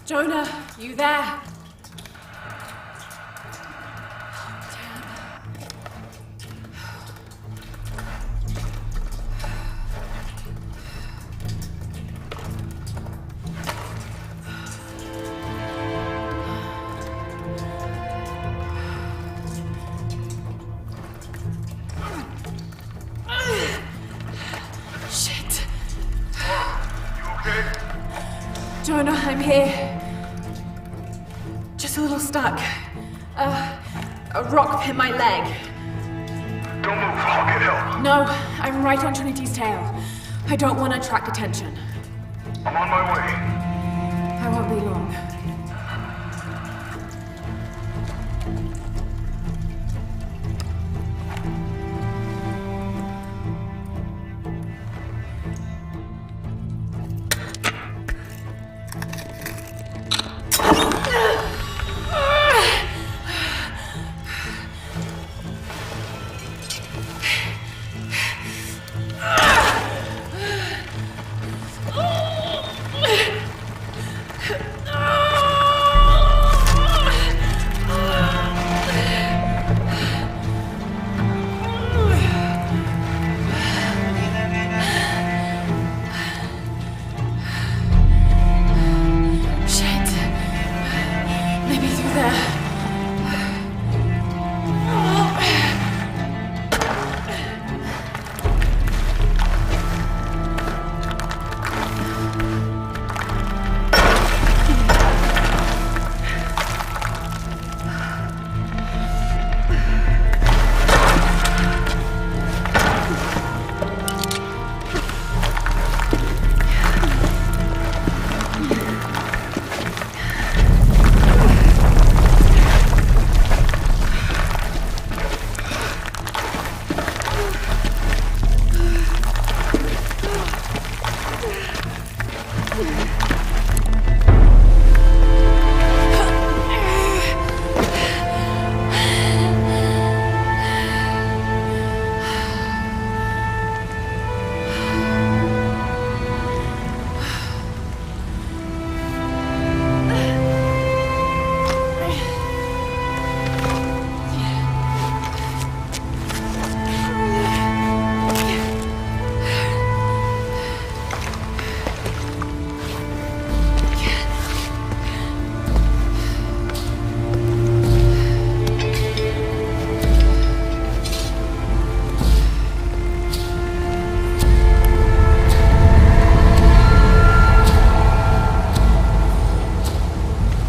Jonah, you there? Shit. You okay? Jonah, I'm here. Just a little stuck. A rock hit my leg. Don't move, I'll get help. No, I'm right on Trinity's tail. I don't want to attract attention. I'm on my way. I won't be long.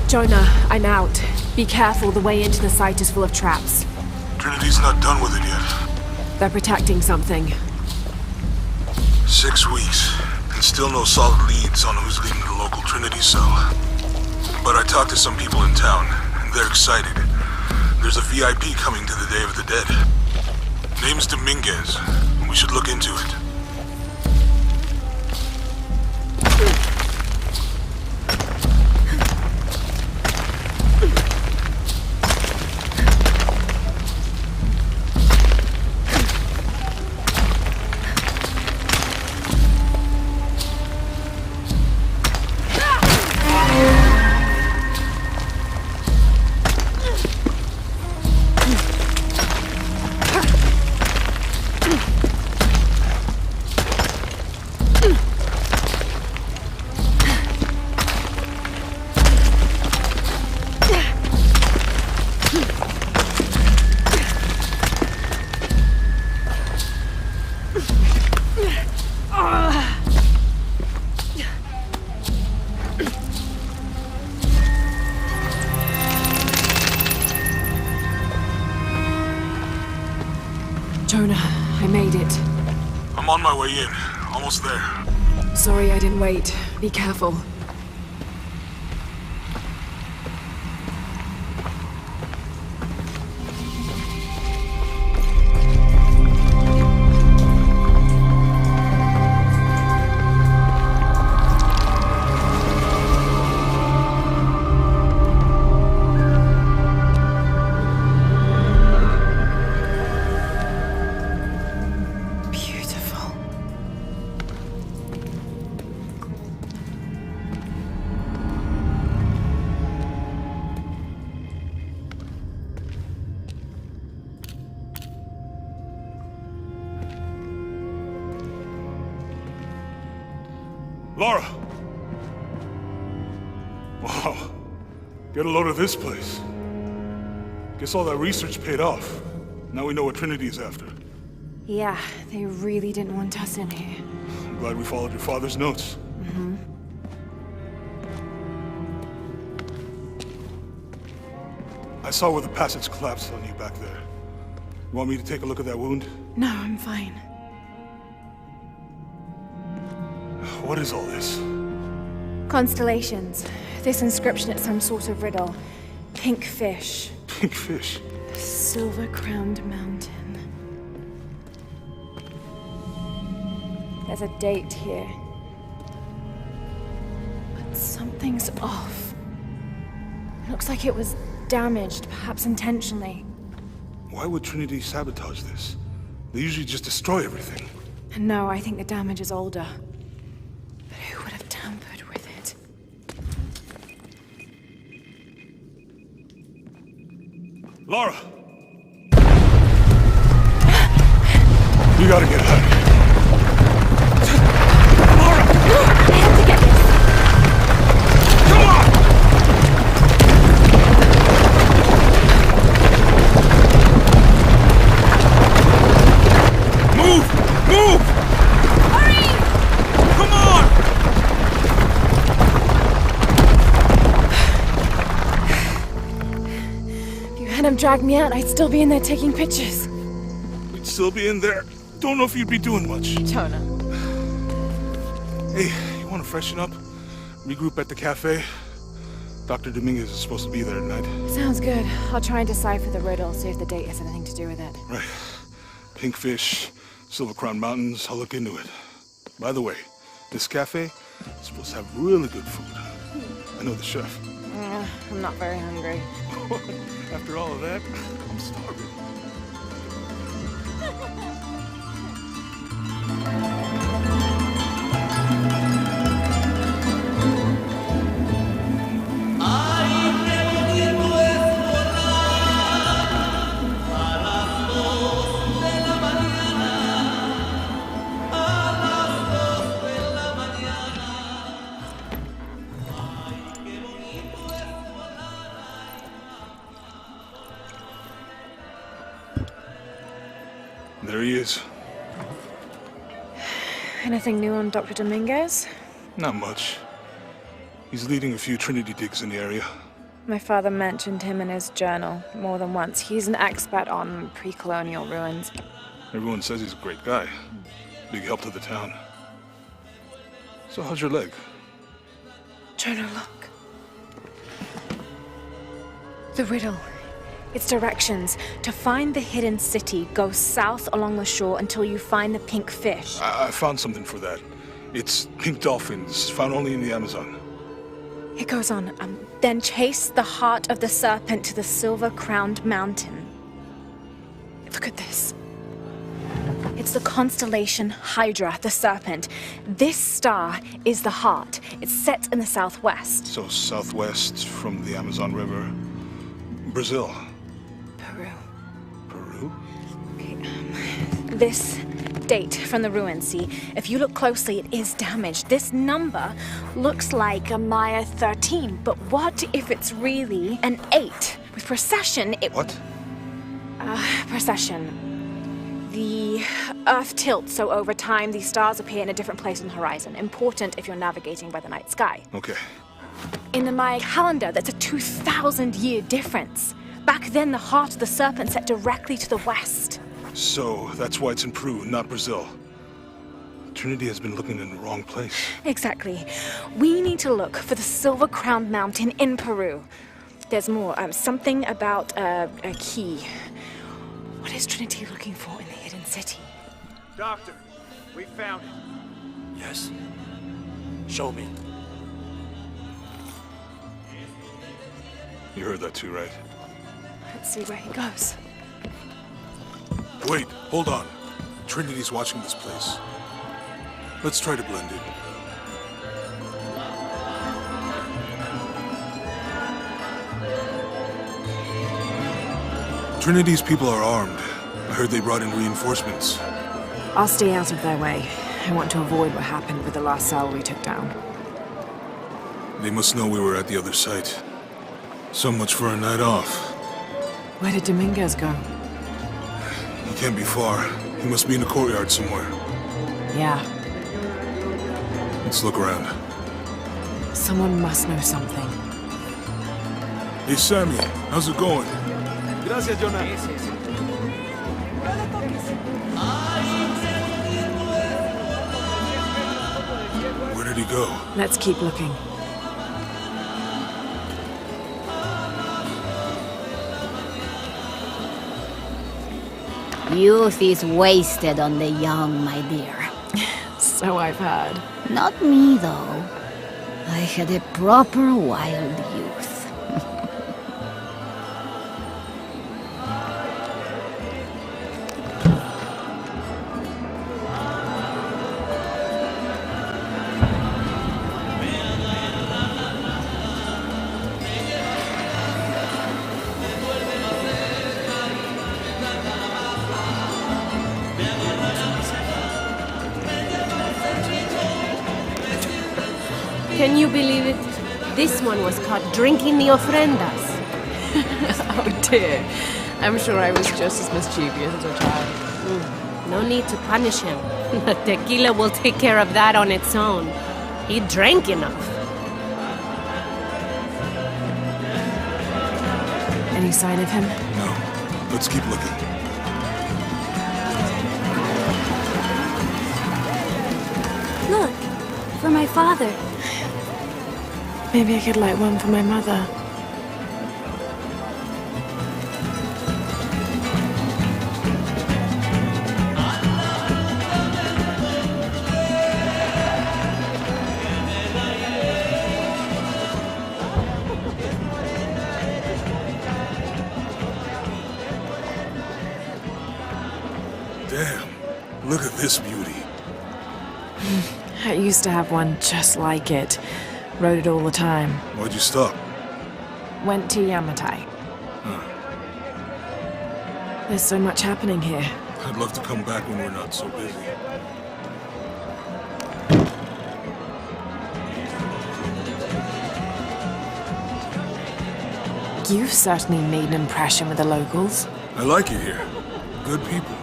Jonah, I'm out. Be careful, the way into the site is full of traps. Trinity's not done with it yet. They're protecting something. 6 weeks, and still no solid leads on who's leading the local Trinity cell. But I talked to some people in town, and they're excited. There's a VIP coming to the Day of the Dead. Name's Dominguez, and we should look into it. Jonah, I made it. I'm on my way in. Almost there. Sorry I didn't wait. Be careful. Laura! Wow. Get a load of this place. Guess all that research paid off. Now we know what Trinity is after. Yeah, they really didn't want us in here. I'm glad we followed your father's notes. Mm-hmm. I saw where the passage collapsed on you back there. You want me to take a look at that wound? No, I'm fine. What is all this? Constellations. This inscription is some sort of riddle. Pink fish. Pink fish? Silver-crowned mountain. There's a date here. But something's off. It looks like it was damaged, perhaps intentionally. Why would Trinity sabotage this? They usually just destroy everything. No, I think the damage is older. But who would have tampered with it? Laura! You gotta get out of here. Laura! I have to get this. Come on! Move! Move! Hurry! Come on! If you hadn't dragged me out, I'd still be in there taking pictures. We'd still be in there. Don't know if you'd be doing much. Jonah. Hey, you want to freshen up? Regroup at the cafe? Dr. Dominguez is supposed to be there tonight. Sounds good. I'll try and decipher the riddle, see if the date has anything to do with it. Right. Pink fish, Silver Crown Mountains, I'll look into it. By the way, this cafe is supposed to have really good food. I know the chef. I'm not very hungry. After all of that, I'm starving. There he is. Anything new on Dr. Dominguez? Not much. He's leading a few Trinity digs in the area. My father mentioned him in his journal more than once. He's an expert on pre-colonial ruins. Everyone says he's a great guy. Big help to the town. So how's your leg? Jonah, look. The riddle. Its directions. To find the hidden city, go south along the shore until you find the pink fish. I found something for that. It's pink dolphins, found only in the Amazon. It goes on. Then chase the heart of the serpent to the silver-crowned mountain. Look at this. It's the constellation Hydra, the serpent. This star is the heart. It's set in the southwest. So southwest from the Amazon River. Brazil. Peru. Peru? Okay, this date from the ruins, see? If you look closely, it is damaged. This number looks like a Maya 13, but what if it's really an 8? With precession, it... What? Precession. The Earth tilts, so over time, these stars appear in a different place on the horizon. Important if you're navigating by the night sky. Okay. In the Maya calendar, that's a 2,000-year difference. Back then, the heart of the serpent set directly to the west. So that's why it's in Peru, not Brazil. Trinity has been looking in the wrong place. Exactly. We need to look for the silver-crowned mountain in Peru. There's more. Something about a key. What is Trinity looking for in the hidden city? Doctor, we found it. Yes? Show me. You heard that too, right? Let's see where he goes. Wait, hold on. Trinity's watching this place. Let's try to blend in. Trinity's people are armed. I heard they brought in reinforcements. I'll stay out of their way. I want to avoid what happened with the last cell we took down. They must know we were at the other site. So much for a night off. Where did Dominguez go? He can't be far. He must be in the courtyard somewhere. Yeah, Let's look around. someone must know something. Hey, Sammy, how's it going? Gracias, Jonah. Where did he go? Let's keep looking. Youth is wasted on the young, my dear. So I've heard. Not me, though. I had a proper wild youth. Can you believe it? This one was caught drinking the ofrendas. Oh dear. I'm sure I was just as mischievous as a child. No need to punish him. The tequila will take care of that on its own. He drank enough. Any sign of him? No. Let's keep looking. Look, for my father. Maybe I could light one for my mother. Damn, look at this beauty. I used to have one just like it. Rode it all the time. Why'd you stop? Went to Yamatai. There's so much happening here. I'd love to come back when we're not so busy. You've certainly made an impression with the locals. I like it here. Good people.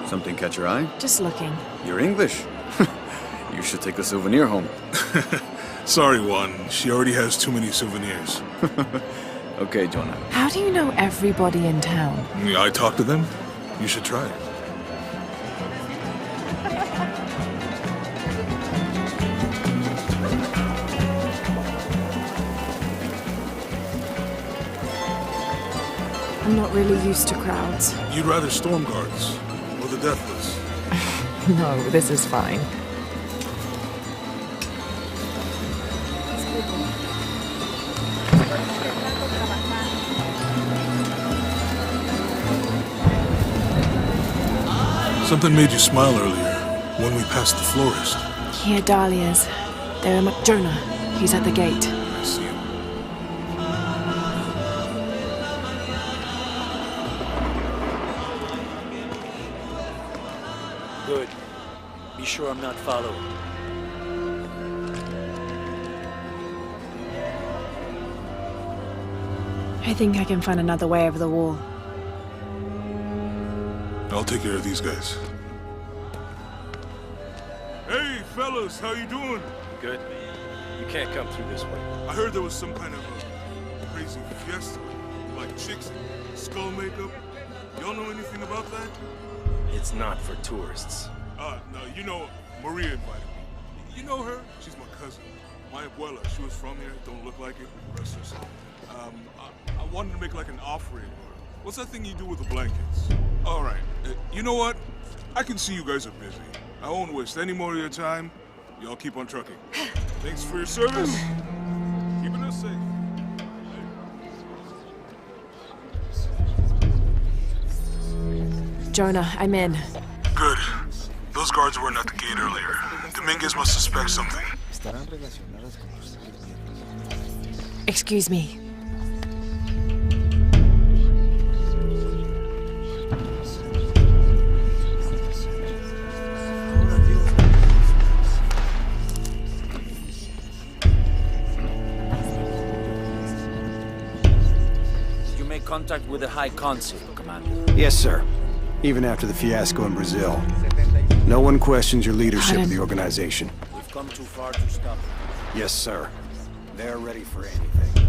Something catch your eye? Just looking. You're English. You should take a souvenir home. Sorry, Juan. She already has too many souvenirs. Okay, Jonah. How do you know everybody in town? Yeah, I talk to them. You should try it. I'm not really used to crowds. You'd rather storm guards or the deathless? No, this is fine. Something made you smile earlier when we passed the florist. Here, dahlias. They're Jonah. He's at the gate. I see him. Good. Be sure I'm not following. I think I can find another way over the wall. I'll take care of these guys. Hey, fellas, how you doing? Good. You can't come through this way. I heard there was some kind of a crazy fiesta, like chicks in skull makeup. Y'all know anything about that? It's not for tourists. No, you know, Maria invited me. You know her? She's my cousin. My abuela, she was from here, don't look like it, rest her soul. I wanted to make like an offering. What's that thing you do with the blankets? All right, you know what? I can see you guys are busy. I won't waste any more of your time. Y'all keep on trucking. Thanks for your service. Keeping us safe. Jonah, I'm in. Good. Those guards weren't at the gate earlier. Dominguez must suspect something. Excuse me. contact with the High Council, Commander. Yes, sir. Even after the fiasco in Brazil. No one questions your leadership of the organization. We've come too far to stop. Yes, sir. They're ready for anything.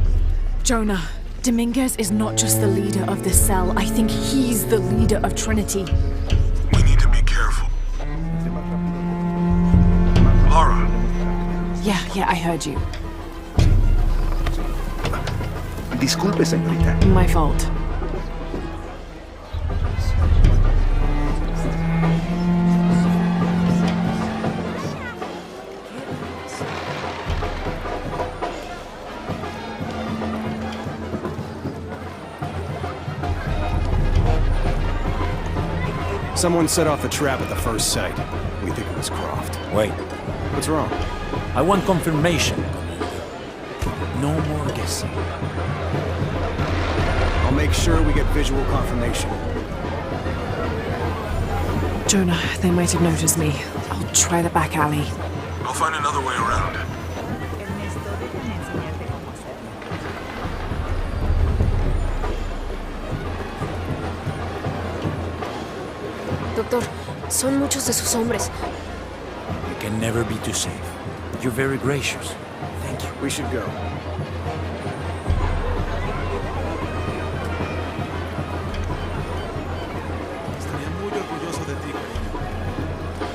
Jonah, Dominguez is not just the leader of the cell. I think he's the leader of Trinity. We need to be careful. Lara, Yeah, I heard you. Disculpe, señorita. My fault. Someone set off the trap at the first site. We think it was Croft. Wait, What's wrong? I want confirmation, Commander. No more guessing. I'll make sure we get visual confirmation. Jonah, they might have noticed me. I'll try the back alley. I'll find another way around. Doctor, son muchos de sus hombres. You can never be too safe. You're very gracious. Thank you. We should go. Estaría muy orgulloso de ti, cariño.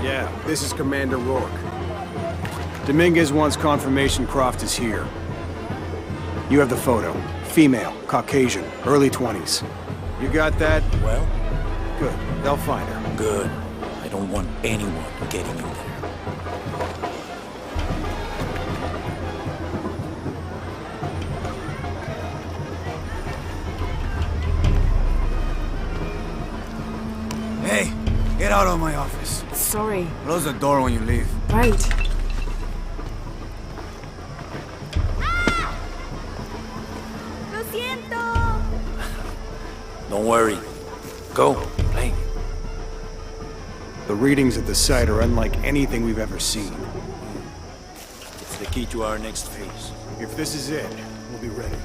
Yeah, this is Commander Rourke. Dominguez wants confirmation Croft is here. You have the photo. Female, Caucasian, early 20s. You got that? Well, Good. They'll find her. good. I don't want anyone getting in there. Hey, get out of my office. Sorry. Close the door when you leave. Right. ¡Lo siento! Don't worry. Go, play. The readings at the site are unlike anything we've ever seen. It's the key to our next phase. If this is it, we'll be ready.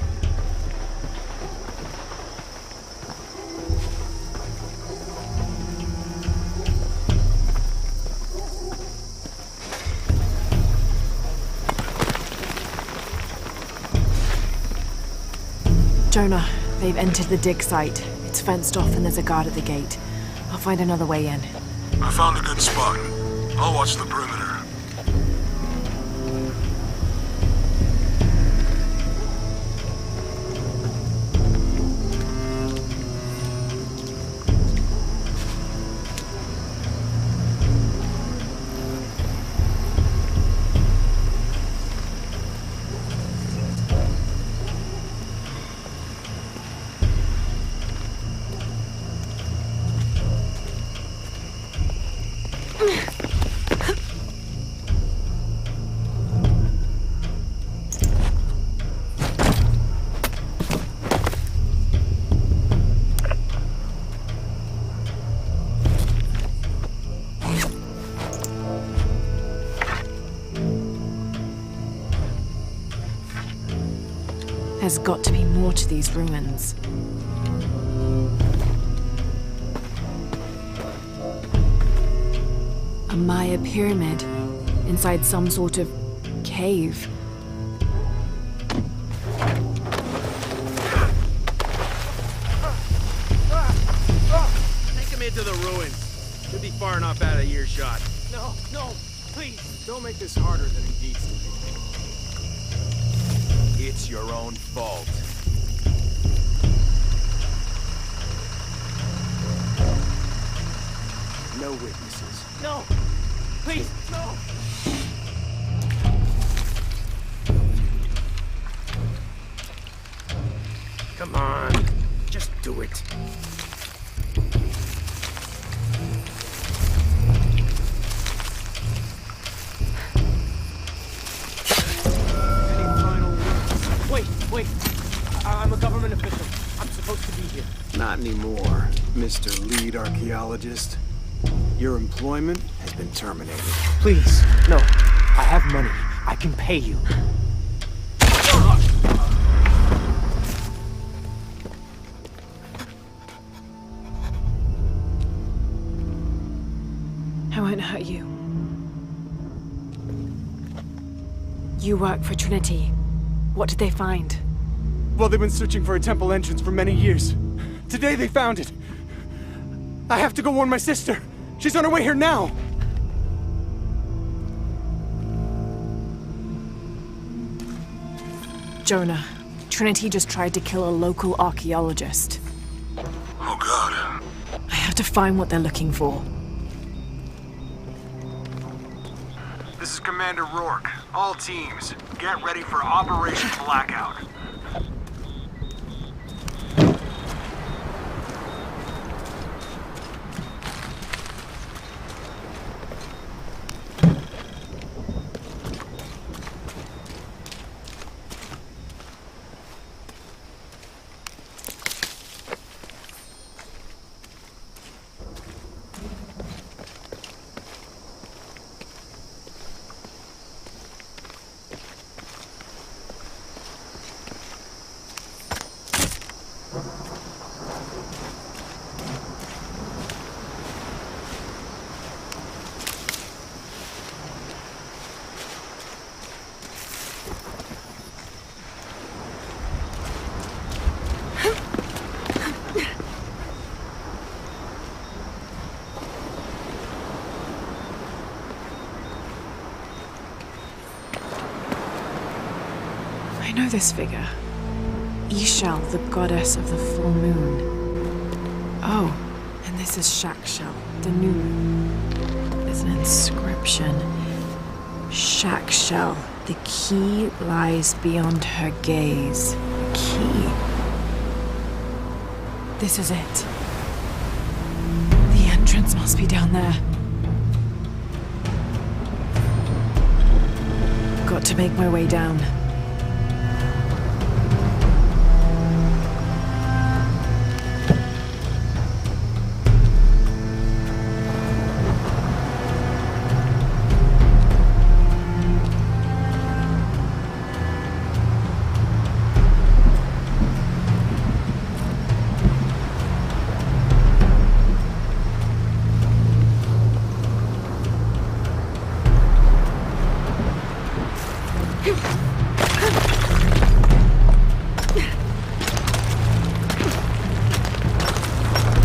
Jonah, they've entered the dig site. It's fenced off and there's a guard at the gate. I'll find another way in. I found a good spot. I'll watch the perimeter. There's got to be more to these ruins. A Maya pyramid inside some sort of cave. Take him into the ruins. Should be far enough out of earshot. No, please. Don't make this harder than it needs to be. It's your own fault. No witnesses. No! Please, no! Come on, just do it. Wait. I'm a government official. I'm supposed to be here. Not anymore, Mr. Lead Archaeologist. Your employment has been terminated. Please, no. I have money. I can pay you. I won't hurt you. You work for Trinity. What did they find? Well, they've been searching for a temple entrance for many years. Today they found it. I have to go warn my sister. She's on her way here now. Jonah, Trinity just tried to kill a local archaeologist. Oh, God. I have to find what they're looking for. This is Commander Rourke. All teams, get ready for Operation Blackout. I know this figure. Ishal, the goddess of the full moon. Oh, and this is Shakshal, the new moon. There's an inscription. Shakshal, the key lies beyond her gaze. The key. This is it. The entrance must be down there. Got to make my way down.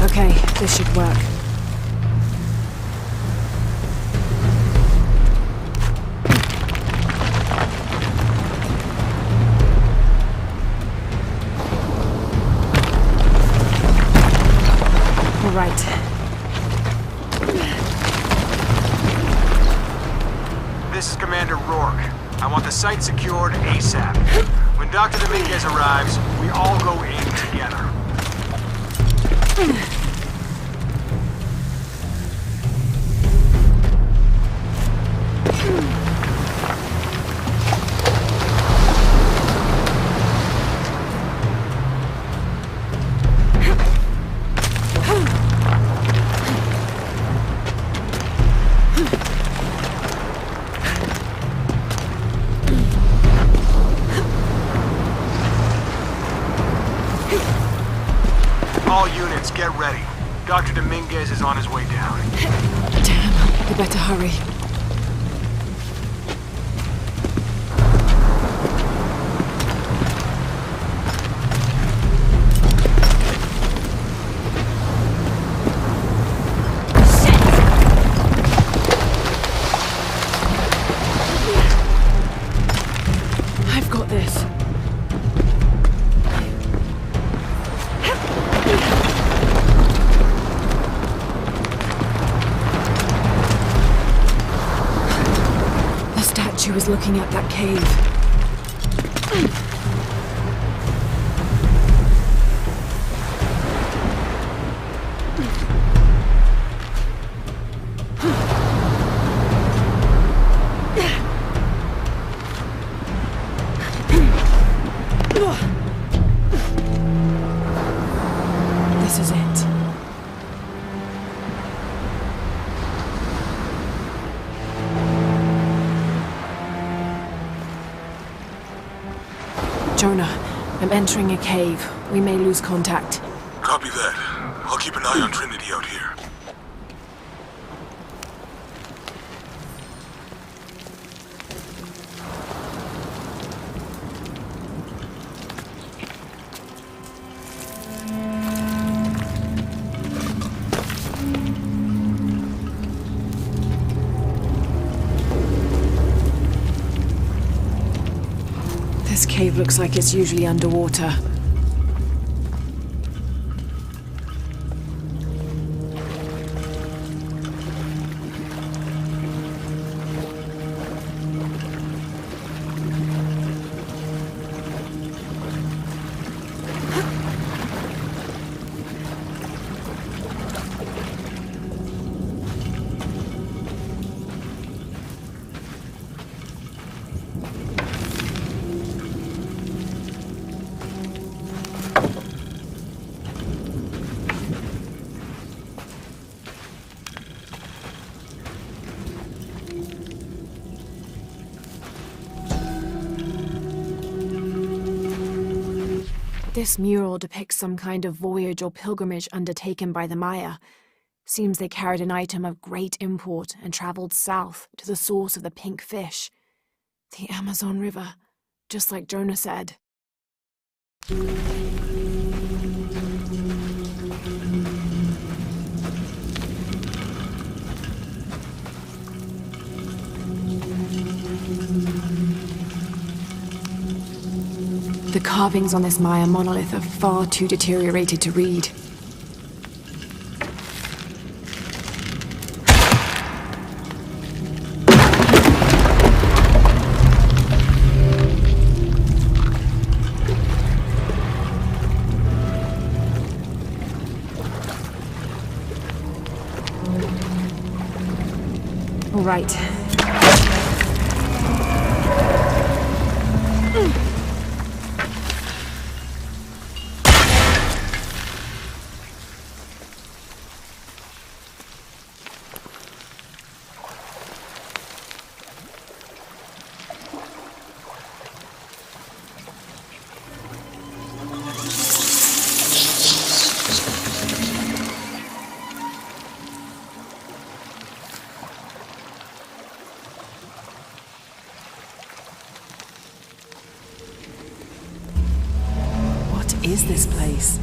Okay, this should work. All right. This is Commander Rourke. I want the site secured ASAP. When Dr. Dominguez arrives, we all go in together. All units, get ready. Dr. Dominguez is on his way down. Damn, we better hurry. I've got this. She was looking at that cave. This is it. Jonah, I'm entering a cave. We may lose contact. Copy that. I'll keep an eye on Trinity out here. This cave looks like it's usually underwater. This mural depicts some kind of voyage or pilgrimage undertaken by the Maya. Seems they carried an item of great import and traveled south to the source of the pink fish. The Amazon River, just like Jonah said. The carvings on this Maya monolith are far too deteriorated to read. All right. What is this place?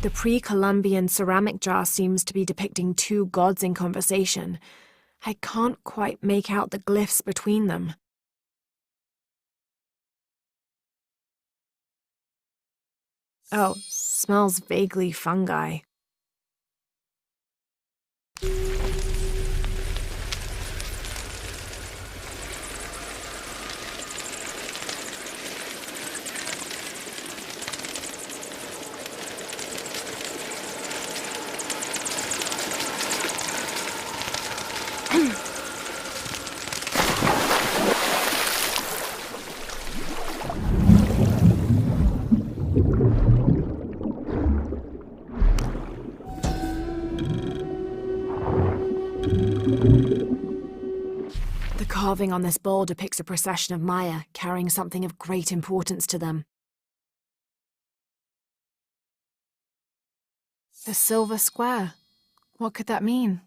The pre-Columbian ceramic jar seems to be depicting two gods in conversation. I can't quite make out the glyphs between them. Oh, smells vaguely fungi. carving on this bowl depicts a procession of Maya carrying something of great importance to them. The silver square. What could that mean?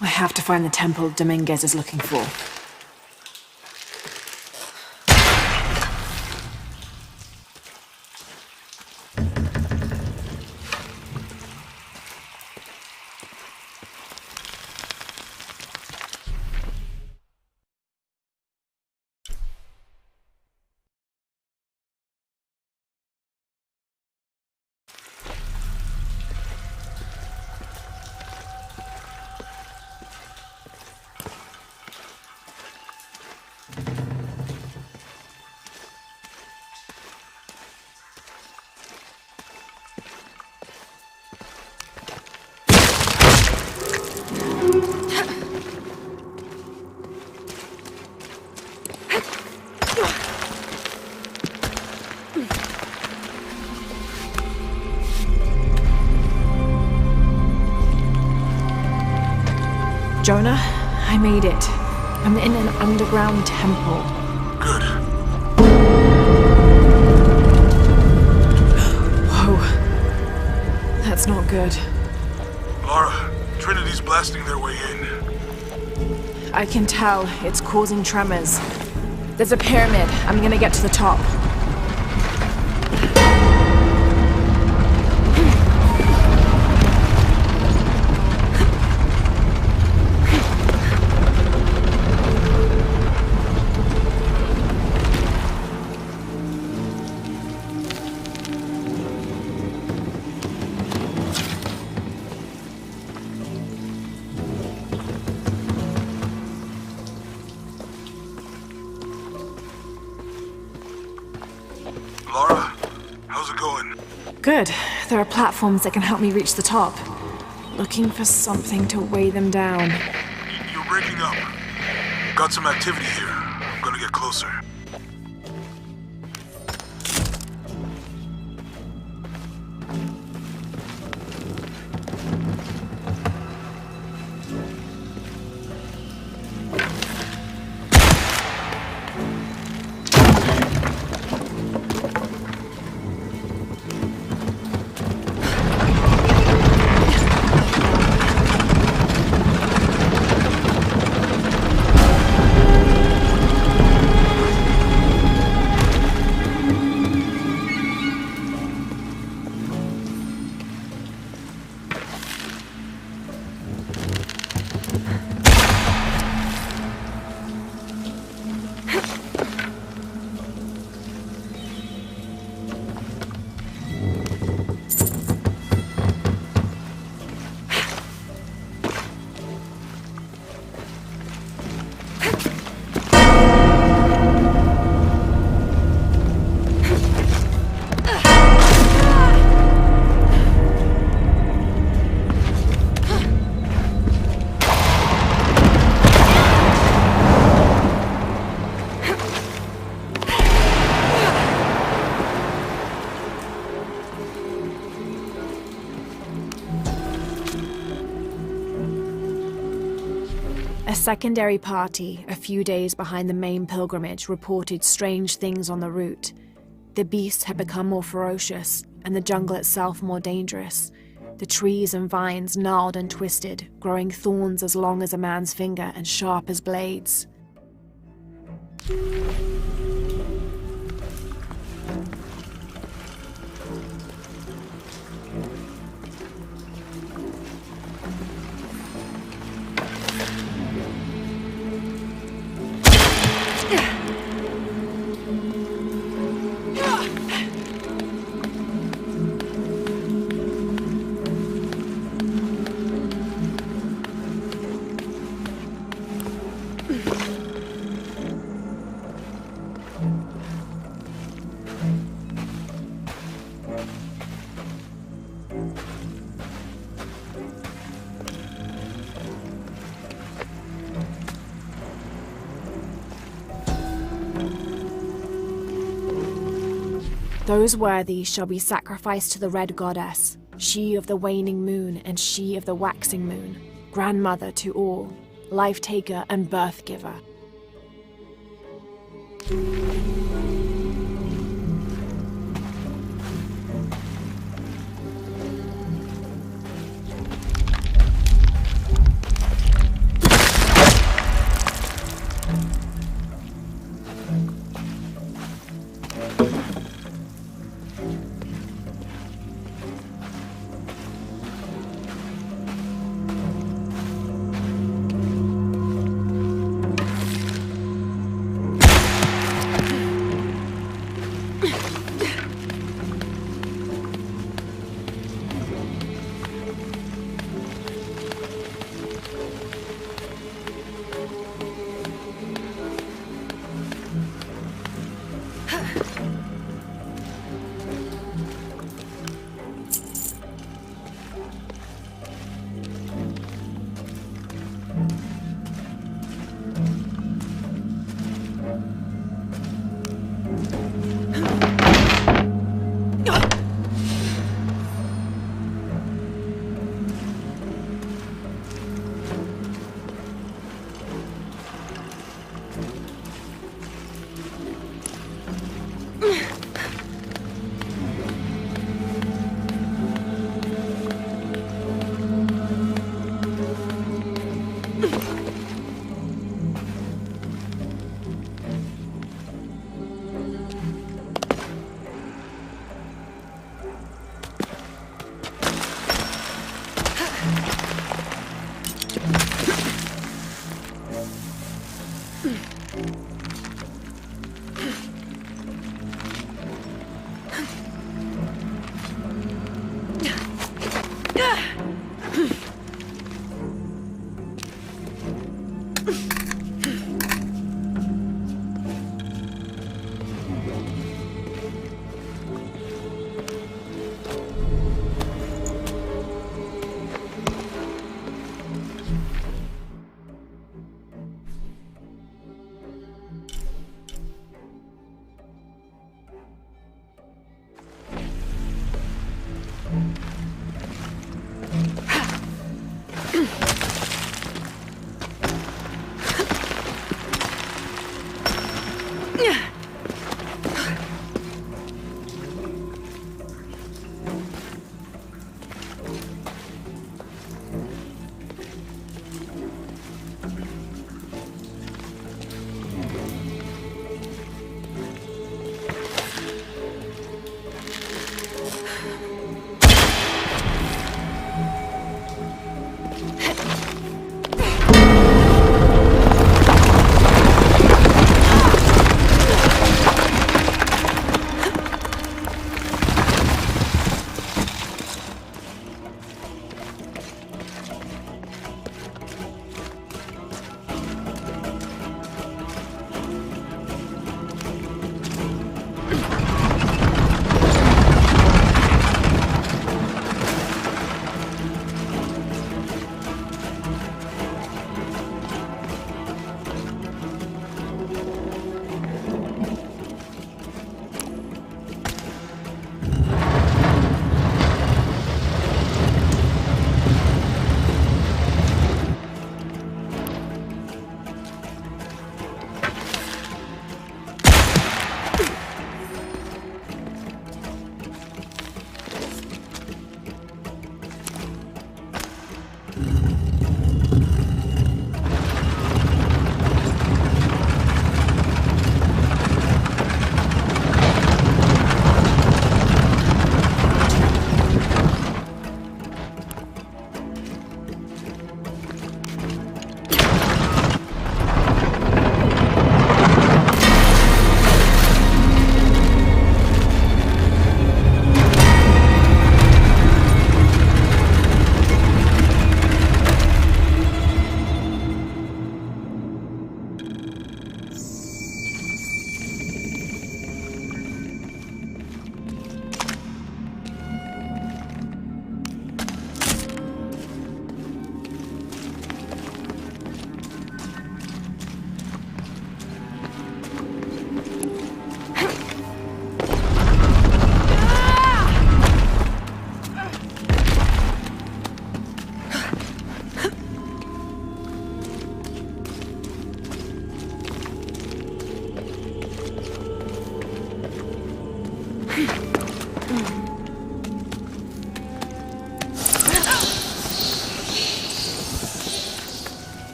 I have to find the temple Dominguez is looking for. Jonah, I made it. I'm in an underground temple. Good. Whoa. That's not good. Lara, Trinity's blasting their way in. I can tell. It's causing tremors. There's a pyramid. I'm gonna get to the top. Lara, how's it going? Good. There are platforms that can help me reach the top. Looking for something to weigh them down. You're breaking up. Got some activity here. I'm gonna get closer. A secondary party, a few days behind the main pilgrimage, reported strange things on the route. The beasts had become more ferocious, and the jungle itself more dangerous. The trees and vines gnarled and twisted, growing thorns as long as a man's finger and sharp as blades. Those worthy shall be sacrificed to the Red Goddess, she of the waning moon and she of the waxing moon, grandmother to all, life-taker and birth-giver.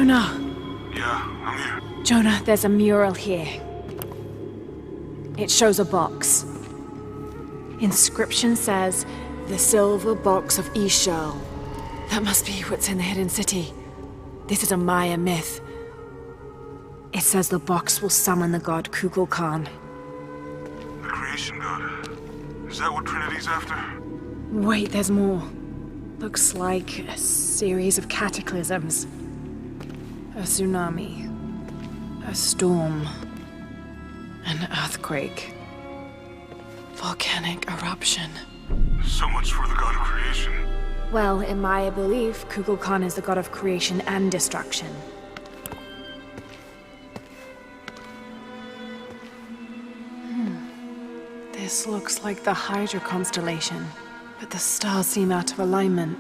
Jonah! Yeah, I'm here. Jonah, there's a mural here. It shows a box. Inscription says, "The silver box of Ishal." That must be what's in the hidden city. This is a Maya myth. It says the box will summon the god Kukulkan. The creation god. Is that what Trinity's after? Wait, there's more. Looks like a series of cataclysms. A tsunami. A storm. An earthquake. Volcanic eruption. So much for the god of creation. Well, in Maya belief, Kukulkan is the god of creation and destruction. This looks like the Hydra constellation, but the stars seem out of alignment.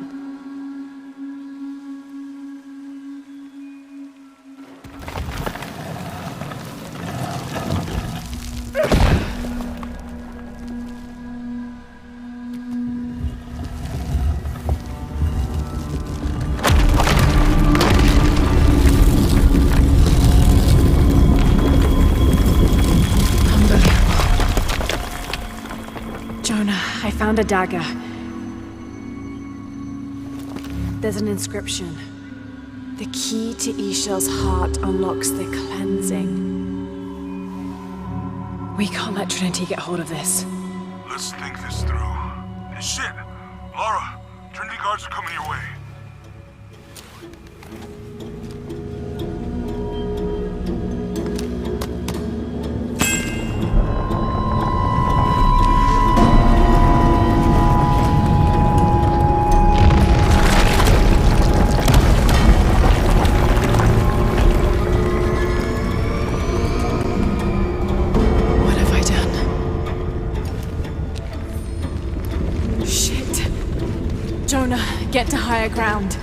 I found a dagger. There's an inscription. The key to Ishal's heart unlocks the cleansing. We can't let Trinity get hold of this. Let's think this through. Hey, shit! Laura, Trinity guards are coming your way. Get to higher ground.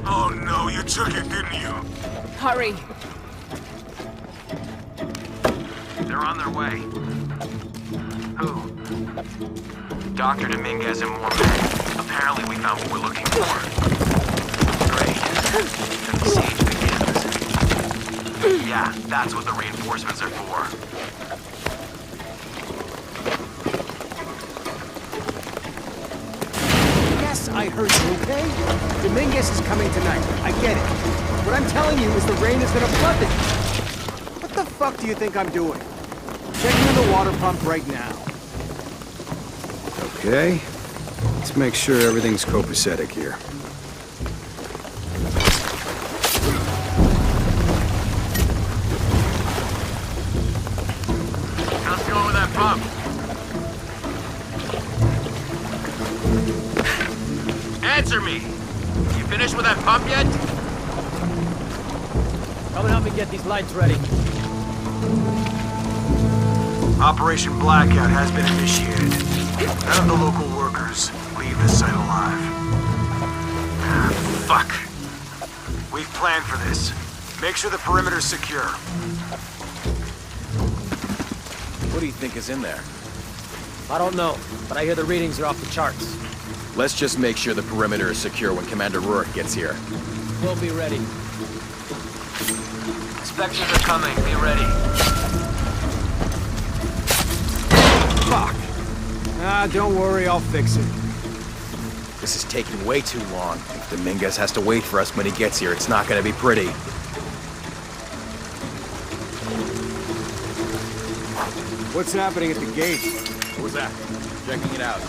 Oh no, you took it, didn't you? Hurry. They're on their way. Who? Dr. Dominguez and more men. Apparently we found what we're looking for. Great. Then the siege begins. Yeah, that's what the reinforcements are for. I heard you, okay? Dominguez is coming tonight. I get it. What I'm telling you is the rain is gonna flood it. What the fuck do you think I'm doing? Checking the water pump right now. Okay. Let's make sure everything's copacetic here. How's it going with that pump? Answer me! You finished with that pump yet? Come and help me get these lights ready. Operation Blackout has been initiated. None of the local workers leave this site alive. Ah, fuck. We've planned for this. Make sure the perimeter's secure. What do you think is in there? I don't know, but I hear the readings are off the charts. Let's just make sure the perimeter is secure when Commander Rourke gets here. We'll be ready. Inspectors are coming. Be ready. Fuck! Ah, don't worry, I'll fix it. This is taking way too long. If Dominguez has to wait for us when he gets here, it's not gonna be pretty. What's happening at the gate? What was that? Checking it out.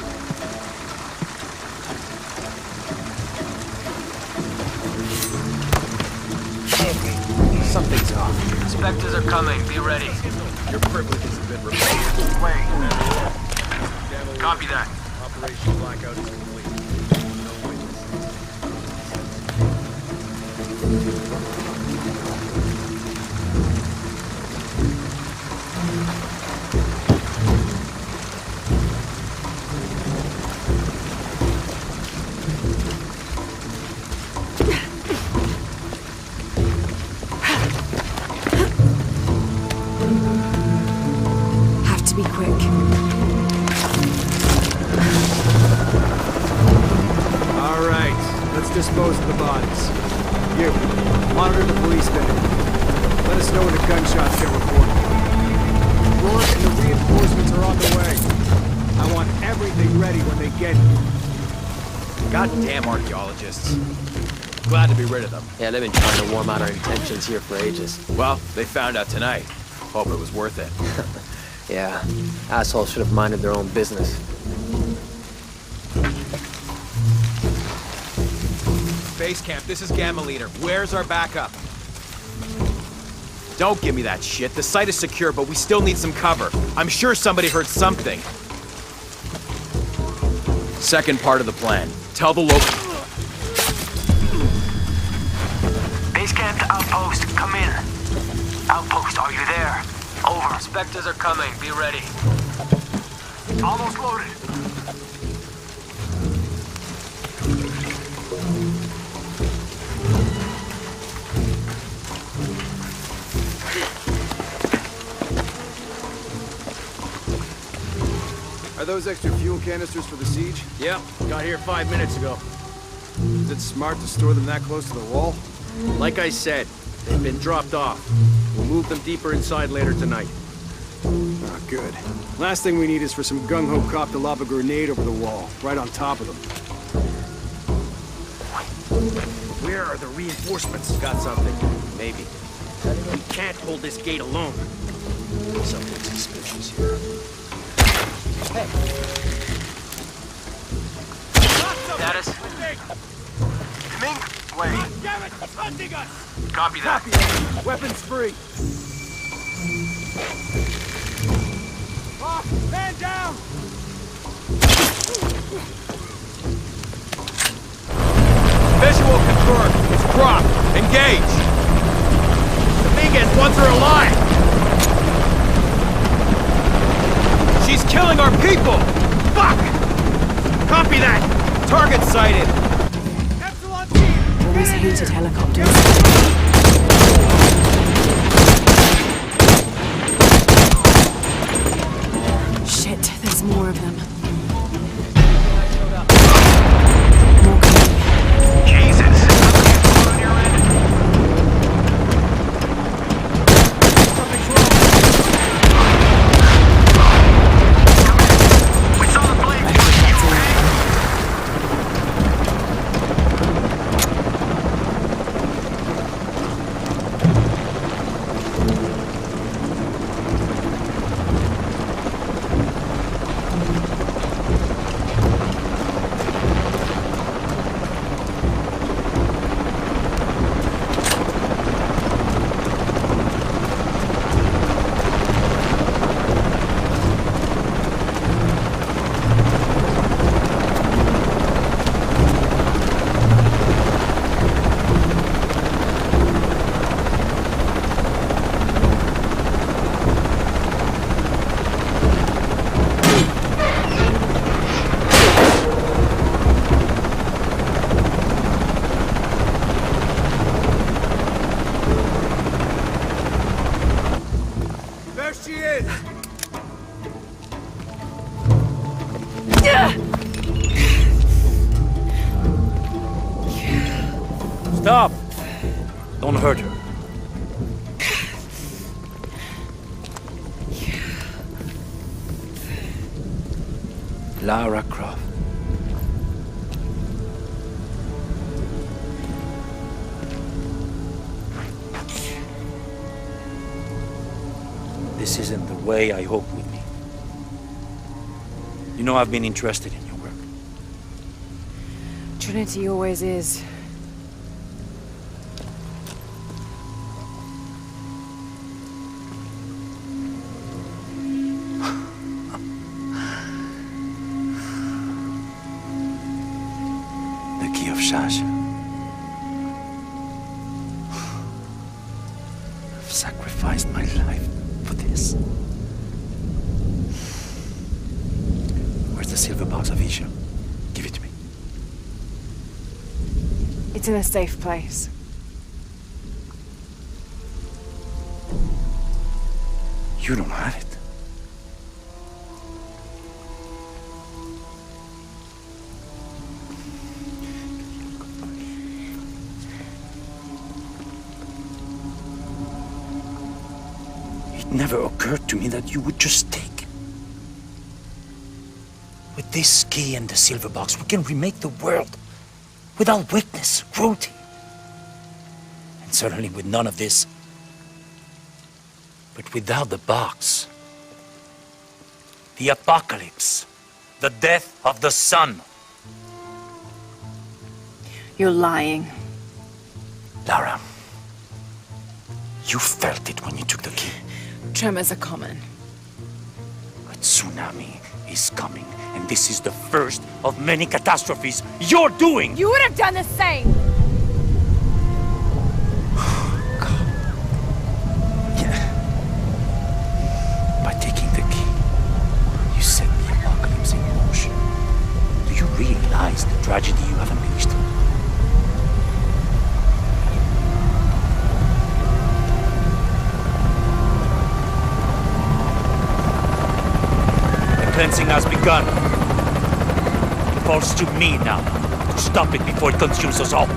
Something's off. Inspectors are coming. Be ready. Your privileges have been revoked. Wait. Copy that. Operation Blackout is complete. No Be quick. All right, let's dispose of the bodies. You, monitor the police van. Let us know when the gunshots get reported. Rourke and the reinforcements are on the way. I want everything ready when they get here. Goddamn archaeologists. Glad to be rid of them. Yeah, they've been trying to warm out our intentions here for ages. Well, they found out tonight. Hope it was worth it. Yeah, assholes should have minded their own business. Base camp, this is Gamma Leader. Where's our backup? Don't give me that shit. The site is secure, but we still need some cover. I'm sure somebody heard something. Second part of the plan. Tell the local... Base camp to outpost. Come in. Outpost, are you there? Over. Inspectors are coming. Be ready. Almost loaded. Are those extra fuel canisters for the siege? Yep, got here 5 minutes ago. Is it smart to store them that close to the wall? Like I said, they've been dropped off. We'll move them deeper inside later tonight. Ah, good. Last thing we need is for some gung-ho cop to lob a grenade over the wall, right on top of them. Where are the reinforcements? Got something. Maybe. We can't hold this gate alone. Something suspicious here. Hey. Status? Ming, wait. Damn it! It's hunting us! Copy that. Weapons free. Off! Man down! Visual confirmed. It's dropped. Engage. Dominguez wants her alive. She's killing our people. Fuck! Copy that. Target sighted. Always hated helicopters. Shit, there's more of them. More coming. Jesus. On your end. Something's wrong. We saw the blade. I hope that's all. There she is! Stop! Don't hurt her. Lara Croft. This isn't the way I hoped would be. You know I've been interested in your work. Trinity always is. The key of Shasha. I've sacrificed my life for this. Where's the silver box of Isha? Give it to me. It's in a safe place. You don't have it. never occurred to me that you would just take. With this key and the silver box, we can remake the world without weakness, cruelty. And certainly with none of this. But without the box, the apocalypse, the death of the sun. You're lying. Lara, you felt it when you took the key. Tremors are common. A tsunami is coming, and this is the first of many catastrophes you're doing! You would have done the same! By taking the key, you set the apocalypse in motion. Do you realize the tragedy you have unleashed? The cleansing has begun. It falls to me now to stop it before it consumes us all.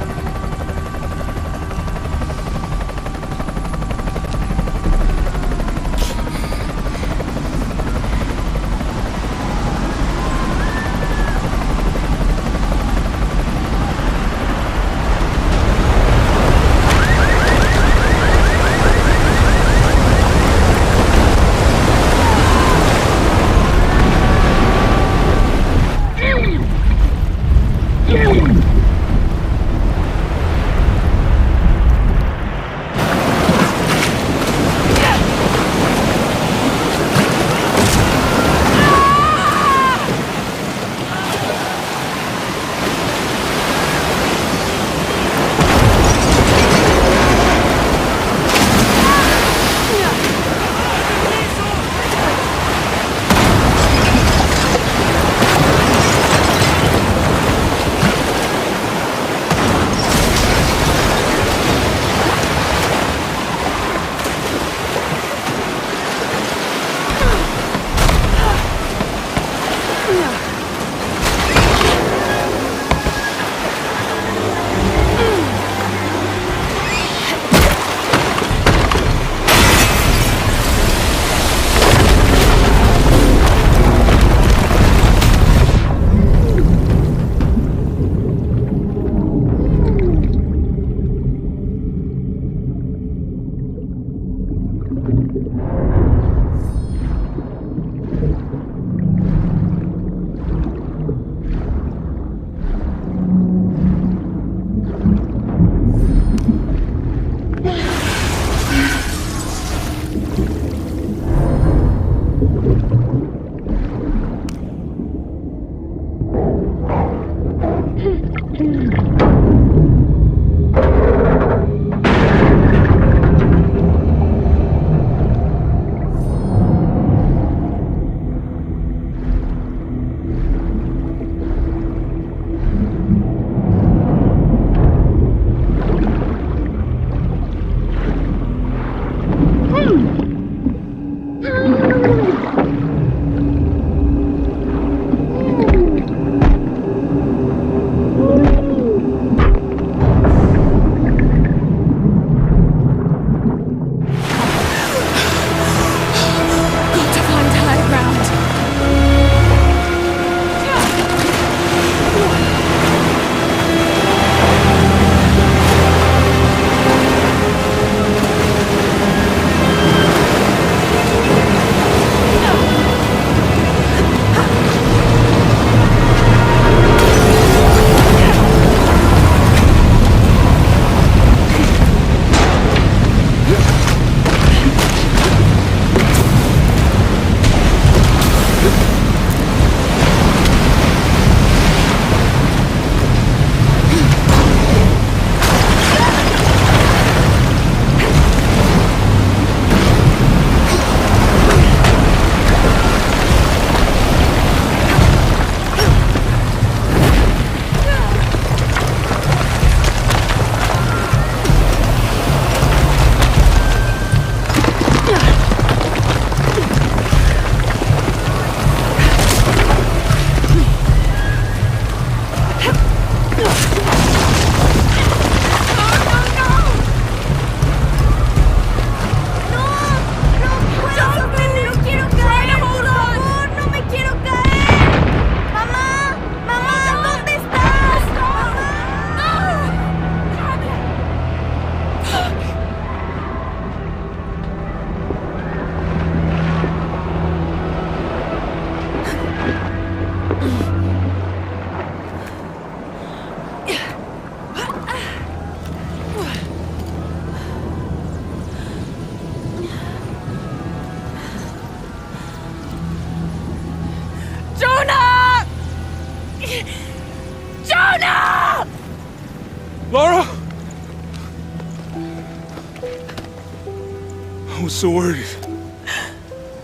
was so worried.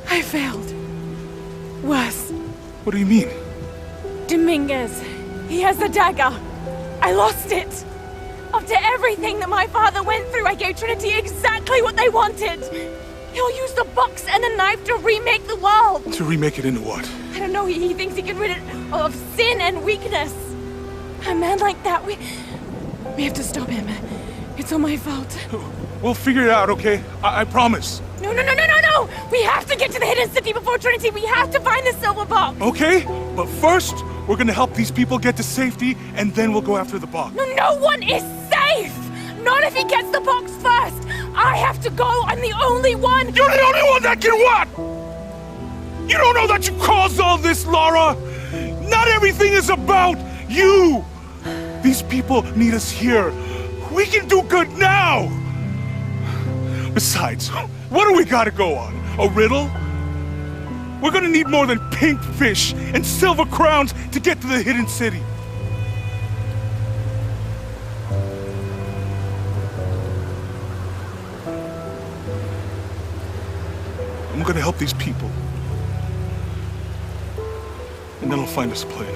I failed. Worse. What do you mean? Dominguez. He has the dagger. I lost it. After everything that my father went through, I gave Trinity exactly what they wanted. He'll use the box and the knife to remake the world. To remake it into what? I don't know, he thinks he can rid it of sin and weakness. A man like that, we have to stop him. It's all my fault. We'll figure it out, okay? I promise. No! We have to get to the hidden city before Trinity. We have to find the silver box. Okay, but first, we're gonna help these people get to safety, and then we'll go after the box. No one is safe! Not if he gets the box first! I have to go! I'm the only one! You're the only one that can what? You don't know that you caused all this, Lara! Not everything is about you! These people need us here. We can do good now! Besides, what do we gotta go on? A riddle? We're gonna need more than pink fish and silver crowns to get to the hidden city. I'm gonna help these people. And then I'll find us a plane.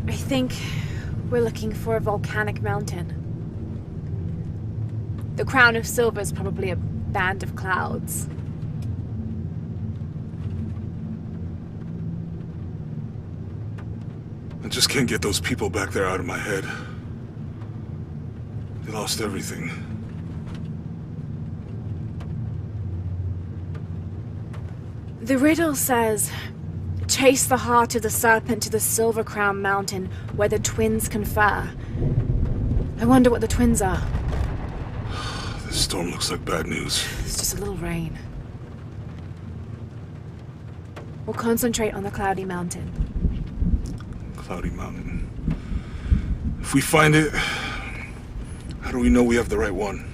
I think we're looking for a volcanic mountain. The crown of silver is probably a band of clouds. I just can't get those people back there out of my head. They lost everything. The riddle says, chase the heart of the serpent to the Silver Crown Mountain where the twins confer. I wonder what the twins are. This storm looks like bad news. It's just a little rain. We'll concentrate on the Cloudy Mountain. Cloudy Mountain. If we find it, how do we know we have the right one?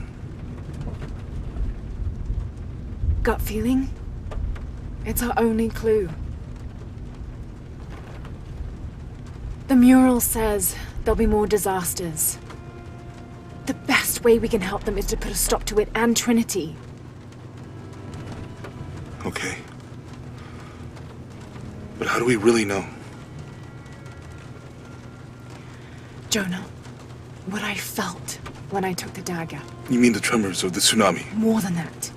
Gut feeling? It's our only clue. The mural says there'll be more disasters. The best way we can help them is to put a stop to it and Trinity. Okay. But how do we really know? Jonah, what I felt when I took the dagger. You mean the tremors of the tsunami? More than that.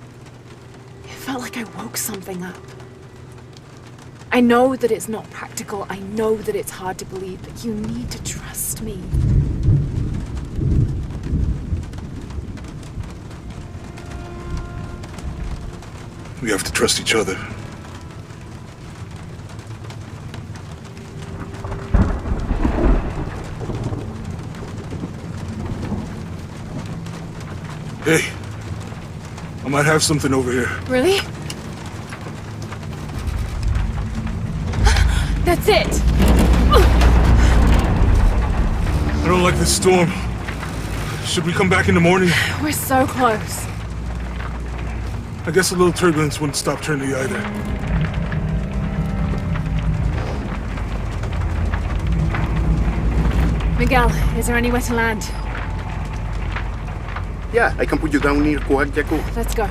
It felt like I woke something up. I know that it's not practical. I know that it's hard to believe, but you need to trust me. We have to trust each other. Hey, I might have something over here. Really? That's it! I don't like this storm. Should we come back in the morning? We're so close. I guess a little turbulence wouldn't stop Trinity either. Miguel, is there anywhere to land? Yeah, I can put you down near Coagyako. Let's go.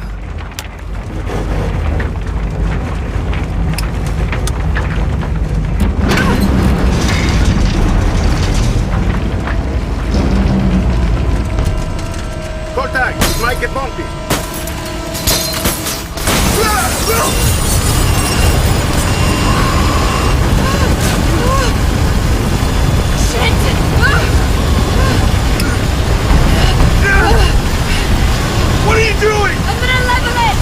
Contact! Might get bumpy! What are you doing? I'm gonna level it!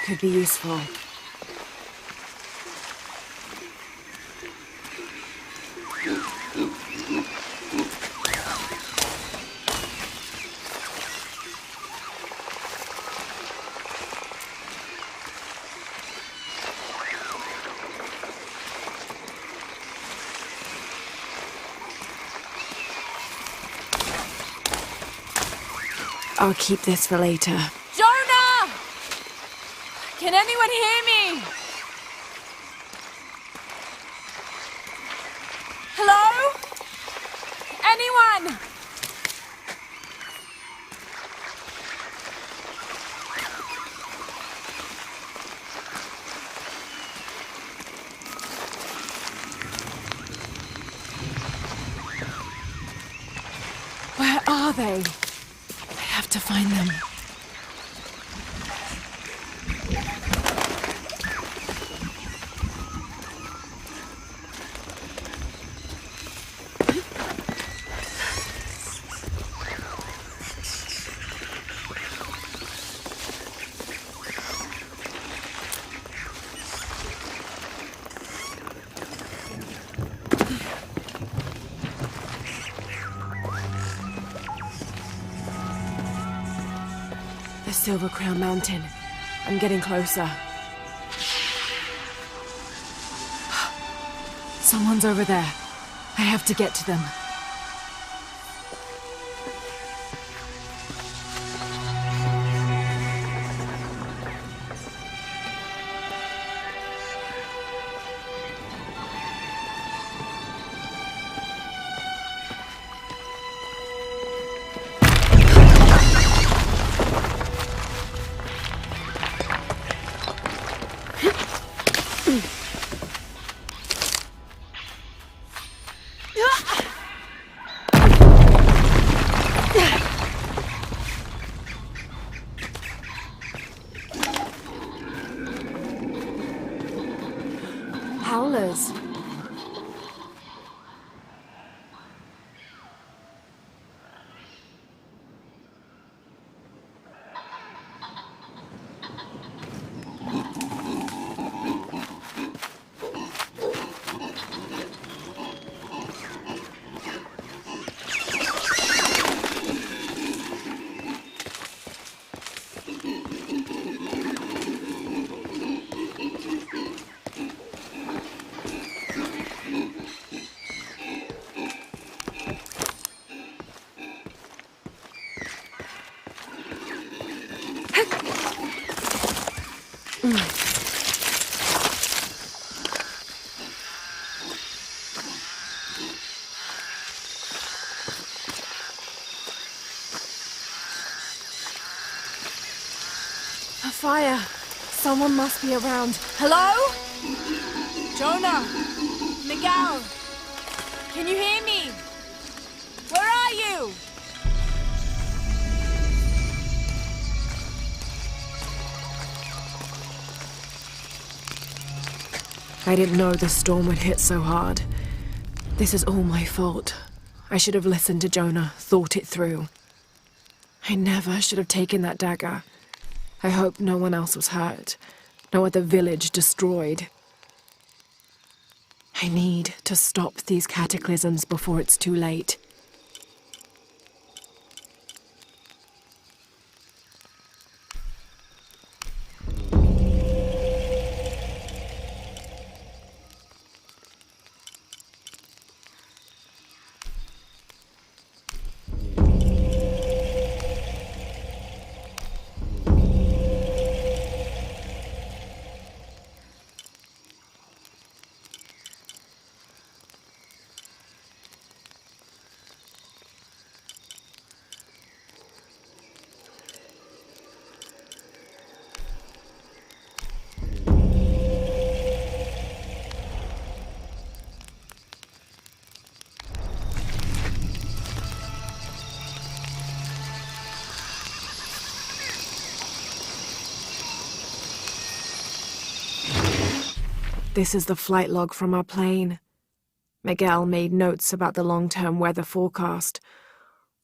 Could be useful. I'll keep this for later. Jonah! Can anyone hear me? Hello? Anyone? Where are they? I have to find them. The Silver Crown Mountain. I'm getting closer. Someone's over there. I have to get to them. Howlers. A fire. Someone must be around. Hello? Jonah! Miguel! Can you hear me? Where are you? I didn't know the storm would hit so hard. This is all my fault. I should have listened to Jonah, thought it through. I never should have taken that dagger. I hope no one else was hurt. No other village destroyed. I need to stop these cataclysms before it's too late. This is the flight log from our plane. Miguel made notes about the long-term weather forecast.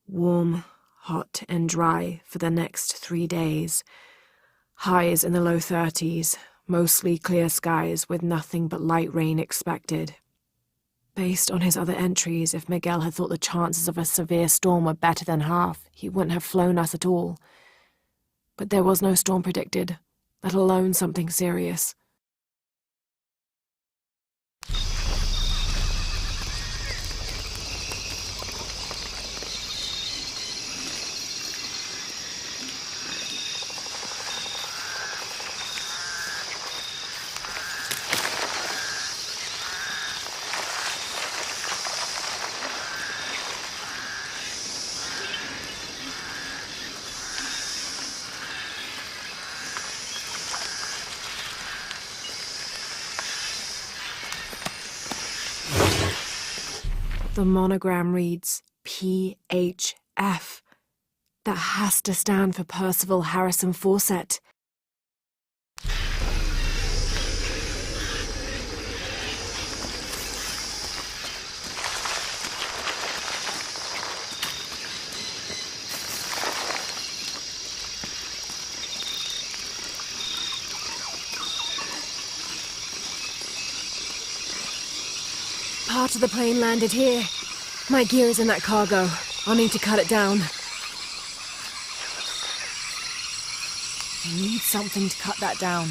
Warm, hot, and dry for the next 3 days. Highs in the low 30s, mostly clear skies with nothing but light rain expected. Based on his other entries, if Miguel had thought the chances of a severe storm were better than half, he wouldn't have flown us at all. But there was no storm predicted, let alone something serious. The monogram reads PHF. That has to stand for Percival Harrison Fawcett. Part of the plane landed here. My gear is in that cargo. I'll need to cut it down. I need something to cut that down.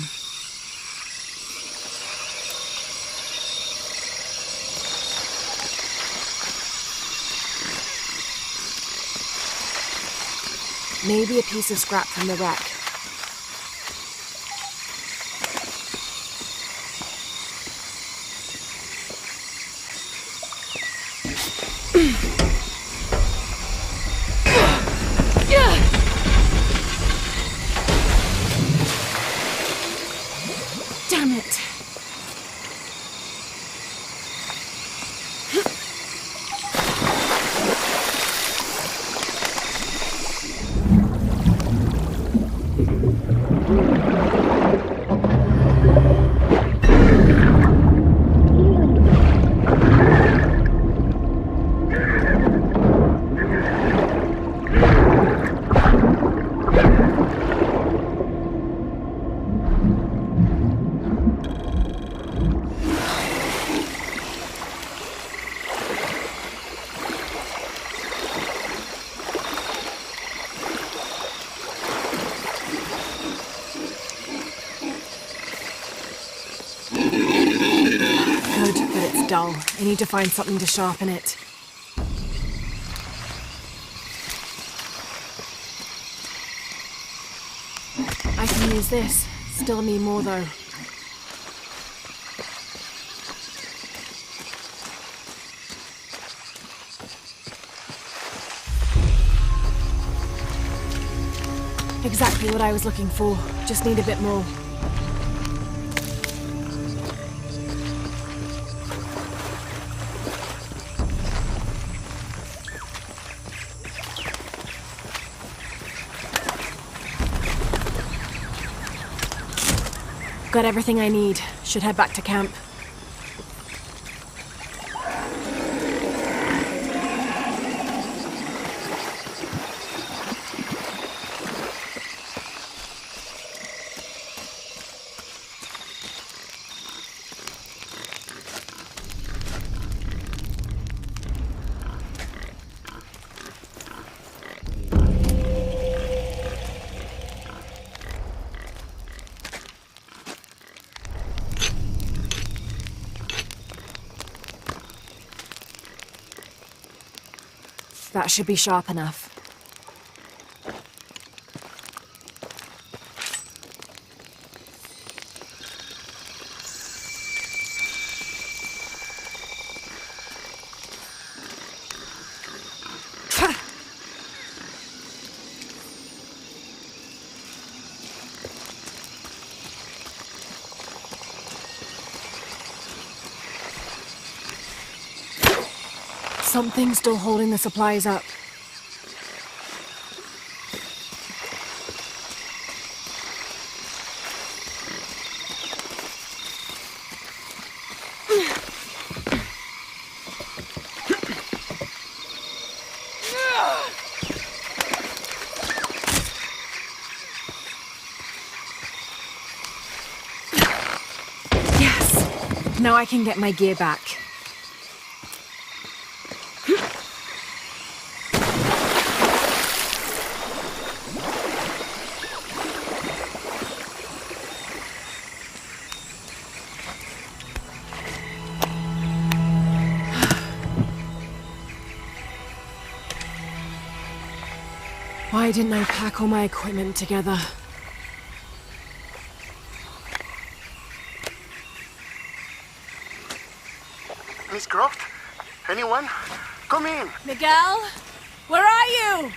Maybe a piece of scrap from the wreck. Damn it! Dull. I need to find something to sharpen it. I can use this. Still need more, though. Exactly what I was looking for. Just need a bit more. Got everything I need. Should head back to camp. That should be sharp enough. Something's still holding the supplies up. Yes! Now I can get my gear back. Why didn't I pack all my equipment together? Miss Croft? Anyone? Come in! Miguel? Where are you?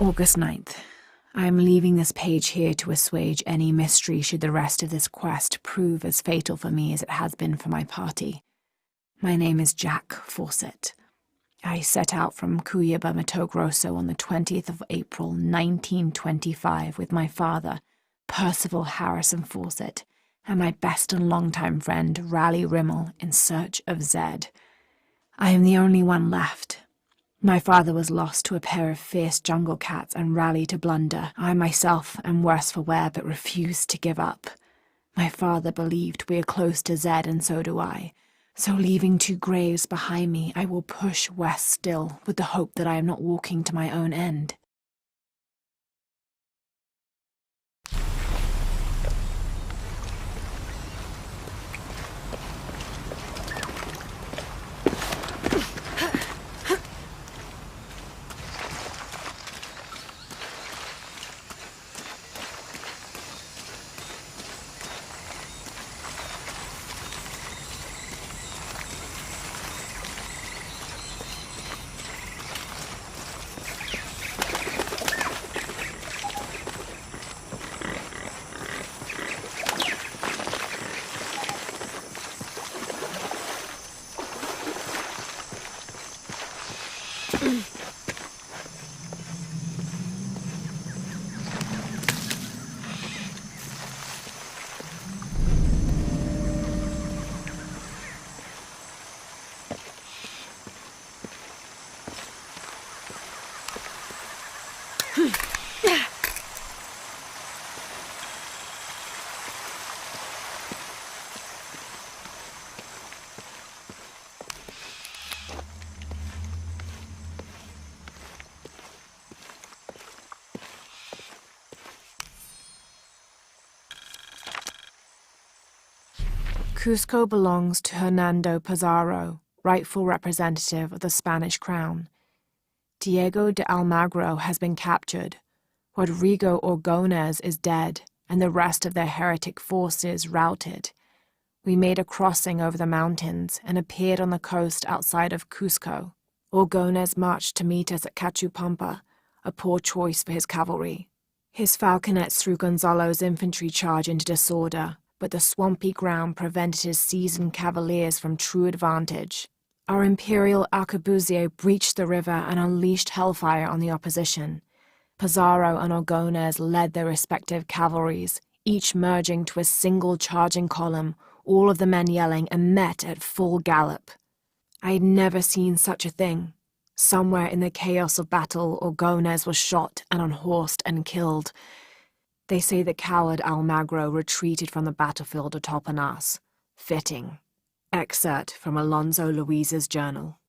August 9th. I am leaving this page here to assuage any mystery should the rest of this quest prove as fatal for me as it has been for my party. My name is Jack Fawcett. I set out from Cuyaba, Mato Grosso on the 20th of April, 1925 with my father, Percival Harrison Fawcett, and my best and longtime friend, Raleigh Rimmel, in search of Zed. I am the only one left. My father was lost to a pair of fierce jungle cats and Raleigh to blunder. I myself am worse for wear but refuse to give up. My father believed we are close to Zed, and so do I. So leaving two graves behind me, I will push west still, with the hope that I am not walking to my own end. Cusco belongs to Hernando Pizarro, rightful representative of the Spanish crown. Diego de Almagro has been captured. Rodrigo Orgones is dead, and the rest of their heretic forces routed. We made a crossing over the mountains and appeared on the coast outside of Cusco. Orgones marched to meet us at Cachupampa, a poor choice for his cavalry. His falconets threw Gonzalo's infantry charge into disorder, but the swampy ground prevented his seasoned cavaliers from true advantage. Our imperial arquebusier breached the river and unleashed hellfire on the opposition. Pizarro and Orgones led their respective cavalries, each merging to a single charging column, all of the men yelling, and met at full gallop. I had never seen such a thing. Somewhere in the chaos of battle, Orgones was shot and unhorsed and killed. They say the coward Almagro retreated from the battlefield atop an ass. Fitting. Excerpt from Alonso Luiz's journal.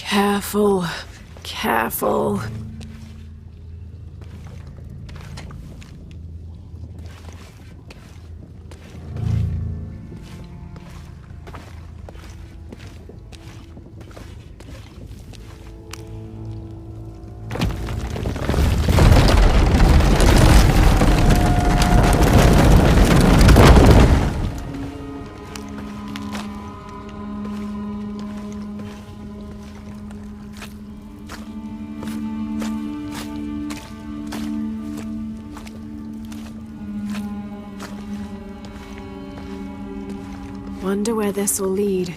Careful. Careful. Wonder where this will lead.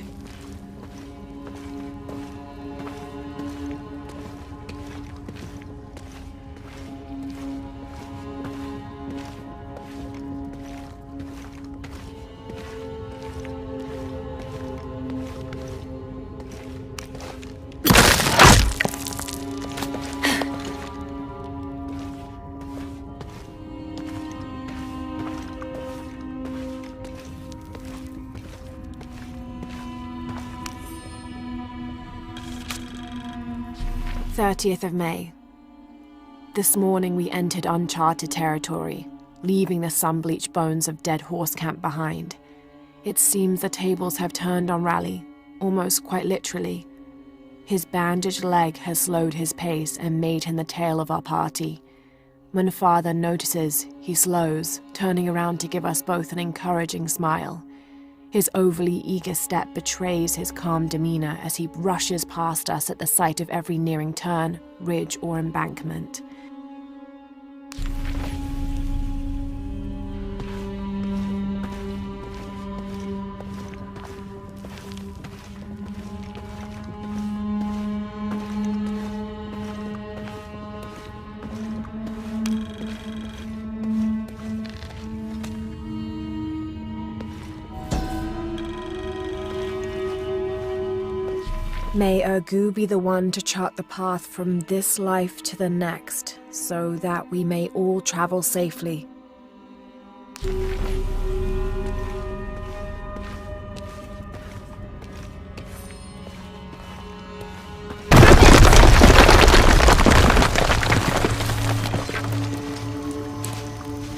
May 30th. This morning we entered uncharted territory, leaving the sun-bleached bones of dead horse camp behind. It seems the tables have turned on Raleigh, almost quite literally. His bandaged leg has slowed his pace and made him the tail of our party. When Father notices, he slows, turning around to give us both an encouraging smile. His overly eager step betrays his calm demeanor as he rushes past us at the sight of every nearing turn, ridge, or embankment. May Ergu be the one to chart the path from this life to the next, so that we may all travel safely.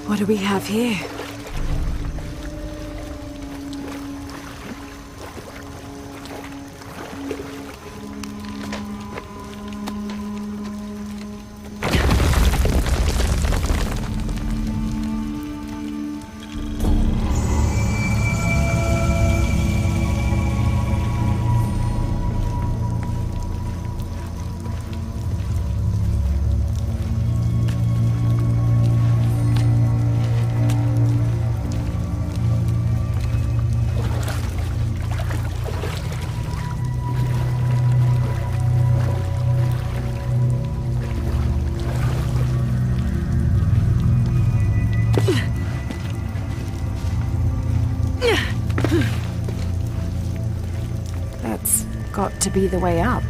What do we have here? That's got to be the way up.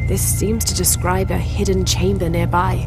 This seems to describe a hidden chamber nearby.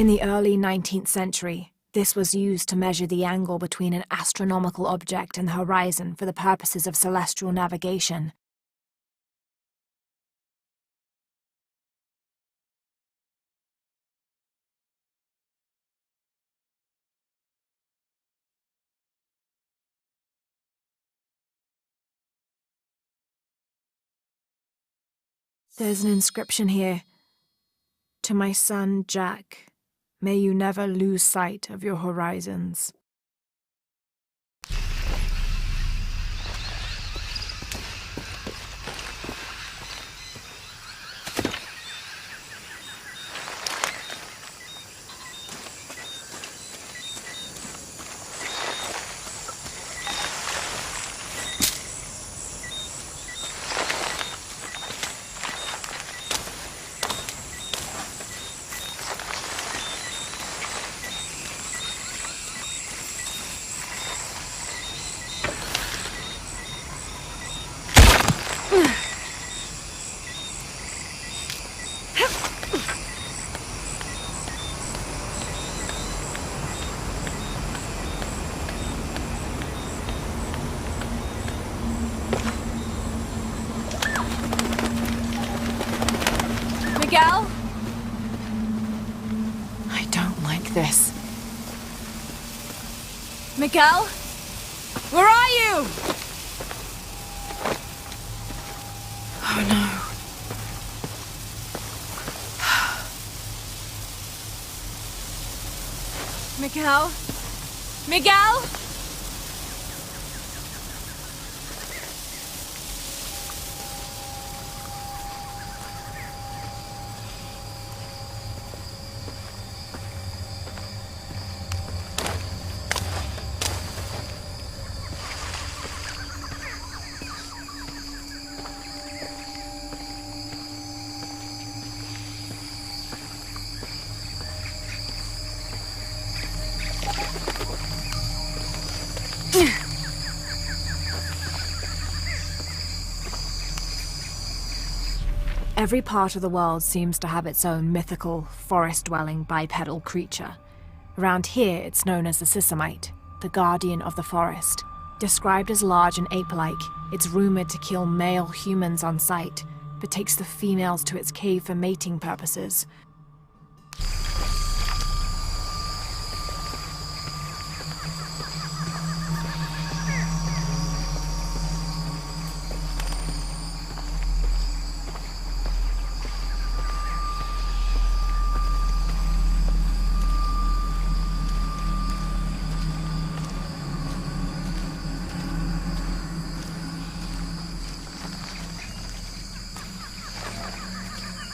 In the early 19th century, this was used to measure the angle between an astronomical object and the horizon for the purposes of celestial navigation. There's an inscription here. To my son, Jack, may you never lose sight of your horizons. Miguel? I don't like this. Miguel? Where are you? Oh no. Miguel? Miguel? Every part of the world seems to have its own mythical, forest-dwelling bipedal creature. Around here, it's known as the Sisamite, the guardian of the forest. Described as large and ape-like, it's rumored to kill male humans on sight, but takes the females to its cave for mating purposes.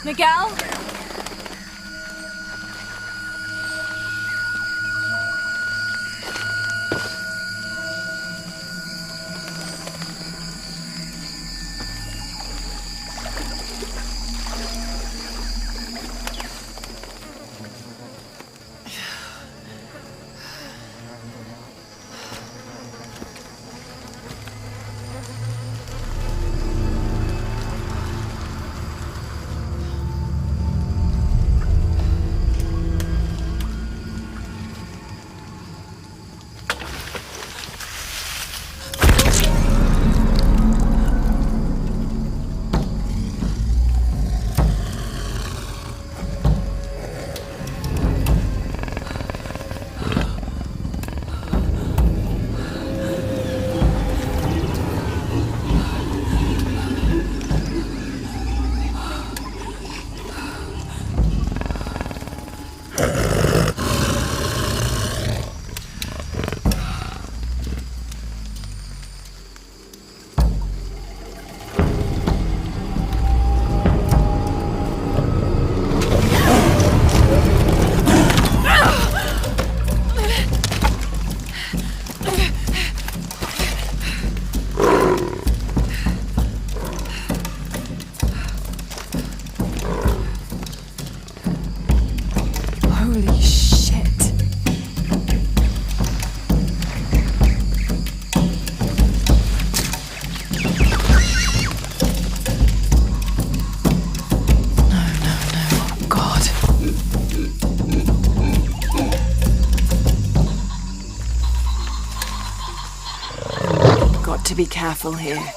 Miguel? be careful here.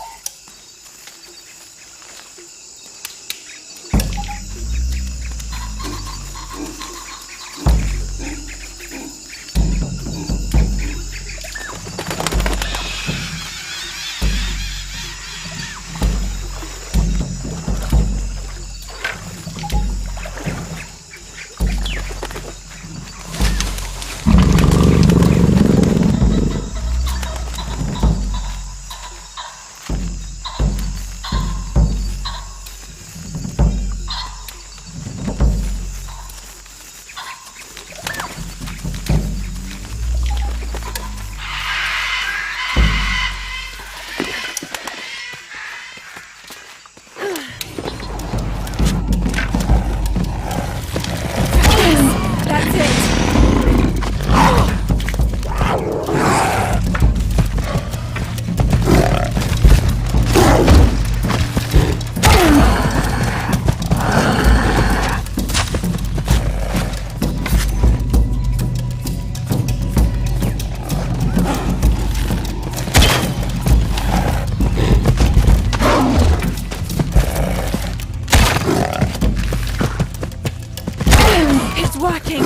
Working!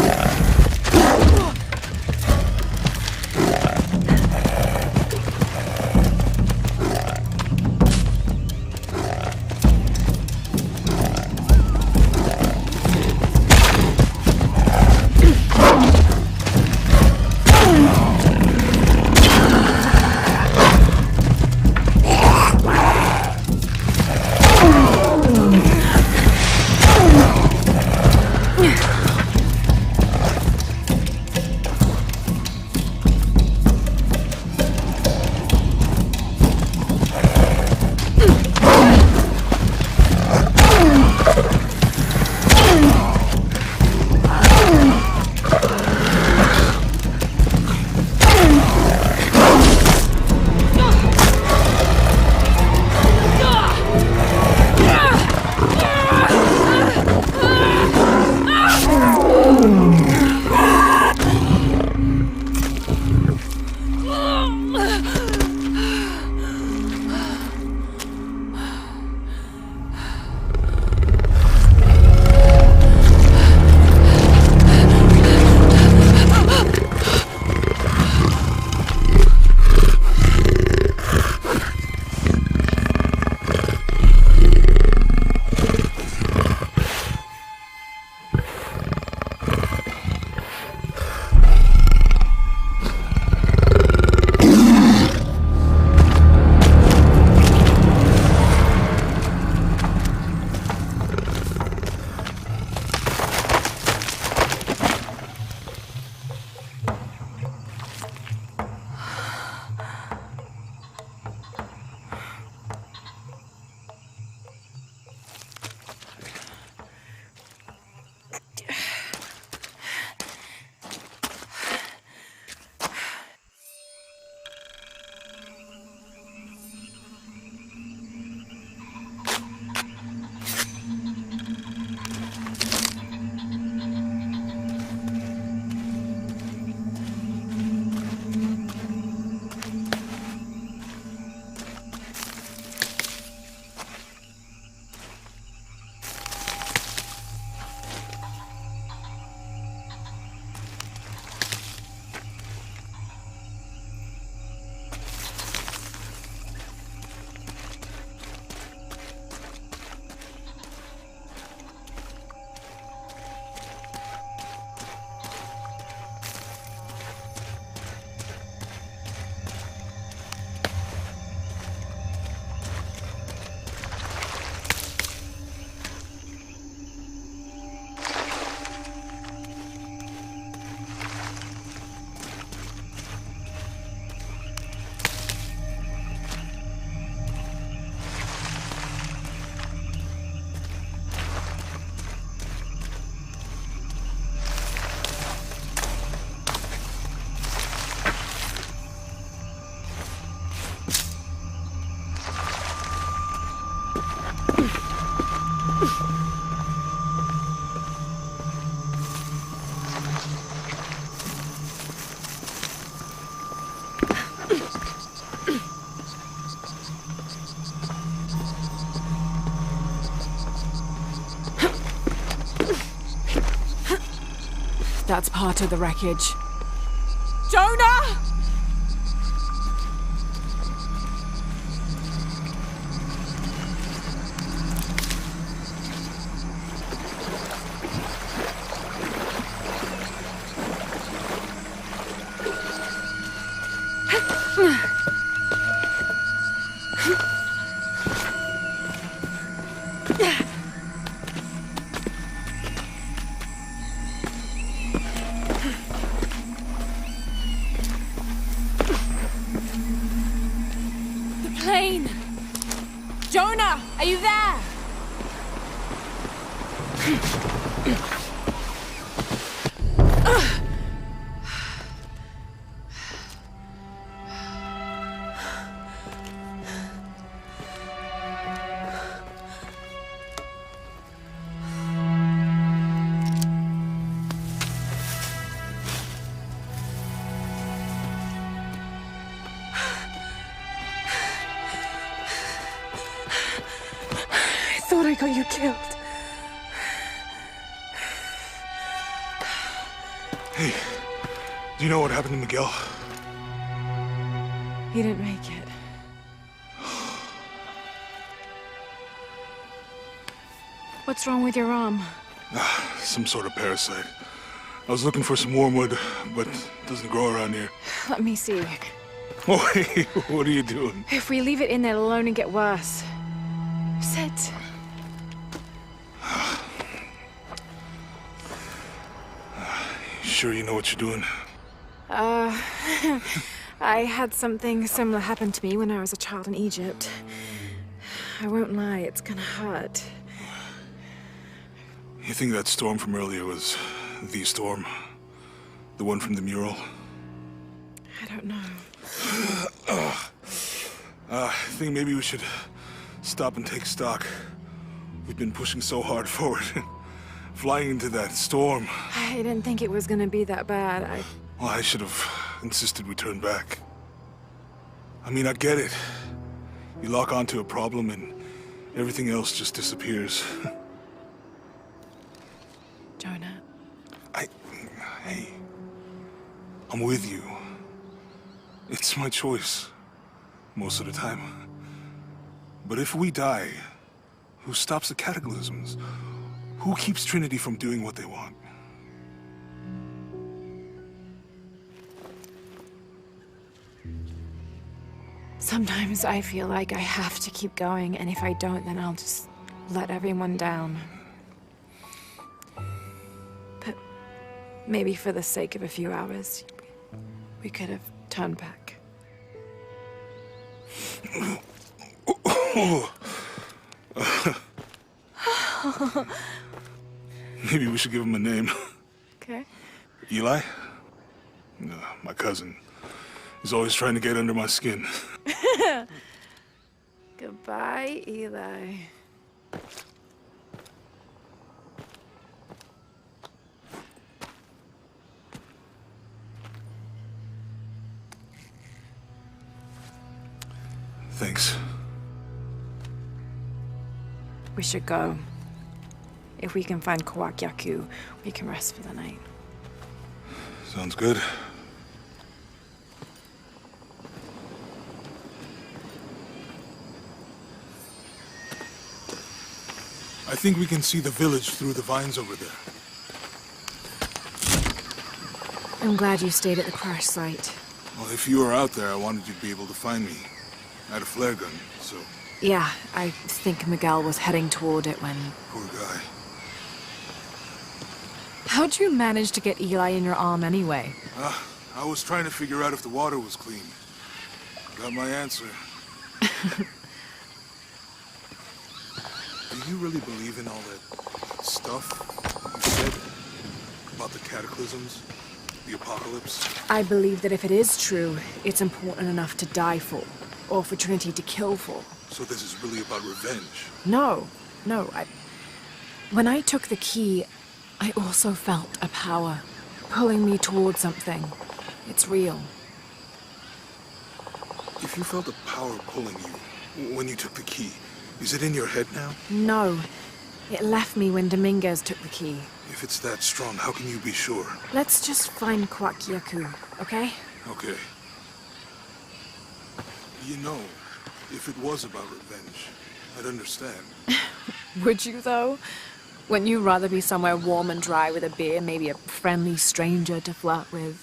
That's part of the wreckage. Jonah! Plane! Jonah, are you there? I thought I got you killed. Hey, do you know what happened to Miguel? He didn't make it. What's wrong with your arm? Some sort of parasite. I was looking for some wormwood, but it doesn't grow around here. Let me see. Oh, hey, what are you doing? If we leave it in there, it'll only get worse. Sit. Sure you know what you're doing? I had something similar happen to me when I was a child in Egypt. I won't lie, it's gonna hurt. You think that storm from earlier was the storm? The one from the mural? I don't know. I think maybe we should stop and take stock. We've been pushing so hard forward. Flying into that storm. I didn't think it was gonna be that bad. Well, I should have insisted we turn back. I mean, I get it. You lock onto a problem and everything else just disappears. Jonah. Hey. I'm with you. It's my choice. Most of the time. But if we die, who stops the cataclysms? Who keeps Trinity from doing what they want? Sometimes I feel like I have to keep going, and if I don't, then I'll just let everyone down. But maybe for the sake of a few hours, we could have turned back. Maybe we should give him a name. Okay. Eli? My cousin. He's always trying to get under my skin. Goodbye, Eli. Thanks. We should go. If we can find Kawakyaku, we can rest for the night. Sounds good. I think we can see the village through the vines over there. I'm glad you stayed at the crash site. Well, if you were out there, I wanted you to be able to find me. I had a flare gun, so... Yeah, I think Miguel was heading toward it when... Poor guy. How'd you manage to get Eli in your arm anyway? I was trying to figure out if the water was clean. Got my answer. Do you really believe in all that stuff you said about the cataclysms, the apocalypse? I believe that if it is true, it's important enough to die for, or for Trinity to kill for. So this is really about revenge? No. When I took the key, I also felt a power pulling me towards something. It's real. If you felt a power pulling you when you took the key, is it in your head now? No. It left me when Dominguez took the key. If it's that strong, how can you be sure? Let's just find Kwakyaku, okay? Okay. You know, if it was about revenge, I'd understand. Would you, though? Wouldn't you rather be somewhere warm and dry with a beer, maybe a friendly stranger to flirt with?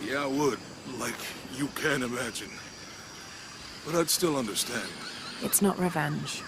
Yeah, I would. Like, you can imagine. But I'd still understand. It's not revenge.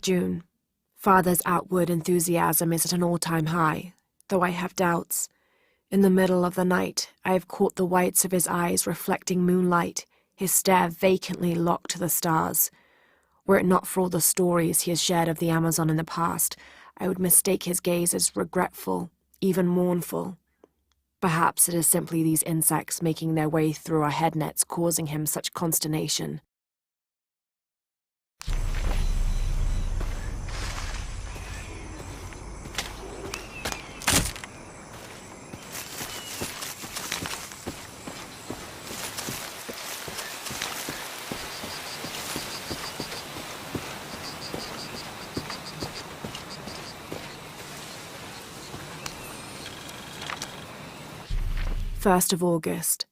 June 6th. Father's outward enthusiasm is at an all-time high, though I have doubts. In the middle of the night, I have caught the whites of his eyes reflecting moonlight, his stare vacantly locked to the stars. Were it not for all the stories he has shared of the Amazon in the past, I would mistake his gaze as regretful, even mournful. Perhaps it is simply these insects making their way through our head nets causing him such consternation. August 1st.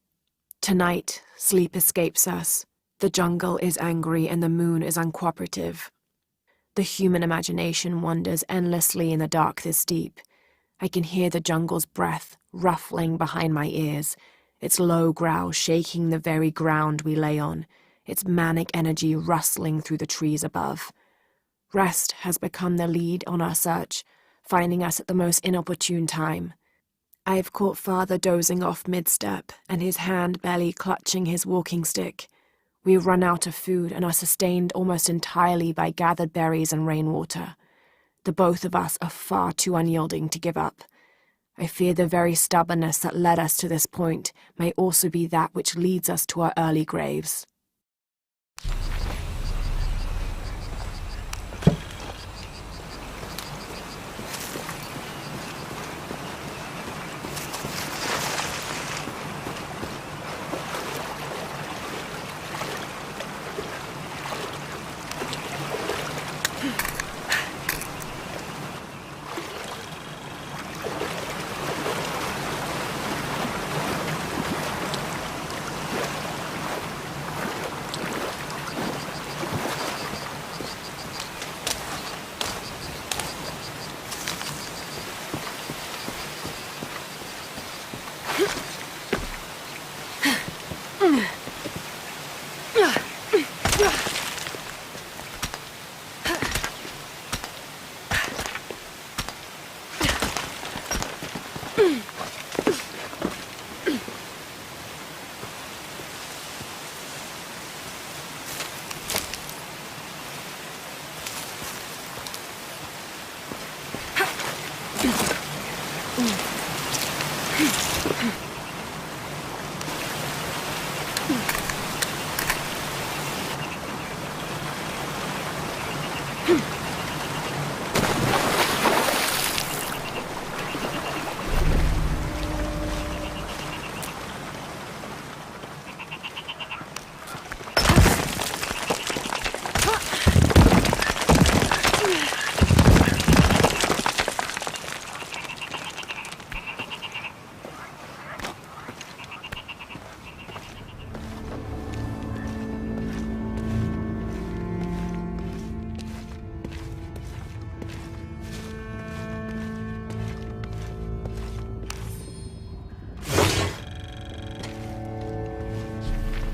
Tonight, sleep escapes us. The jungle is angry and the moon is uncooperative. The human imagination wanders endlessly in the dark this deep. I can hear the jungle's breath ruffling behind my ears, its low growl shaking the very ground we lay on, its manic energy rustling through the trees above. Rest has become the lead on our search, finding us at the most inopportune time. I have caught Father dozing off mid-step, and his hand barely clutching his walking stick. We run out of food and are sustained almost entirely by gathered berries and rainwater. The both of us are far too unyielding to give up. I fear the very stubbornness that led us to this point may also be that which leads us to our early graves.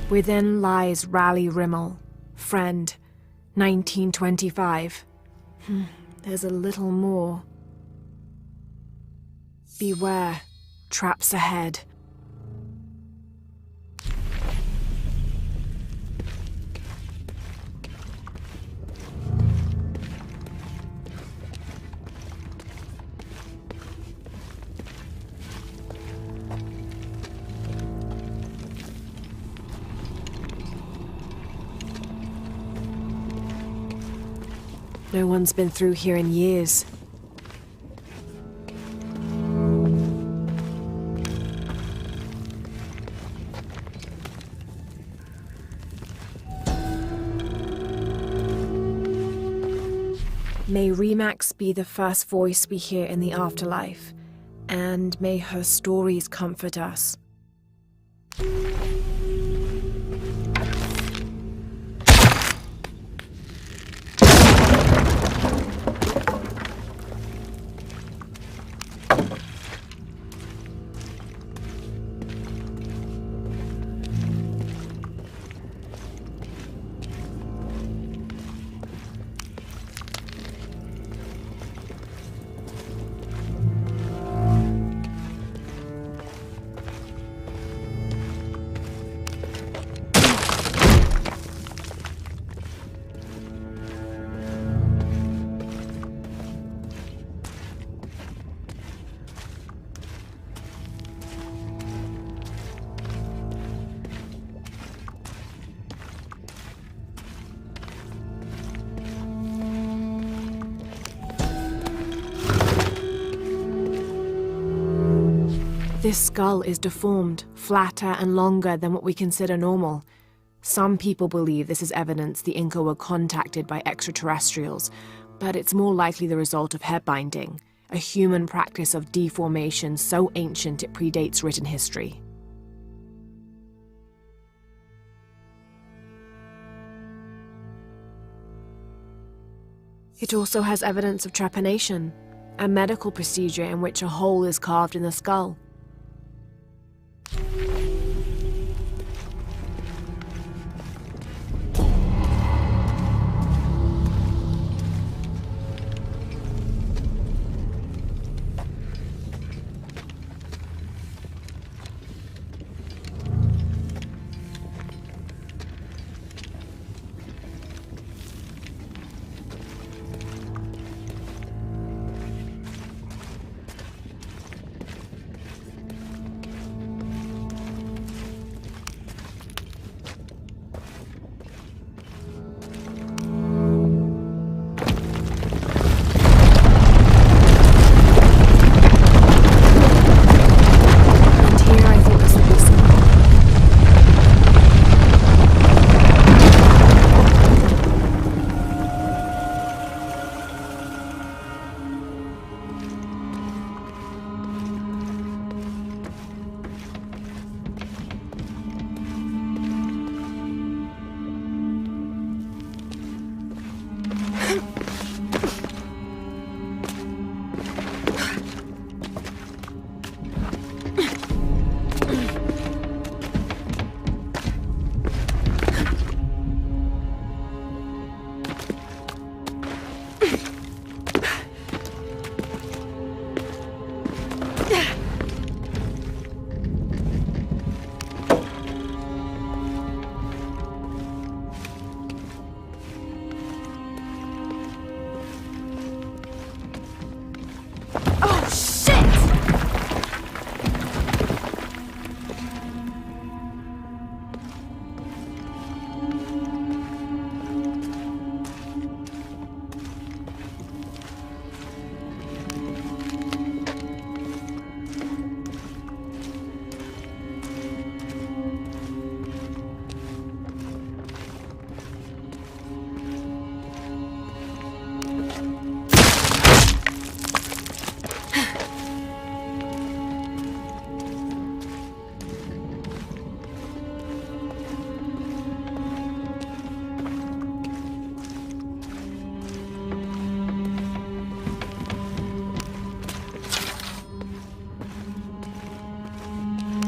Within lies Raleigh Rimmel, friend, 1925. There's a little more. Beware, traps ahead. No one's been through here in years. May Remax be the first voice we hear in the afterlife, and may her stories comfort us. This skull is deformed, flatter and longer than what we consider normal. Some people believe this is evidence the Inca were contacted by extraterrestrials, but it's more likely the result of head binding, a human practice of deformation so ancient it predates written history. It also has evidence of trepanation, a medical procedure in which a hole is carved in the skull.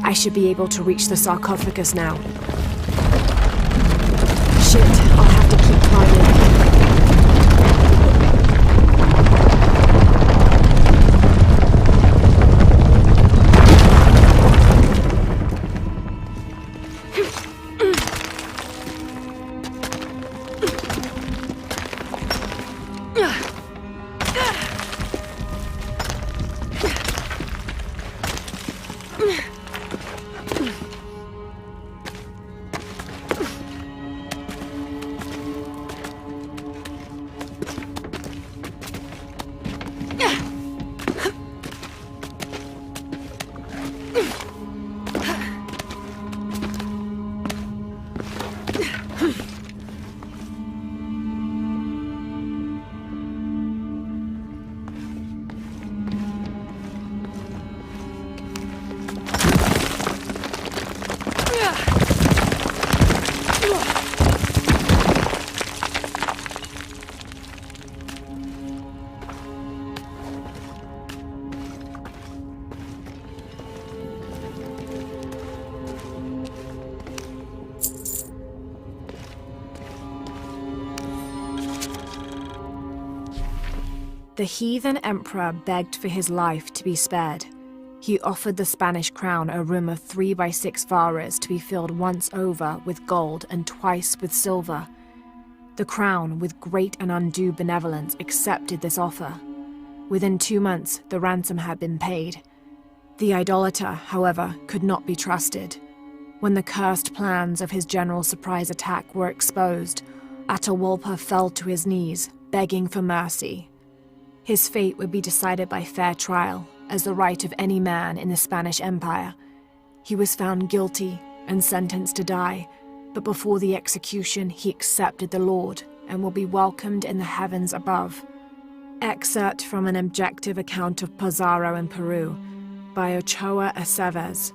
I should be able to reach the sarcophagus now. Shit, I'll have to keep climbing. The heathen emperor begged for his life to be spared. He offered the Spanish crown a room of 3 by 6 varas to be filled once over with gold and twice with silver. The crown, with great and undue benevolence, accepted this offer. Within 2 months, the ransom had been paid. The idolater, however, could not be trusted. When the cursed plans of his general surprise attack were exposed, Atahualpa fell to his knees, begging for mercy. His fate would be decided by fair trial, as the right of any man in the Spanish Empire. He was found guilty and sentenced to die, but before the execution he accepted the Lord and will be welcomed in the heavens above. Excerpt from an objective account of Pizarro in Peru by Ochoa Aceves.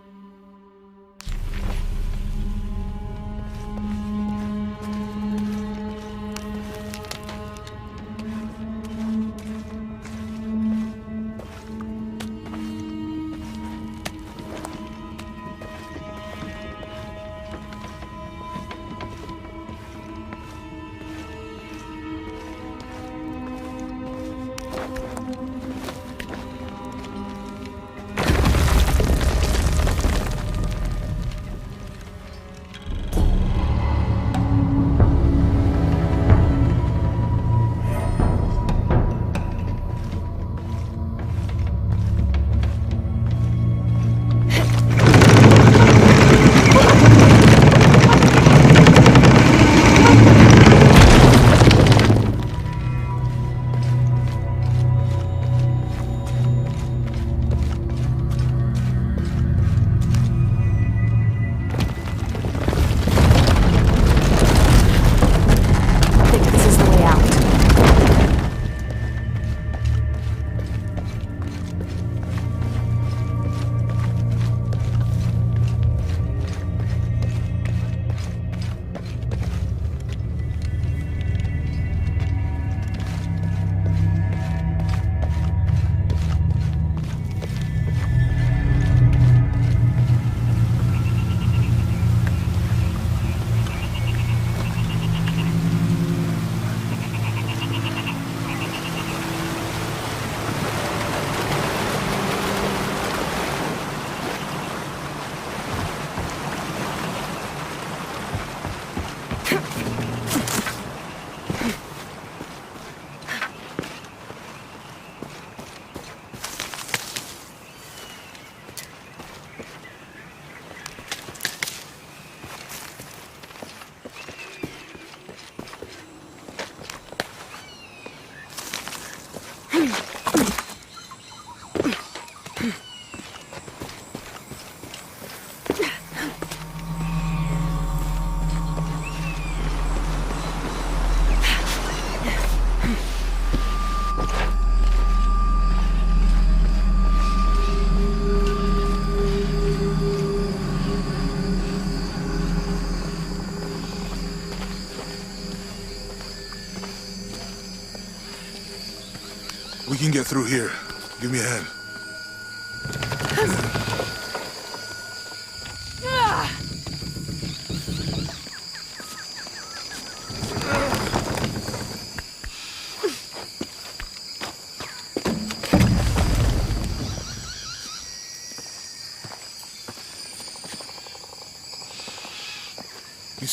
We can get through here. Give me a hand.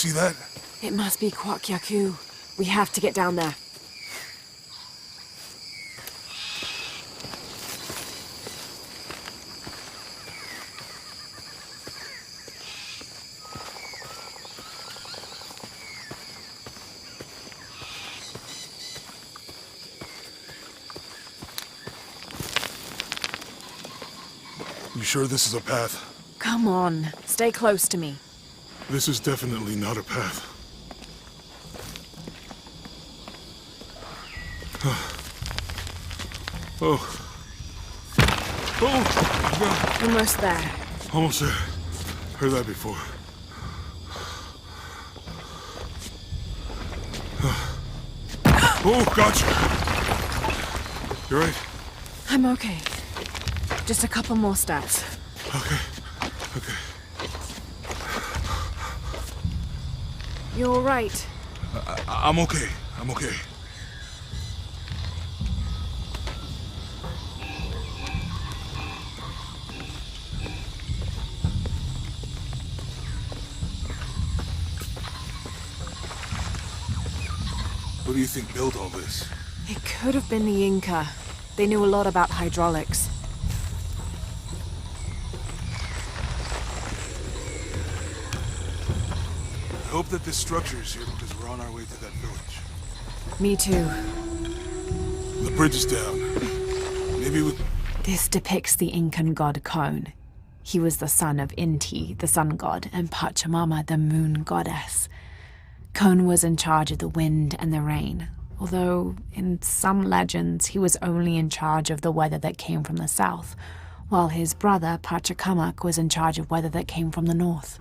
see that? It must be Kwakyaku. We have to get down there. You sure this is a path? Come on, stay close to me. This is definitely not a path. Oh. Oh! Almost there. Almost there. Heard that before. Oh, gotcha! You right? I'm okay. Just a couple more steps. Okay. Okay. You're all right. I'm okay. I'm okay. What do you think built all this? It could have been the Inca. They knew a lot about hydraulics. I hope that this structure is here because we're on our way to that village. Me too. The bridge is down. Maybe we... This depicts the Incan god Kon. He was the son of Inti, the sun god, and Pachamama, the moon goddess. Kon was in charge of the wind and the rain, although in some legends he was only in charge of the weather that came from the south, while his brother Pachacamac was in charge of weather that came from the north.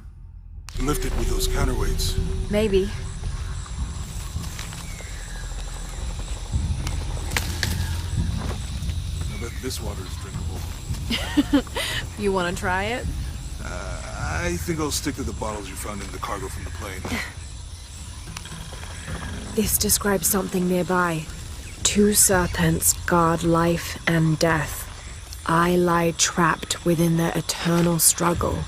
Lifted with those counterweights. Maybe. I bet this water is drinkable. You want to try it? I think I'll stick to the bottles you found in the cargo from the plane. This describes something nearby. 2 serpents guard life and death. I lie trapped within their eternal struggle.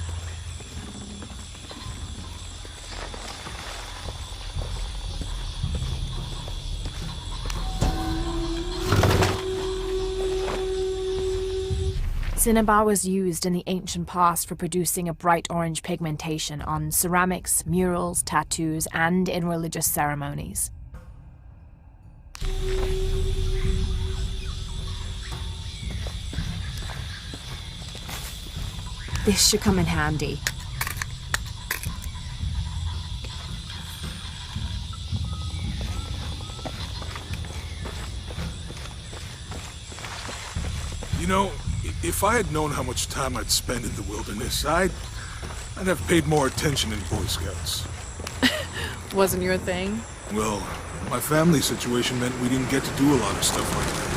Cinnabar was used in the ancient past for producing a bright orange pigmentation on ceramics, murals, tattoos, and in religious ceremonies. This should come in handy. You know, if I had known how much time I'd spend in the wilderness, I'd have paid more attention in Boy Scouts. Wasn't your thing? Well, my family situation meant we didn't get to do a lot of stuff like that.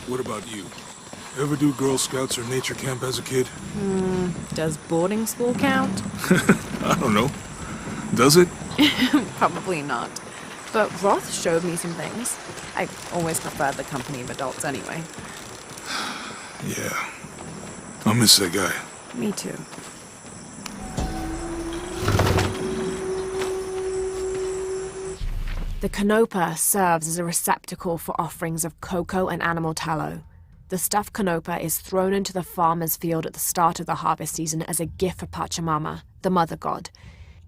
What about you? Ever do Girl Scouts or nature camp as a kid? Does boarding school count? I don't know. Does it? Probably not. But Roth showed me some things. I always preferred the company of adults anyway. Yeah. I'll miss that guy. Me too. The canopa serves as a receptacle for offerings of cocoa and animal tallow. The stuffed canopa is thrown into the farmer's field at the start of the harvest season as a gift for Pachamama, the mother god.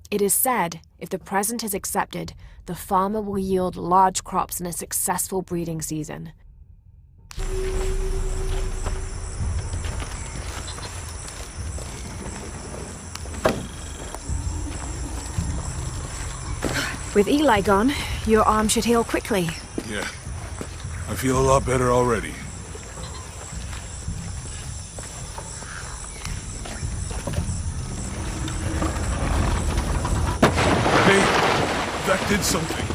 It is said, if the present is accepted, the farmer will yield large crops in a successful breeding season. With Eli gone, your arm should heal quickly. Yeah. I feel a lot better already. Hey, that did something.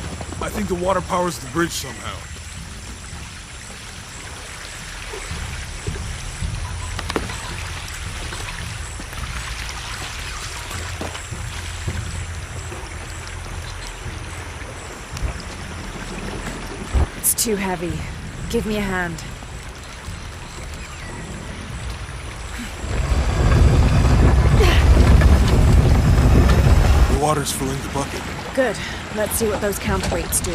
I think the water powers the bridge somehow. too heavy. Give me a hand. The water's filling the bucket. Good. Let's see what those counterweights do.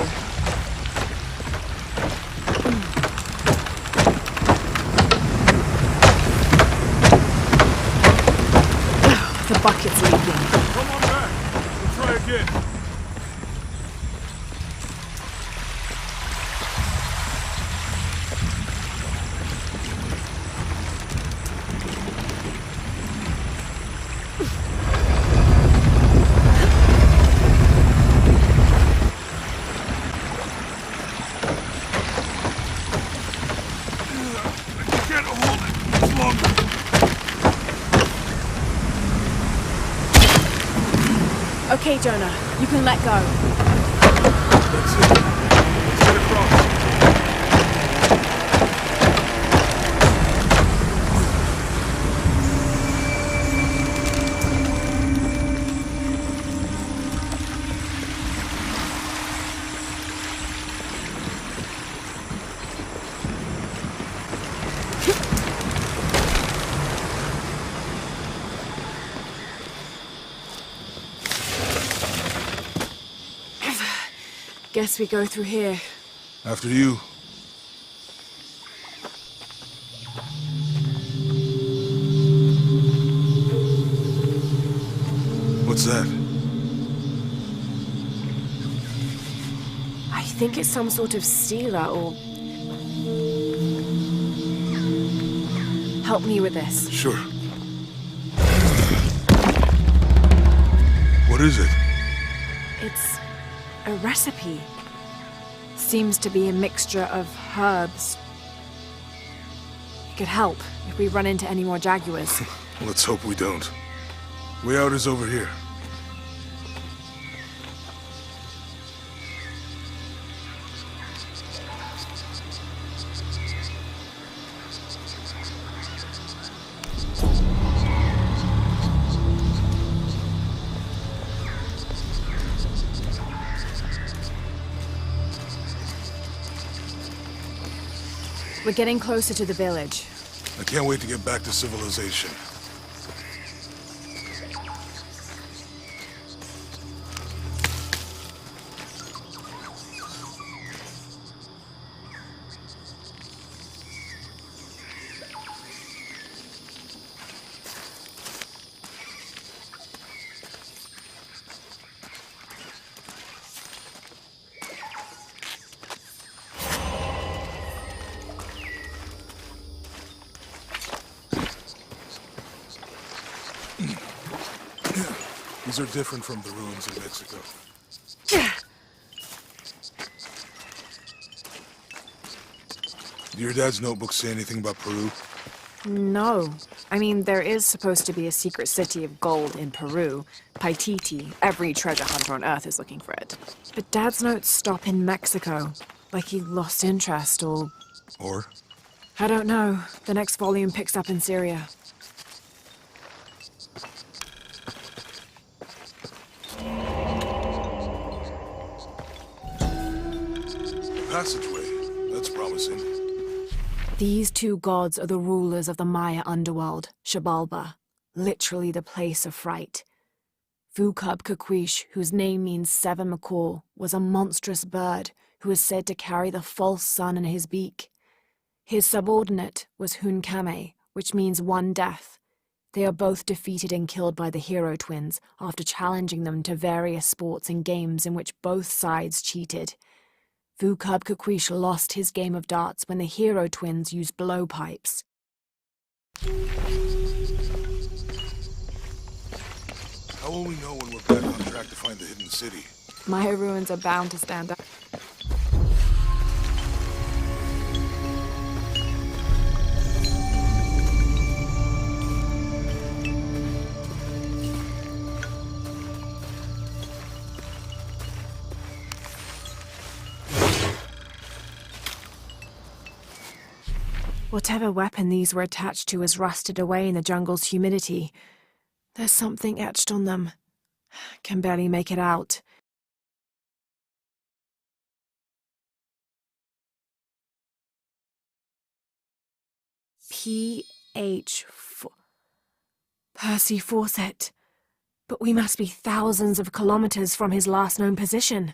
The bucket's leaking. Come on back. We'll try again. Okay, Jonah, you can let go. That's it. Let's get across. Guess we go through here. After you. What's that? I think it's some sort of sealer or... Help me with this. Sure. What is it? It's a recipe. Seems to be a mixture of herbs. It could help if we run into any more jaguars. Let's hope we don't. Way out is over here. We're getting closer to the village. I can't wait to get back to civilization. These are different from the ruins in Mexico. Do your dad's notebook say anything about Peru? No. I mean, there is supposed to be a secret city of gold in Peru. Paititi. Every treasure hunter on Earth is looking for it. But Dad's notes stop in Mexico. Like he lost interest or... Or? I don't know. The next volume picks up in Syria. Passageway. That's promising. These two gods are the rulers of the Maya underworld, Xibalba, literally the place of fright. Vucub-Caquish, whose name means seven macaw, was a monstrous bird who is said to carry the false sun in his beak. His subordinate was Hunkame, which means one death. They are both defeated and killed by the hero twins after challenging them to various sports and games in which both sides cheated. Vucub-Caquish lost his game of darts when the hero twins used blowpipes. How will we know when we're back on track to find the hidden city? Maya ruins are bound to stand up. Whatever weapon these were attached to has rusted away in the jungle's humidity. There's something etched on them. Can barely make it out. P.H. Percy Fawcett. But we must be thousands of kilometers from his last known position.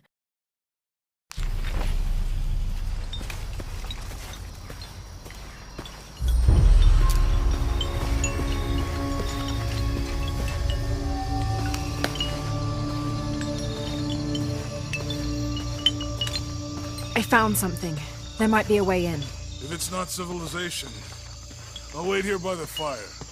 I found something. There might be a way in. If it's not civilization, I'll wait here by the fire.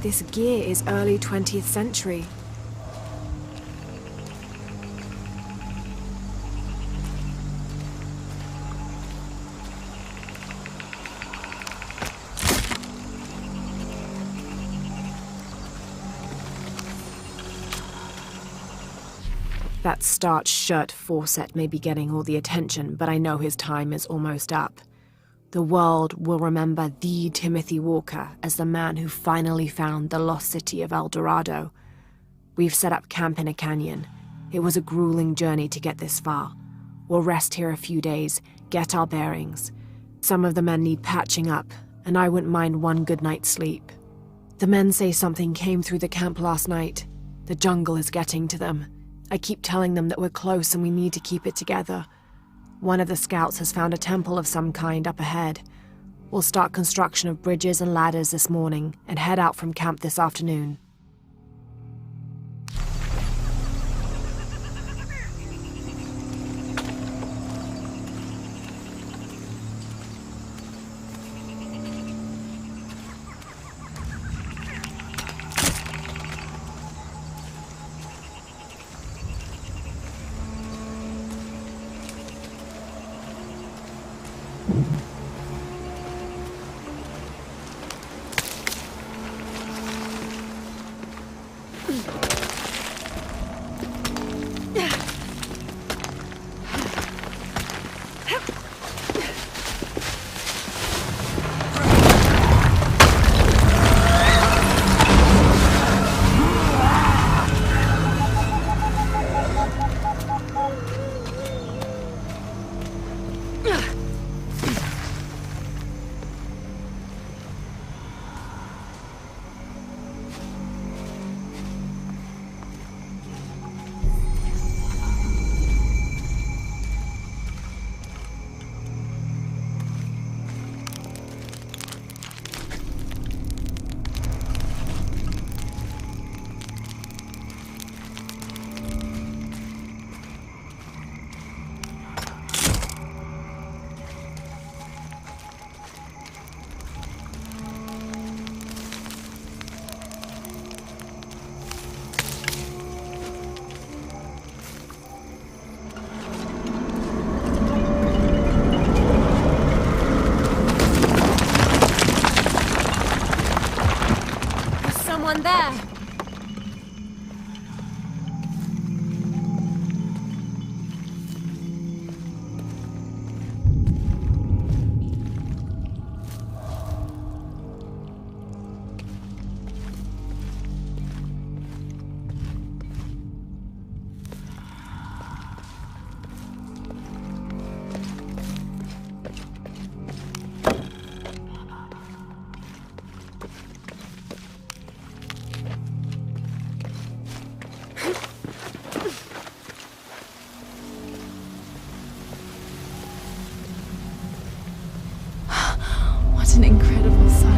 This gear is early 20th century. That starched shirt Fawcett may be getting all the attention, but I know his time is almost up. The world will remember the Timothy Walker as the man who finally found the lost city of El Dorado. We've set up camp in a canyon. It was a grueling journey to get this far. We'll rest here a few days, get our bearings. Some of the men need patching up, and I wouldn't mind one good night's sleep. The men say something came through the camp last night. The jungle is getting to them. I keep telling them that we're close and we need to keep it together. One of the scouts has found a temple of some kind up ahead. We'll start construction of bridges and ladders this morning and head out from camp this afternoon. someone there. What an incredible sight.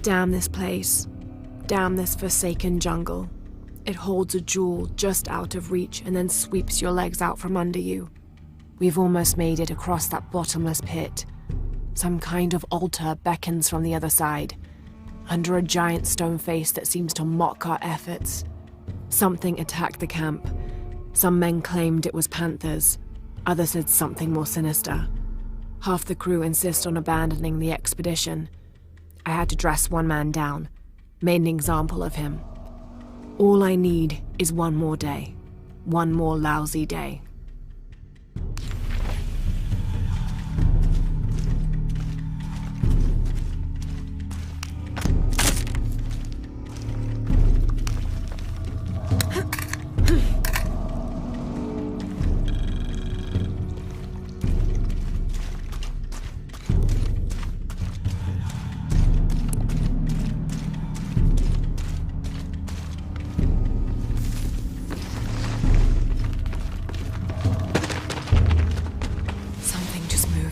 Damn this place. Damn this forsaken jungle. It holds a jewel just out of reach and then sweeps your legs out from under you. We've almost made it across that bottomless pit. Some kind of altar beckons from the other side, under a giant stone face that seems to mock our efforts. Something attacked the camp. Some men claimed it was panthers. Others said something more sinister. Half the crew insist on abandoning the expedition. I had to dress one man down, made an example of him. All I need is one more day. One more lousy day.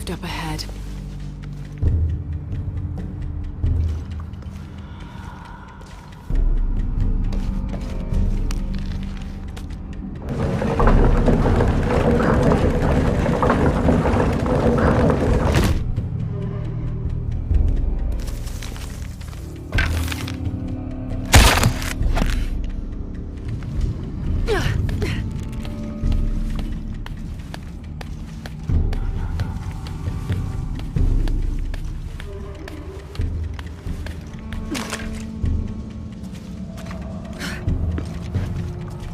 Up ahead.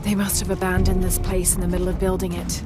They must have abandoned this place in the middle of building it.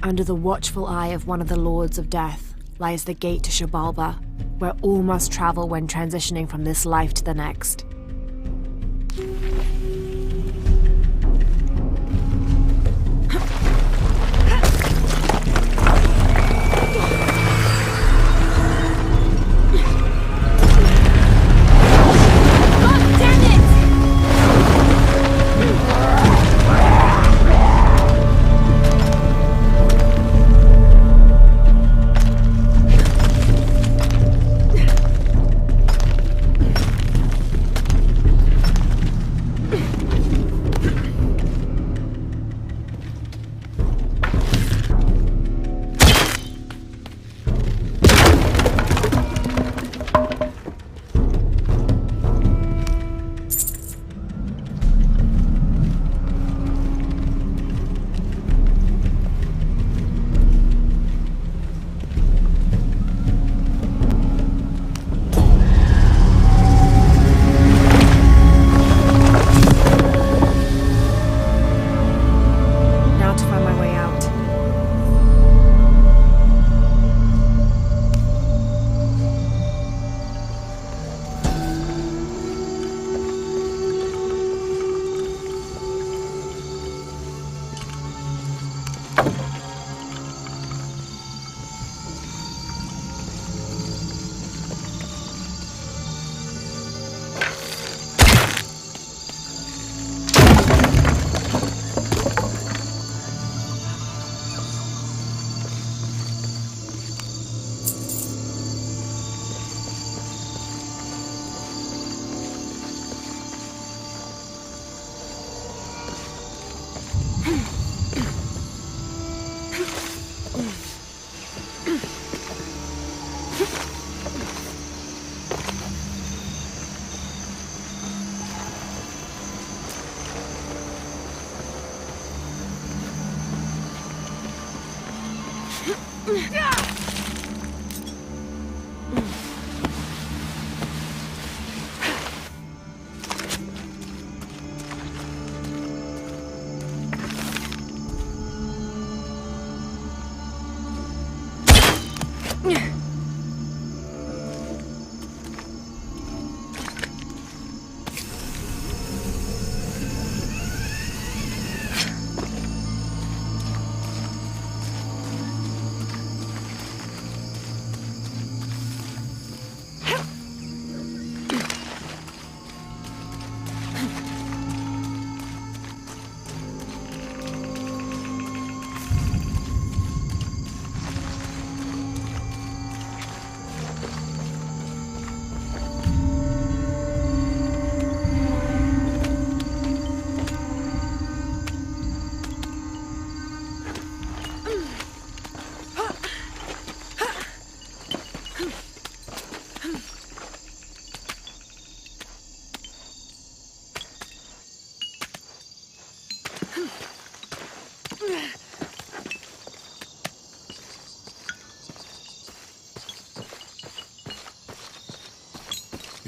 Under the watchful eye of one of the Lords of Death lies the gate to Shabalba, where all must travel when transitioning from this life to the next.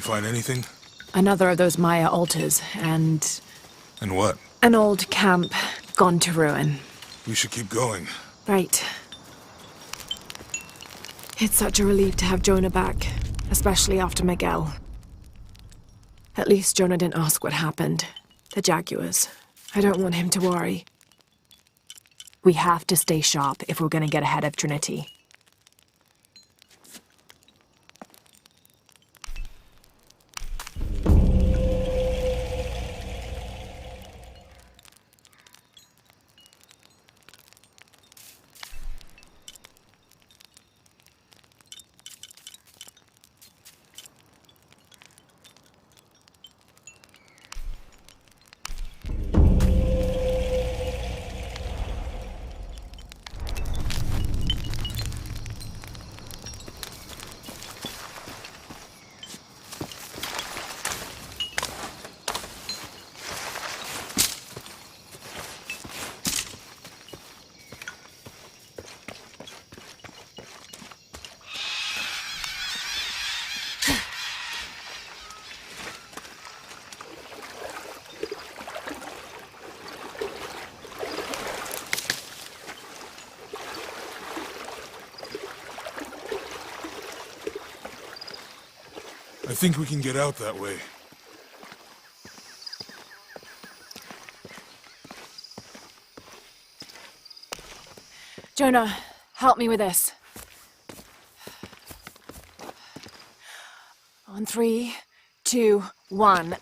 Find anything? Another of those Maya altars, and... And what? An old camp gone to ruin. We should keep going. Right. It's such a relief to have Jonah back, especially after Miguel. At least Jonah didn't ask what happened. The Jaguars. I don't want him to worry. We have to stay sharp if we're gonna get ahead of Trinity. I think we can get out that way. Jonah, help me with this. On 3, 2, 1.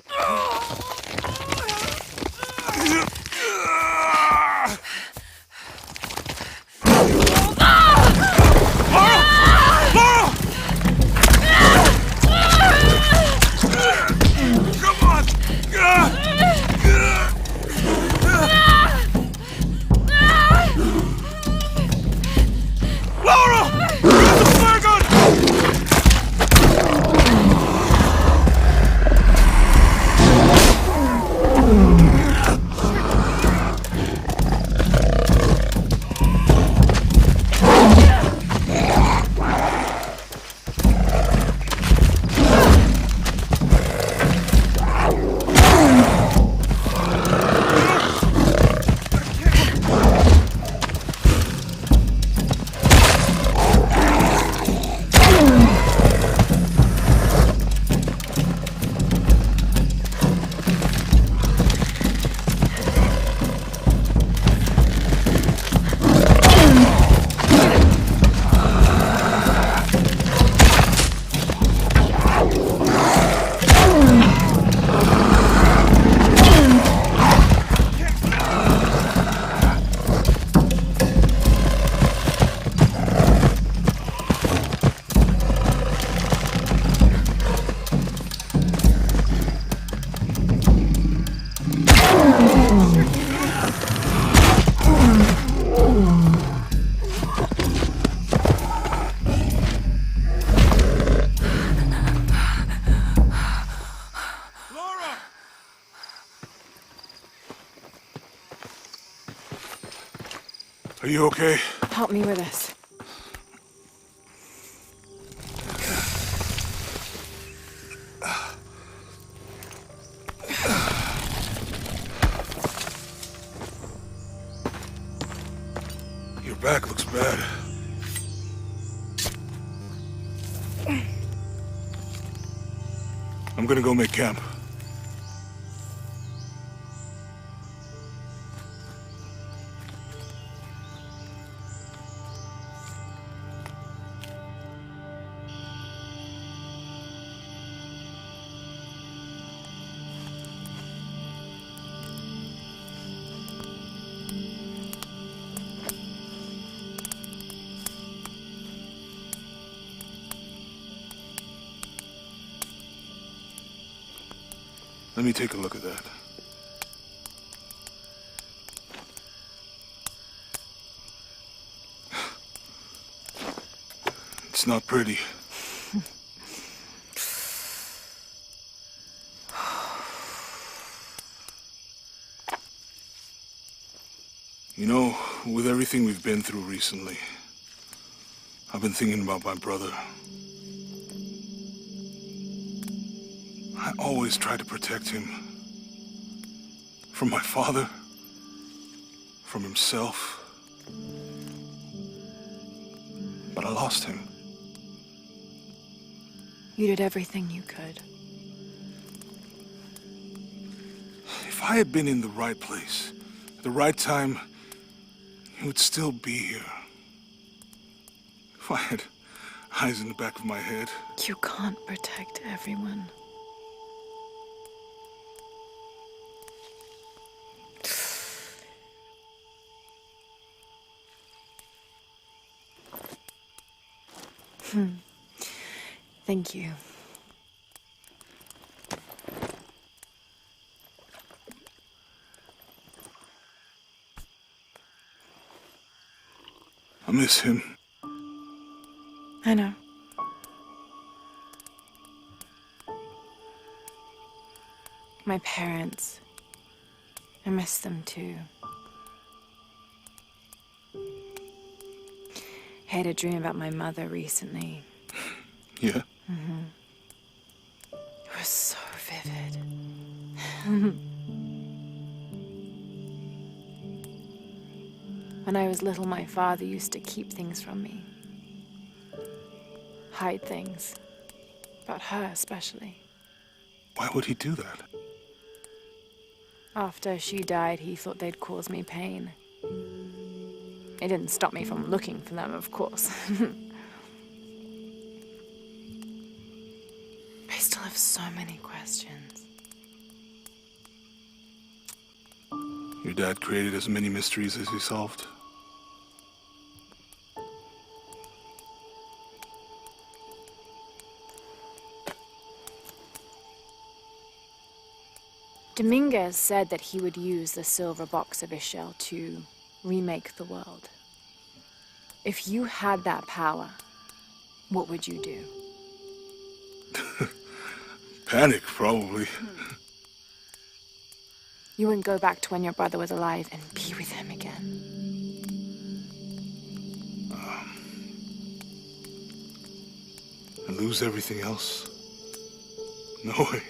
Are you okay? Help me with this. Your back looks bad. I'm gonna go make camp. Let me take a look at that. It's not pretty. You know, with everything we've been through recently, I've been thinking about my brother. I always tried to protect him. From my father. From himself. But I lost him. You did everything you could. If I had been in the right place, at the right time, he would still be here. If I had eyes in the back of my head. You can't protect everyone. Thank you. I miss him. I know. My parents. I miss them too. I had a dream about my mother recently. Yeah? It was so vivid. When I was little, my father used to keep things from me. Hide things. About her, especially. Why would he do that? After she died, he thought they'd cause me pain. It didn't stop me from looking for them, of course. I still have so many questions. Your dad created as many mysteries as he solved. Dominguez said that he would use the silver box of Ishel to remake the world. If you had that power, what would you do? Panic, probably. You wouldn't go back to when your brother was alive and be with him again. And lose everything else? No way.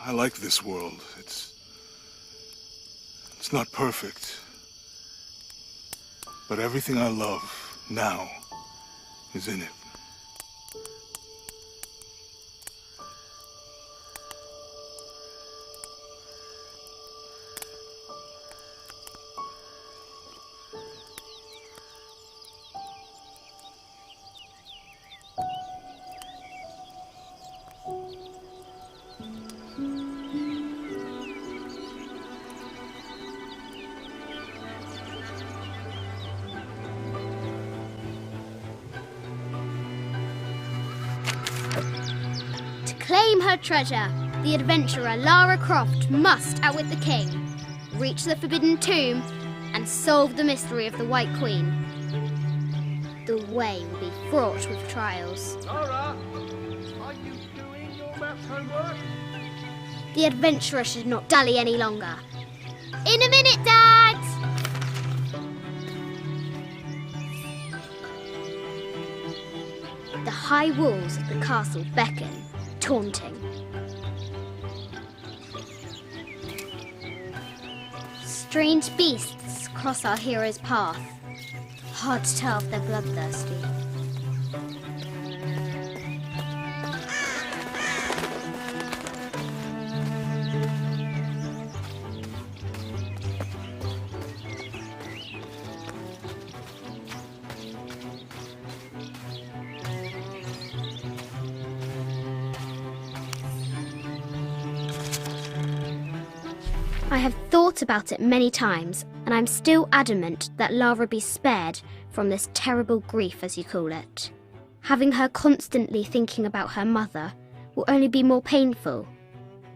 I like this world. It's not perfect. But everything I love now is in it. Claim her treasure. The adventurer Lara Croft must outwit the king, reach the forbidden tomb, and solve the mystery of the White Queen. The way will be fraught with trials. Lara, are you doing your maths homework? The adventurer should not dally any longer. In a minute, Dad! The high walls of the castle beckon, taunting. Strange beasts cross our hero's path. Hard to tell if they're bloodthirsty. I have thought about it many times, and I'm still adamant that Lara be spared from this terrible grief, as you call it. Having her constantly thinking about her mother will only be more painful.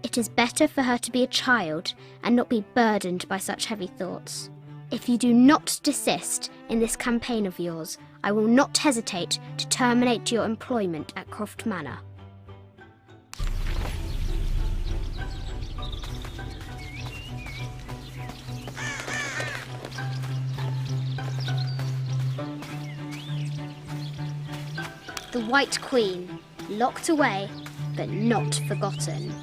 It is better for her to be a child and not be burdened by such heavy thoughts. If you do not desist in this campaign of yours, I will not hesitate to terminate your employment at Croft Manor. The White Queen, locked away, but not forgotten.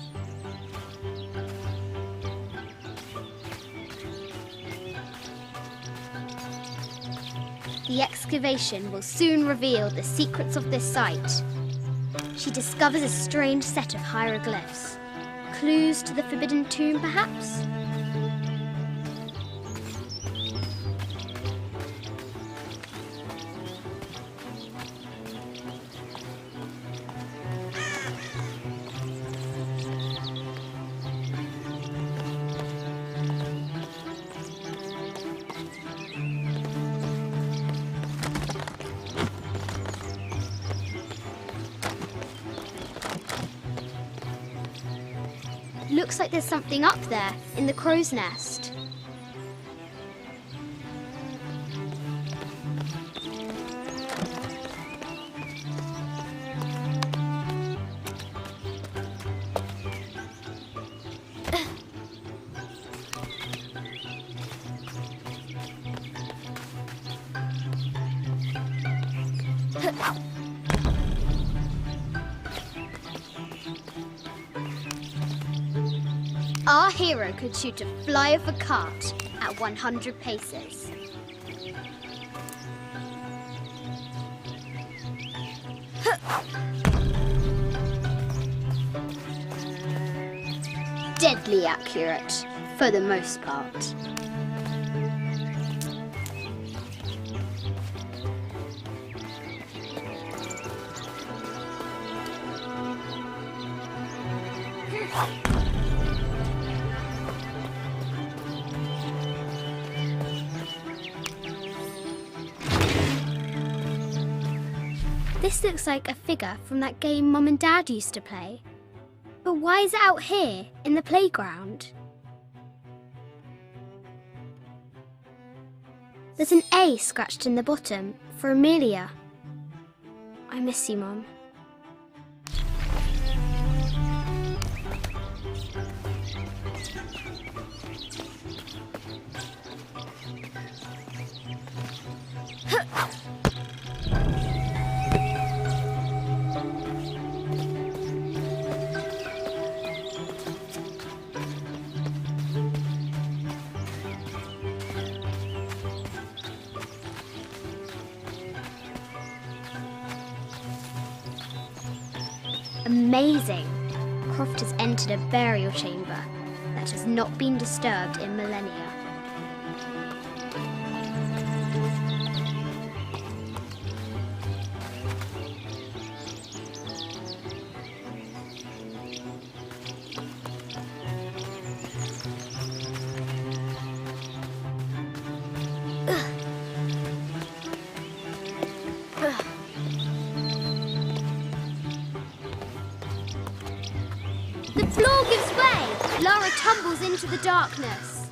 The excavation will soon reveal the secrets of this site. She discovers a strange set of hieroglyphs. Clues to the Forbidden Tomb, perhaps? Looks like there's something up there, in the crow's nest. Our hero could shoot a fly of a cart at 100 paces. Deadly accurate, for the most part. This looks like a figure from that game Mum and Dad used to play. But why is it out here, in the playground? There's an A scratched in the bottom, for Amelia. I miss you, Mum. Amazing! Croft has entered a burial chamber that has not been disturbed in millennia. The floor gives way! Lara tumbles into the darkness.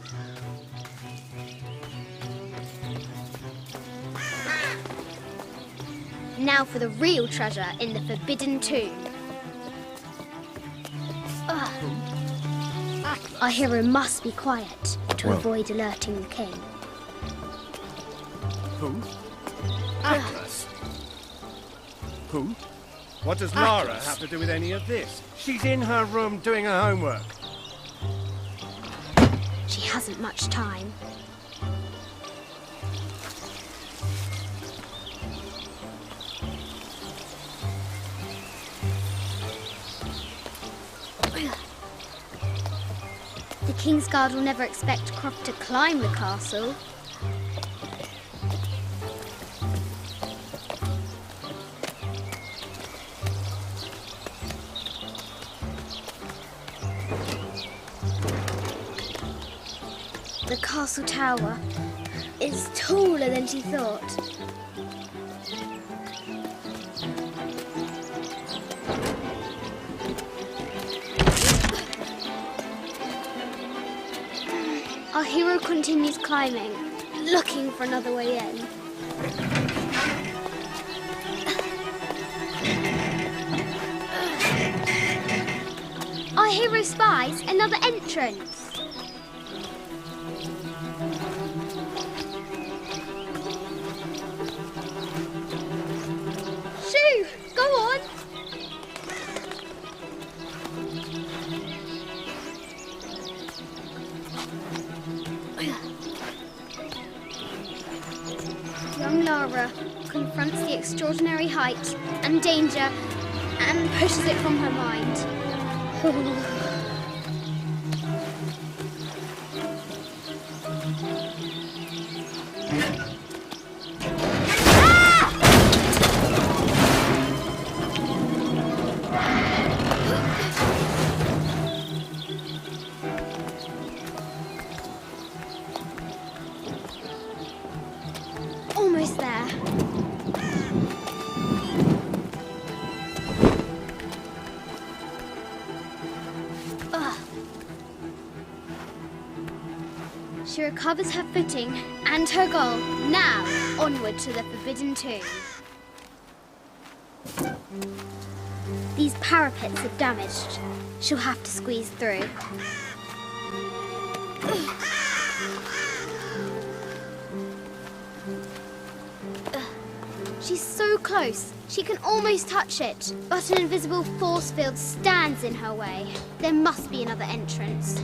Now for the real treasure in the Forbidden Tomb. Our hero must be quiet to avoid alerting the king. Who? Atlas? Who? What does Lara have to do with any of this? She's in her room doing her homework. She hasn't much time. The Kingsguard will never expect Croft to climb the castle. The castle tower is taller than she thought. Our hero continues climbing, looking for another way in. Our hero spies another entrance. Shoo! Go on! Young Lara confronts the extraordinary height and danger and pushes it from her mind. Almost there. She recovers her footing and her goal. Now, onward to the Forbidden Tomb. These parapets are damaged. She'll have to squeeze through. She's so close, she can almost touch it. But an invisible force field stands in her way. There must be another entrance.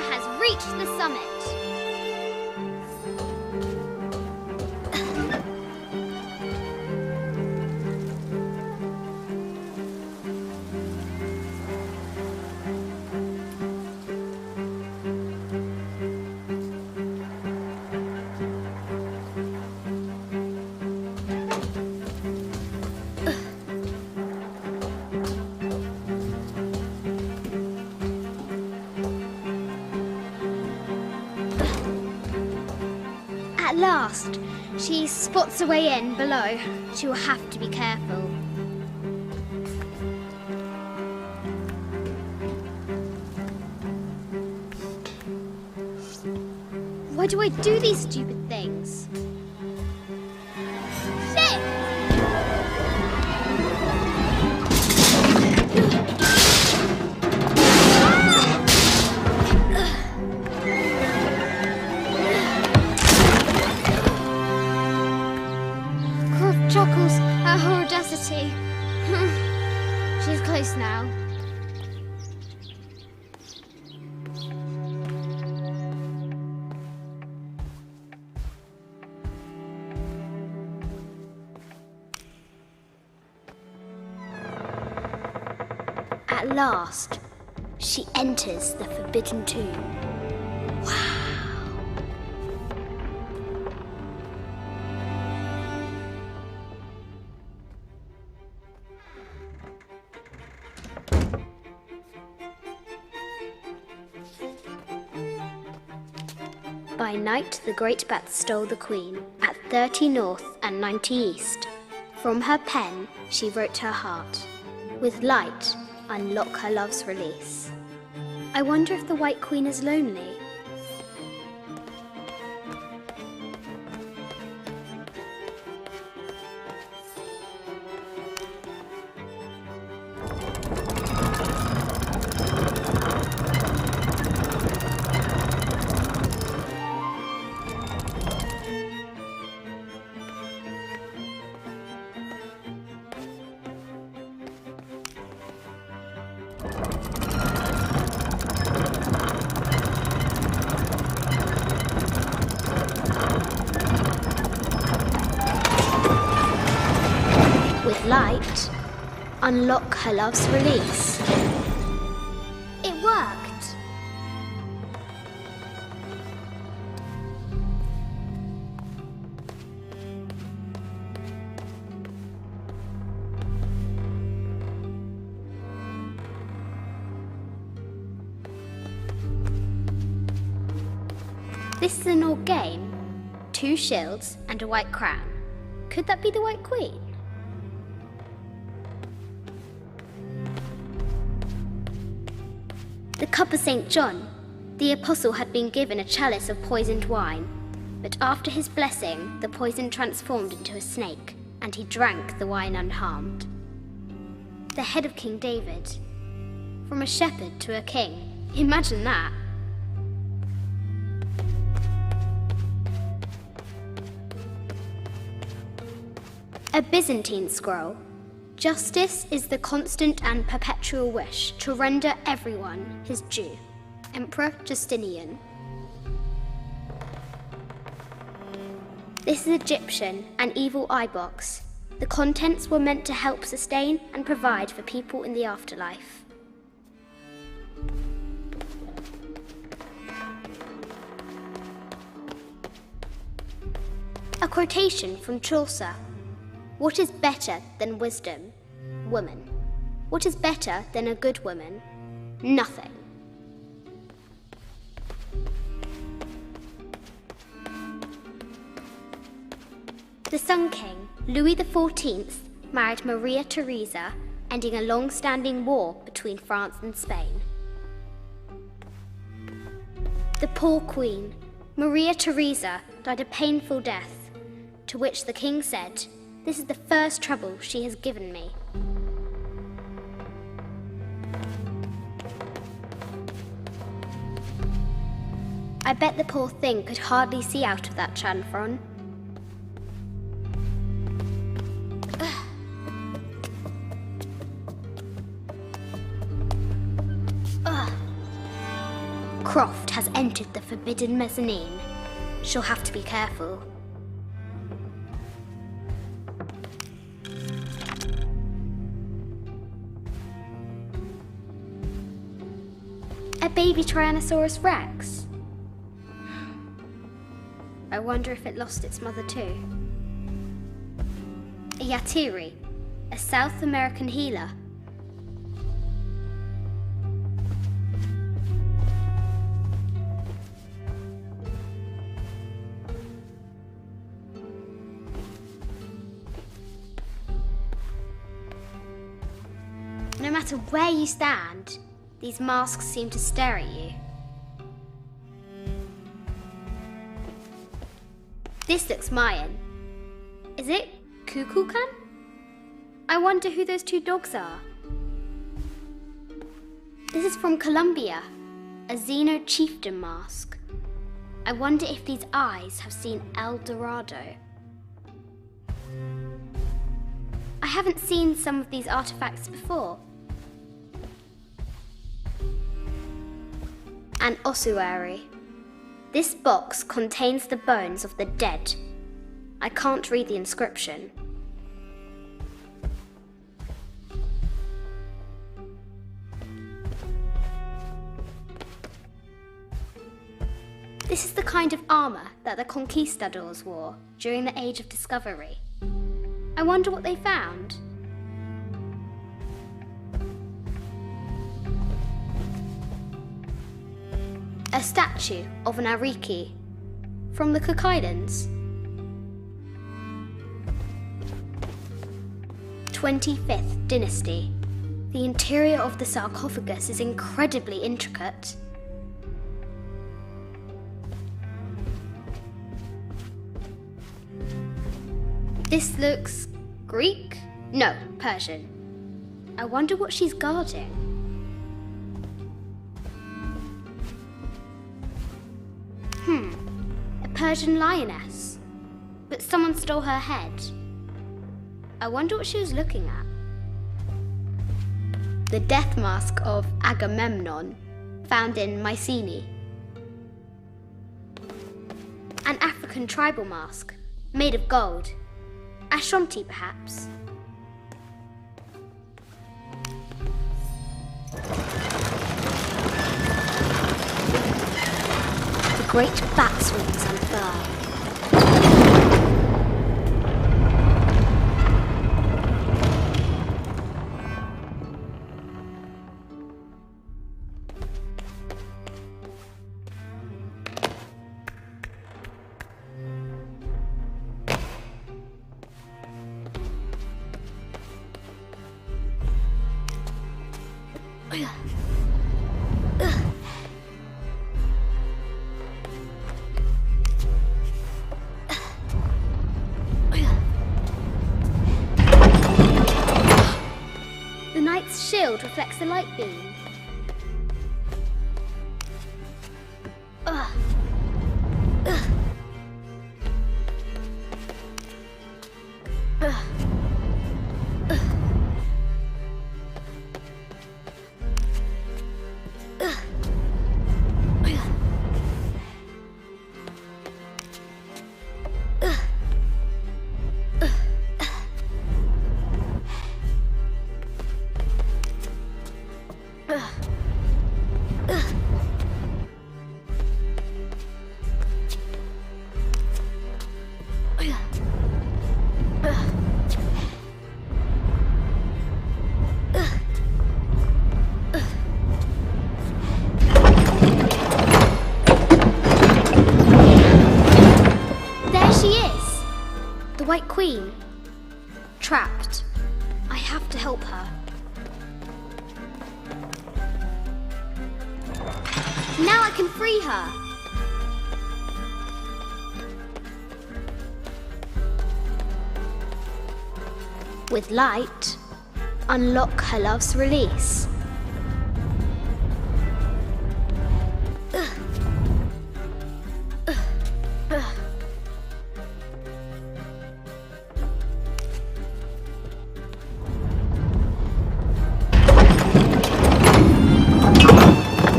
Lara has reached the summit. At last, she spots a way in below. She will have to be careful. Why do I do these stupid things? Shit! Croft chuckles at her audacity. She's close now. At last, she enters the Forbidden Tomb. By night, the great bat stole the queen at 30 north and 90 east. From her pen, she wrote her heart. With light, unlock her love's release. I wonder if the White Queen is lonely. With light, unlock her love's release. It worked! This is an old game. 2 shields and a white crown. Could that be the White Queen? The cup of St. John. The apostle had been given a chalice of poisoned wine, but after his blessing, the poison transformed into a snake, and he drank the wine unharmed. The head of King David. From a shepherd to a king. Imagine that. A Byzantine scroll. Justice is the constant and perpetual wish to render everyone his due. Emperor Justinian. This is Egyptian, an evil eye box. The contents were meant to help sustain and provide for people in the afterlife. A quotation from Chaucer. What is better than wisdom? Woman. What is better than a good woman? Nothing. The Sun King, Louis XIV, married Maria Theresa, ending a long-standing war between France and Spain. The poor Queen, Maria Theresa, died a painful death, to which the king said, "This is the first trouble she has given me." I bet the poor thing could hardly see out of that chanfron. Croft has entered the forbidden mezzanine. She'll have to be careful. A baby Tyrannosaurus Rex. I wonder if it lost its mother too. A Yatiri, a South American healer. No matter where you stand, these masks seem to stare at you. This looks Mayan. Is it Kukulkan? I wonder who those two dogs are. This is from Colombia, a Xeno chieftain mask. I wonder if these eyes have seen El Dorado. I haven't seen some of these artifacts before. An ossuary. This box contains the bones of the dead. I can't read the inscription. This is the kind of armor that the conquistadors wore during the Age of Discovery. I wonder what they found. A statue of an Ariki from the Cook Islands. 25th Dynasty. The interior of the sarcophagus is incredibly intricate. This looks Greek? No, Persian. I wonder what she's guarding. A Persian lioness. But someone stole her head. I wonder what she was looking at. The death mask of Agamemnon, found in Mycenae. An African tribal mask, made of gold. Ashanti, perhaps. The great bat's wings unfurl. The knight's shield reflects the light beam. White Queen. Trapped. I have to help her. Now I can free her. With light, unlock her love's release.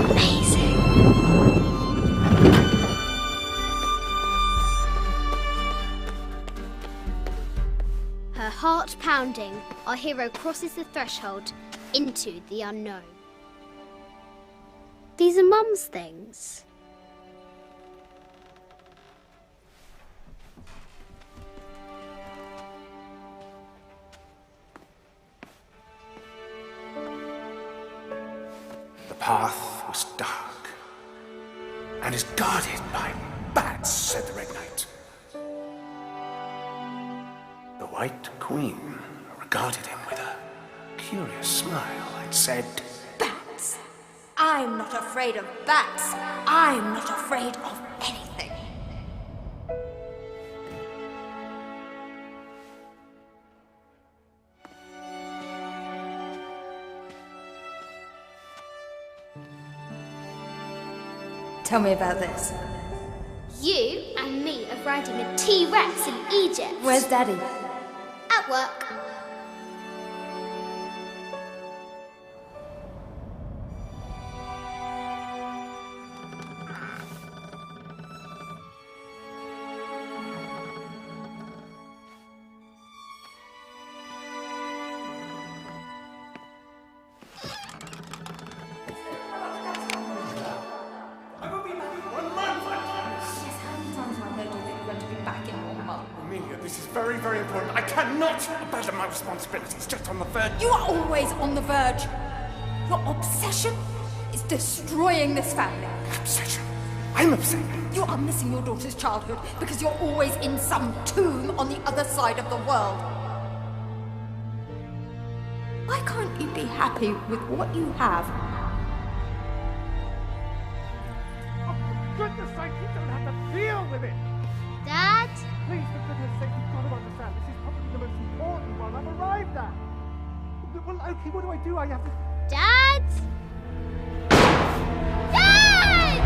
Amazing. grounding, our hero crosses the threshold into the unknown. These are Mum's things. The path was dark and is guarded by bats, said the Red Knight. The White Queen regarded him with a curious smile and said, Bats! I'm not afraid of bats. I'm not afraid of anything. Tell me about this. You and me are riding a T-Rex in Egypt. Where's Daddy? At work. This is very, very important. I cannot abandon my responsibilities just on the verge. You are always on the verge. Your obsession is destroying this family. Obsession? I'm upset. You are missing your daughter's childhood because you're always in some tomb on the other side of the world. Why can't you be happy with what you have? Oh, for goodness sake, you don't have to deal with it. Dad? Please, for goodness sake, you've got to understand. This is probably the most important one I've arrived at. Well, okay, what do? I have to... Dad? Dad!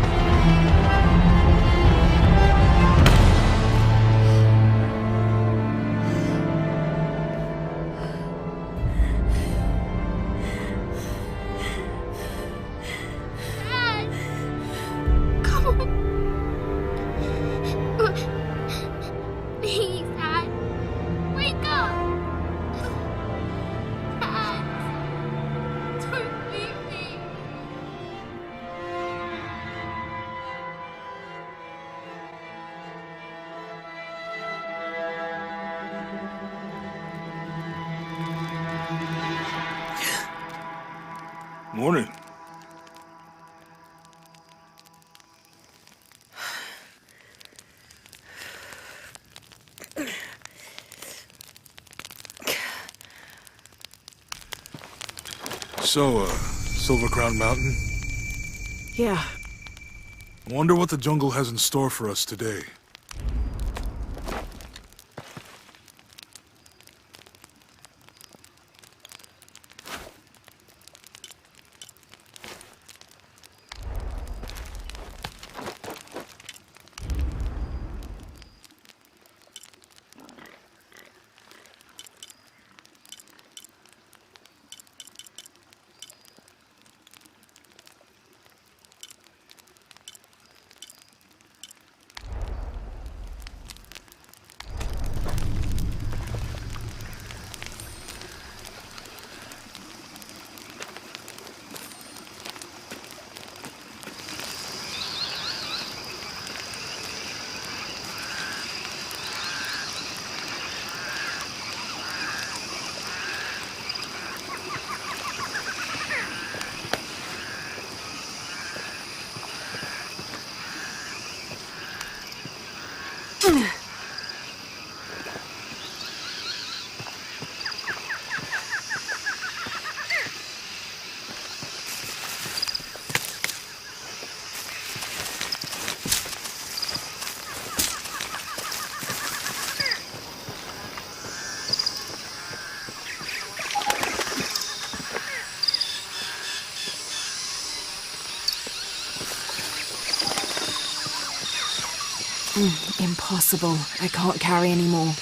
Dad! Come on. Please, Dad. Wake up. Dad. Don't leave me. Morning. So, Silver Crown Mountain? Yeah. I wonder what the jungle has in store for us today. Impossible. I can't carry anymore.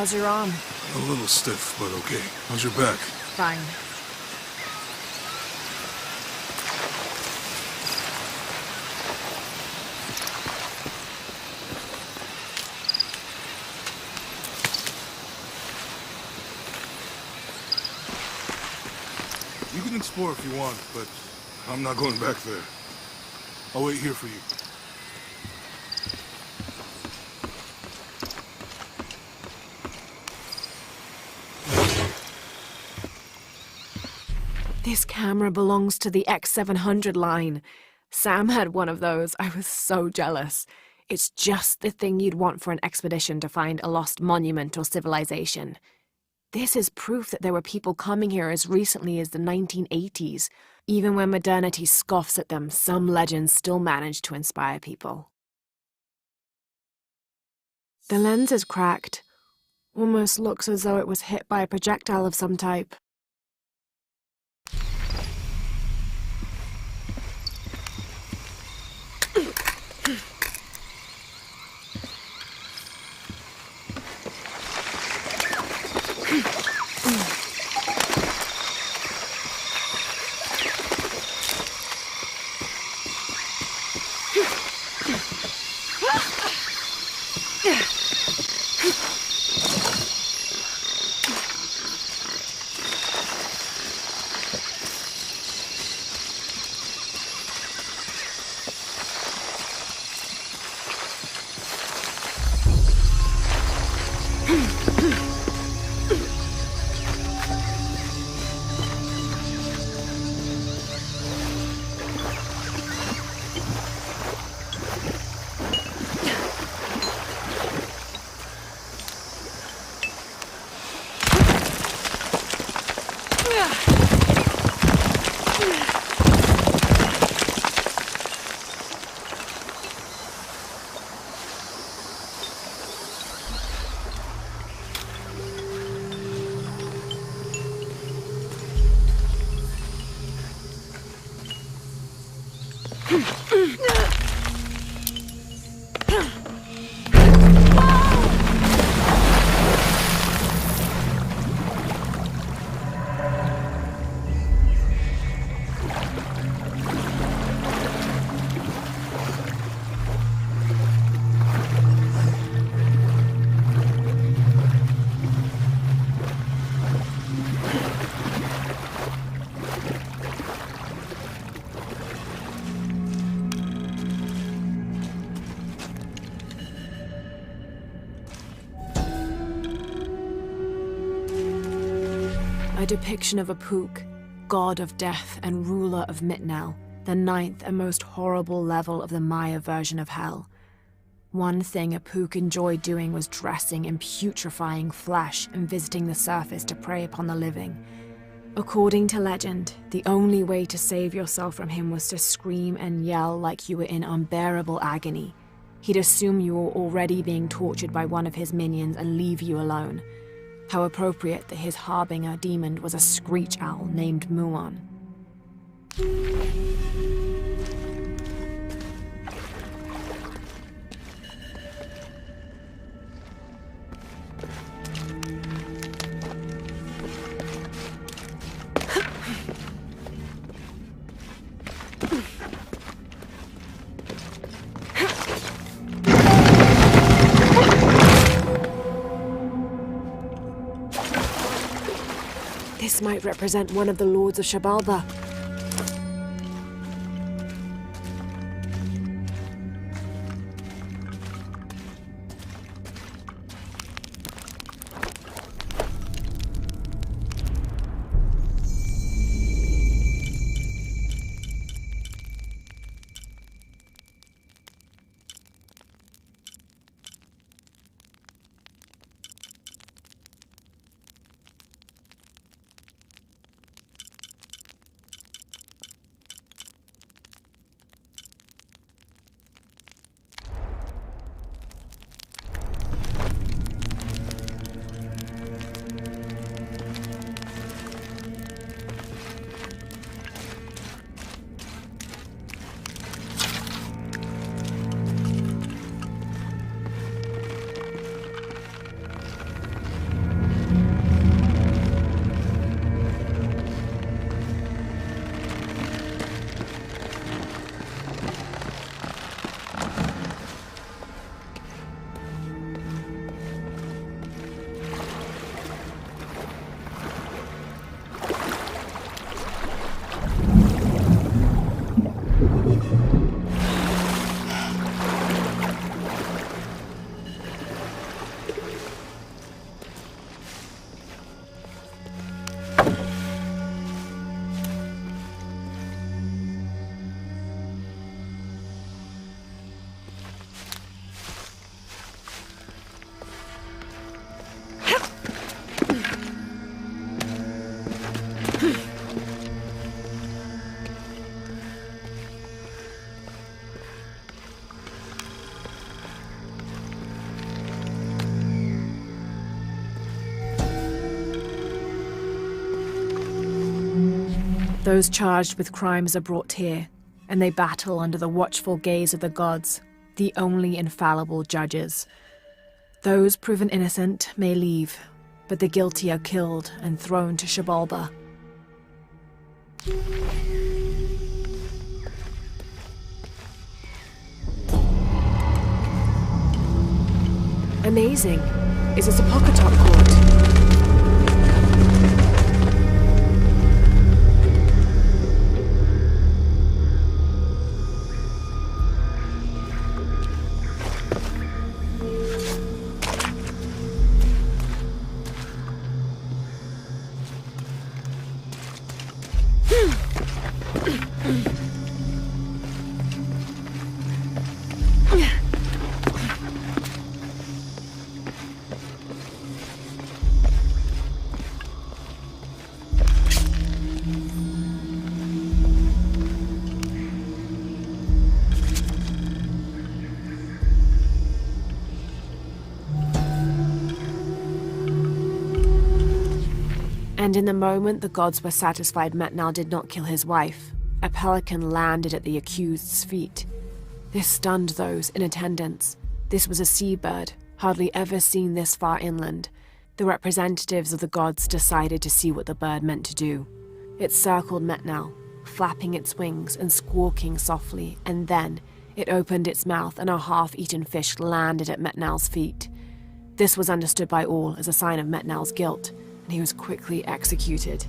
How's your arm? A little stiff, but okay. How's your back? Fine. You can explore if you want, but I'm not going back there. I'll wait here for you. This camera belongs to the X700 line. Sam had one of those. I was so jealous. It's just the thing you'd want for an expedition to find a lost monument or civilization. This is proof that there were people coming here as recently as the 1980s. Even when modernity scoffs at them, some legends still manage to inspire people. The lens is cracked. Almost looks as though it was hit by a projectile of some type. A depiction of a Pook, god of death and ruler of Mitnell, the ninth and most horrible level of the Maya version of hell. One thing a Pook enjoyed doing was dressing in putrefying flesh and visiting the surface to prey upon the living. According to legend, the only way to save yourself from him was to scream and yell like you were in unbearable agony. He'd assume you were already being tortured by one of his minions and leave you alone. How appropriate that his harbinger demon was a screech owl named Muon. This might represent one of the lords of Shabalba. Those charged with crimes are brought here, and they battle under the watchful gaze of the gods, the only infallible judges. Those proven innocent may leave, but the guilty are killed and thrown to Xibalba. Amazing. Is this a Pocketot court? And in the moment the gods were satisfied Metnal did not kill his wife, a pelican landed at the accused's feet. This stunned those in attendance. This was a seabird, hardly ever seen this far inland. The representatives of the gods decided to see what the bird meant to do. It circled Metnal, flapping its wings and squawking softly, and then it opened its mouth and a half-eaten fish landed at Metnal's feet. This was understood by all as a sign of Metnal's guilt, and he was quickly executed.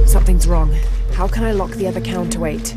Something's wrong. How can I lock the other counterweight?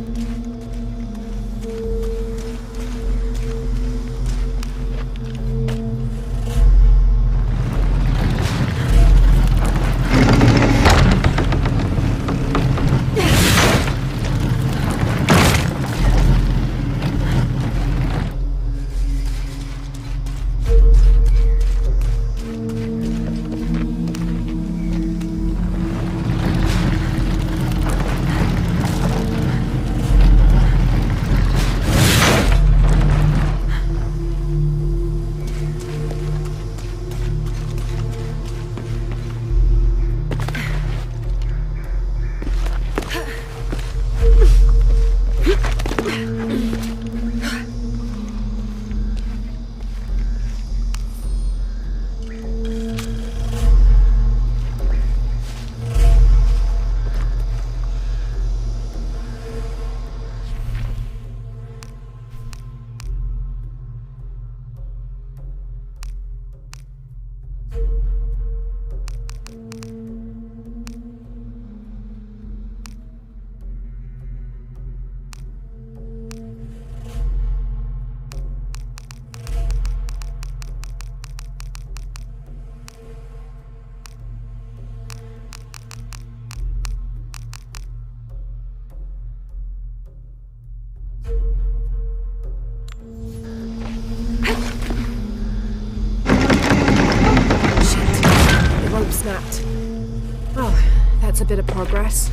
That's a bit of progress.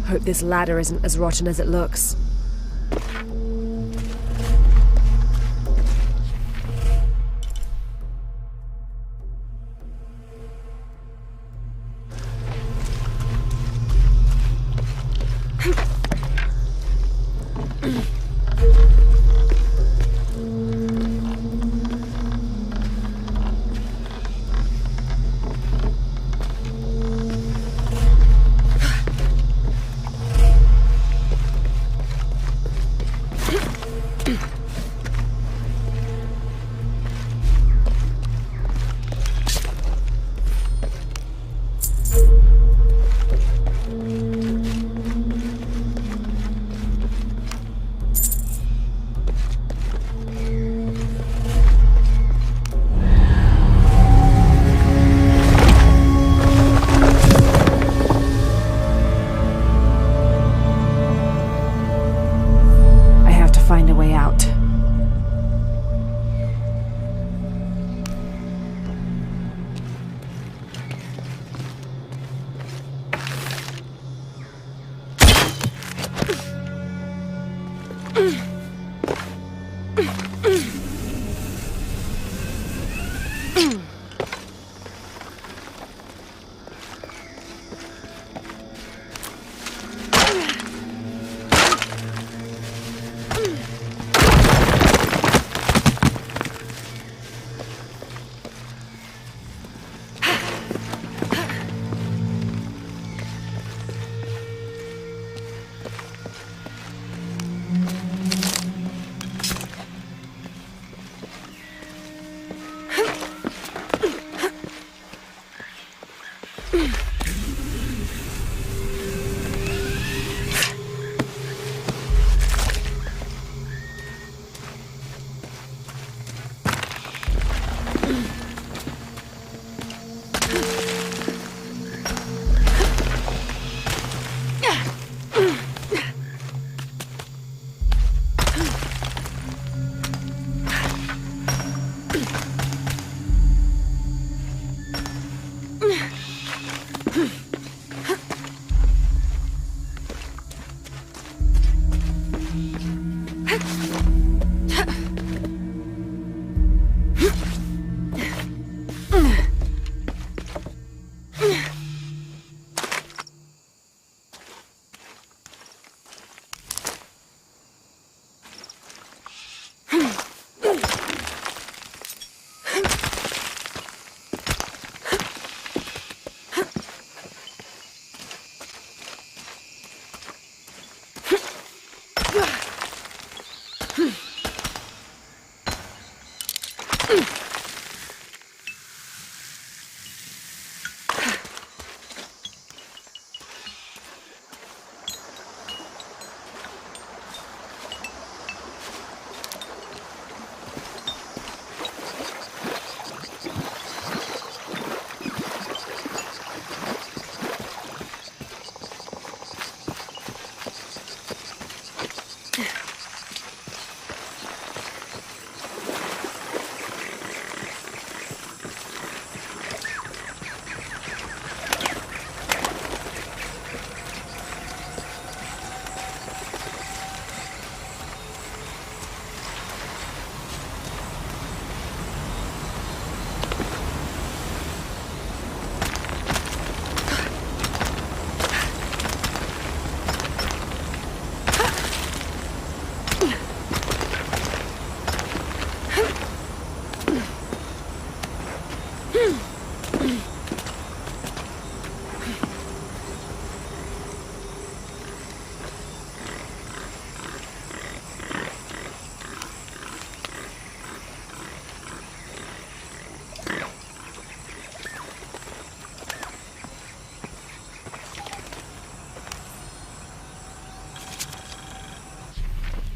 Hope this ladder isn't as rotten as it looks.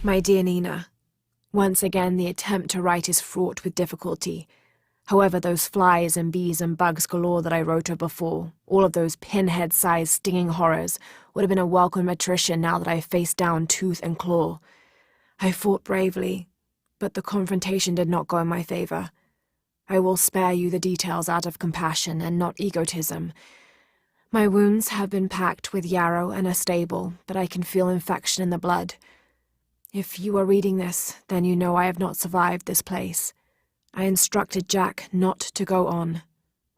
My dear Nina, once again the attempt to write is fraught with difficulty. However, those flies and bees and bugs galore that I wrote of before, all of those pinhead-sized stinging horrors, would have been a welcome attrition now that I have faced down tooth and claw. I fought bravely, but the confrontation did not go in my favor. I will spare you the details out of compassion and not egotism. My wounds have been packed with yarrow and are stable, but I can feel infection in the blood. If you are reading this, then you know I have not survived this place. I instructed Jack not to go on.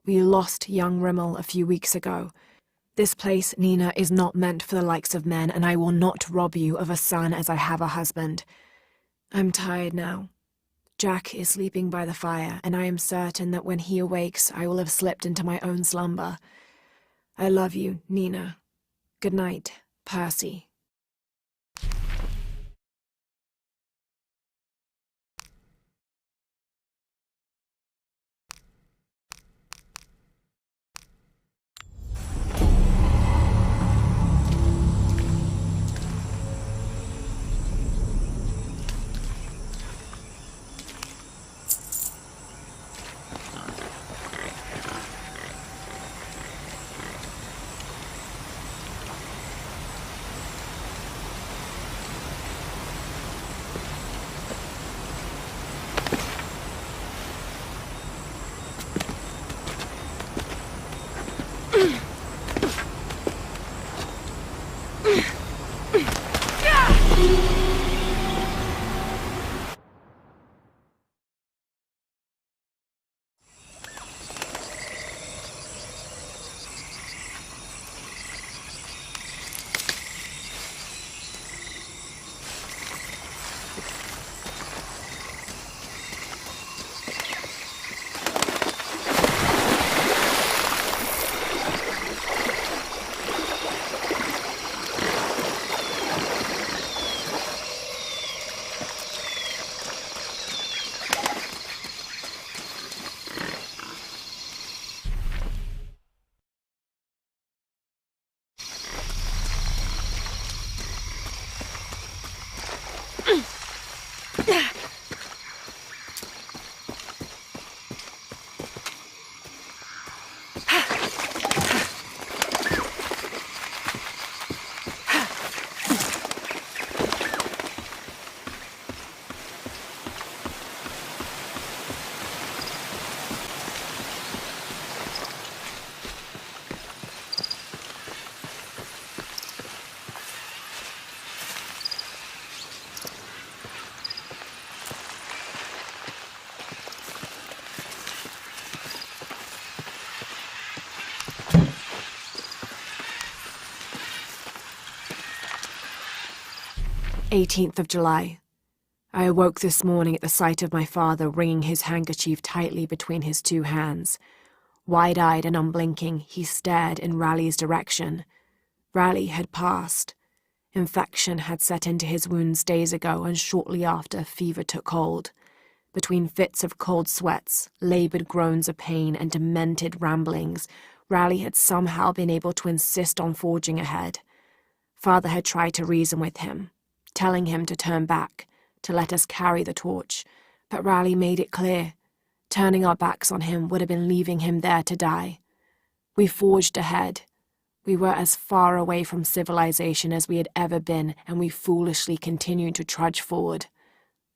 We lost young Rimmel a few weeks ago. This place, Nina, is not meant for the likes of men, and I will not rob you of a son as I have a husband. I'm tired now. Jack is sleeping by the fire, and I am certain that when he awakes, I will have slipped into my own slumber. I love you, Nina. Good night, Percy. "18th of July. I awoke this morning at the sight of my father wringing his handkerchief tightly between his two hands. Wide-eyed and unblinking, he stared in Raleigh's direction. Raleigh had passed. Infection had set into his wounds days ago, and shortly after, fever took hold. Between fits of cold sweats, laboured groans of pain, and demented ramblings, Raleigh had somehow been able to insist on forging ahead. Father had tried to reason with him, telling him to turn back, to let us carry the torch, but Raleigh made it clear. Turning our backs on him would have been leaving him there to die. We forged ahead. We were as far away from civilization as we had ever been, and we foolishly continued to trudge forward.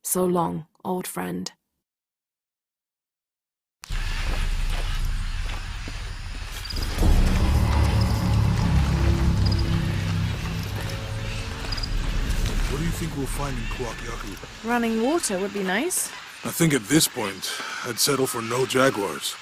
So long, old friend. What do you think we'll find in Kuakyaku? Running water would be nice. I think at this point, I'd settle for no jaguars.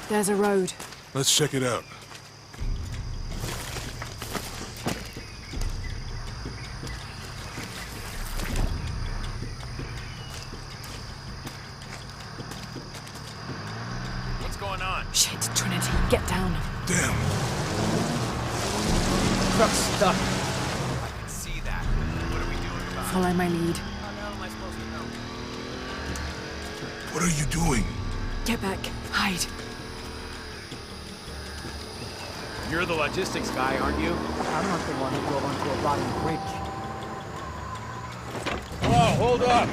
There's a road. Let's check it out. What's going on? Shit, Trinity, get down. Damn. Truck's stuck. I can see that. What are we doing about it? Follow my lead. How the hell am I supposed to know? What are you doing? Get back. Hide. You're the logistics guy, aren't you? I'm not the one who drove onto a rotten bridge. Oh, hold up!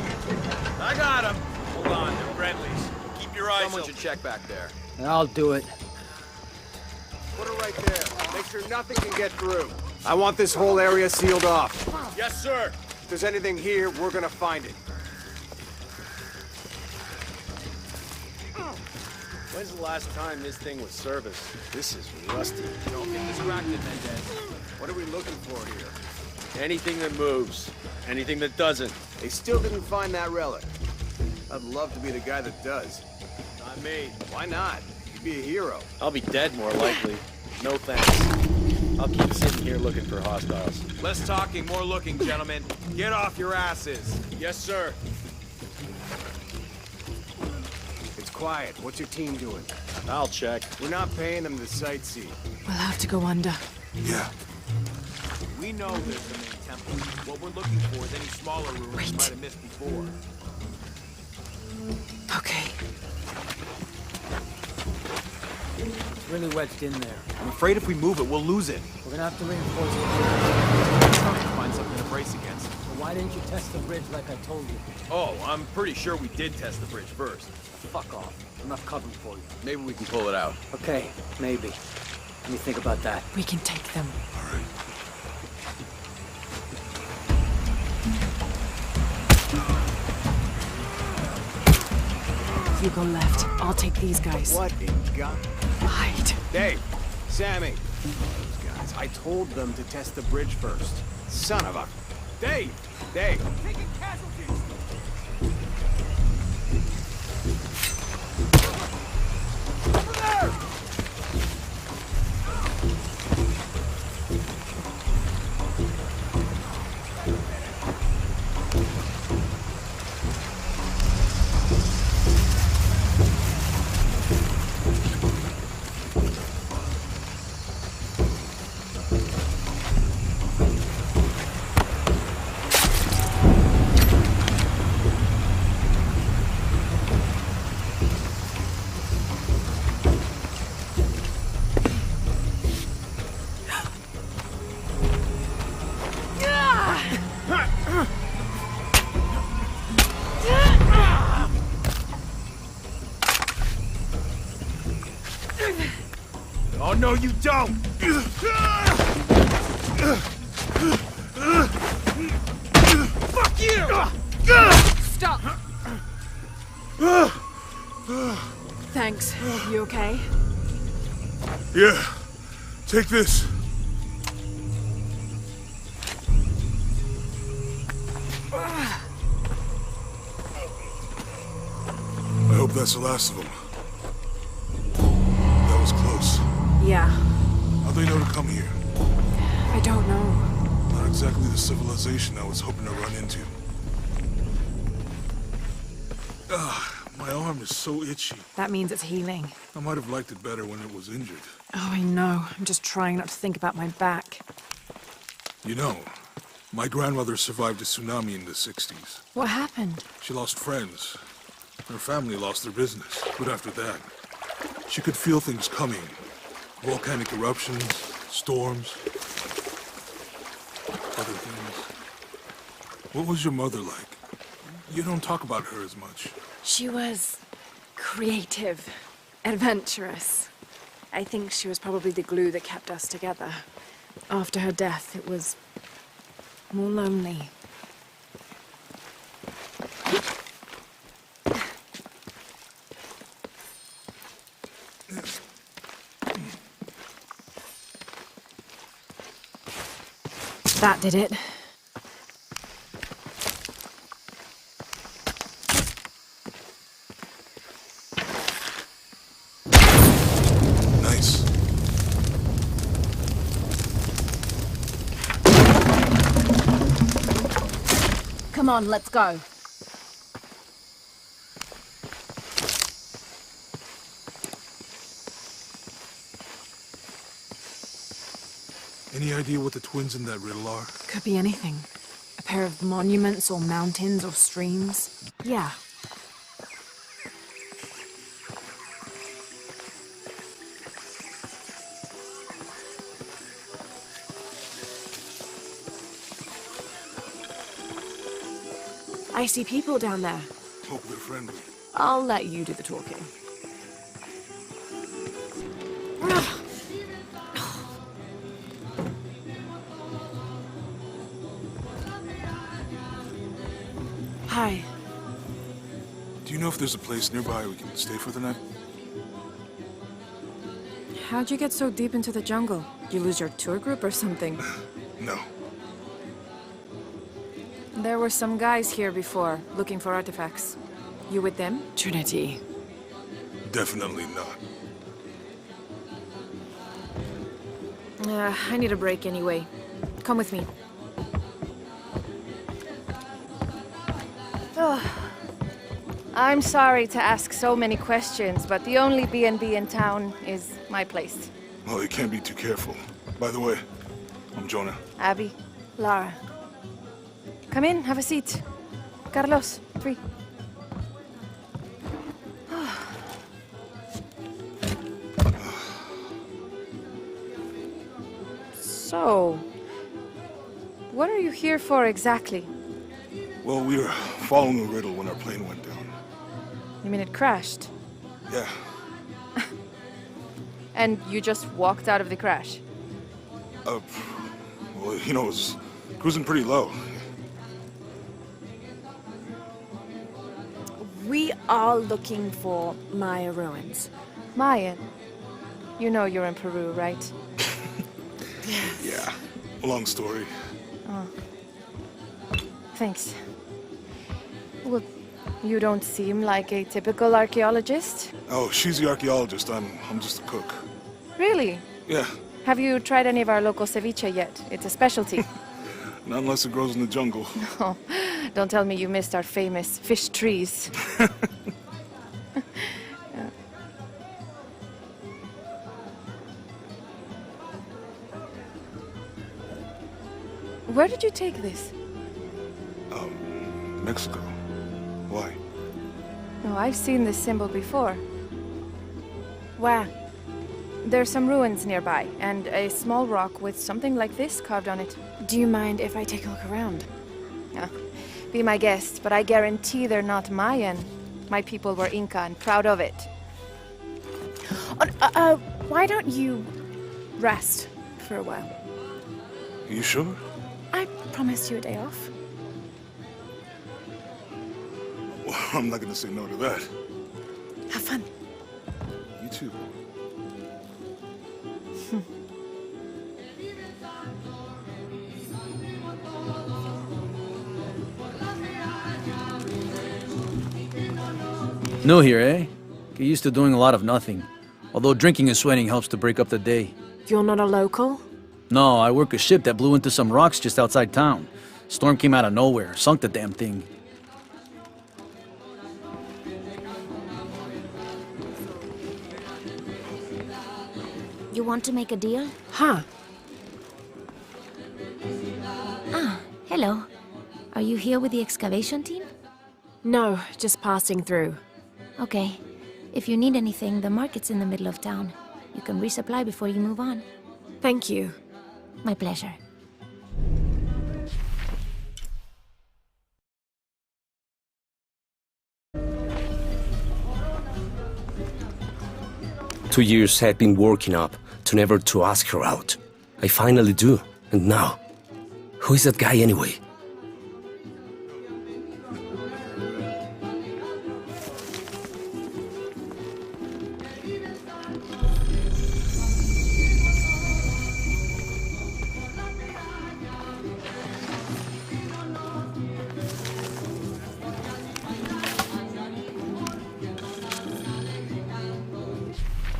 I got him. Hold on, they're friendlies. Keep your eyes Someone open. should check back there. I'll do it. Put it right there. Make sure nothing can get through. I want this whole area sealed off. Yes, sir. If there's anything here, we're gonna find it. When's the last time this thing was serviced? This is rusty. Don't get distracted, Mendez. What are we looking for here? Anything that moves. Anything that doesn't. They still didn't find that relic. I'd love to be the guy that does. Not me. Why not? You'd be a hero. I'll be dead more likely. No thanks. I'll keep sitting here looking for hostiles. Less talking, more looking, gentlemen. Get off your asses. Yes, sir. It's quiet. What's your team doing? I'll check. We're not paying them to sightsee. We'll have to go under. Yeah. We know there's the main temple. What we're looking for is any smaller ruins we might have missed before. Okay. It's really wedged in there. I'm afraid if we move it, we'll lose it. We're gonna have to reinforce it. Try and find something to brace against. Well, why didn't you test the bridge like I told you? Oh, I'm pretty sure we did test the bridge first. Fuck off. Enough cover for you. Maybe we can pull it out. Okay, maybe. Let me think about that. We can take them. All right. You go left. I'll take these guys. What in God? Hide. Dave, Sammy. Those guys. I told them to test the bridge first. Son of a... Dave! Dave! Taking casualties! Over there! Oh, no, you don't! Fuck you! Stop! Thanks. You okay? Yeah. Take this. I hope that's the last of them. That was close. Yeah. How'd they know to come here? I don't know. Not exactly the civilization I was hoping to run into. My arm is so itchy. That means it's healing. I might have liked it better when it was injured. Oh, I know. I'm just trying not to think about my back. You know, my grandmother survived a tsunami in the 60s. What happened? She lost friends. Her family lost their business. But after that, she could feel things coming. Volcanic eruptions, storms, other things. What was your mother like? You don't talk about her as much. She was creative, adventurous. I think she was probably the glue that kept us together. After her death, it was more lonely. That did it. Come on, let's go. Any idea what the twins in that riddle are? Could be anything. A pair of monuments or mountains or streams. Yeah. I see people down there. Hope they're friendly. I'll let you do the talking. Hi. Do you know if there's a place nearby we can stay for the night? How'd you get so deep into the jungle? You lose your tour group or something? No. There were some guys here before, looking for artifacts. You with them? Trinity. Definitely not. I need a break anyway. Come with me. Oh. I'm sorry to ask so many questions, but the only B&B in town is my place. Well, you can't be too careful. By the way, I'm Jonah. Abby. Lara. Come in, have a seat. Carlos, free. So, what are you here for exactly? Well, we were following a riddle when our plane went down. You mean it crashed? Yeah. And you just walked out of the crash? Well, you know, it was cruising pretty low. We are looking for Maya ruins. Mayan? You know you're in Peru, right? Yeah. Long story. Oh. Thanks. Well, you don't seem like a typical archaeologist. Oh, she's the archaeologist. I'm just a cook. Really? Yeah. Have you tried any of our local ceviche yet? It's a specialty. Not unless it grows in the jungle. Oh, don't tell me you missed our famous fish trees. Where did you take this? Mexico. Why? Oh, I've seen this symbol before. Where? There's some ruins nearby, and a small rock with something like this carved on it. Do you mind if I take a look around? Be my guest, but I guarantee they're not Mayan. My people were Inca and proud of it. Why don't you rest for a while? You sure? I promised you a day off. Well, I'm not gonna say no to that. Have fun. You too. New here, eh? Get used to doing a lot of nothing. Although drinking and sweating helps to break up the day. You're not a local? No, I work a ship that blew into some rocks just outside town. Storm came out of nowhere, sunk the damn thing. You want to make a deal? Huh. Ah, hello. Are you here with the excavation team? No, just passing through. Okay. If you need anything, the market's in the middle of town. You can resupply before you move on. Thank you. My pleasure. Two years had been working up to never to ask her out. I finally do, and now, who is that guy anyway?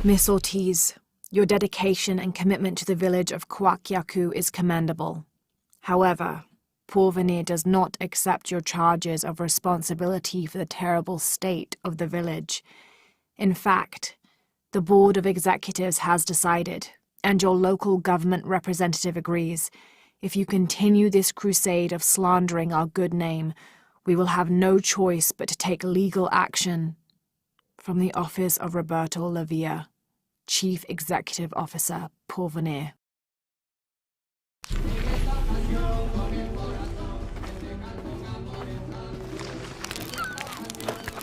Miss Ortiz, your dedication and commitment to the village of Kwakyaku is commendable. However, Porvenir does not accept your charges of responsibility for the terrible state of the village. In fact, the Board of Executives has decided, and your local government representative agrees, if you continue this crusade of slandering our good name, we will have no choice but to take legal action. From the office of Roberto Lavia, Chief Executive Officer, Porvenir.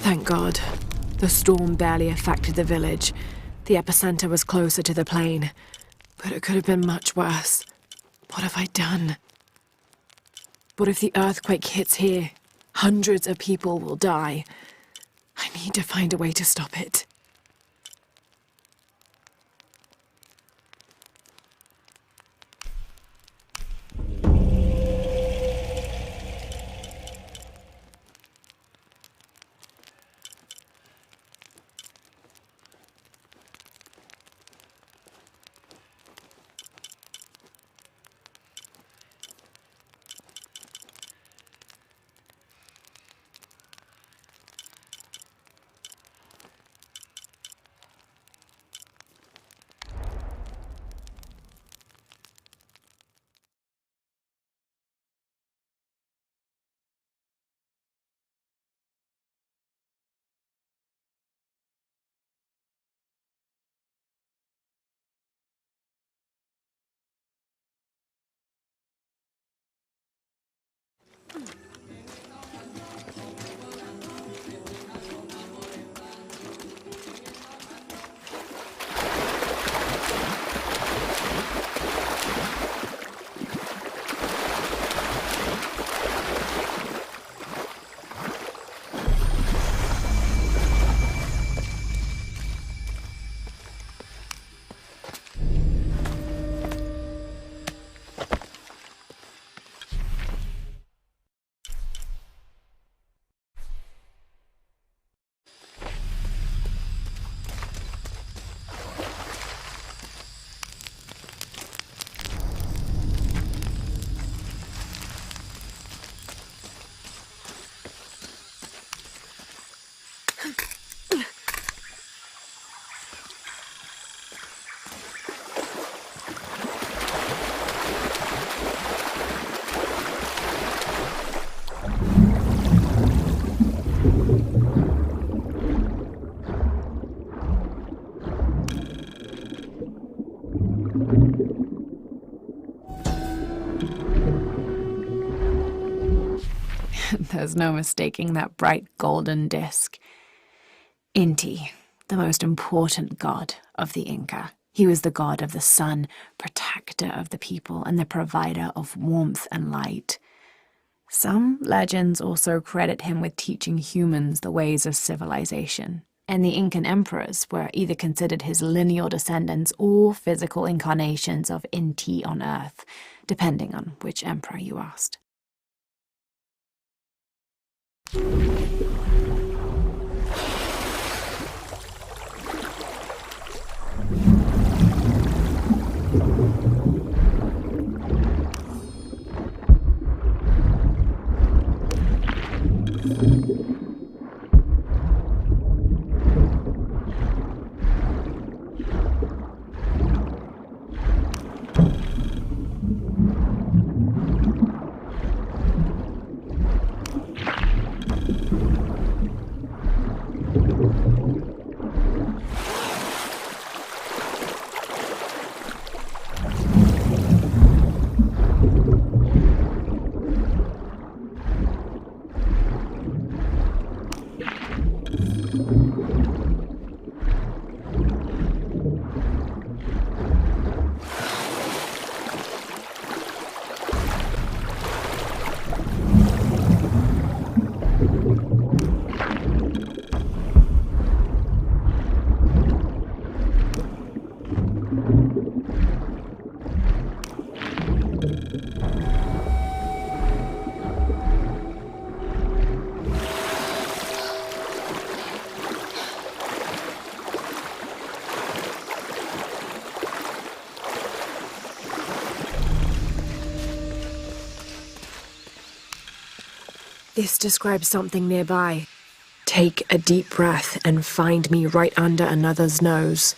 Thank God. The storm barely affected the village. The epicenter was closer to the plain. But it could have been much worse. What have I done? What if the earthquake hits here? Hundreds of people will die. I need to find a way to stop it. There's no mistaking that bright golden disk. Inti, the most important god of the Inca. He was the god of the sun, protector of the people, and the provider of warmth and light. Some legends also credit him with teaching humans the ways of civilization, and the Incan emperors were either considered his lineal descendants or physical incarnations of Inti on Earth, depending on which emperor you asked. This describes something nearby. Take a deep breath and find me right under another's nose.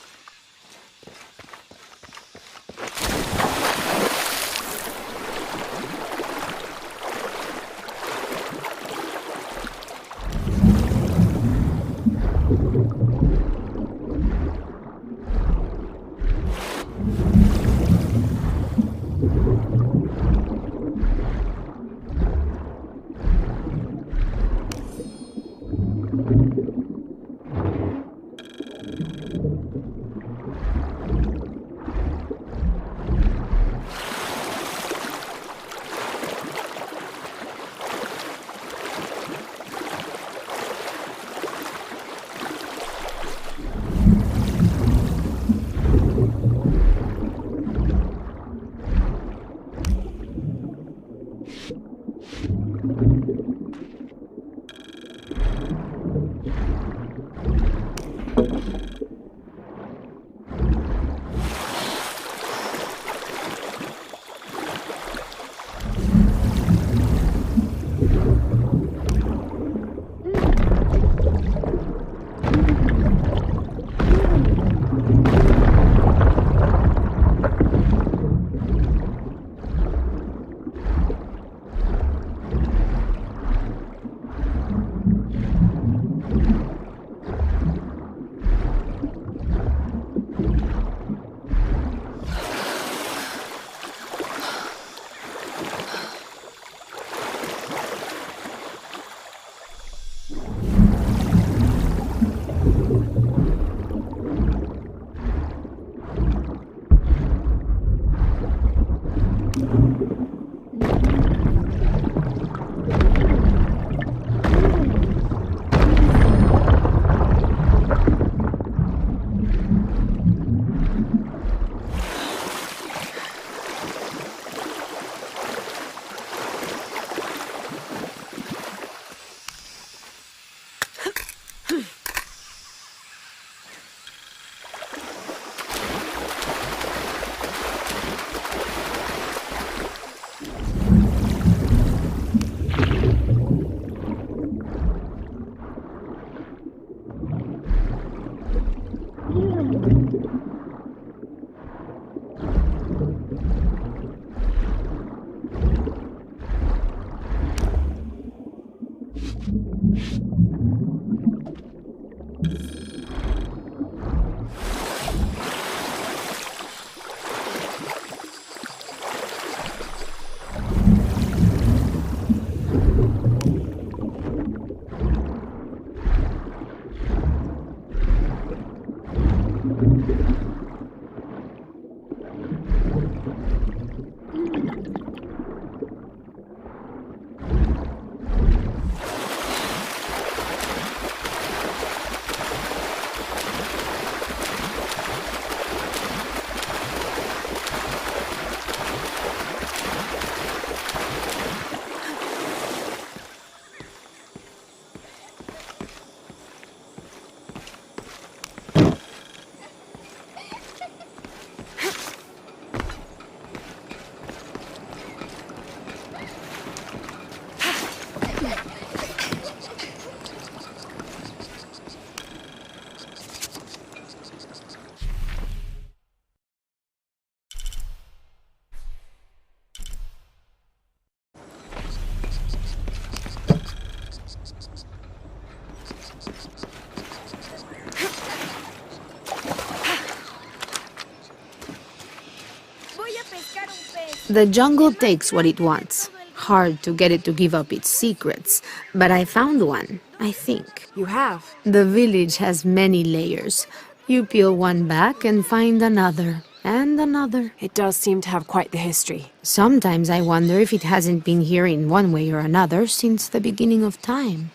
The jungle takes what it wants. Hard to get it to give up its secrets, but I found one, I think. You have? The village has many layers. You peel one back and find another, and another. It does seem to have quite the history. Sometimes I wonder if it hasn't been here in one way or another since the beginning of time.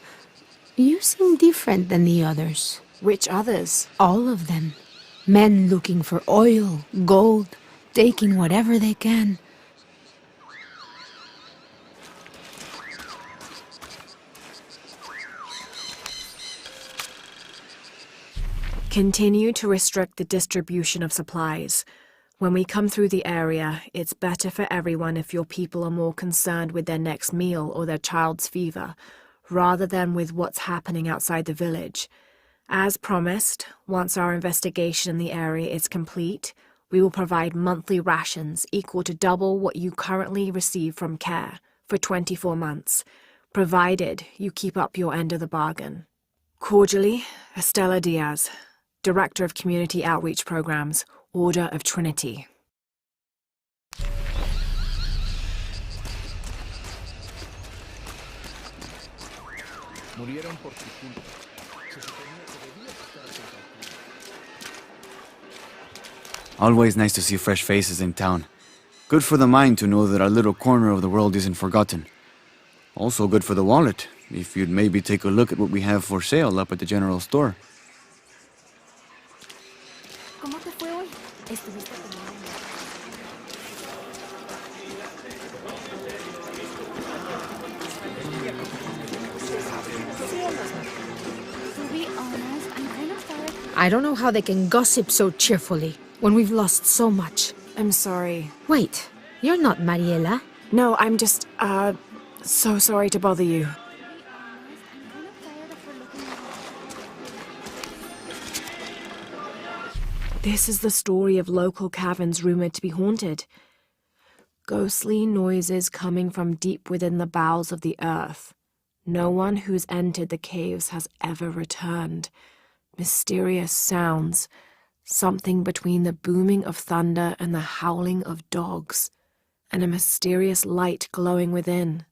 You seem different than the others. Which others? All of them. Men looking for oil, gold, taking whatever they can. Continue to restrict the distribution of supplies. When we come through the area, it's better for everyone if your people are more concerned with their next meal or their child's fever, rather than with what's happening outside the village. As promised, once our investigation in the area is complete, we will provide monthly rations equal to double what you currently receive from CARE for 24 months, provided you keep up your end of the bargain. Cordially, Estela Diaz, Director of Community Outreach Programs, Order of Trinity. Always nice to see fresh faces in town. Good for the mind to know that our little corner of the world isn't forgotten. Also good for the wallet, if you'd maybe take a look at what we have for sale up at the general store. I don't know how they can gossip so cheerfully when we've lost so much. I'm sorry. Wait, you're not Mariela. No, I'm just, so sorry to bother you. This is the story of local caverns rumored to be haunted. Ghostly noises coming from deep within the bowels of the earth. No one who's entered the caves has ever returned. Mysterious sounds, something between the booming of thunder and the howling of dogs, and a mysterious light glowing within.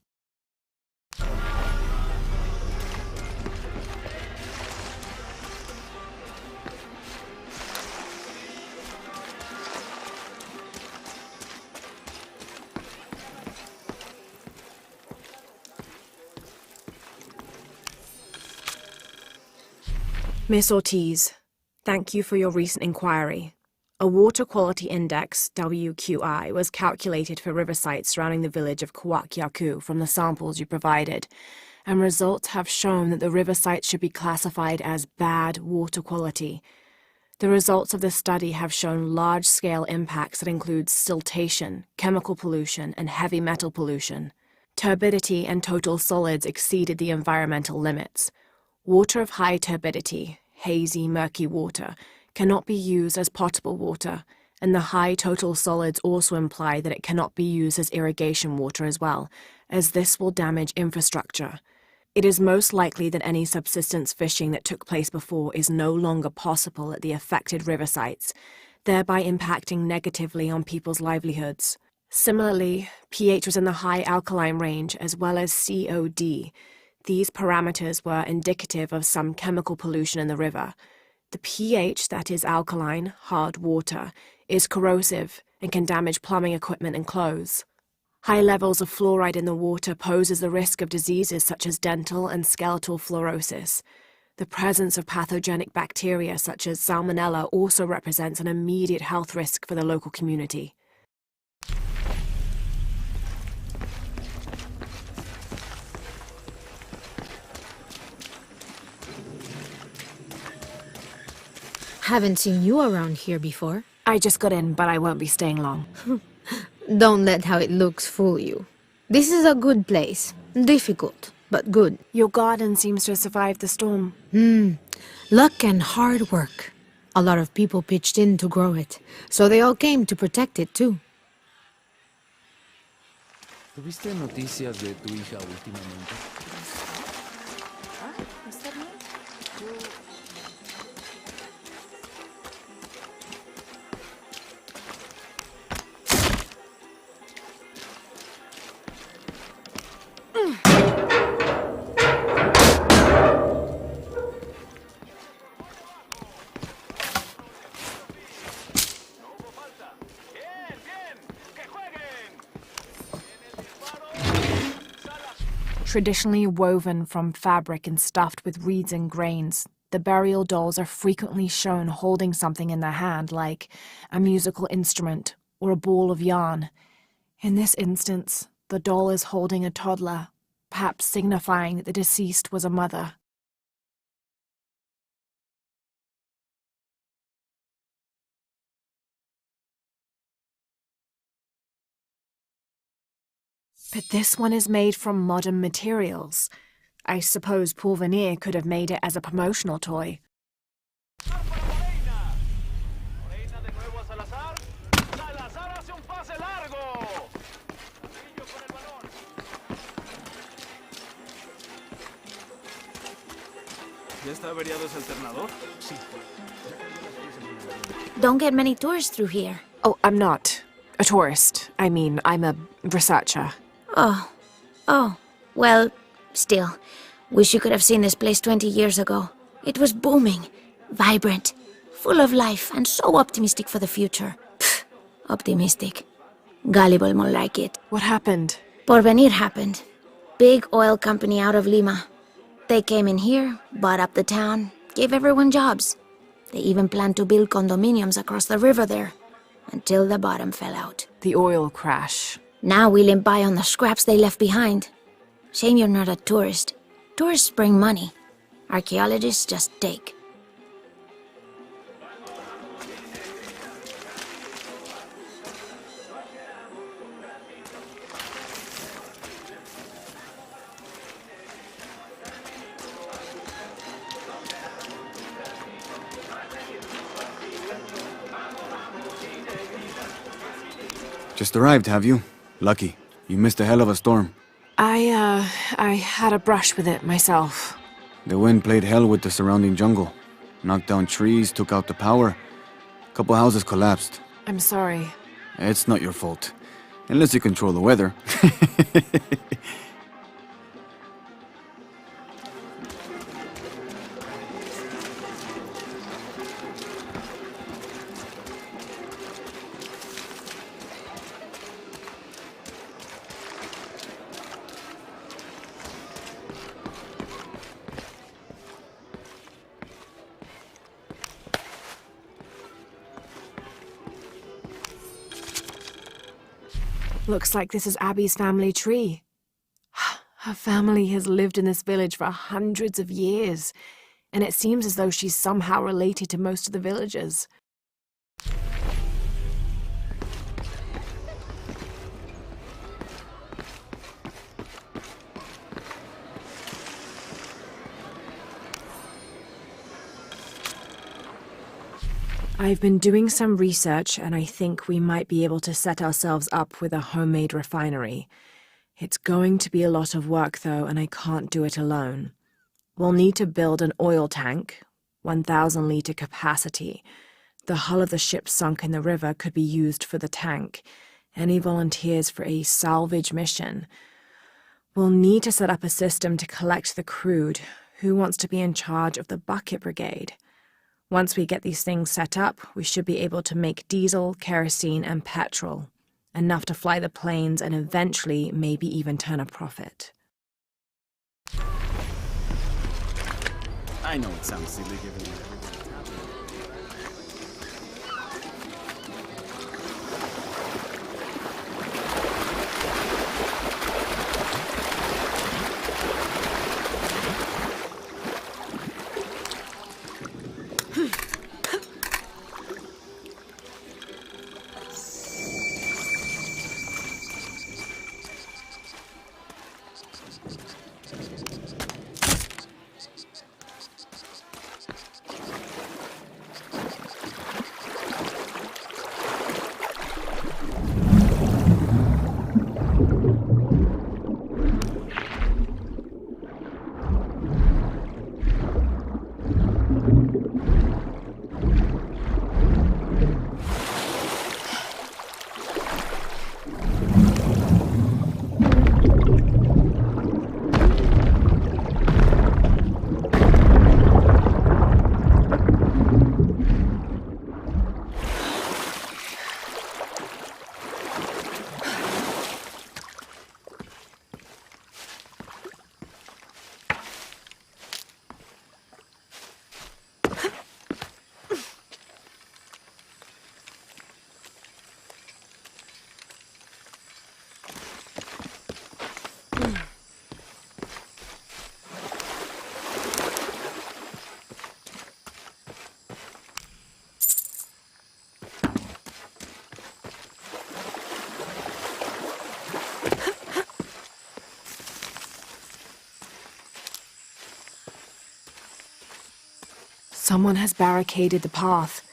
Miss Ortiz, thank you for your recent inquiry. A water quality index, WQI, was calculated for river sites surrounding the village of Kuwakyaku from the samples you provided, and results have shown that the river sites should be classified as bad water quality. The results of this study have shown large-scale impacts that include siltation, chemical pollution, and heavy metal pollution. Turbidity and total solids exceeded the environmental limits. Water of high turbidity, hazy, murky water, cannot be used as potable water, and the high total solids also imply that it cannot be used as irrigation water as well, as this will damage infrastructure. It is most likely that any subsistence fishing that took place before is no longer possible at the affected river sites, thereby impacting negatively on people's livelihoods. Similarly, pH was in the high alkaline range as well as COD. These parameters were indicative of some chemical pollution in the river. The pH, that is alkaline, hard water, is corrosive and can damage plumbing equipment and clothes. High levels of fluoride in the water poses the risk of diseases such as dental and skeletal fluorosis. The presence of pathogenic bacteria such as Salmonella also represents an immediate health risk for the local community. Haven't seen you around here before. I just got in, but I won't be staying long. Don't let how it looks fool you. This is a good place. Difficult, but good. Your garden seems to have survived the storm. Luck and hard work. A lot of people pitched in to grow it, so they all came to protect it too. ¿Tuviste noticias de tu hija últimamente? Traditionally woven from fabric and stuffed with reeds and grains, the burial dolls are frequently shown holding something in their hand, like a musical instrument or a ball of yarn. In this instance, the doll is holding a toddler, perhaps signifying that the deceased was a mother. But this one is made from modern materials. I suppose Pourvenir could have made it as a promotional toy. ¿Ya está averiado ese alternador? Sí. Don't get many tourists through here. Oh, I'm not a tourist. I mean, I'm a researcher. Oh. Well, still. Wish you could have seen this place 20 years ago. It was booming, vibrant, full of life, and so optimistic for the future. Pfft, optimistic. Gullible more like it. What happened? Porvenir happened. Big oil company out of Lima. They came in here, bought up the town, gave everyone jobs. They even planned to build condominiums across the river there, until the bottom fell out. The oil crash. Now we limp by on the scraps they left behind. Shame you're not a tourist. Tourists bring money. Archaeologists just take. Just arrived, have you? Lucky. You missed a hell of a storm. I had a brush with it myself. The wind played hell with the surrounding jungle. Knocked down trees, took out the power. A couple houses collapsed. I'm sorry. It's not your fault. Unless you control the weather. Looks like this is Abby's family tree. Her family has lived in this village for hundreds of years, and it seems as though she's somehow related to most of the villagers. I've been doing some research, and I think we might be able to set ourselves up with a homemade refinery. It's going to be a lot of work, though, and I can't do it alone. We'll need to build an oil tank, 1,000-liter capacity. The hull of the ship sunk in the river could be used for the tank. Any volunteers for a salvage mission? We'll need to set up a system to collect the crude. Who wants to be in charge of the bucket brigade? Once we get these things set up, we should be able to make diesel, kerosene, and petrol. Enough to fly the planes and eventually maybe even turn a profit. I know it sounds silly given that. Someone has barricaded the path.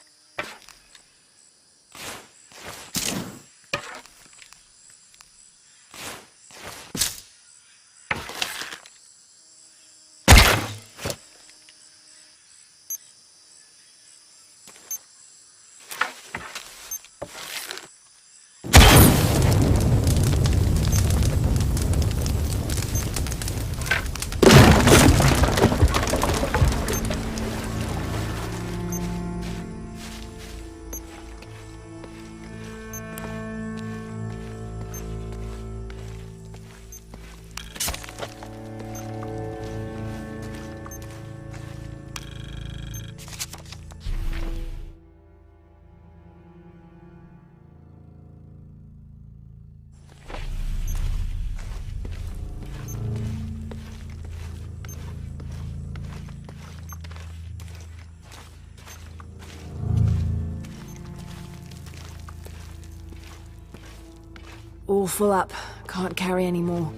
All full up. Can't carry any more.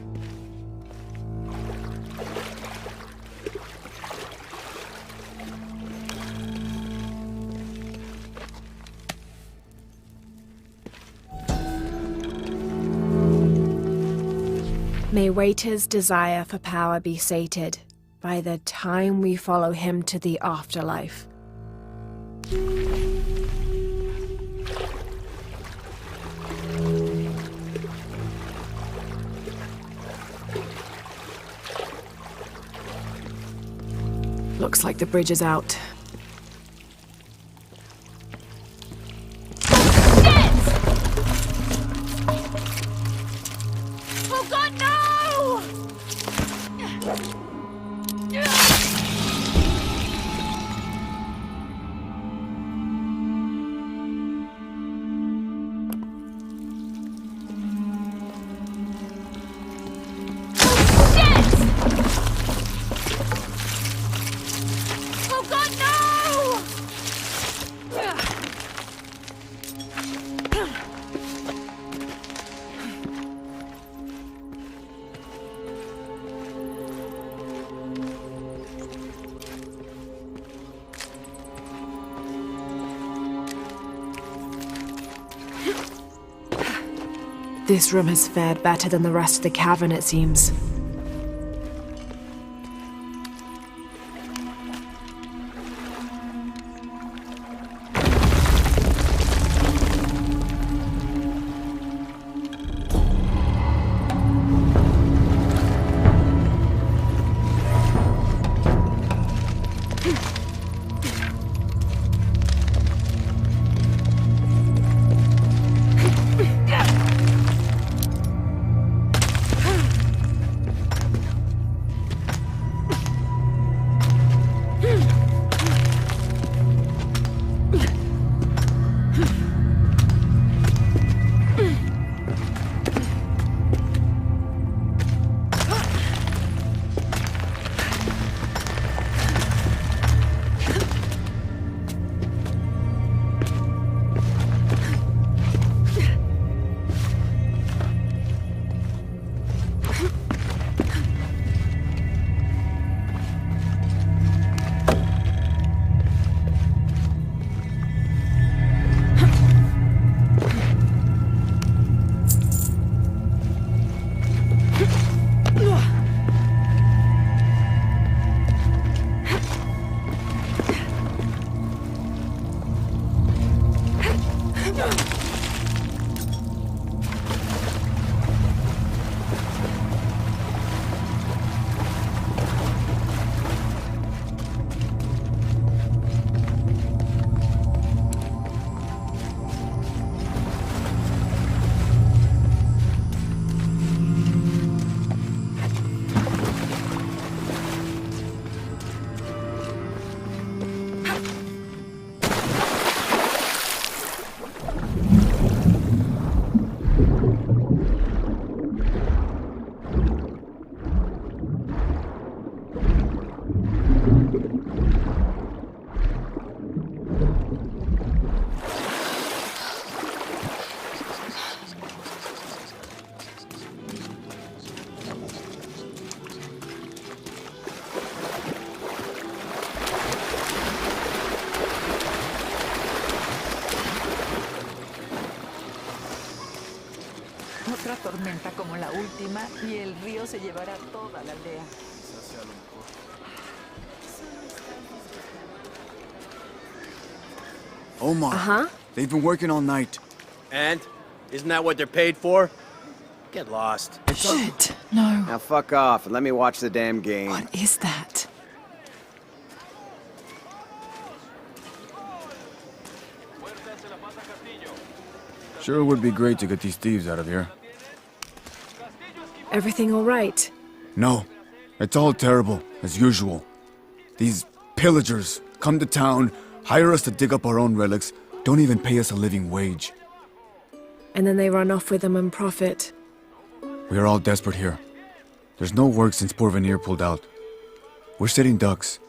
May Waiter's desire for power be sated by the time we follow him to the afterlife. Looks like the bridge is out. Oh God, no! This room has fared better than the rest of the cavern, it seems. otra tormenta como la última y el río se llevará toda la aldea. Omar, they've been working all night. And? Isn't that what they're paid for? Get lost. Shit, no. Now fuck off and let me watch the damn game. What is that? Sure would be great to get these thieves out of here. Everything all right? No, it's all terrible, as usual. These pillagers come to town, hire us to dig up our own relics, don't even pay us a living wage. And then they run off with them and profit. We are all desperate here. There's no work since Porvenir pulled out. We're sitting ducks.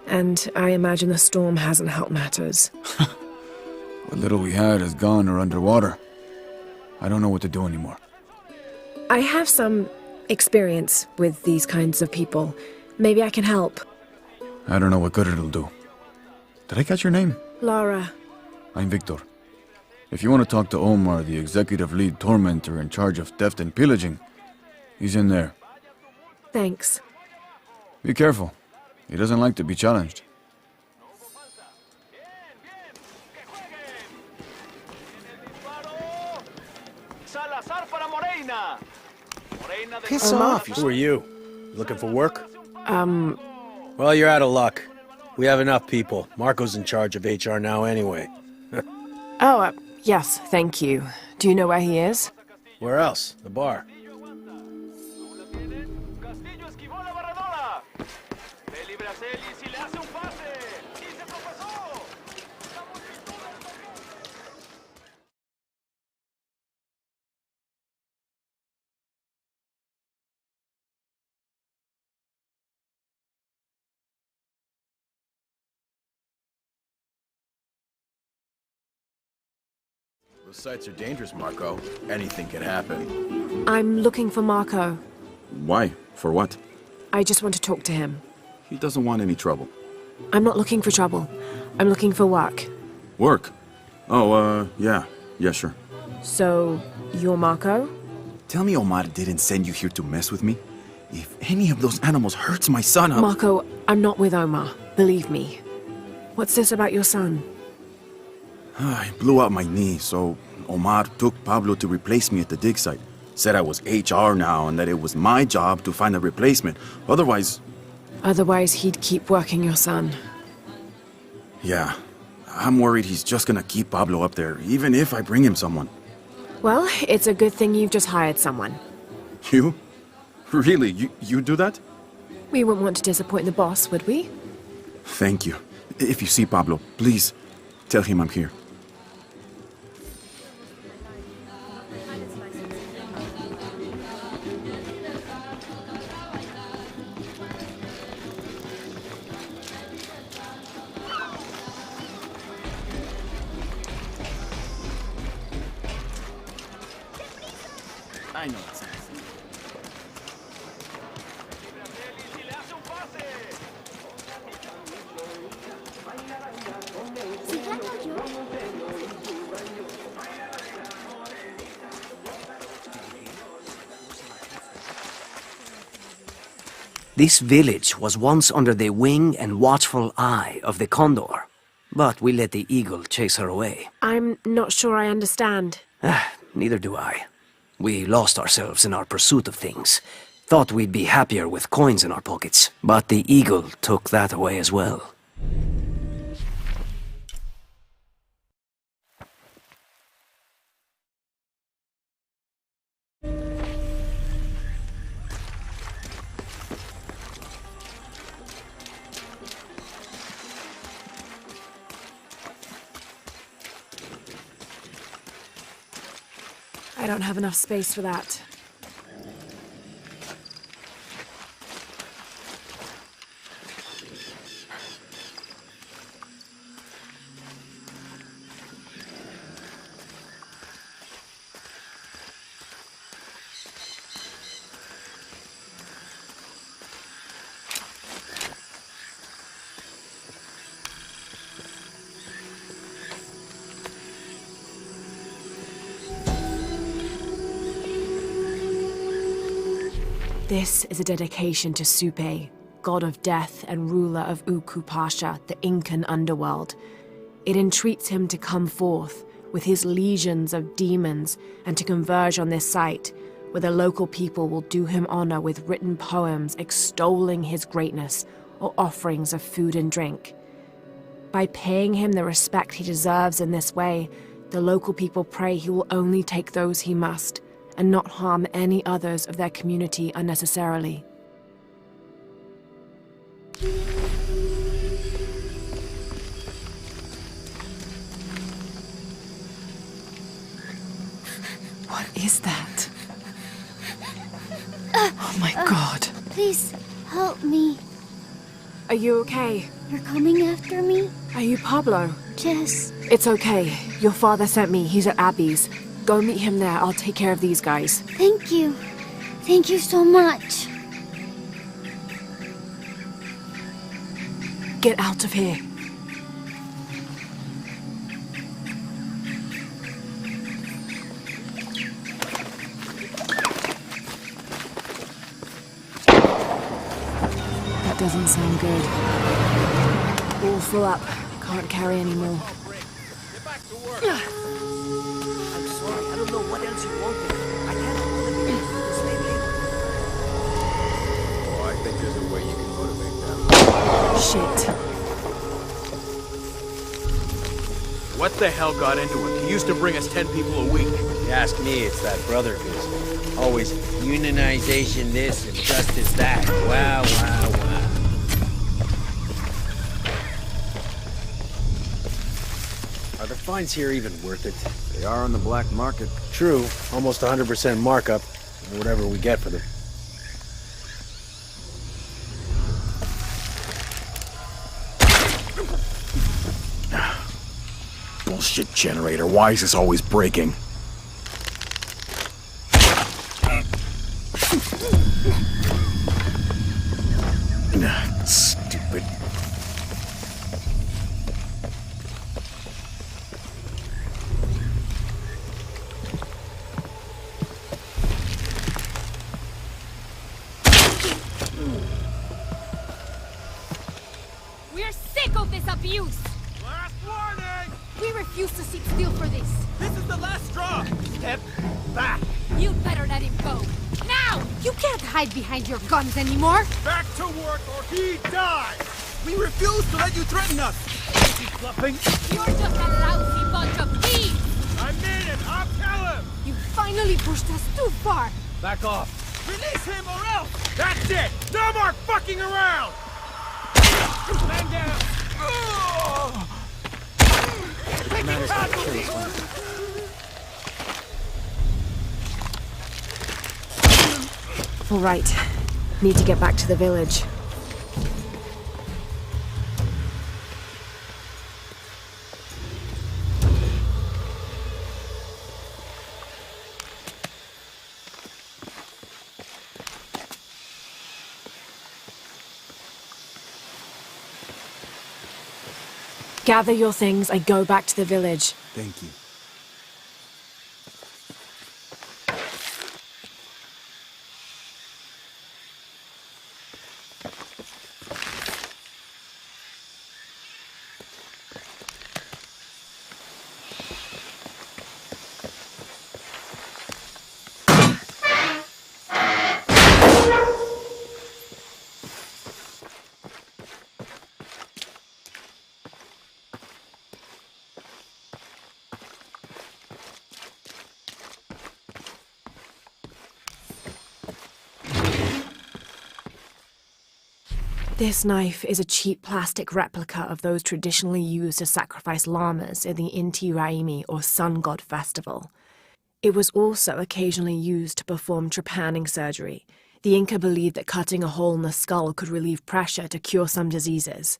And I imagine the storm hasn't helped matters. What little we had is gone or underwater. I don't know what to do anymore. I have some experience with these kinds of people. Maybe I can help. I don't know what good it'll do. Did I catch your name? Laura. I'm Victor. If you want to talk to Omar, the executive lead tormentor in charge of theft and pillaging, he's in there. Thanks. Be careful. He doesn't like to be challenged. Piss off. Who are you? Looking for work? Well, you're out of luck. We have enough people. Marco's in charge of HR now anyway. Yes, thank you. Do you know where he is? Where else? The bar. Those sites are dangerous, Marco. Anything can happen. I'm looking for Marco. Why? For what? I just want to talk to him. He doesn't want any trouble. I'm not looking for trouble. I'm looking for work. Work? Oh, yeah. Yeah, sure. So, you're Marco? Tell me Omar didn't send you here to mess with me? If any of those animals hurts my son, Marco, I'm not with Omar. Believe me. What's this about your son? I blew out my knee, so Omar took Pablo to replace me at the dig site. Said I was HR now and that it was my job to find a replacement. Otherwise, he'd keep working your son. Yeah. I'm worried he's just gonna keep Pablo up there, even if I bring him someone. Well, it's a good thing you've just hired someone. You? Really? You do that? We wouldn't want to disappoint the boss, would we? Thank you. If you see Pablo, please tell him I'm here. I know it's This village was once under the wing and watchful eye of the condor, but we let the eagle chase her away. I'm not sure I understand. Neither do I. We lost ourselves in our pursuit of things. Thought we'd be happier with coins in our pockets, but the eagle took that away as well. I don't have enough space for that. This is a dedication to Supe, god of death and ruler of Uku Pasha, the Incan underworld. It entreats him to come forth with his legions of demons and to converge on this site, where the local people will do him honor with written poems extolling his greatness or offerings of food and drink. By paying him the respect he deserves in this way, the local people pray he will only take those he must, and not harm any others of their community unnecessarily. What is that? Oh my god. Please, help me. Are you okay? You're coming after me? Are you Pablo? Yes. It's okay. Your father sent me. He's at Abby's. Go meet him there. I'll take care of these guys. Thank you. Thank you so much. Get out of here. That doesn't sound good. All full up. Can't carry anymore. I'm sorry, I don't know what else you wanted. I can't hold it against the slave labor. Oh, I think there's a way you can motivate them. Shit. What the hell got into him? He used to bring us 10 people a week. If you ask me, it's that brother business. Always unionization this and justice that. Wow, wow, wow. Are the fines here even worth it? They are on the black market. True, almost 100% markup, or whatever we get for them. Bullshit generator. Why is this always breaking? Stupid. We're sick of this abuse! Last warning! We refuse to sit still for this. This is the last straw! Step back! You'd better let him go. Now! You can't hide behind your guns anymore! Back to work or he dies! We refuse to let you threaten us! Is he bluffing? You're just a lousy bunch of thieves! I mean it! I'll tell him! You finally pushed us too far! Back off! Release him or else! That's it! No more fucking around! Man down! Taking casualties! All right. Need to get back to the village. Gather your things and go back to the village. Thank you. This knife is a cheap plastic replica of those traditionally used to sacrifice llamas in the Inti Raymi or Sun God Festival. It was also occasionally used to perform trepanning surgery. The Inca believed that cutting a hole in the skull could relieve pressure to cure some diseases.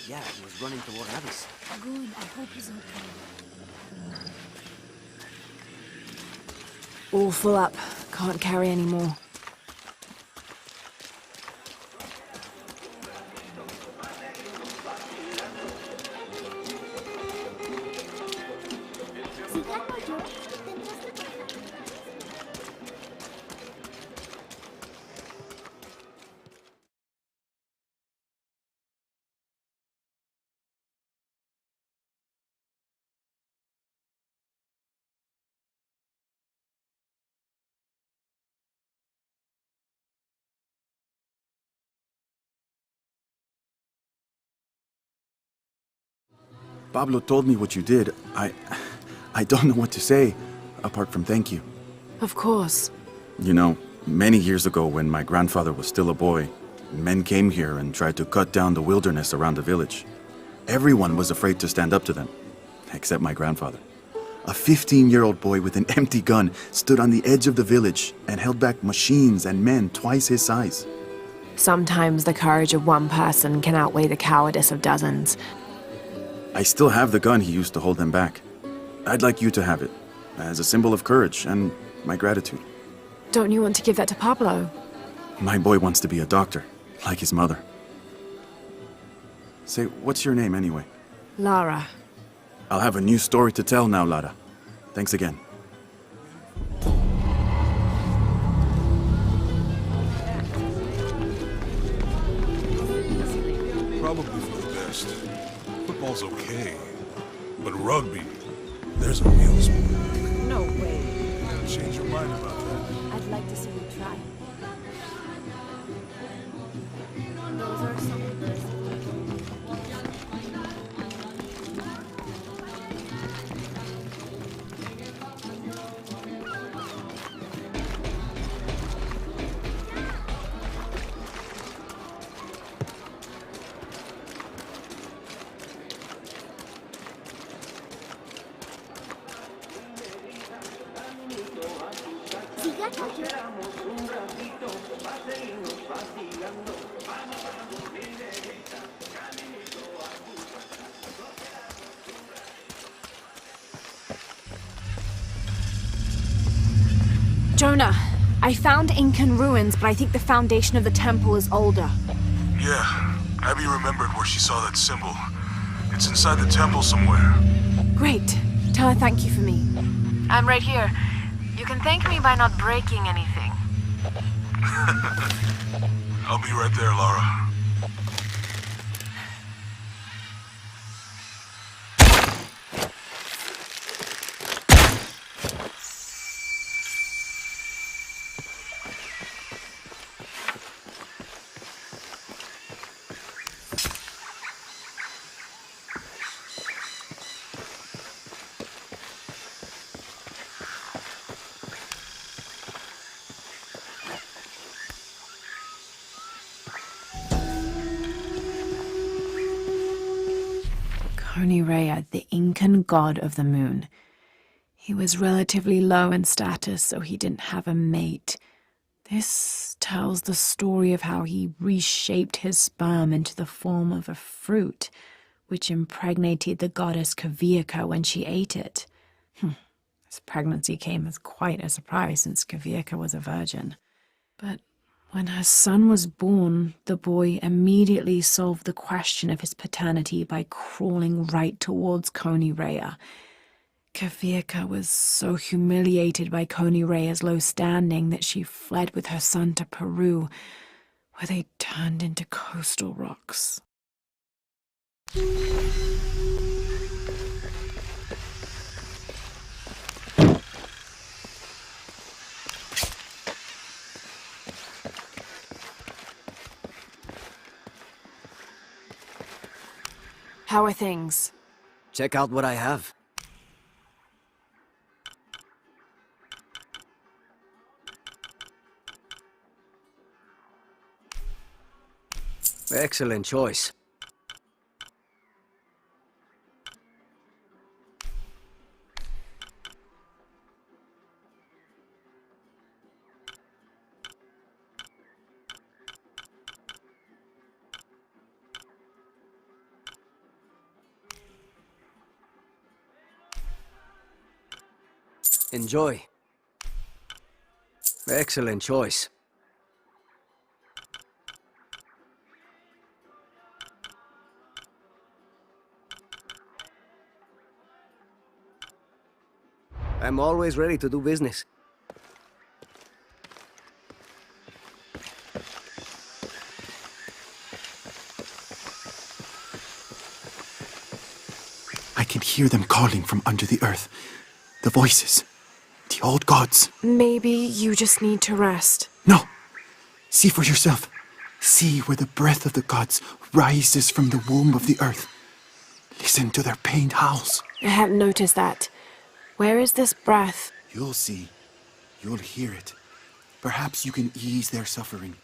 Yeah, he was running toward Abyss. Good, I hope he's okay. All full up. Can't carry any more. Pablo told me what you did. I don't know what to say, apart from thank you. Of course. You know, many years ago when my grandfather was still a boy, men came here and tried to cut down the wilderness around the village. Everyone was afraid to stand up to them, except my grandfather. A 15-year-old boy with an empty gun stood on the edge of the village and held back machines and men twice his size. Sometimes the courage of one person can outweigh the cowardice of dozens. I still have the gun he used to hold them back. I'd like you to have it, as a symbol of courage and my gratitude. Don't you want to give that to Pablo? My boy wants to be a doctor, like his mother. Say, what's your name anyway? Lara. I'll have a new story to tell now, Lara. Thanks again. Probably for the best. Football's okay. But rugby, there's a real sport. No way. You gotta change your mind about that. I'd like to see you try. Those are some of the best. Jonah, I found Incan ruins, but I think the foundation of the temple is older. Yeah, Abby remembered where she saw that symbol. It's inside the temple somewhere. Great. Tell her thank you for me. I'm right here. You can thank me by not breaking anything. I'll be right there, Lara. Rea, the Incan god of the moon. He was relatively low in status, so he didn't have a mate. This tells the story of how he reshaped his sperm into the form of a fruit, which impregnated the goddess Kavika when she ate it. His pregnancy came as quite a surprise since Kavika was a virgin. But when her son was born, the boy immediately solved the question of his paternity by crawling right towards Rea. Kavika was so humiliated by Rea's low standing that she fled with her son to Peru, where they turned into coastal rocks. How are things? Check out what I have. Excellent choice. Enjoy. Excellent choice. I'm always ready to do business. I can hear them calling from under the earth. The voices. The old gods. Maybe you just need to rest. No! See for yourself. See where the breath of the gods rises from the womb of the earth. Listen to their pained howls. I hadn't noticed that. Where is this breath? You'll see. You'll hear it. Perhaps you can ease their suffering.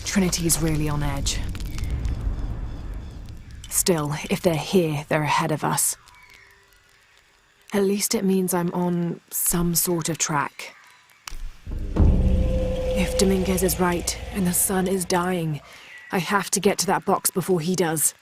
Trinity's really on edge. Still, if they're here, they're ahead of us. At least it means I'm on some sort of track. If Dominguez is right, and the sun is dying, I have to get to that box before he does.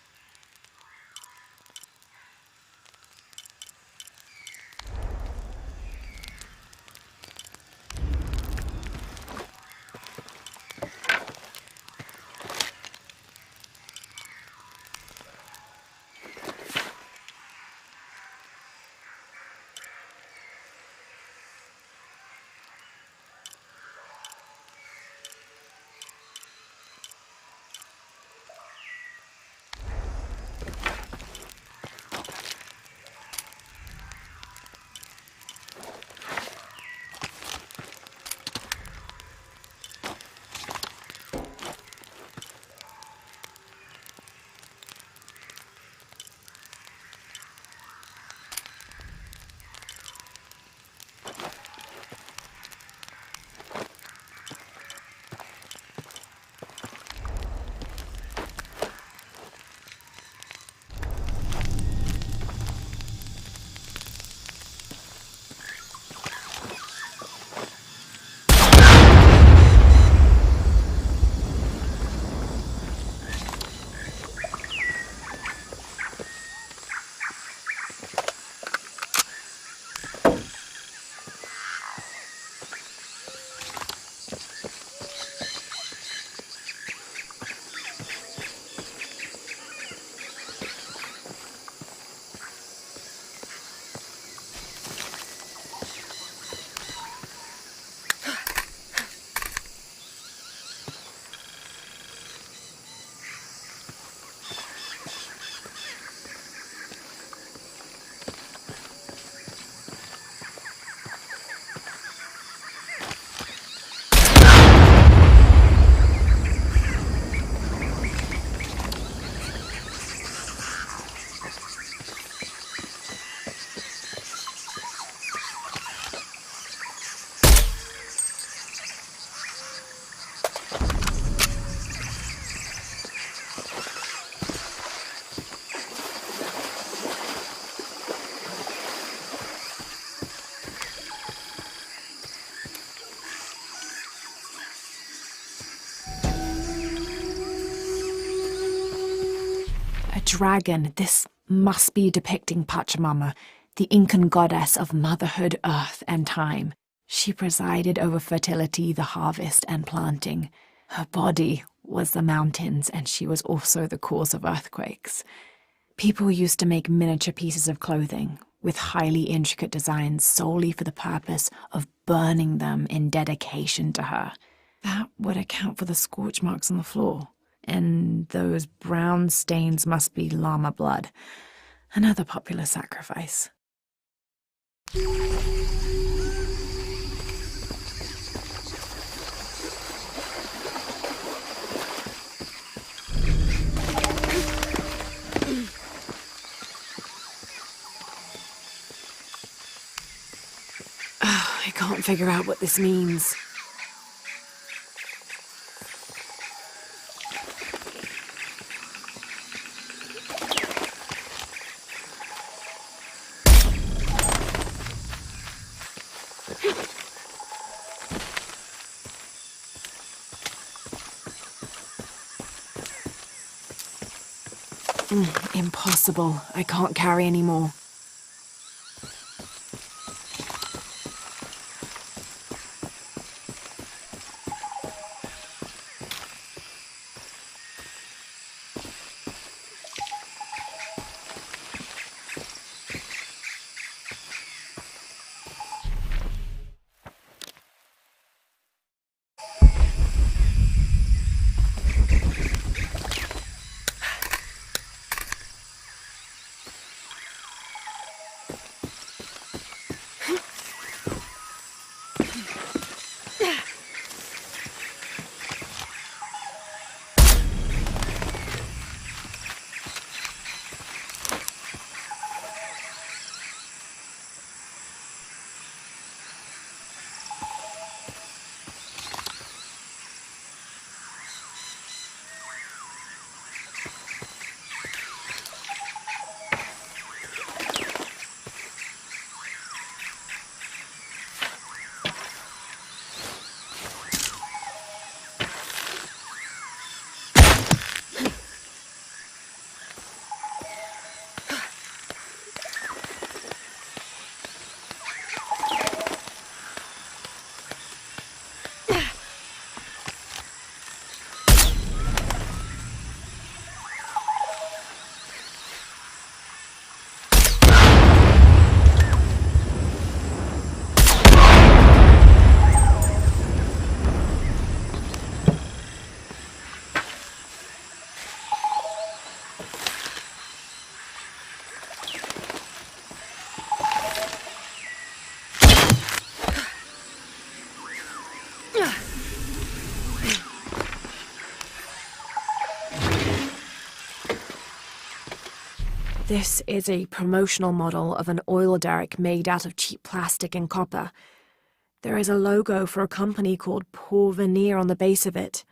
Dragon, this must be depicting Pachamama, the Incan goddess of motherhood, earth, and time. She presided over fertility, the harvest, and planting. Her body was the mountains, and she was also the cause of earthquakes. People used to make miniature pieces of clothing with highly intricate designs solely for the purpose of burning them in dedication to her. That would account for the scorch marks on the floor. And those brown stains must be llama blood. Another popular sacrifice. I can't figure out what this means. Impossible. I can't carry any more. This is a promotional model of an oil derrick made out of cheap plastic and copper. There is a logo for a company called Porvenir on the base of it.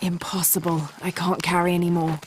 Impossible. I can't carry any more.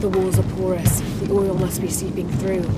The walls are porous. The oil must be seeping through.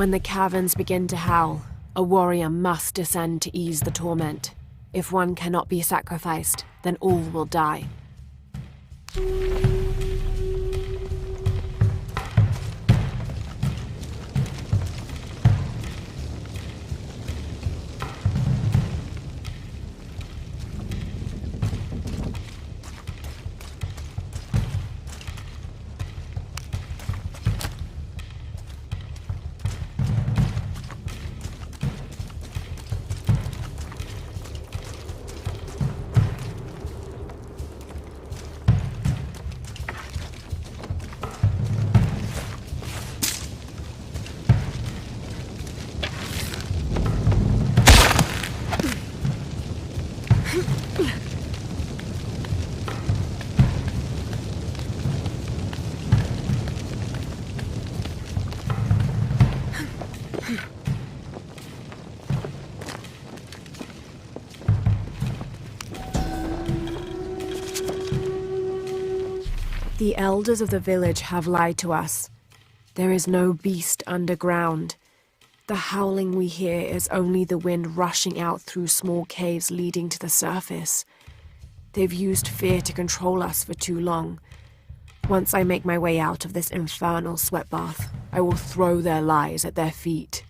When the caverns begin to howl, a warrior must descend to ease the torment. If one cannot be sacrificed, then all will die. The elders of the village have lied to us. There is no beast underground. The howling we hear is only the wind rushing out through small caves leading to the surface. They've used fear to control us for too long. Once I make my way out of this infernal sweat bath, I will throw their lies at their feet.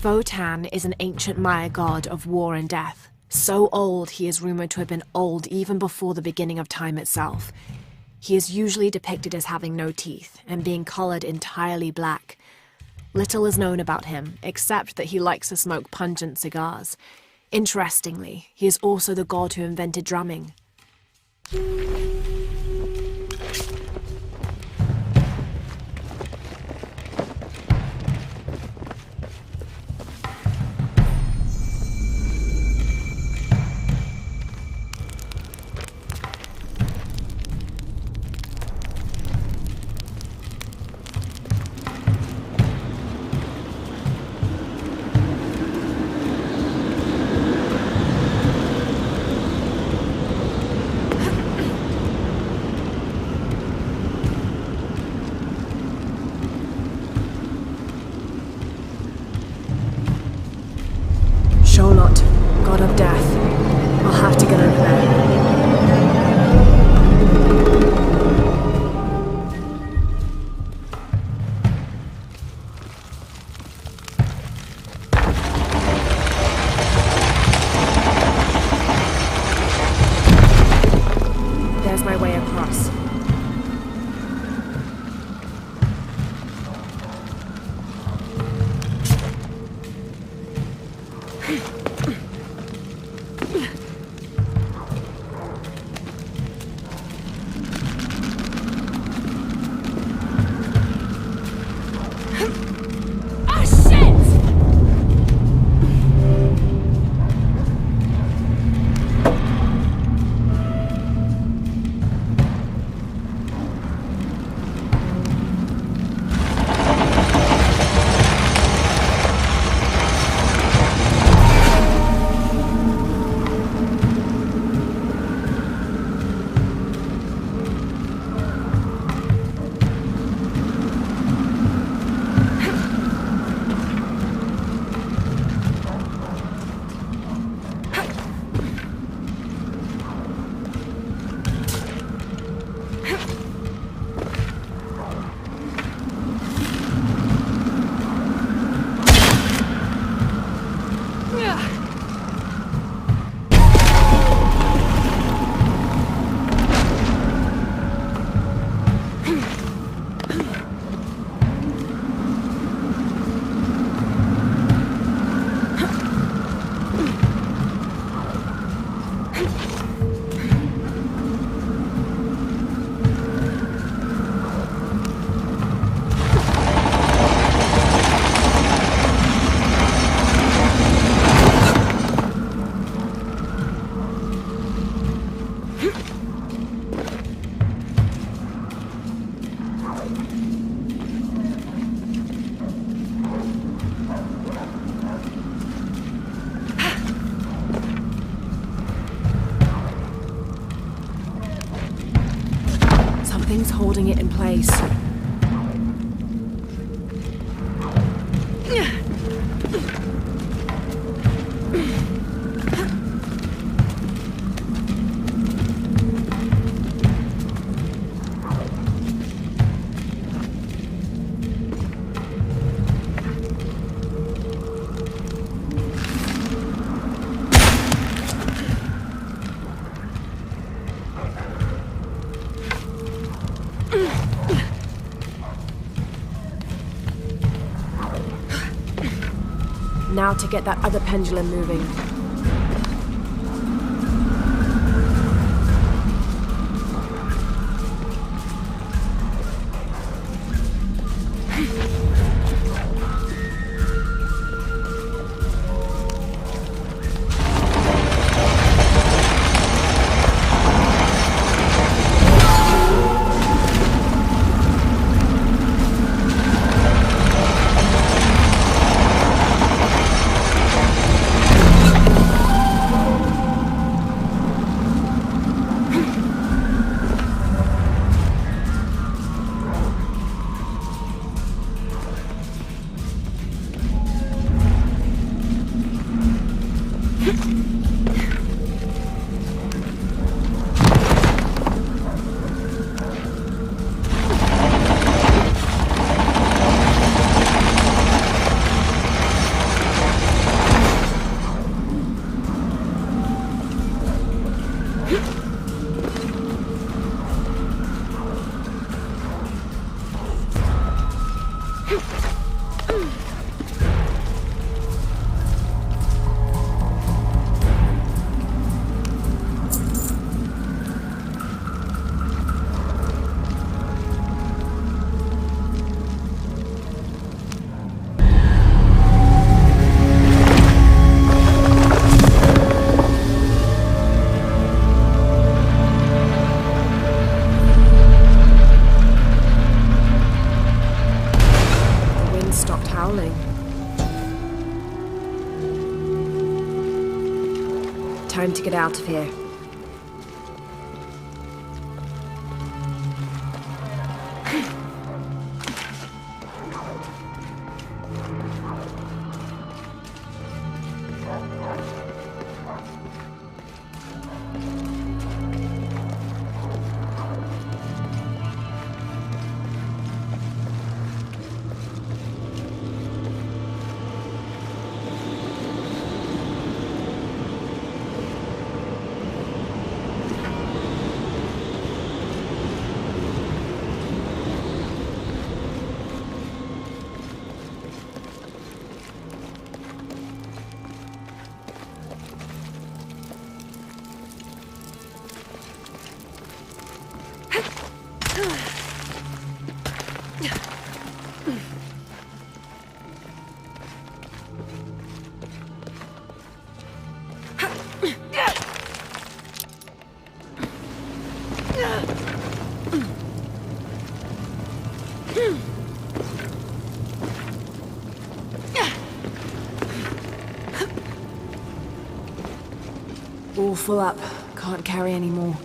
Votan is an ancient Maya god of war and death. So old, he is rumored to have been old even before the beginning of time itself. He is usually depicted as having no teeth and being colored entirely black. Little is known about him, except that he likes to smoke pungent cigars. Interestingly, he is also the god who invented drumming. Sholot, god of death. I'll have to get over there. There's my way across. Something's holding it in place. Now to get that other pendulum moving. Time to get out of here. All full up. Can't carry any more.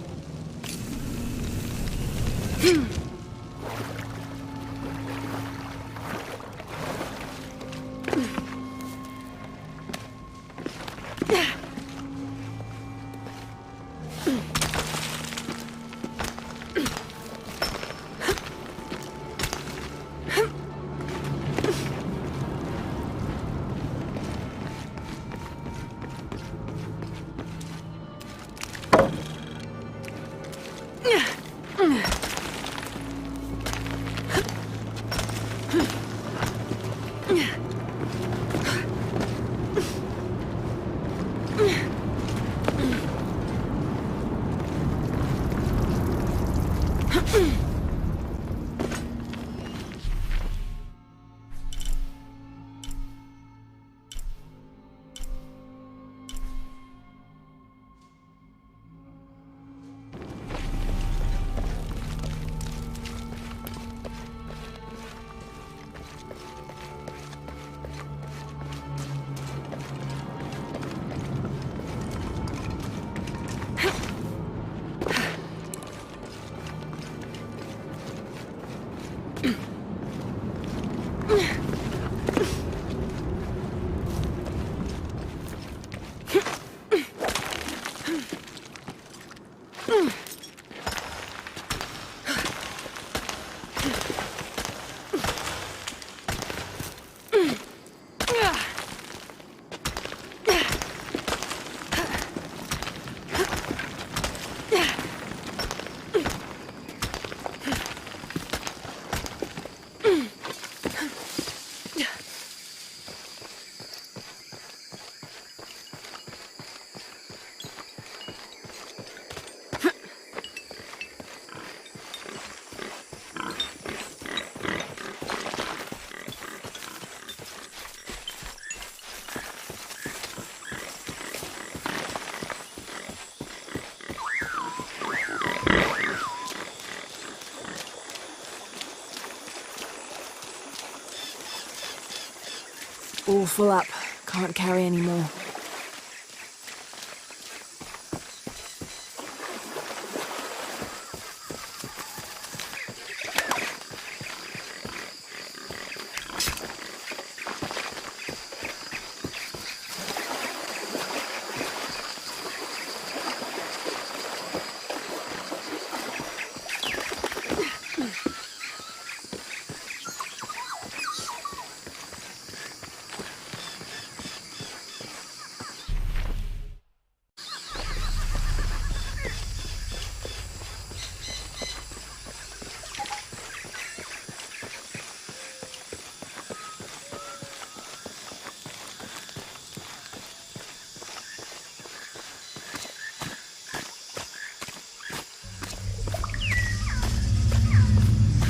all full up. Can't carry any more.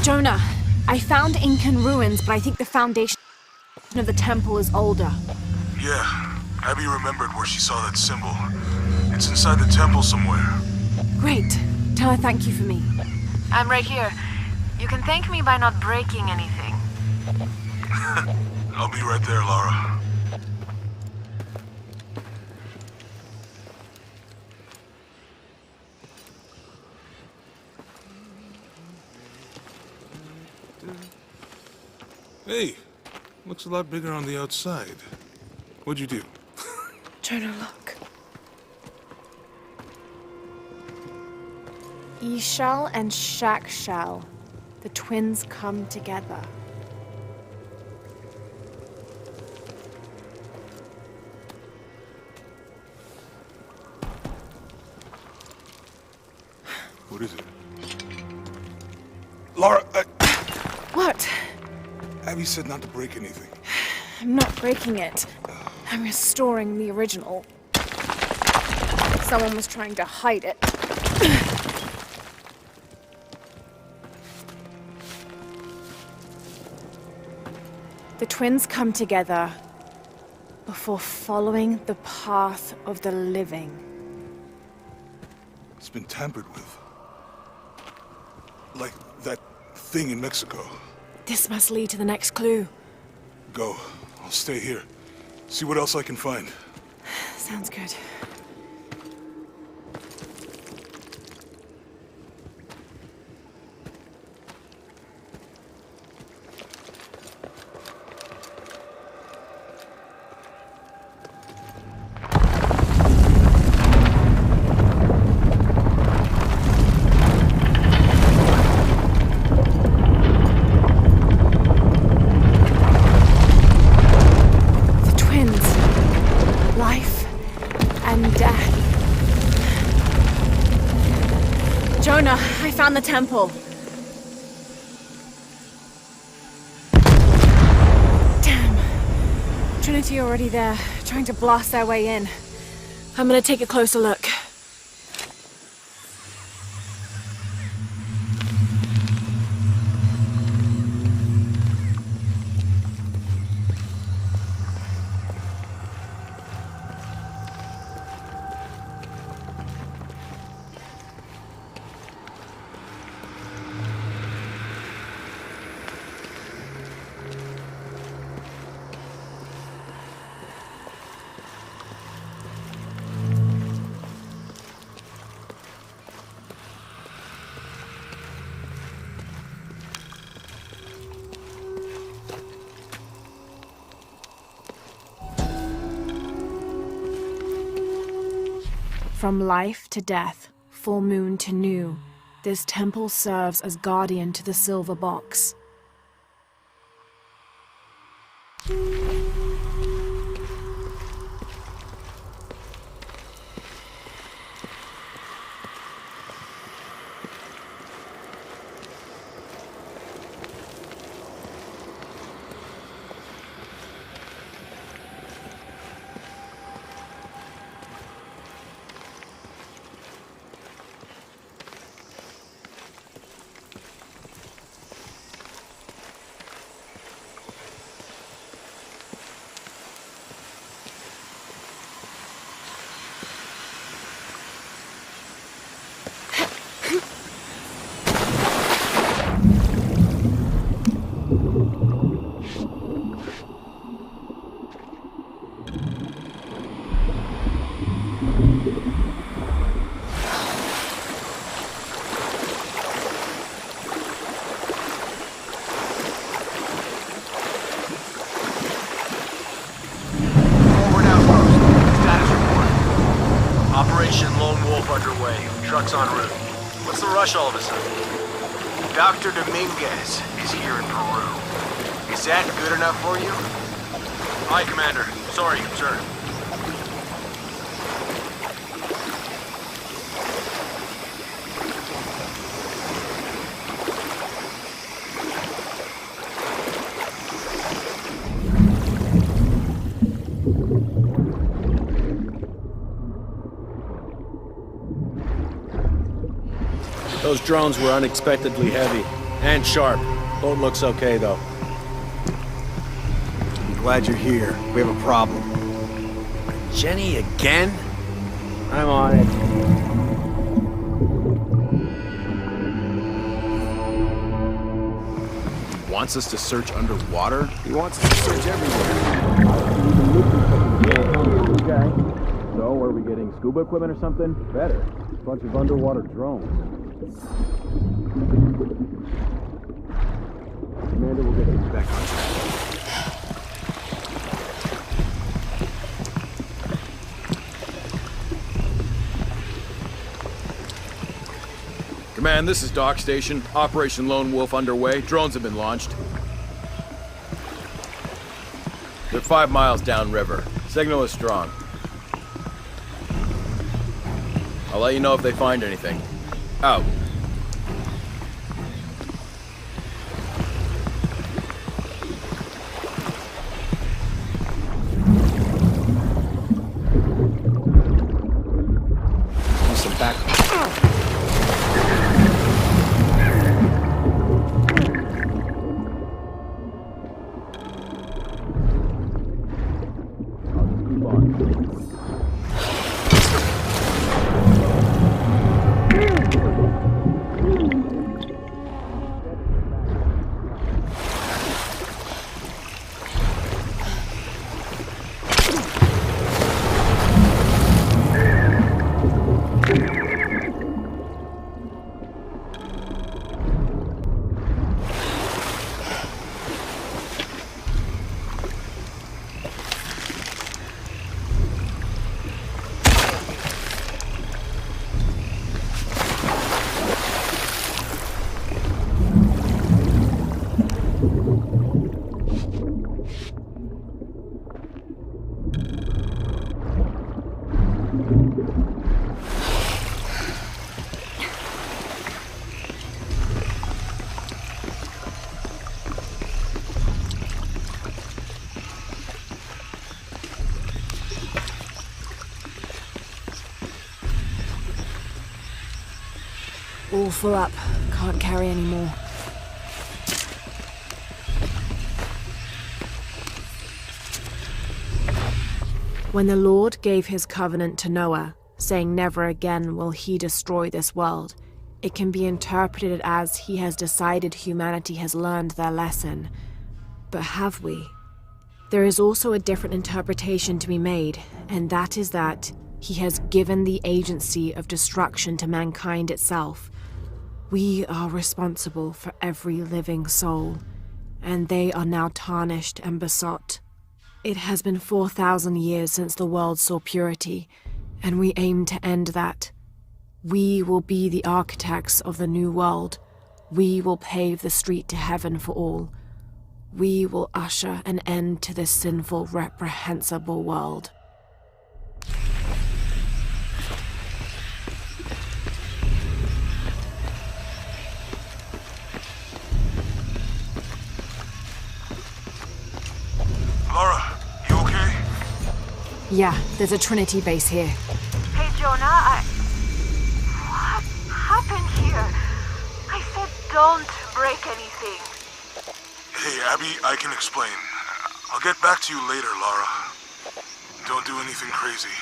Jonah, I found Incan ruins, but I think the foundation of the temple is older. Yeah, Abby remembered where she saw that symbol. It's inside the temple somewhere. Great. Tell her thank you for me. I'm right here. You can thank me by not breaking anything. I'll be right there, Lara. Hey, looks a lot bigger on the outside. What'd you do? Jonah, look. Ishal and Shakshal, the twins come together. What is it? Lara, What? Abby said not to break anything. I'm not breaking it. I'm restoring the original. Someone was trying to hide it. The twins come together before following the path of the living. It's been tampered with. Like that thing in Mexico. This must lead to the next clue. Go. I'll stay here. See what else I can find. Sounds good. Jonah, I found the temple. Damn. Trinity already there, trying to blast their way in. I'm gonna take a closer look. From life to death, full moon to new, this temple serves as guardian to the silver box. What's the rush all of a sudden? Dr. Dominguez is here in Peru. Is that good enough for you? Aye, Commander. Sorry, sir. Those drones were unexpectedly heavy and sharp. Boat looks okay, though. I'm glad you're here. We have a problem. Jenny again? I'm on it. He wants us to search underwater? He wants us to search everywhere. Okay. So, are we getting scuba equipment or something? Better. A bunch of underwater drones. Commander, we'll get things back on track. Command, this is Dock Station. Operation Lone Wolf underway. Drones have been launched. They're 5 miles downriver. Signal is strong. I'll let you know if they find anything. Out. Some back. All full up. Can't carry any more. When the Lord gave his covenant to Noah, saying never again will he destroy this world, it can be interpreted as he has decided humanity has learned their lesson. But have we? There is also a different interpretation to be made, and that is that he has given the agency of destruction to mankind itself. We are responsible for every living soul, and they are now tarnished and besought. It has been 4,000 years since the world saw purity, and we aim to end that. We will be the architects of the new world. We will pave the street to heaven for all. We will usher an end to this sinful, reprehensible world. Laura, you okay? Yeah, there's a Trinity base here. Hey, Jonah, what happened here? I said don't break anything. Hey, Abby, I can explain. I'll get back to you later, Laura. Don't do anything crazy.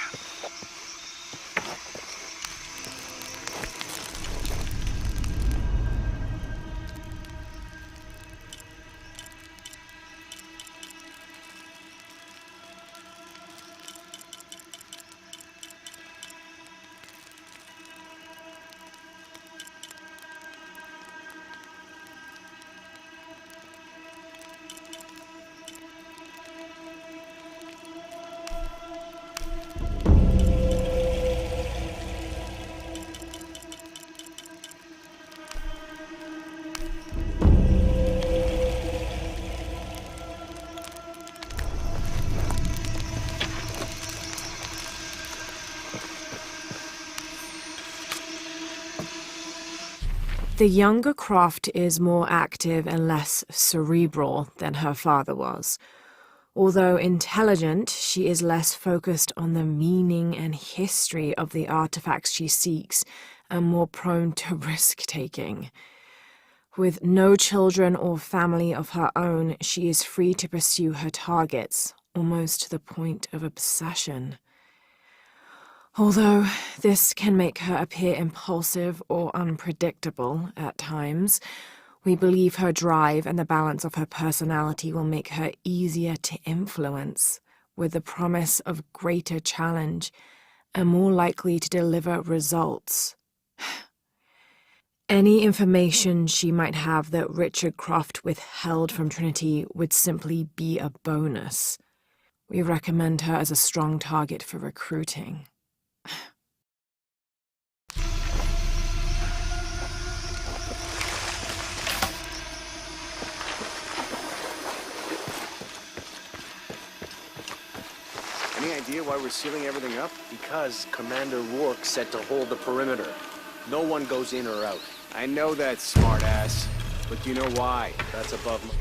The younger Croft is more active and less cerebral than her father was. Although intelligent, she is less focused on the meaning and history of the artifacts she seeks and more prone to risk-taking. With no children or family of her own, she is free to pursue her targets, almost to the point of obsession. Although this can make her appear impulsive or unpredictable at times, we believe her drive and the balance of her personality will make her easier to influence, with the promise of greater challenge and more likely to deliver results. Any information she might have that Richard Croft withheld from Trinity would simply be a bonus. We recommend her as a strong target for recruiting. Any idea why we're sealing everything up? Because Commander Rourke said to hold the perimeter. No one goes in or out. I know that, smartass. But do you know why? That's above my...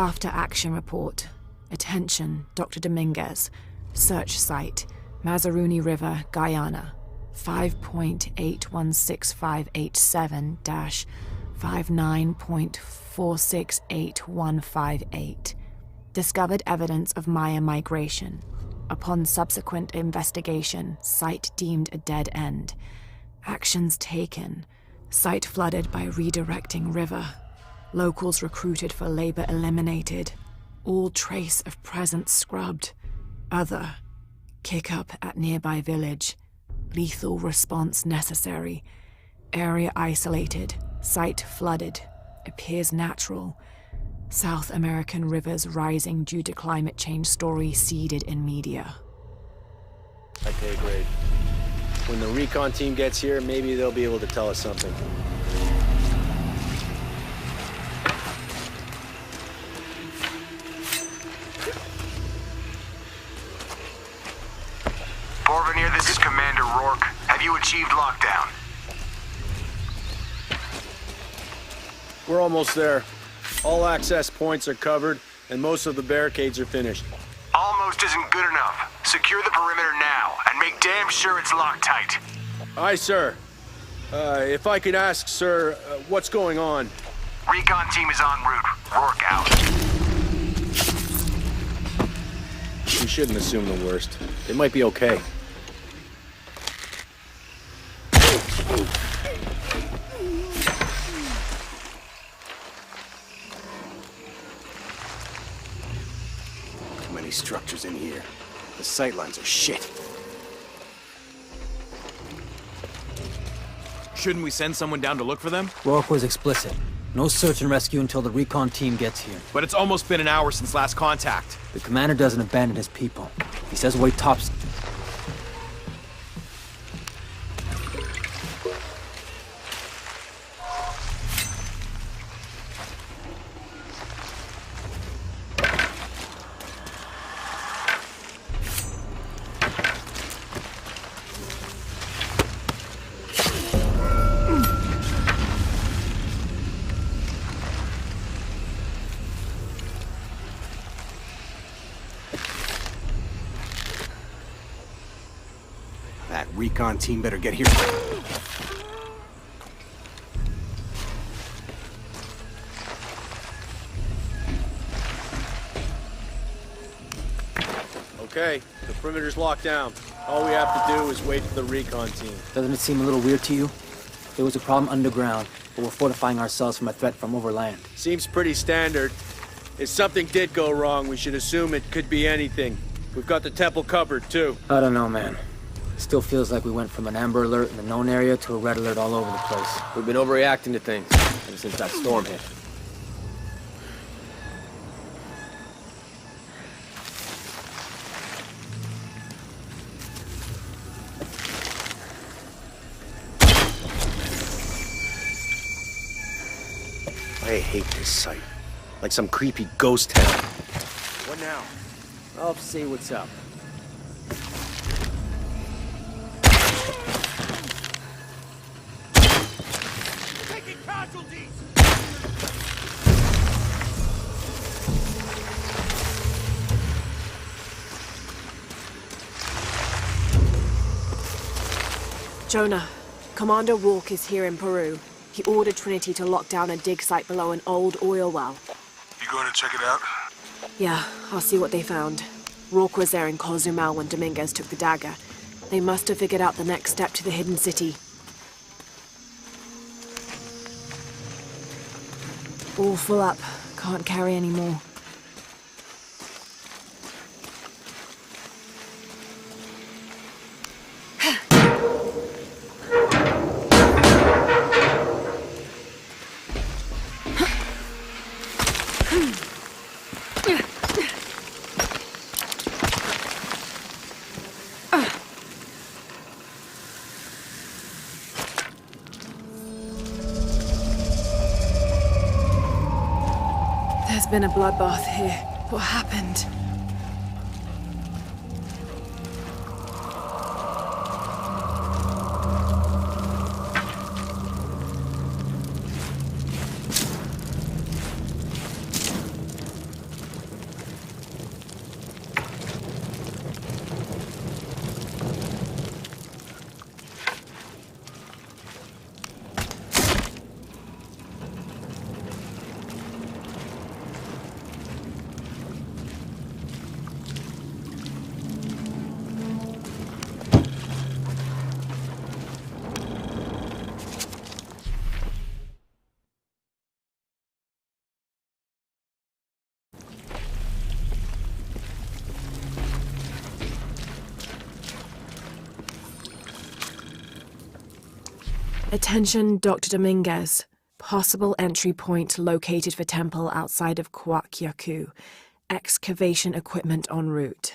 After action report. Attention, Dr. Dominguez. Search site, Mazaruni River, Guyana. 5.81658-59.468158. Discovered evidence of Maya migration. Upon subsequent investigation, site deemed a dead end. Actions taken. Site flooded by redirecting river. Locals recruited for labor eliminated. All trace of presence scrubbed. Other. Kick up at nearby village. Lethal response necessary. Area isolated. Site flooded. Appears natural. South American rivers rising due to climate change story seeded in media. Okay, great. When the recon team gets here, maybe they'll be able to tell us something. Porvenir, this is Commander Rourke. Have you achieved lockdown? We're almost there. All access points are covered, and most of the barricades are finished. Almost isn't good enough. Secure the perimeter now, and make damn sure it's locked tight. Aye, sir. If I could ask, sir, what's going on? Recon team is en route. Rourke out. We shouldn't assume the worst. It might be okay. Too many structures in here. The sightlines are shit. Shouldn't we send someone down to look for them? Rourke was explicit. No search and rescue until the recon team gets here. But it's almost been an hour since last contact. The commander doesn't abandon his people. He says wait tops. That recon team better get here. Okay, the perimeter's locked down. All we have to do is wait for the recon team. Doesn't it seem a little weird to you? There was a problem underground, but we're fortifying ourselves from a threat from overland. Seems pretty standard. If something did go wrong, we should assume it could be anything. We've got the temple covered, too. I don't know, man. It still feels like we went from an amber alert in the known area to a red alert all over the place. We've been overreacting to things ever since that storm hit. I hate this site. Like some creepy ghost town. What now? I'll see what's up. Jonah, Commander Rourke is here in Peru. He ordered Trinity to lock down a dig site below an old oil well. You going to check it out? Yeah, I'll see what they found. Rourke was there in Cozumel when Dominguez took the dagger. They must have figured out the next step to the hidden city. All full up. Can't carry any more. There's been a bloodbath here. What happened? Attention, Dr. Dominguez. Possible entry point located for temple outside of Coahuacu. Excavation equipment en route.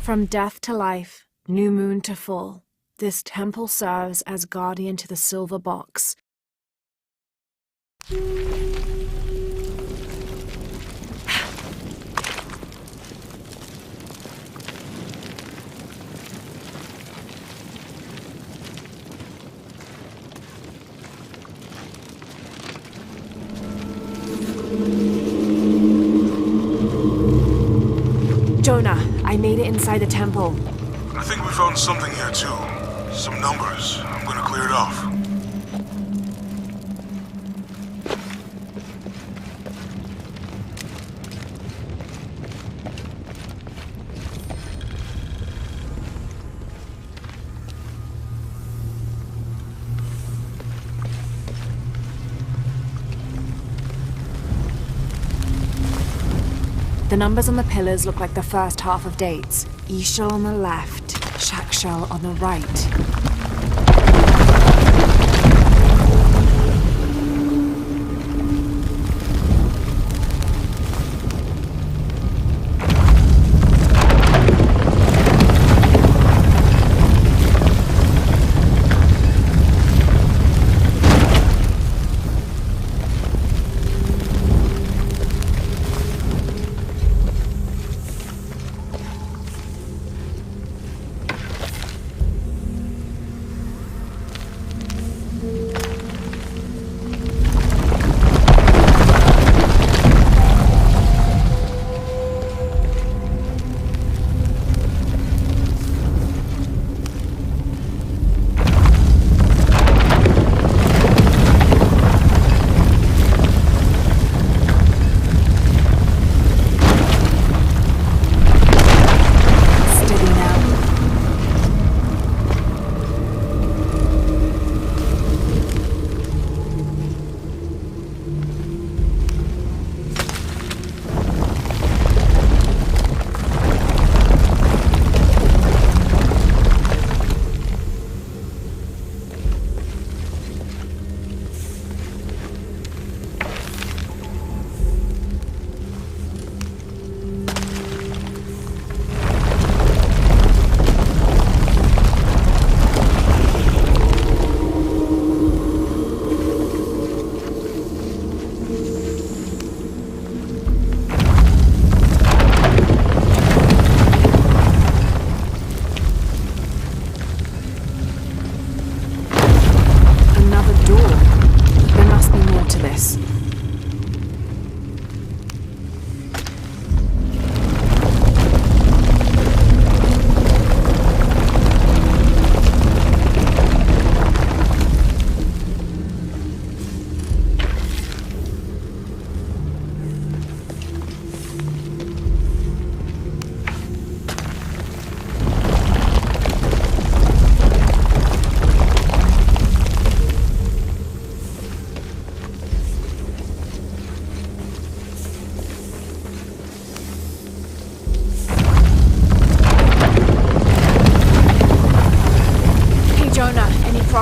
From death to life, new moon to full, this temple serves as guardian to the silver box. Jonah, I made it inside the temple. I think we found something here too. Some numbers. I'm gonna clear it off. The numbers on the pillars look like the first half of dates. Ishal on the left, Shakshal on the right.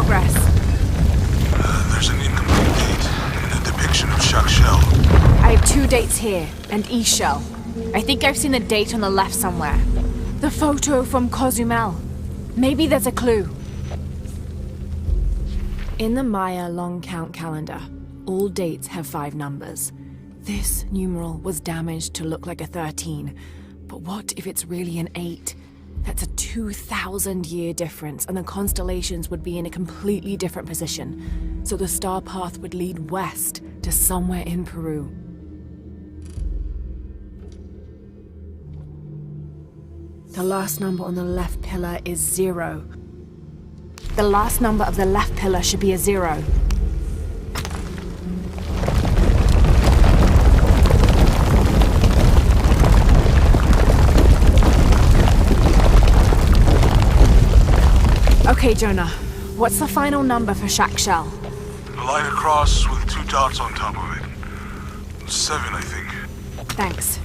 progress. There's an incomplete date and a depiction of Shak Shell. I have 2 dates here, and Ishel. I think I've seen the date on the left somewhere. The photo from Cozumel. Maybe there's a clue. In the Maya long count calendar, all dates have 5 numbers. This numeral was damaged to look like a 13, but what if it's really an 8? That's a 2,000-year difference, and the constellations would be in a completely different position. So the star path would lead west to somewhere in Peru. The last number on the left pillar is 0. The last number of the left pillar should be a 0. Okay, Jonah. What's the final number for Shak Shell? A line across with 2 dots on top of it. 7, I think. Thanks.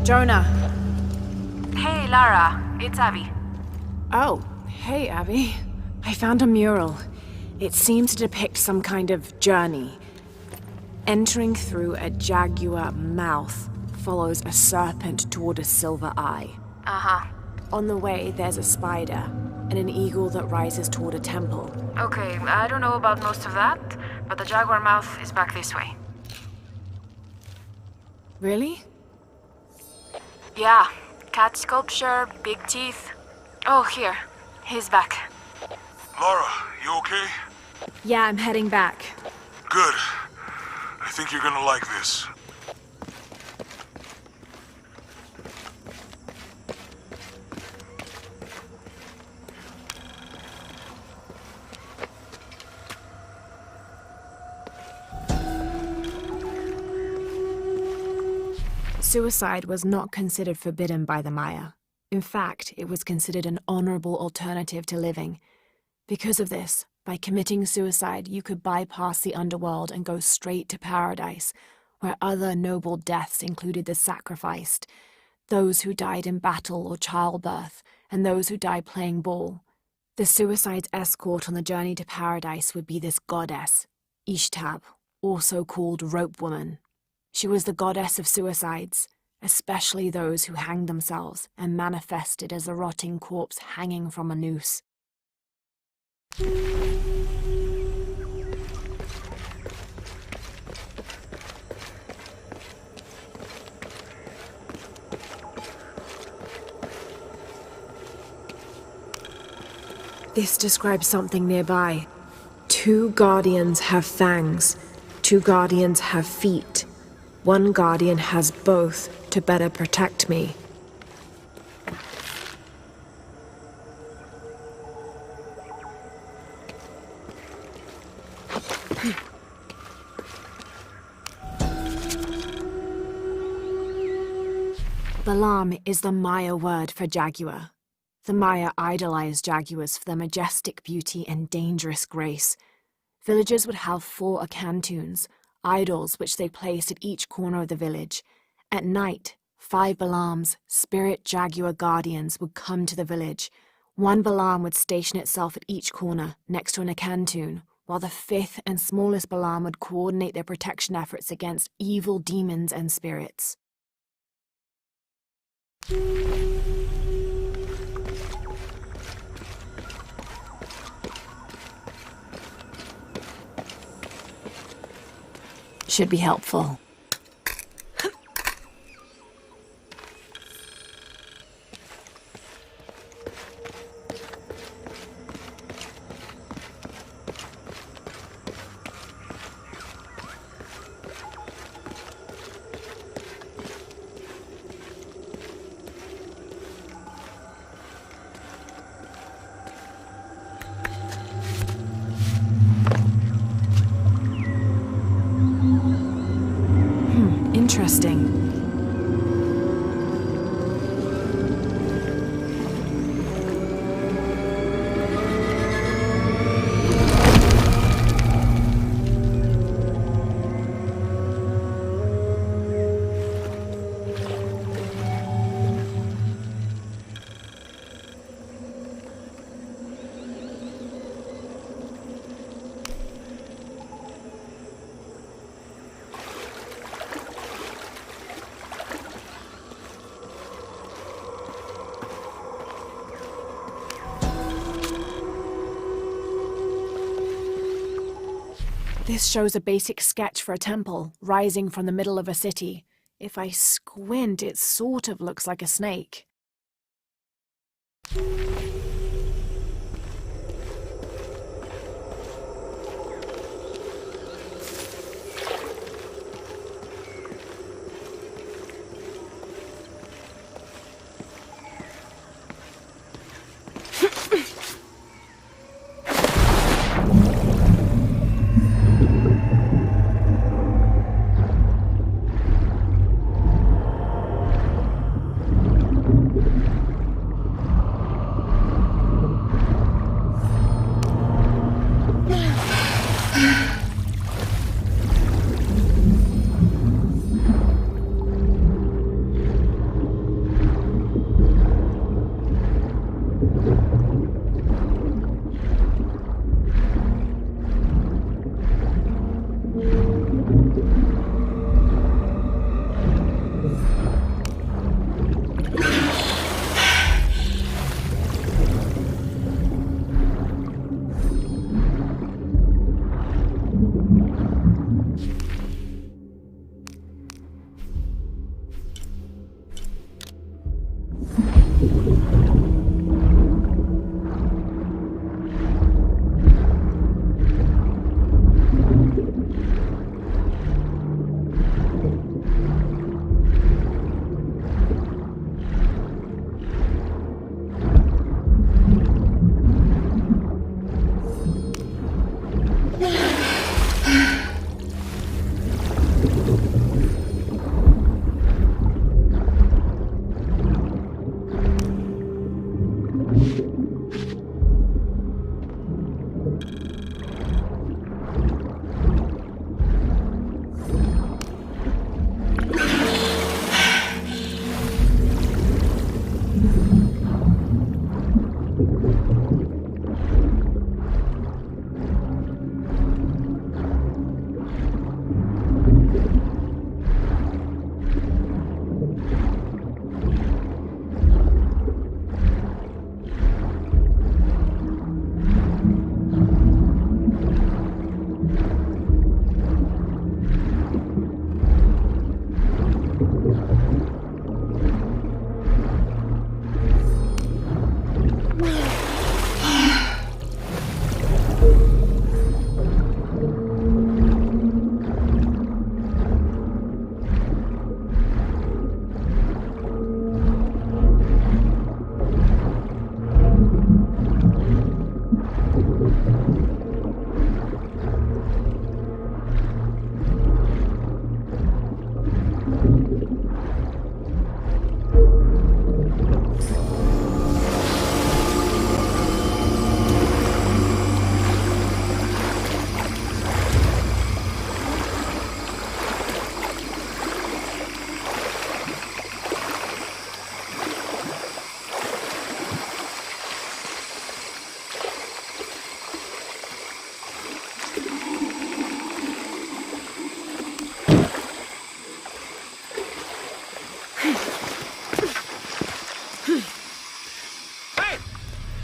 Jonah. Hey, Lara. It's Abby. Oh, hey, Abby. I found a mural. It seems to depict some kind of journey. Entering through a jaguar mouth follows a serpent toward a silver eye. Uh-huh. On the way, there's a spider and an eagle that rises toward a temple. Okay, I don't know about most of that, but the jaguar mouth is back this way. Really? Yeah. Cat sculpture, big teeth. Oh, here. He's back. Lara, you okay? Yeah, I'm heading back. Good. I think you're gonna like this. Suicide was not considered forbidden by the Maya. In fact, it was considered an honorable alternative to living. Because of this, by committing suicide, you could bypass the underworld and go straight to paradise, where other noble deaths included the sacrificed, those who died in battle or childbirth, and those who died playing ball. The suicide's escort on the journey to paradise would be this goddess, Ishtab, also called Rope Woman. She was the goddess of suicides, especially those who hanged themselves and manifested as a rotting corpse hanging from a noose. This describes something nearby. 2 guardians have fangs. 2 guardians have feet. 1 guardian has both to better protect me. Balam is the Maya word for jaguar. The Maya idolized jaguars for their majestic beauty and dangerous grace. Villagers would have 4 acantoons, idols which they placed at each corner of the village. At night, 5 Balams, spirit jaguar guardians, would come to the village. 1 Balam would station itself at each corner, next to an acantoon, while the 5th and smallest Balam would coordinate their protection efforts against evil demons and spirits. Should be helpful. This shows a basic sketch for a temple, rising from the middle of a city. If I squint, it sort of looks like a snake.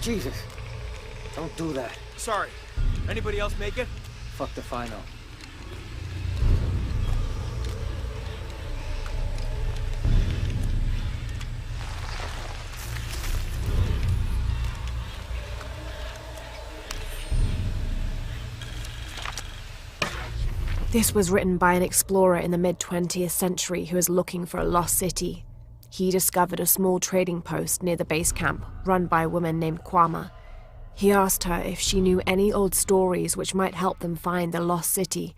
Jesus. Don't do that. Sorry. Anybody else make it? Fuck if I know. This was written by an explorer in the mid-20th century who was looking for a lost city. He discovered a small trading post near the base camp, run by a woman named Kwama. He asked her if she knew any old stories which might help them find the lost city.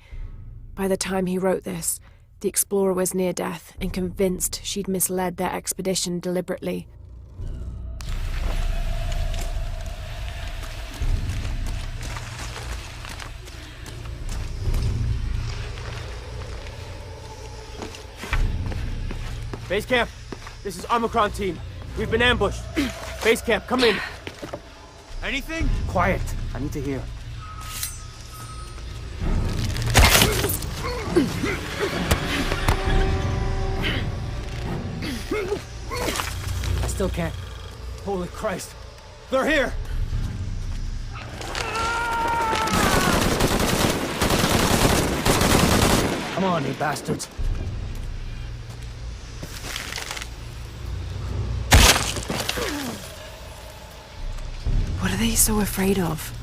By the time he wrote this, the explorer was near death and convinced she'd misled their expedition deliberately. Base camp, this is Omicron team. We've been ambushed. Base camp, come in. Anything? Quiet. I need to hear. I still can't. Holy Christ. They're here! Come on, you bastards. What are they so afraid of?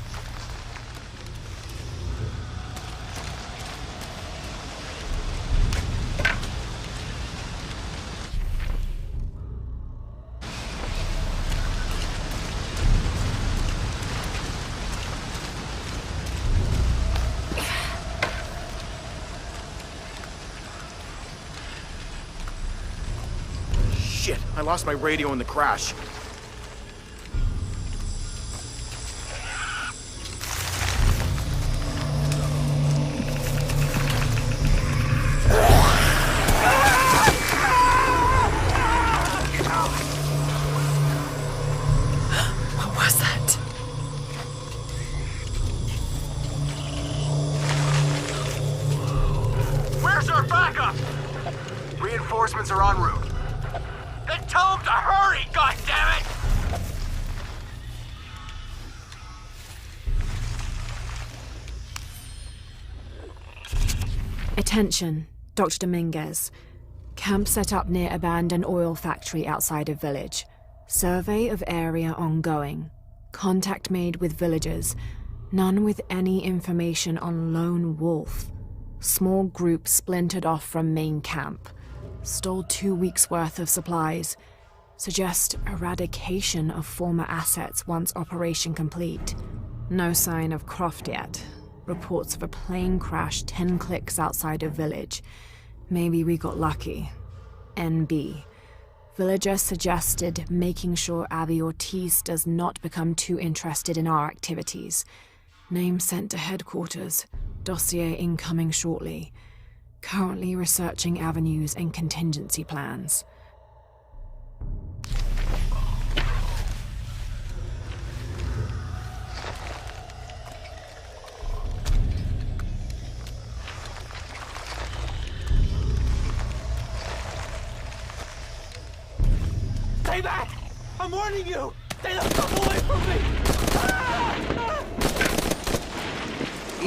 Shit, I lost my radio in the crash. What was that? Where's our backup? Reinforcements are en route. Then tell them to hurry, goddammit! Attention, Dr. Dominguez. Camp set up near abandoned oil factory outside of village. Survey of area ongoing. Contact made with villagers. None with any information on lone wolf. Small group splintered off from main camp. Stole 2 weeks' worth of supplies. Suggest eradication of former assets once operation complete. No sign of Croft yet. Reports of a plane crash 10 clicks outside of village. Maybe we got lucky. NB. Villager suggested making sure Abby Ortiz does not become too interested in our activities. Name sent to headquarters. Dossier incoming shortly. Currently researching avenues and contingency plans. Stay back! I'm warning you! Stay the fuck away from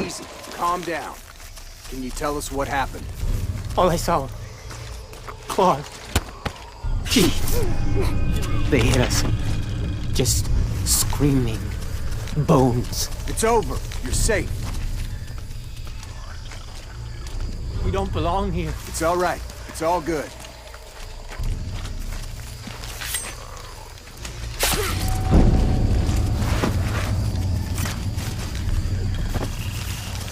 me! Easy, calm down. Can you tell us what happened? All I saw... claws. Teeth. They hit us. Just screaming. Bones. It's over. You're safe. We don't belong here. It's all right. It's all good.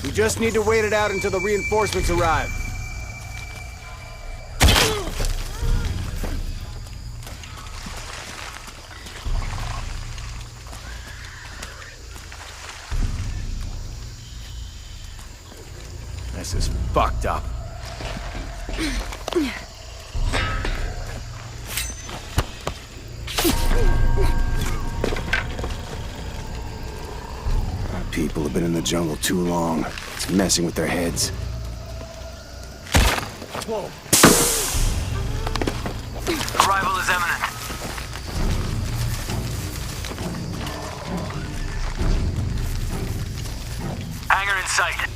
We just need to wait it out until the reinforcements arrive. This is fucked up. People have been in the jungle too long. It's messing with their heads. Whoa. Arrival is imminent. Hangar in sight.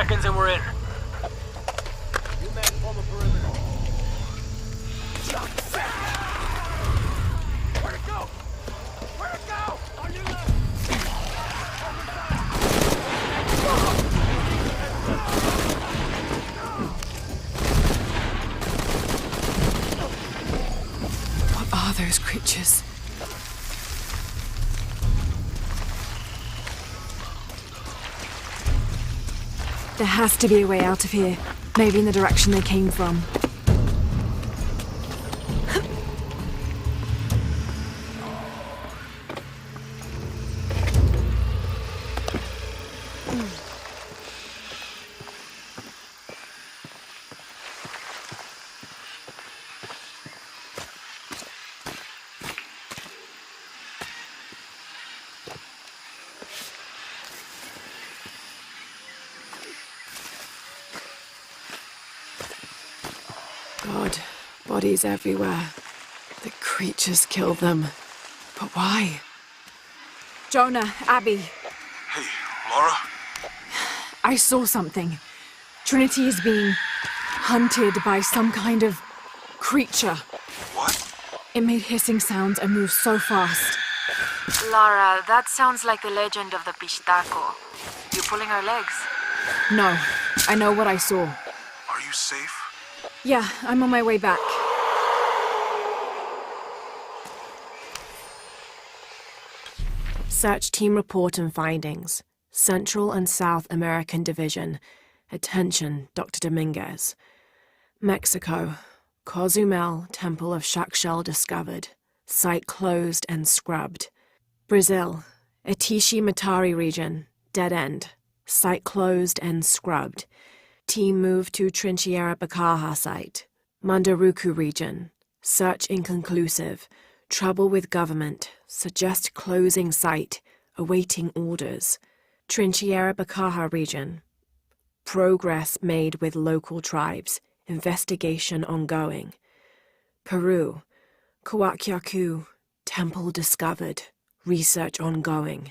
seconds and we're in. Where'd it go? Where'd it go? On your left! What are those creatures? There has to be a way out of here. Maybe in the direction they came from. God, bodies everywhere. The creatures killed them. But why? Jonah, Abby. Hey, Laura? I saw something. Trinity is being hunted by some kind of creature. What? It made hissing sounds and moved so fast. Lara, that sounds like the legend of the Pistaco. You pulling her legs? No, I know what I saw. Are you safe? Yeah, I'm on my way back. Search team report and findings. Central and South American Division. Attention, Dr. Dominguez. Mexico. Cozumel, Temple of Shakshel discovered. Site closed and scrubbed. Brazil. Atishi Matari region. Dead end. Site closed and scrubbed. Team moved to Trinchera Bacaja site. Mandaruku region. Search inconclusive. Trouble with government. Suggest closing site. Awaiting orders. Trinchera Bacaja region. Progress made with local tribes. Investigation ongoing. Peru. Coaquiacu. Temple discovered. Research ongoing.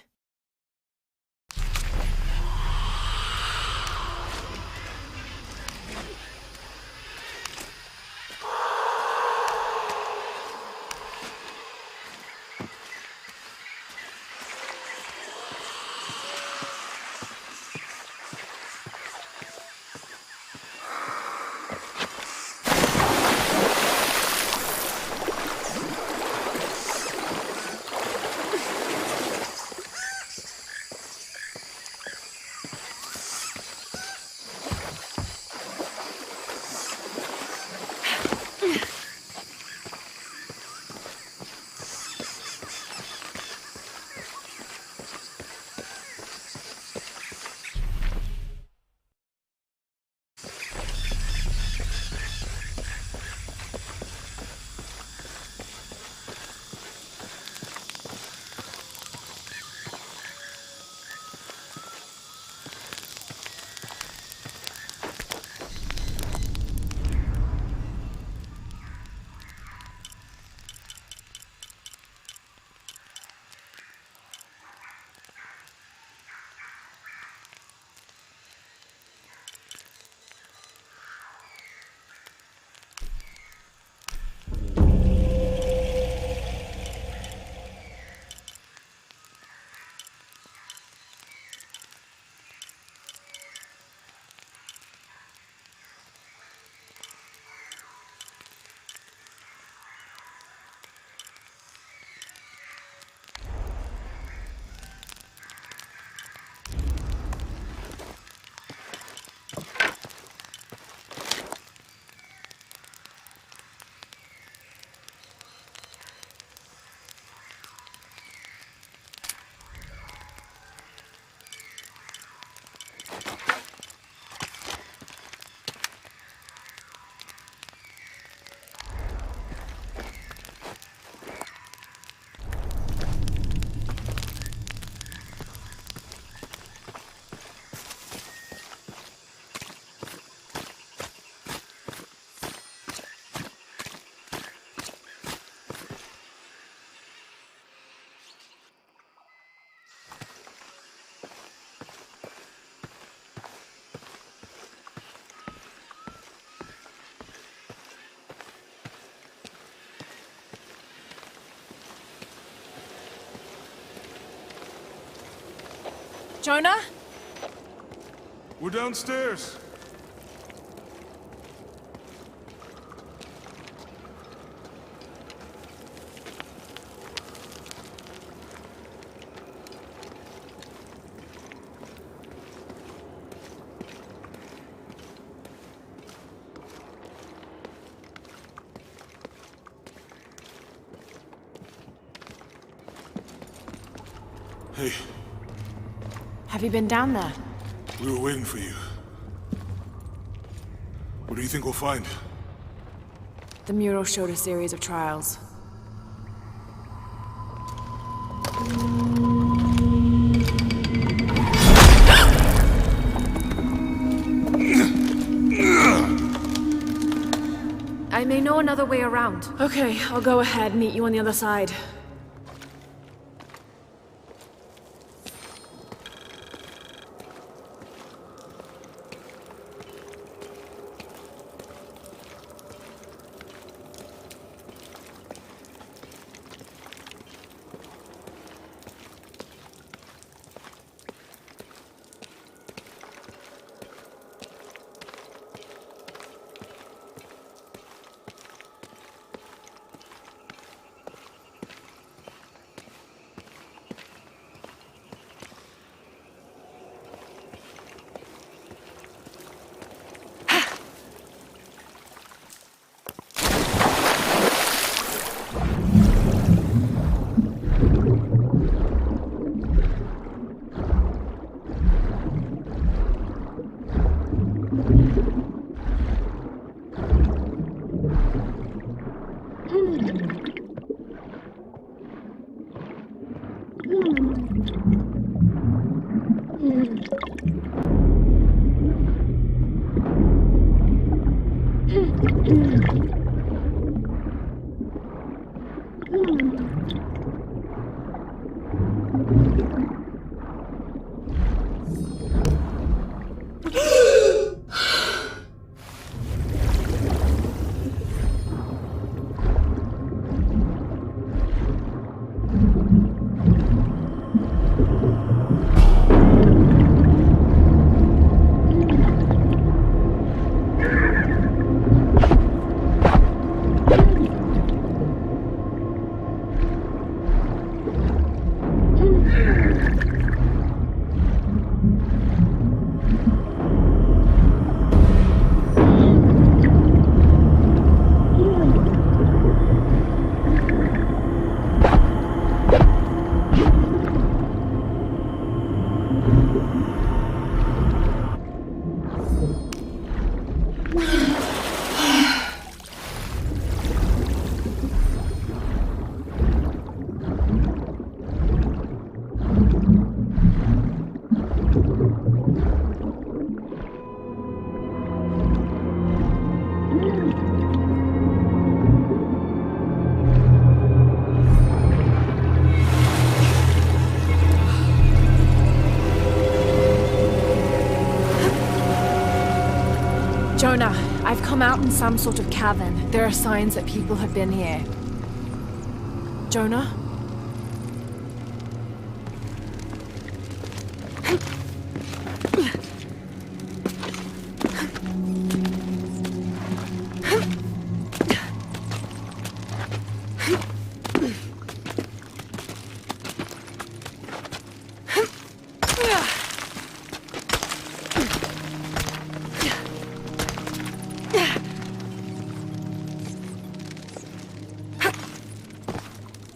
Jonah? We're downstairs. Hey, Have you been down there? we were waiting for you. What do you think we'll find? The mural showed a series of trials. I may know another way around. Okay, I'll go ahead, meet you on the other side. Jonah, I've come out in some sort of cavern. There are signs that people have been here. Jonah?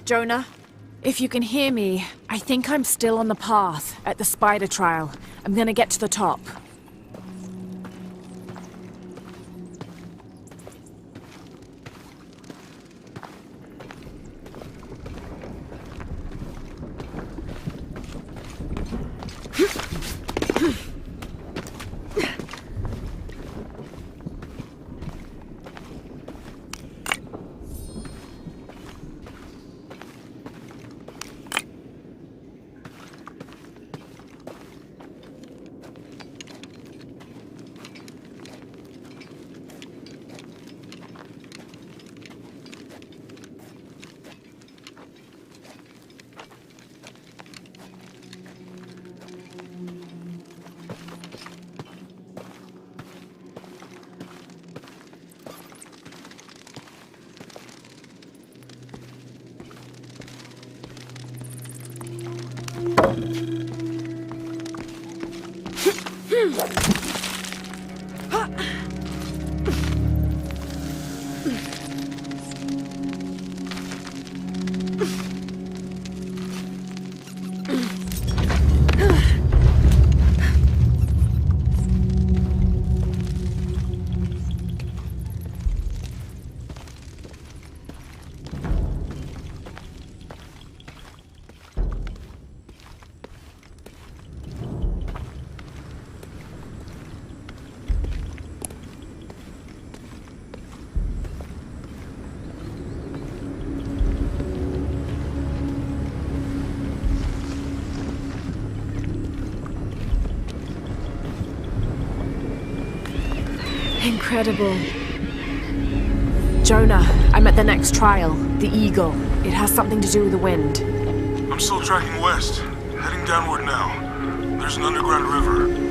Jonah, if you can hear me, I think I'm still on the path at the spider trial. I'm gonna get to the top. Incredible. Jonah, I'm at the next trial. The Eagle. It has something to do with the wind. I'm still tracking west, heading downward now. There's an underground river.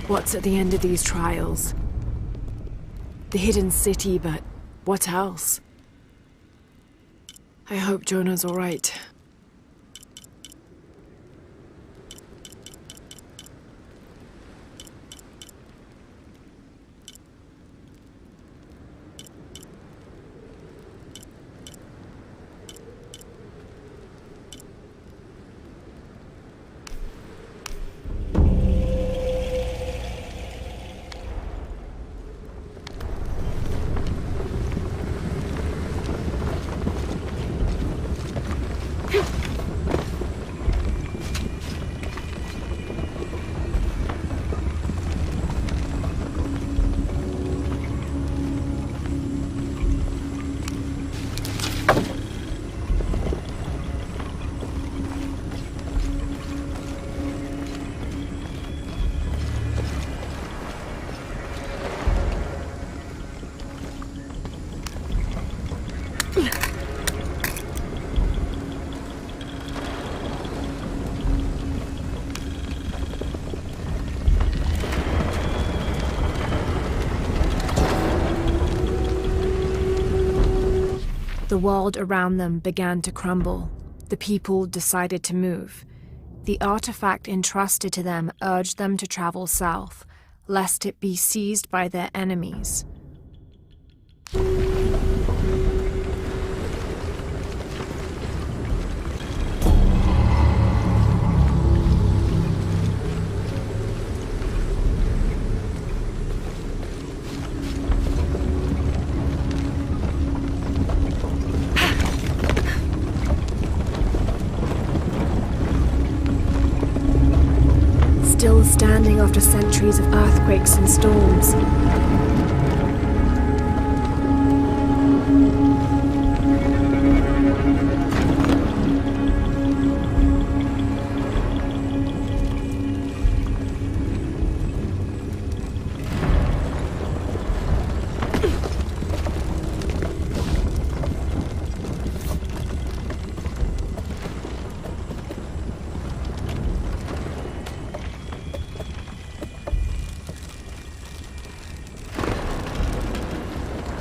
What's at the end of these trials? The hidden city, but what else? I hope Jonah's all right. The world around them began to crumble. The people decided to move. The artifact entrusted to them urged them to travel south, lest it be seized by their enemies. Still standing after centuries of earthquakes and storms.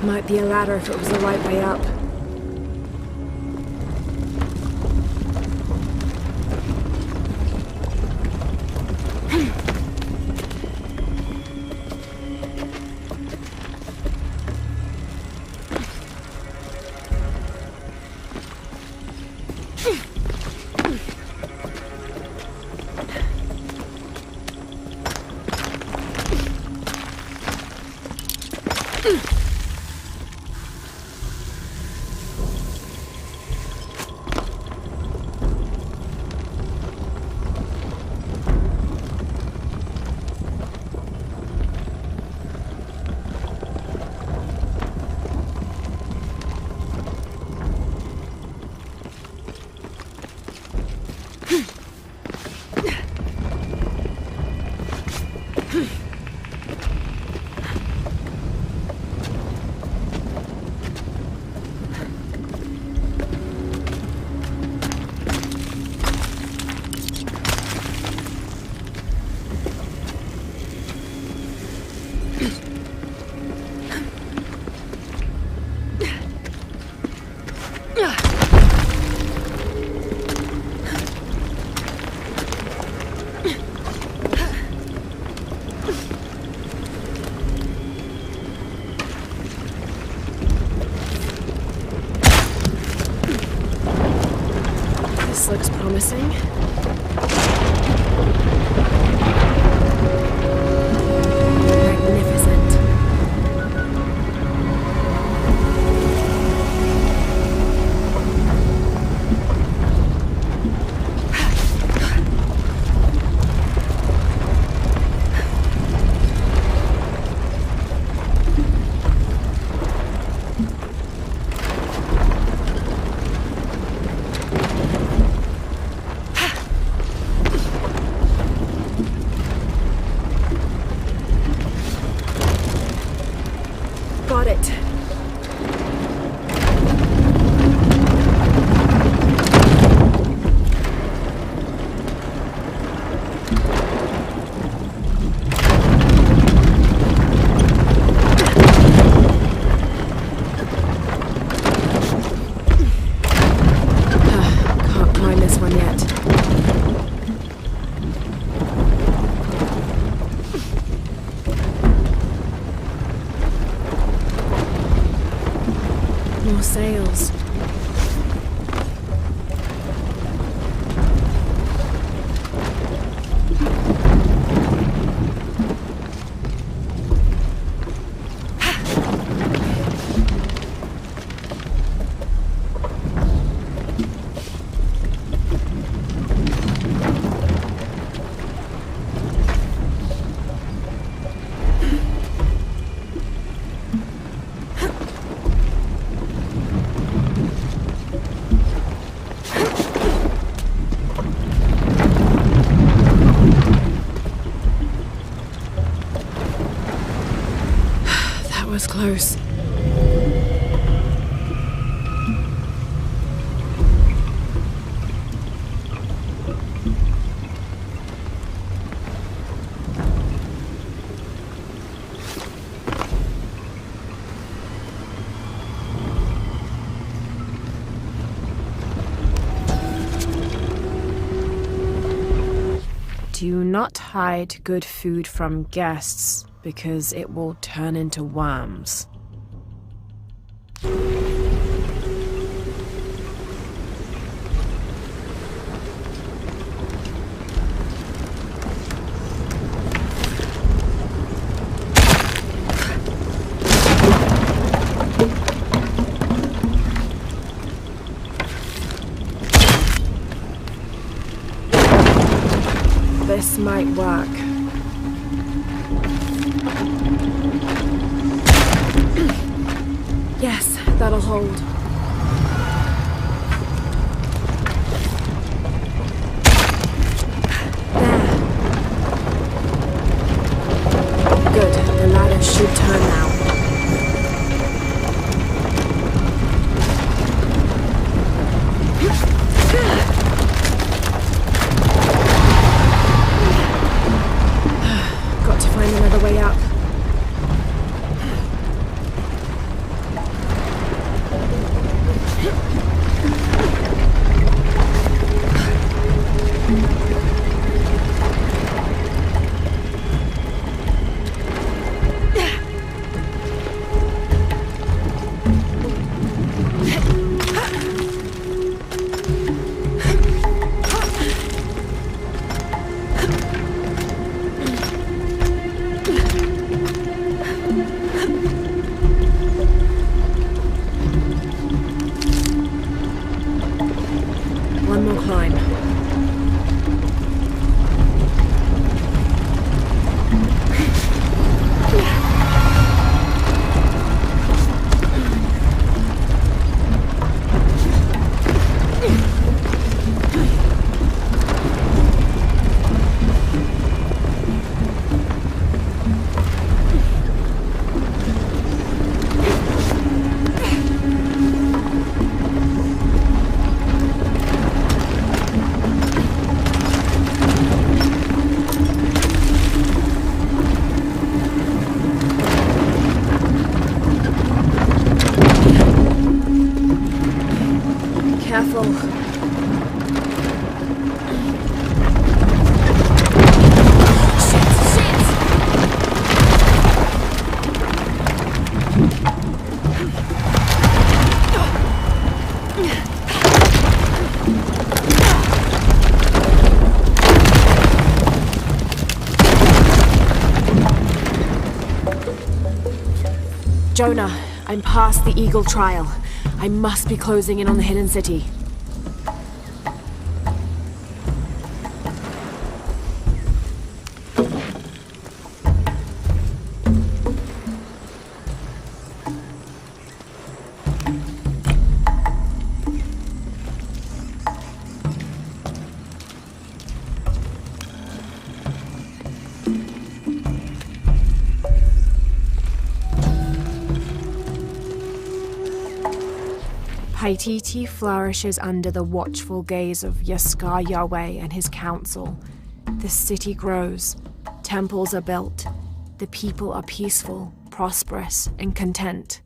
Might be a ladder if it was the right way up. This looks promising. Magnificent. Got it. Can't climb this one yet. More sails. That was close. Do not hide good food from guests, because it will turn into worms. This might work. Yes, that'll hold. There. Good, the ladder should turn now. Got to find another way up. Jonah, I'm past the Eagle trial. I must be closing in on the Hidden City. Paititi flourishes under the watchful gaze of Yaskar Yahweh and his council. The city grows, temples are built, the people are peaceful, prosperous, and content.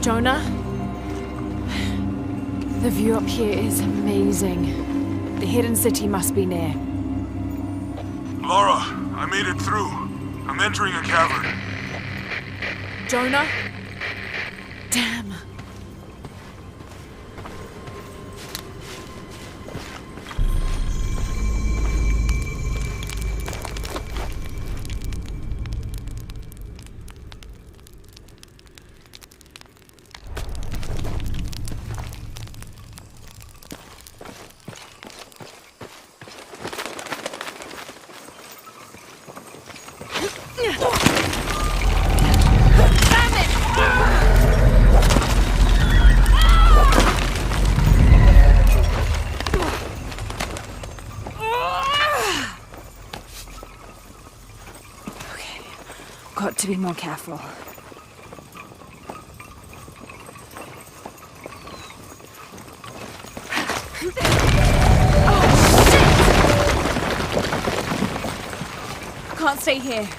Jonah? The view up here is amazing. The Hidden City must be near. Laura, I made it through. I'm entering a cavern. Jonah? Damn. Got to be more careful. I can't stay here.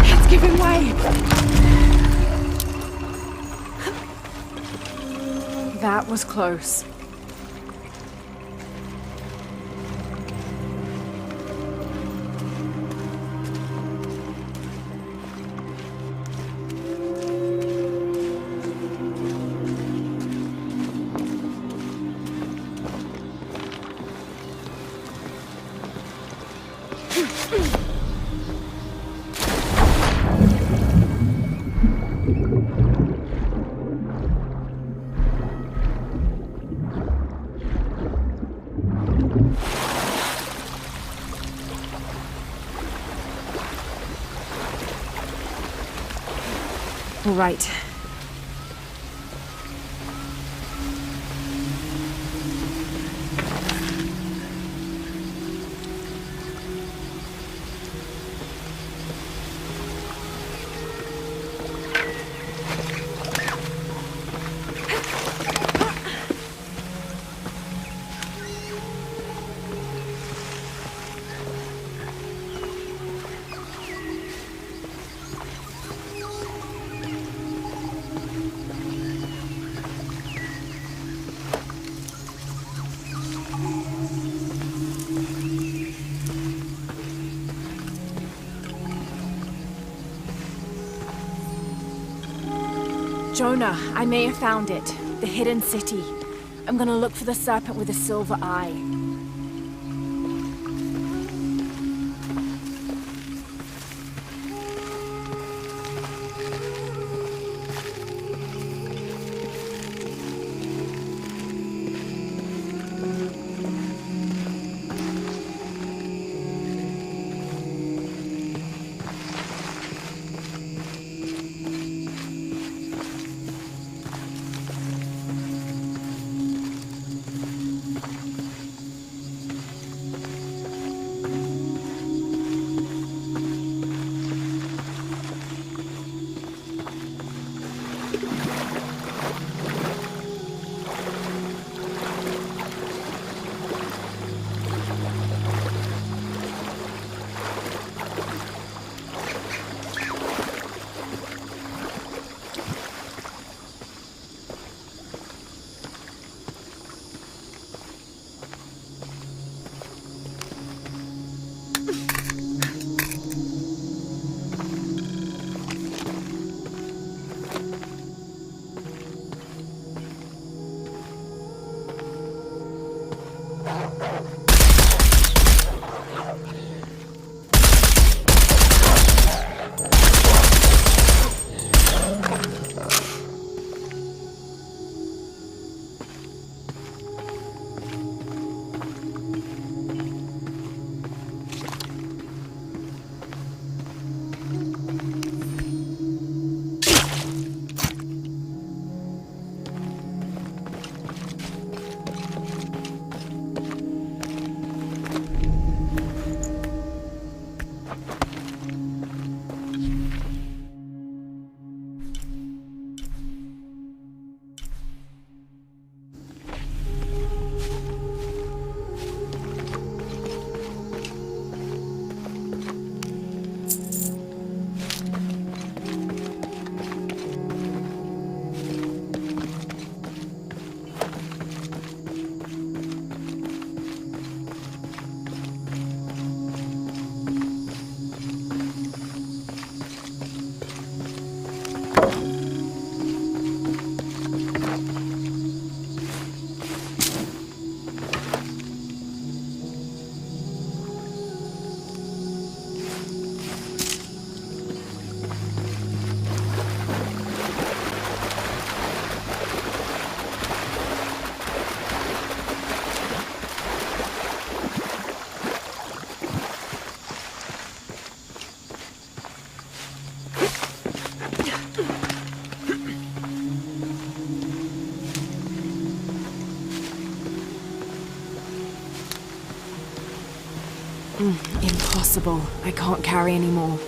It's giving way. That was close. All right. Jonah, I may have found it. The hidden city. I'm gonna look for the serpent with a silver eye. Impossible. I can't carry anymore.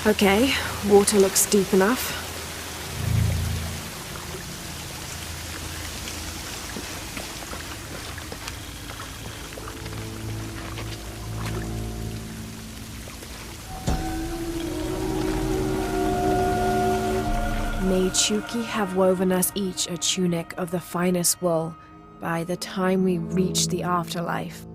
Okay, water looks deep enough. May Chuki have woven us each a tunic of the finest wool by the time we reach the afterlife.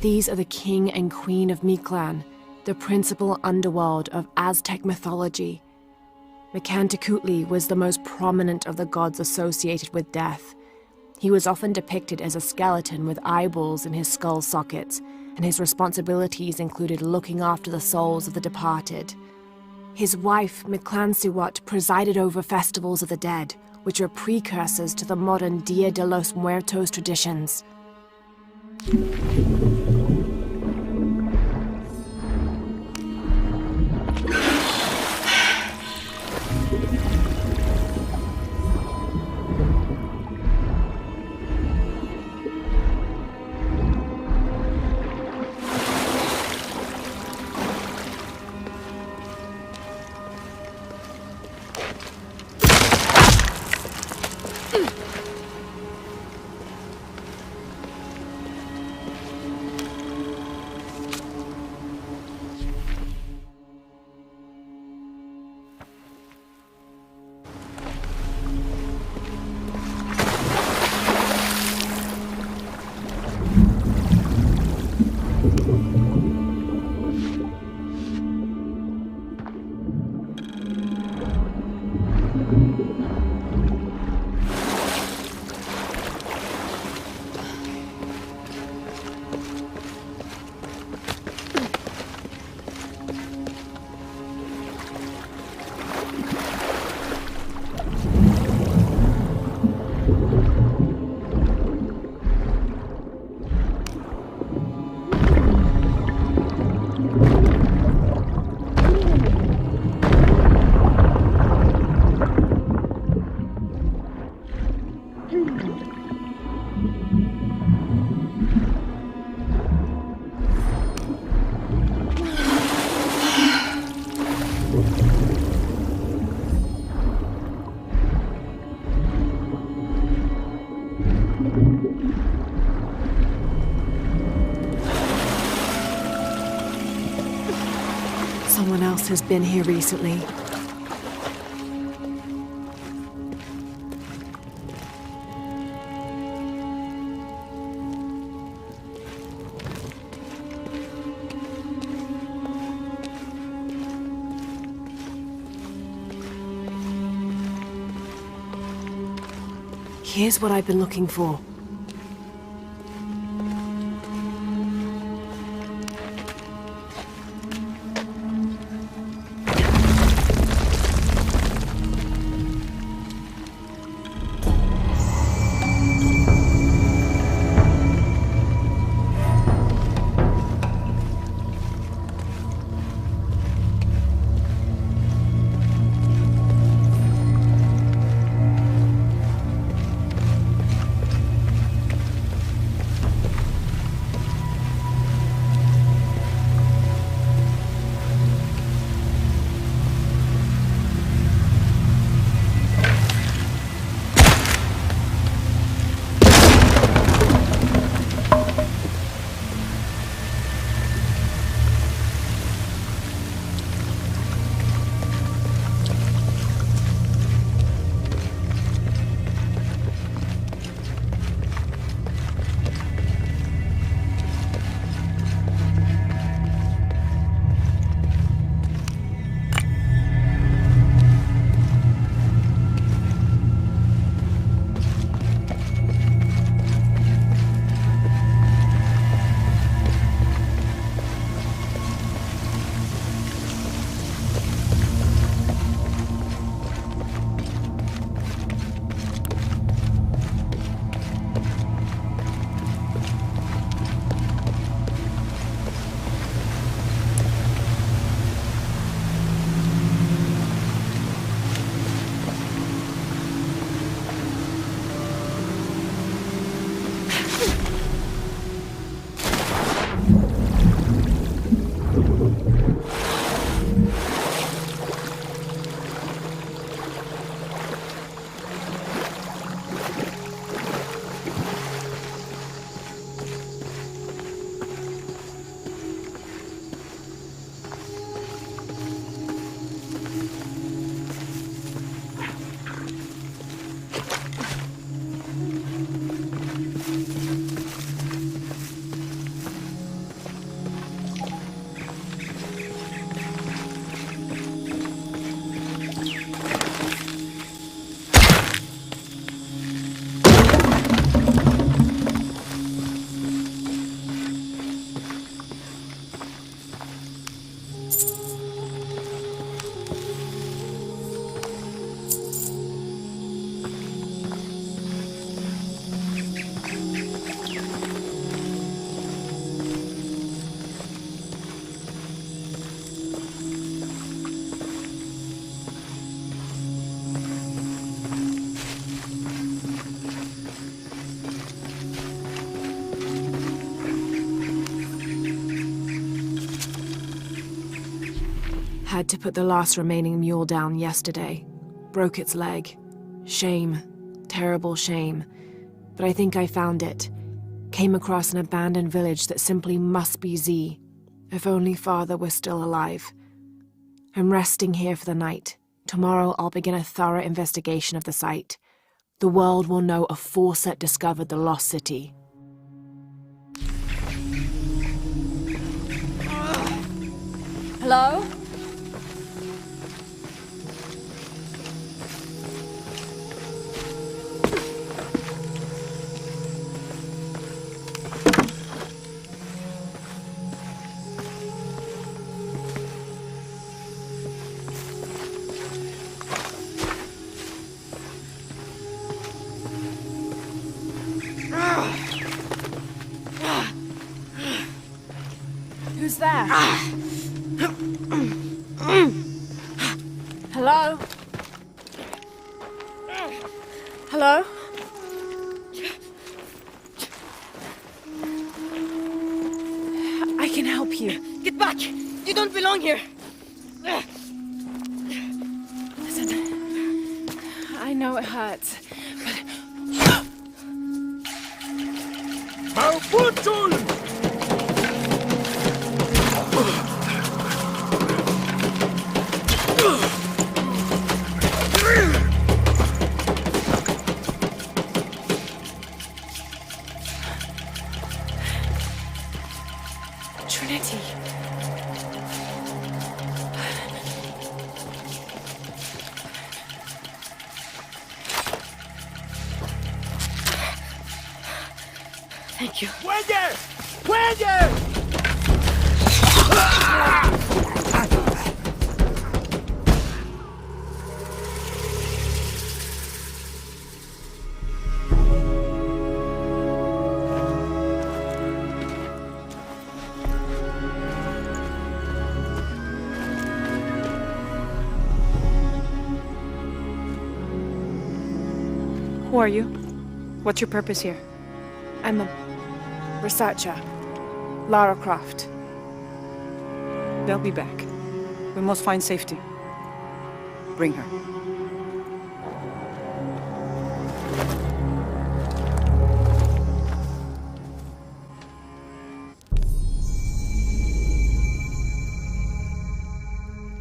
These are the king and queen of Mictlan, the principal underworld of Aztec mythology. Mictlantecuhtli was the most prominent of the gods associated with death. He was often depicted as a skeleton with eyeballs in his skull sockets, and his responsibilities included looking after the souls of the departed. His wife, Mictlantecuhtli, presided over festivals of the dead, which are precursors to the modern Dia de los Muertos traditions. Someone else has been here recently. Here's what I've been looking for. Had to put the last remaining mule down yesterday. Broke its leg. Shame. Terrible shame. But I think I found it. Came across an abandoned village that simply must be Z. If only Father were still alive. I'm resting here for the night. Tomorrow I'll begin a thorough investigation of the site. The world will know a Forset discovered the lost city. Hello? Who's there? Hello? Hello? I can help you. Get back! You don't belong here! Listen, I know it hurts, but... Trinity. Thank you. ¡Cuelgue! ¡Cuelgue! Who are you? What's your purpose here? I'm a researcher. Lara Croft. They'll be back. We must find safety. Bring her.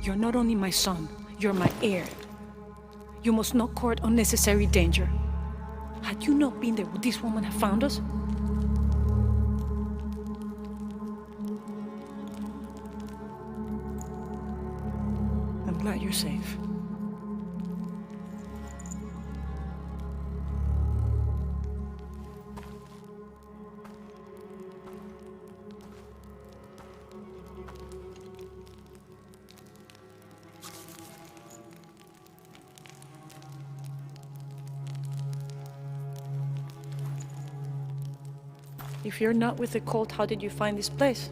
You're not only my son, you're my heir. You must not court unnecessary danger. Had you not been there, would this woman have found us? I'm glad you're safe. If you're not with the cult, how did you find this place?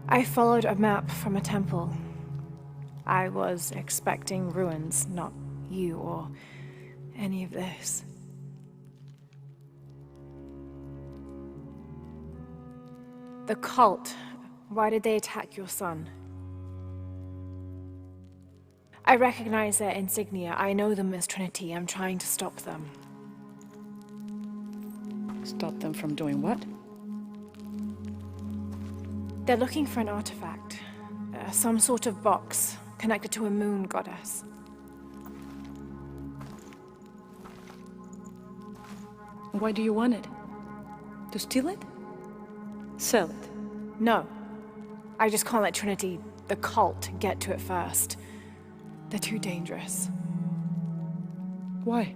I followed a map from a temple. I was expecting ruins, not you or any of this. The cult. Why did they attack your son? I recognize their insignia. I know them as Trinity. I'm trying to stop them. Stop them from doing what? They're looking for an artifact. Some sort of box connected to a moon goddess. Why do you want it? To steal it? Sell it? No. I just can't let Trinity, the cult, get to it first. They're too dangerous. Why?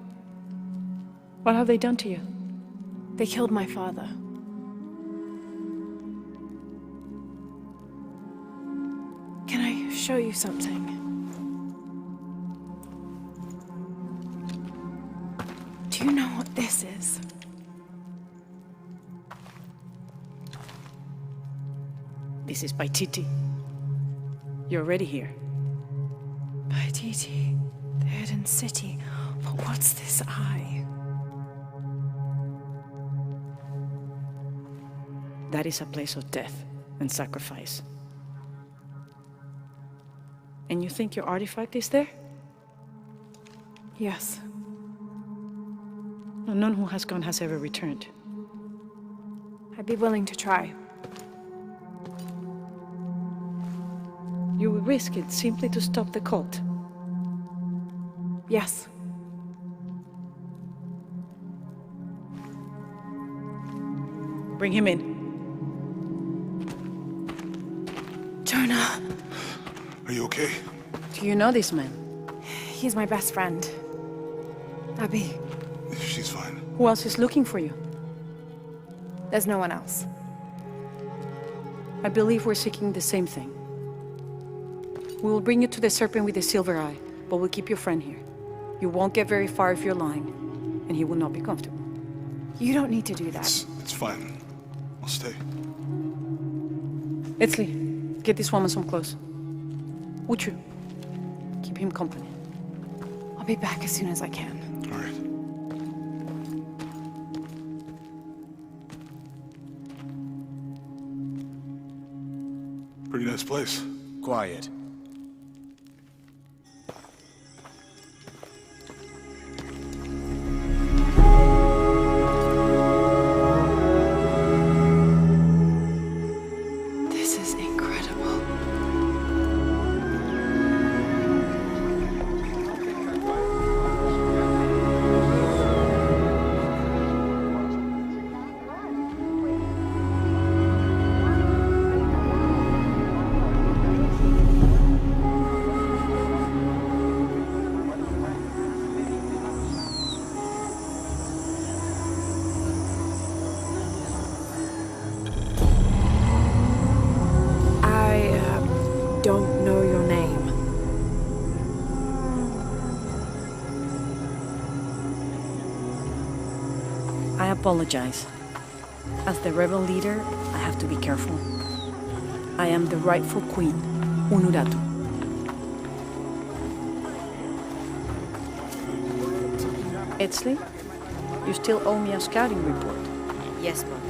What have they done to you? They killed my father. Can I show you something? Do you know what this is? This is Paititi. You're already here. Paititi, the hidden city. But what's this eye? That is a place of death and sacrifice. And you think your artifact is there? Yes. No, none who has gone has ever returned. I'd be willing to try. You would risk it simply to stop the cult? Yes. Bring him in. Jonah. Are you okay? Do you know this man? He's my best friend. Abby. She's fine. Who else is looking for you? There's no one else. I believe we're seeking the same thing. We will bring you to the serpent with the silver eye, but we'll keep your friend here. You won't get very far if you're lying, and he will not be comfortable. You don't need to do that. It's fine. I'll stay. Etzli, get this woman some clothes. Uchu, keep him company. I'll be back as soon as I can. All right. Pretty nice place. Quiet. This is incredible. Don't know your name. I apologize. As the rebel leader, I have to be careful. I am the rightful queen, Unuratu. Etzli, you still owe me a scouting report. Yes, Mom.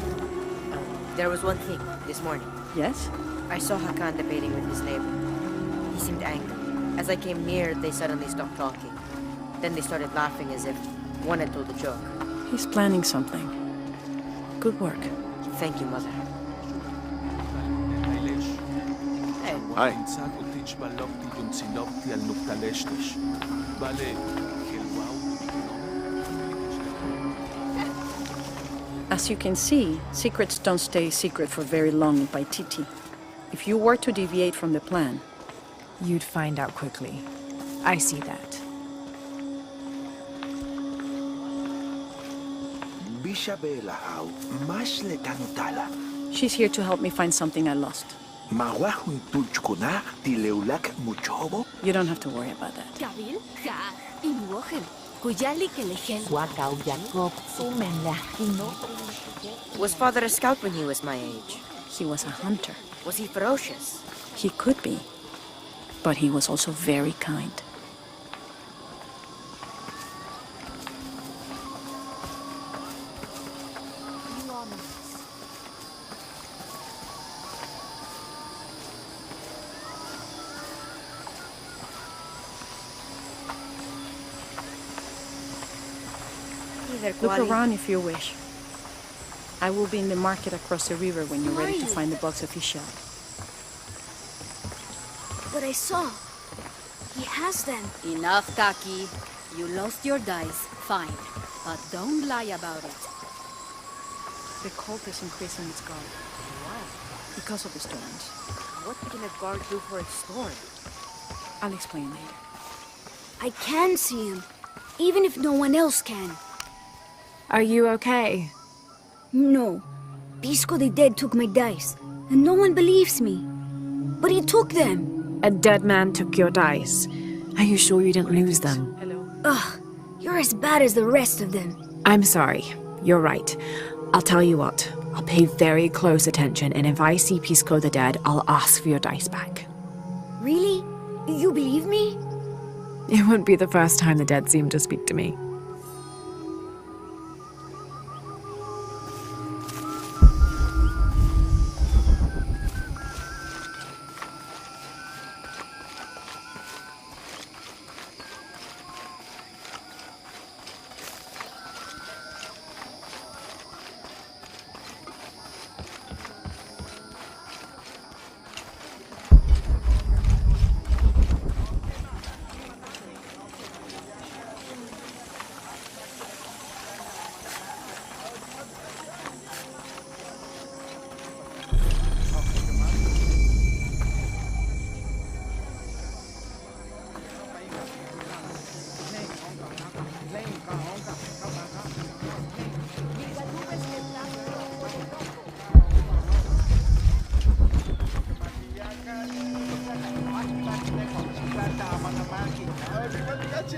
There was one thing this morning. Yes? I saw Hakan debating with his neighbor. He seemed angry. As I came near, they suddenly stopped talking. Then they started laughing as if one had told a joke. He's planning something. Good work. Thank you, Mother. Hi. As you can see, secrets don't stay secret for very long in Paititi. If you were to deviate from the plan, you'd find out quickly. I see that. She's here to help me find something I lost. You don't have to worry about that. Was Father a scout when he was my age? He was a hunter. Was he ferocious? He could be, but he was also very kind. Look around if you wish. I will be in the market across the river when you're ready to find the box of Ishal. But I saw. He has them. Enough, Taki. You lost your dice, fine. But don't lie about it. The cult is increasing its guard. Why? Because of the storms. What can a guard do for a storm? I'll explain later. I can see him, even if no one else can. Are you okay? No. Pisco the Dead took my dice, and no one believes me. But he took them. A dead man took your dice. Are you sure you didn't lose them? Ugh, you're as bad as the rest of them. I'm sorry. You're right. I'll tell you what. I'll pay very close attention, and if I see Pisco the Dead, I'll ask for your dice back. Really? You believe me? It wouldn't be the first time the dead seemed to speak to me. The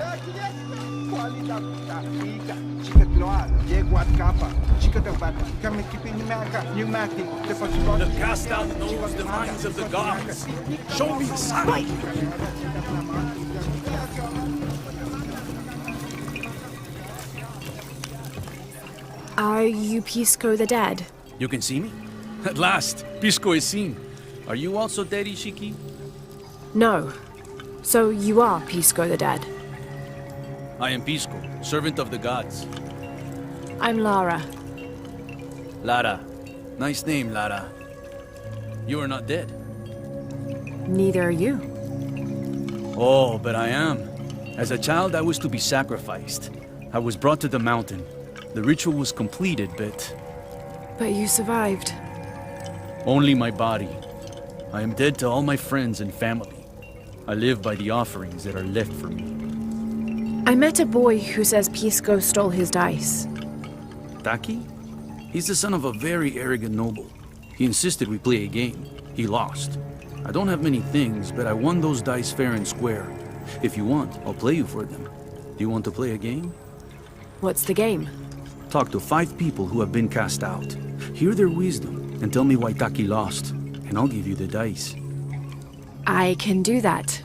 cast out knows the minds of the gods. Show me a sign. Are you Pisco the Dead? You can see me? At last, Pisco is seen. Are you also dead, Ishiki? No. So you are Pisco the Dead? I am Pisco, servant of the gods. I'm Lara. Lara. Nice name, Lara. You are not dead. Neither are you. Oh, but I am. As a child, I was to be sacrificed. I was brought to the mountain. The ritual was completed, but... But you survived. Only my body. I am dead to all my friends and family. I live by the offerings that are left for me. I met a boy who says Pisco stole his dice. Taki? He's the son of a very arrogant noble. He insisted we play a game. He lost. I don't have many things, but I won those dice fair and square. If you want, I'll play you for them. Do you want to play a game? What's the game? Talk to 5 people who have been cast out. Hear their wisdom and tell me why Taki lost, and I'll give you the dice. I can do that.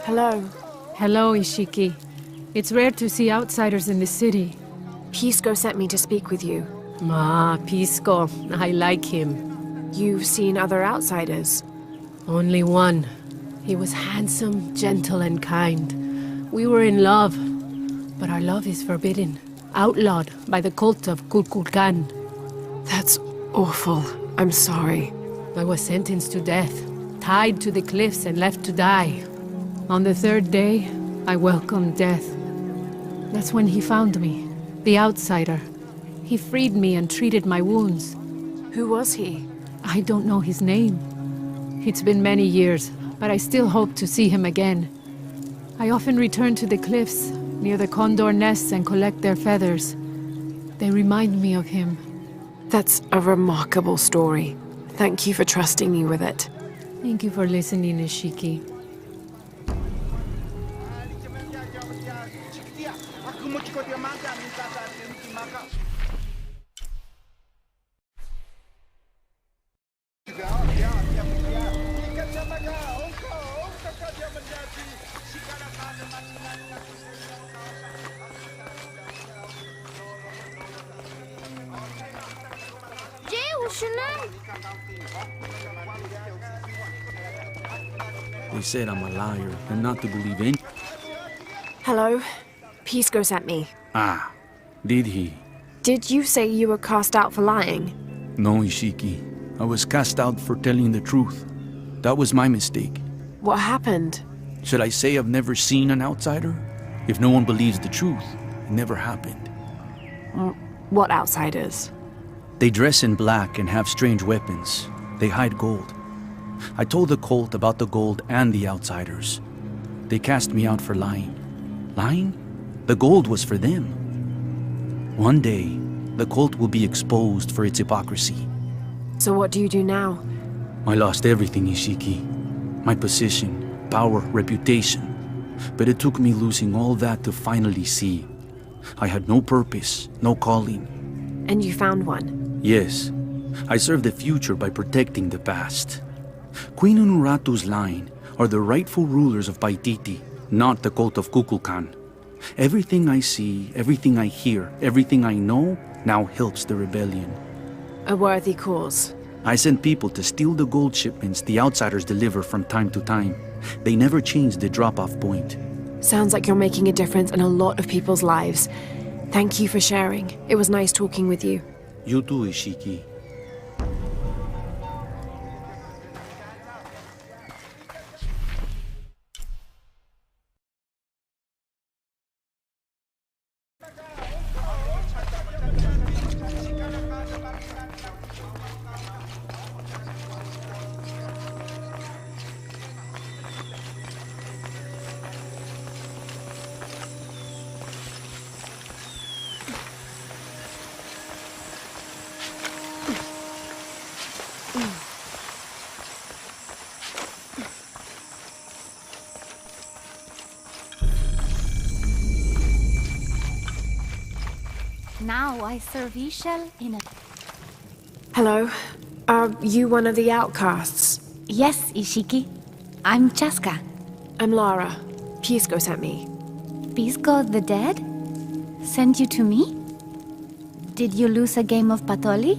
Hello. Hello, Ishiki. It's rare to see outsiders in the city. Pisco sent me to speak with you. Ah, Pisco. I like him. You've seen other outsiders? Only one. He was handsome, gentle, and kind. We were in love. But our love is forbidden. Outlawed by the cult of Kukulkan. That's awful. I'm sorry. I was sentenced to death, tied to the cliffs and left to die. On the 3rd day, I welcomed death. That's when he found me, the outsider. He freed me and treated my wounds. Who was he? I don't know his name. It's been many years, but I still hope to see him again. I often return to the cliffs, near the condor nests, and collect their feathers. They remind me of him. That's a remarkable story. Thank you for trusting me with it. Thank you for listening, Ishiki. They said I'm a liar and not to believe in. Hello. Pisco sent me. Ah, did he? Did you say you were cast out for lying? No, Ishiki. I was cast out for telling the truth. That was my mistake. What happened? Should I say I've never seen an outsider? If no one believes the truth, it never happened. What outsiders? They dress in black and have strange weapons. They hide gold. I told the cult about the gold and the outsiders. They cast me out for lying. Lying? The gold was for them. One day, the cult will be exposed for its hypocrisy. So what do you do now? I lost everything, Ishiki. My position, power, reputation. But it took me losing all that to finally see. I had no purpose, no calling. And you found one? Yes. I serve the future by protecting the past. Queen Unuratu's line are the rightful rulers of Paititi, not the cult of Kukulkan. Everything I see, everything I hear, everything I know now helps the rebellion. A worthy cause. I send people to steal the gold shipments the outsiders deliver from time to time. They never change the drop-off point. Sounds like you're making a difference in a lot of people's lives. Thank you for sharing. It was nice talking with you. You too, Ishiki. Now I serve Ishel in a... Hello. Are you one of the outcasts? Yes, Ishiki. I'm Chaska. I'm Lara. Pisco sent me. Pisco the dead? Sent you to me? Did you lose a game of Patoli?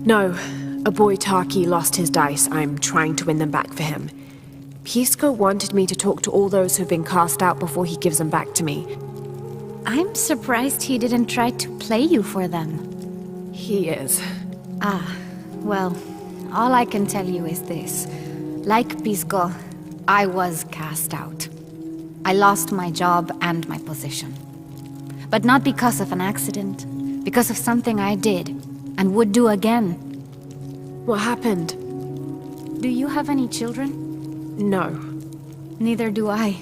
No. A boy Taki lost his dice. I'm trying to win them back for him. Pisco wanted me to talk to all those who've been cast out before he gives them back to me. I'm surprised he didn't try to play you for them. He is. Ah, well, all I can tell you is this. Like Pisco, I was cast out. I lost my job and my position. But not because of an accident, because of something I did, and would do again. What happened? Do you have any children? No. Neither do I.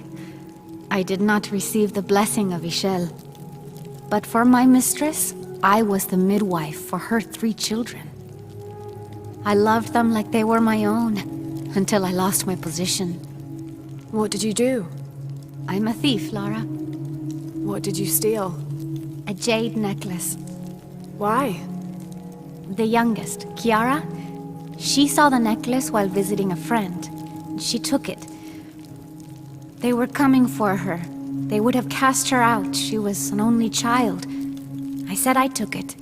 I did not receive the blessing of Ishel. But for my mistress, I was the midwife for her 3 children. I loved them like they were my own, until I lost my position. What did you do? I'm a thief, Lara. What did you steal? A jade necklace. Why? The youngest, Kiara, she saw the necklace while visiting a friend. She took it. They were coming for her. They would have cast her out. She was an only child. I said I took it.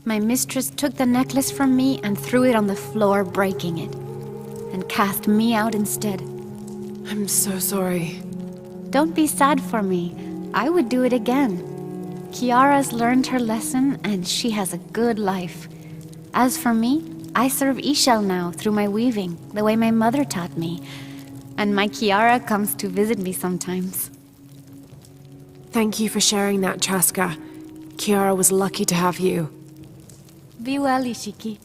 My mistress took the necklace from me and threw it on the floor, breaking it. And cast me out instead. I'm so sorry. Don't be sad for me. I would do it again. Kiara's learned her lesson and she has a good life. As for me, I serve Ishel now through my weaving, the way my mother taught me. And my Kiara comes to visit me sometimes. Thank you for sharing that, Chaska. Kiara was lucky to have you. Be well, Ishiki.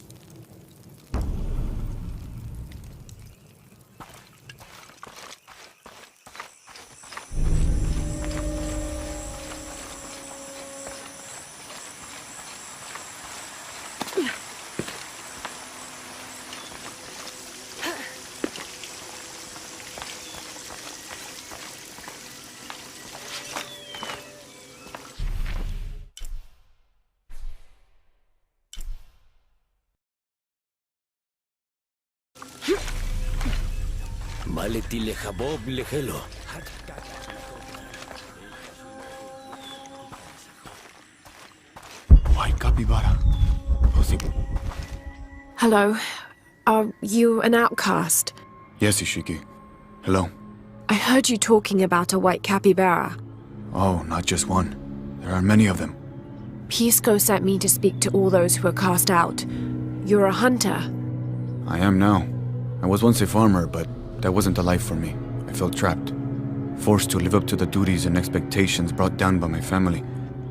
Maletile Habob Lehelo. White capybara. Hello. Are you an outcast? Yes, Ishiki. Hello. I heard you talking about a white capybara. Oh, not just one. There are many of them. Pisco sent me to speak to all those who are cast out. You're a hunter. I am now. I was once a farmer, but that wasn't the life for me. I felt trapped. Forced to live up to the duties and expectations brought down by my family.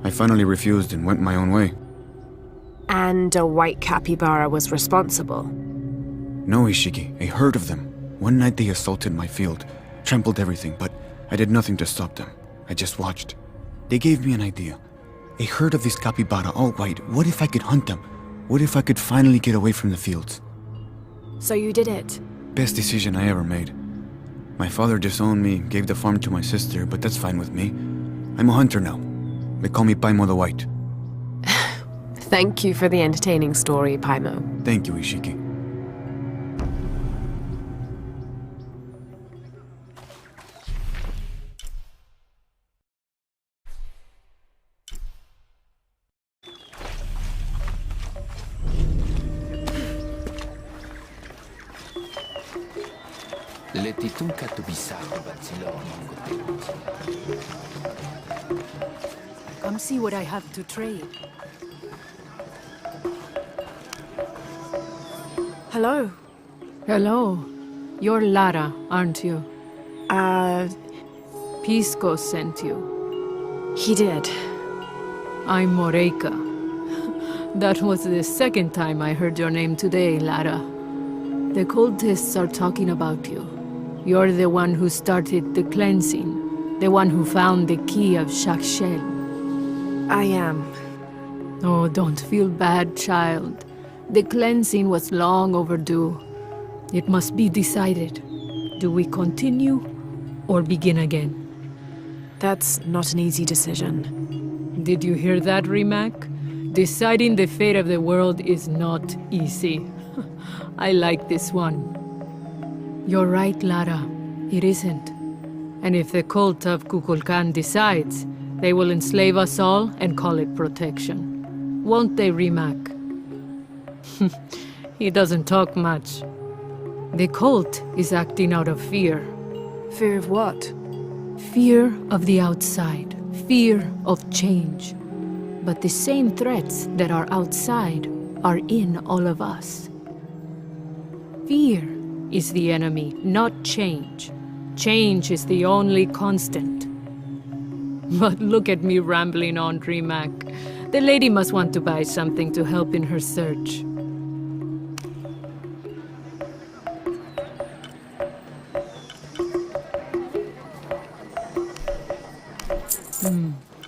I finally refused and went my own way. And a white capybara was responsible? No, Ishiki. A herd of them. One night they assaulted my field, trampled everything, but I did nothing to stop them. I just watched. They gave me an idea. A herd of these capybara, all white. What if I could hunt them? What if I could finally get away from the fields? So you did it? Best decision I ever made. My father disowned me, gave the farm to my sister, but that's fine with me. I'm a hunter now. They call me Paimo the White. Thank you for the entertaining story, Paimo. Thank you, Ishiki. Come see what I have to trade. Hello. Hello. You're Lara, aren't you? Pisco sent you. He did. I'm Moreika. That was the second time I heard your name today, Lara. The cultists are talking about you. You're the one who started the cleansing. The one who found the key of Shakshel. I am. Oh, don't feel bad, child. The cleansing was long overdue. It must be decided. Do we continue or begin again? That's not an easy decision. Did you hear that, Rimac? Deciding the fate of the world is not easy. I like this one. You're right, Lara. It isn't. And if the cult of Kukulkan decides, they will enslave us all and call it protection. Won't they, Rimac? He doesn't talk much. The cult is acting out of fear. Fear of what? Fear of the outside. Fear of change. But the same threats that are outside are in all of us. Fear is the enemy, not change. Change is the only constant. But look at me rambling on, Rimac. The lady must want to buy something to help in her search.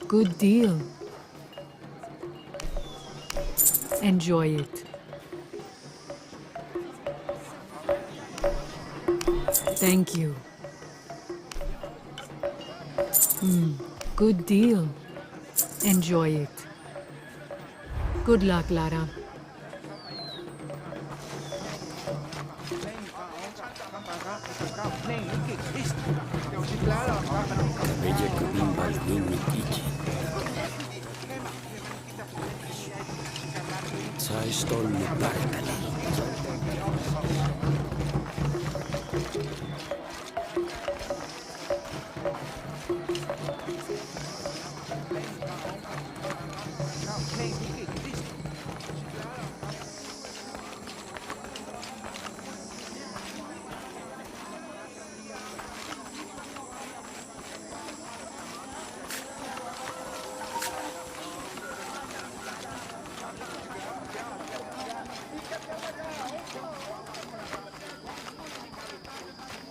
Good deal. Enjoy it. Thank you. Good deal. Enjoy it. Good luck, Lara.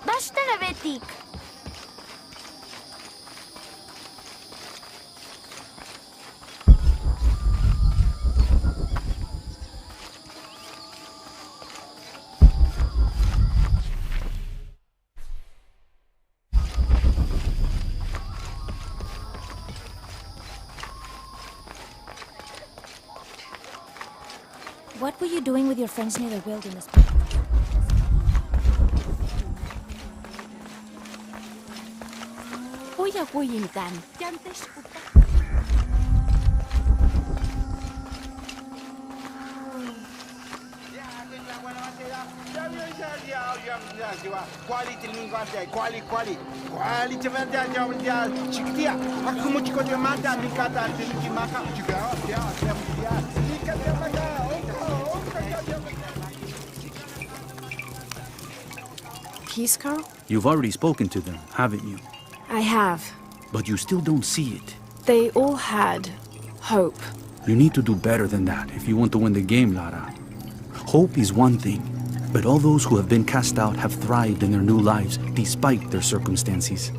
Basta na, Betik. What were you doing with your friends near the wilderness? Kuya kuyintan. Yantes Pisco? You've already spoken to them, haven't you? I have. But you still don't see it. They all had hope. You need to do better than that if you want to win the game, Lara. Hope is one thing, but all those who have been cast out have thrived in their new lives despite their circumstances.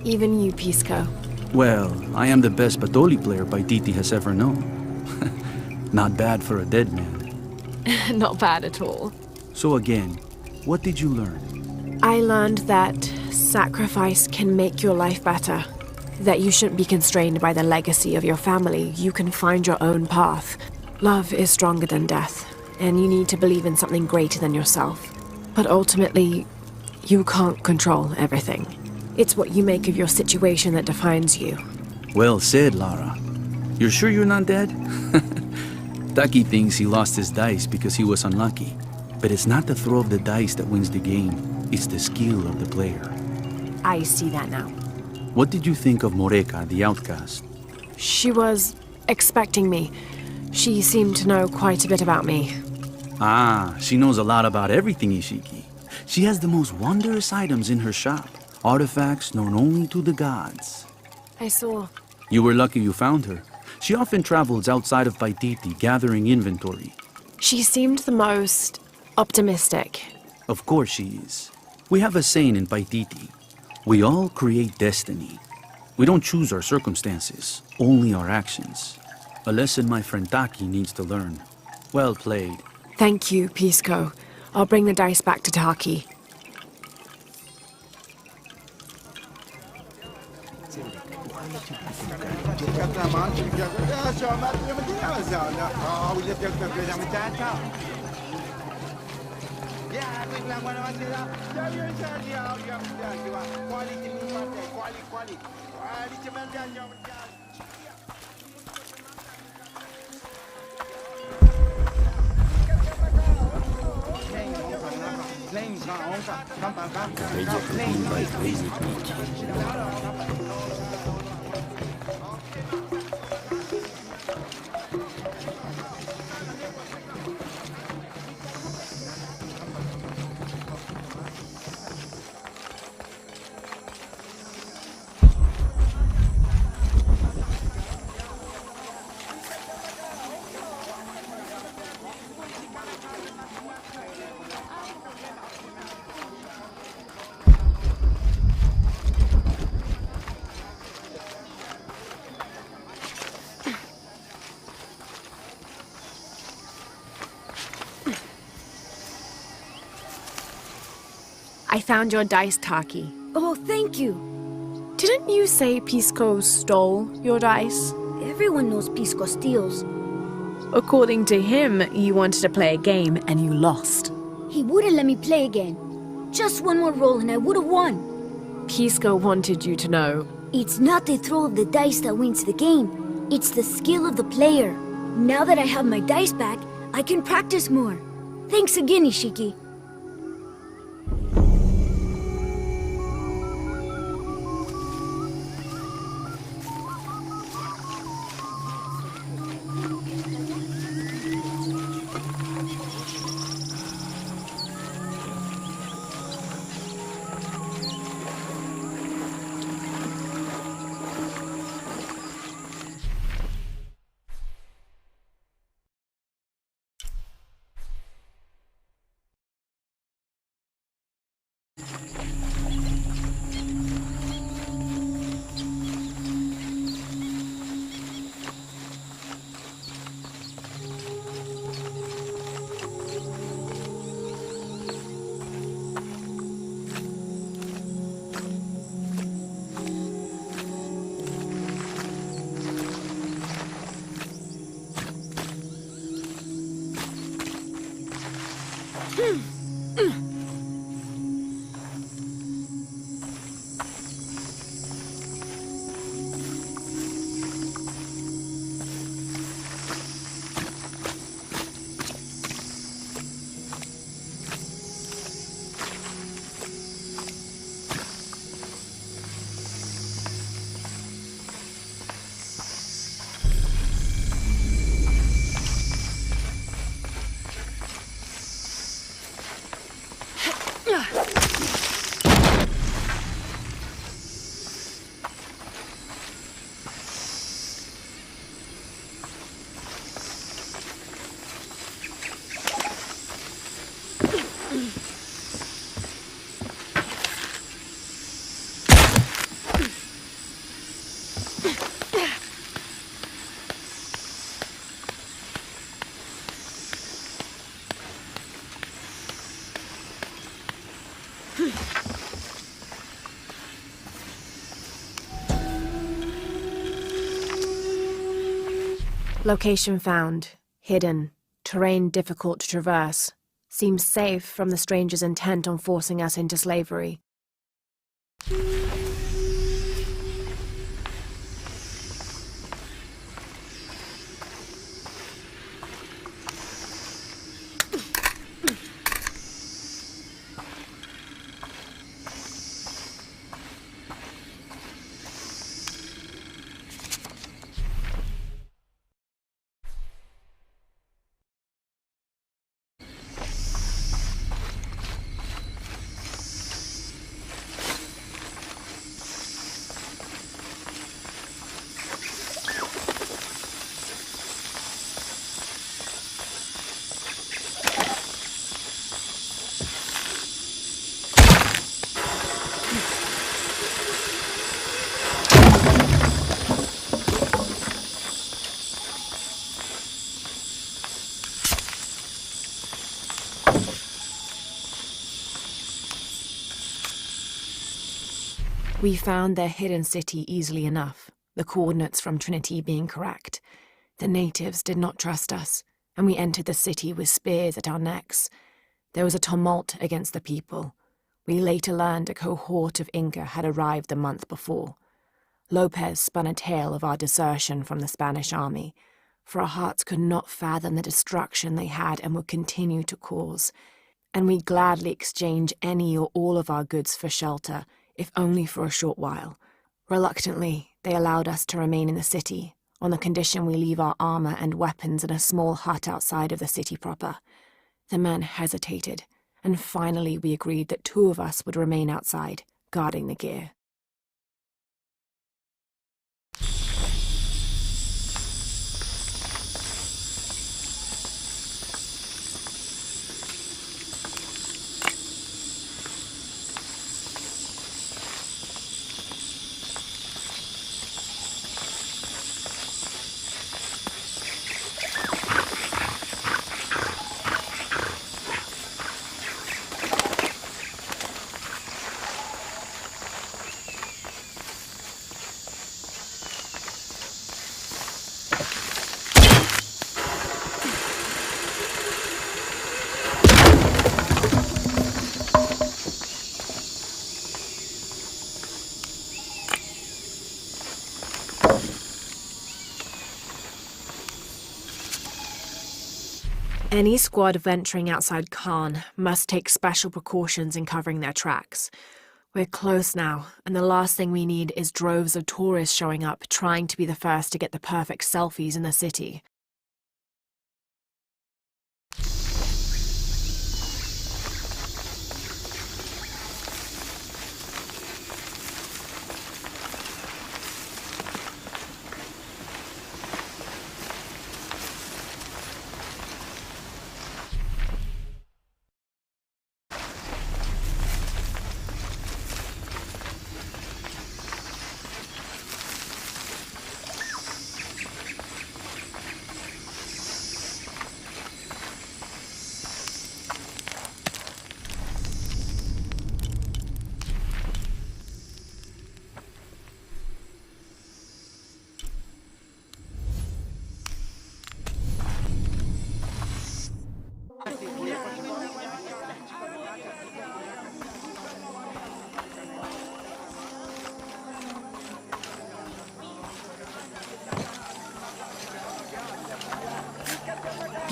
Even you, Pisco. Well, I am the best Batoli player Paititi has ever known. Not bad for a dead man. Not bad at all. So again, what did you learn? I learned that sacrifice can make your life better. That you shouldn't be constrained by the legacy of your family. You can find your own path. Love is stronger than death, and you need to believe in something greater than yourself. But ultimately, you can't control everything. It's what you make of your situation that defines you. Well said, Lara. You're sure you're not dead? Taki thinks he lost his dice because he was unlucky. But it's not the throw of the dice that wins the game. It's the skill of the player. I see that now. What did you think of Moreka, the outcast? She was expecting me. She seemed to know quite a bit about me. Ah, she knows a lot about everything, Ishiki. She has the most wondrous items in her shop. Artifacts known only to the gods. I saw. You were lucky you found her. She often travels outside of Paititi, gathering inventory. She seemed the most optimistic. Of course she is. We have a saying in Paititi. We all create destiny. We don't choose our circumstances, only our actions. A lesson my friend Taki needs to learn. Well played. Thank you, Pisco. I'll bring the dice back to Taki. I found your dice, Taki. Oh, thank you. Didn't you say Pisco stole your dice? Everyone knows Pisco steals. According to him, you wanted to play a game and you lost. He wouldn't let me play again. Just one more roll and I would have won. Pisco wanted you to know. It's not the throw of the dice that wins the game. It's the skill of the player. Now that I have my dice back, I can practice more. Thanks again, Ishiki. Location found. Hidden. Terrain difficult to traverse. Seems safe from the stranger's intent on forcing us into slavery. We found their hidden city easily enough. the coordinates from Trinity being correct. The natives did not trust us, and we entered the city with spears at our necks. There was a tumult against the people. We later learned a cohort of Inca had arrived the month before. Lopez spun a tale of our desertion from the Spanish army, for our hearts could not fathom the destruction they had and would continue to cause, and we gladly exchange any or all of our goods for shelter, if only for a short while. Reluctantly, they allowed us to remain in the city, on the condition we leave our armor and weapons in a small hut outside of the city proper. The men hesitated, and finally we agreed that 2 of us would remain outside, guarding the gear. Any squad venturing outside Khan must take special precautions in covering their tracks. We're close now, and the last thing we need is droves of tourists showing up trying to be the first to get the perfect selfies in the city.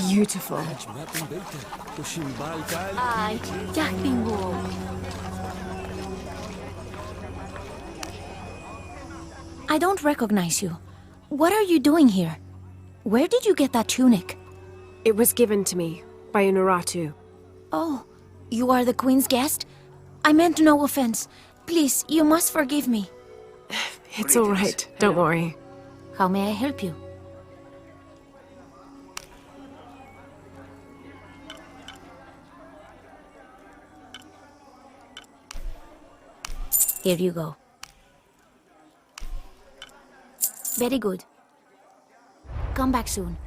Beautiful. I don't recognize you. What are you doing here? Where did you get that tunic? It was given to me by Unuratu. Oh, you are the Queen's guest? I meant no offense. Please, you must forgive me. It's all right. Don't worry. How may I help you? Here you go. Very good. Come back soon.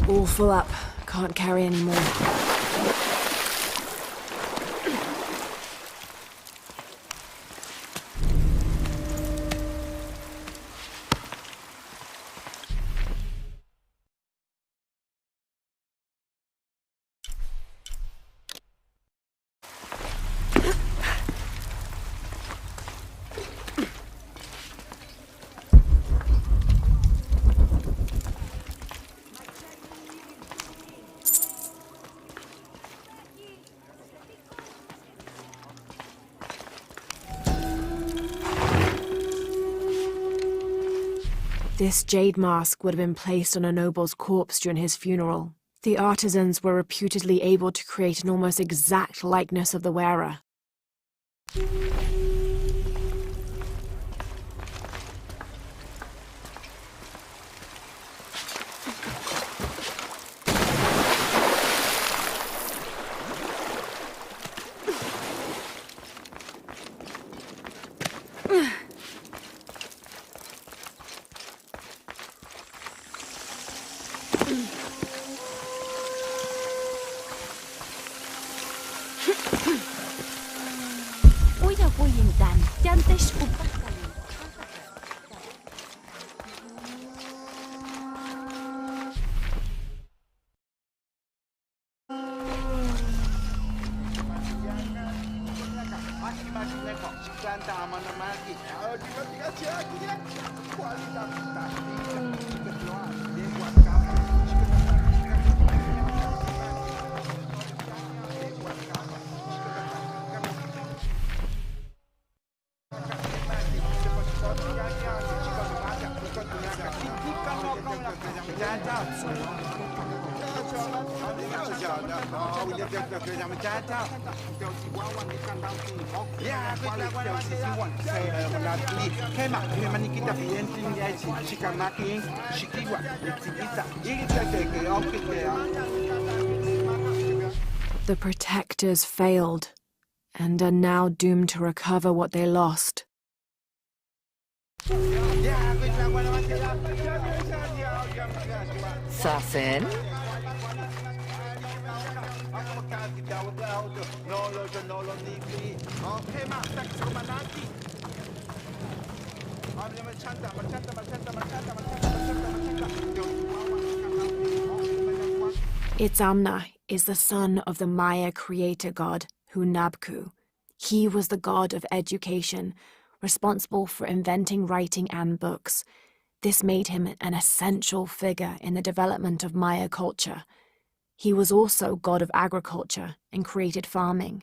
All full up. Can't carry any more. This jade mask would have been placed on a noble's corpse during his funeral. The artisans were reputedly able to create an almost exact likeness of the wearer. Uida voyintan, yantes upakali. The protectors failed, and are now doomed to recover what they lost. Safen? Itzamna is the son of the Maya creator god Hunabku. He was the god of education, responsible for inventing writing and books. This made him an essential figure in the development of Maya culture. He was also god of agriculture and created farming.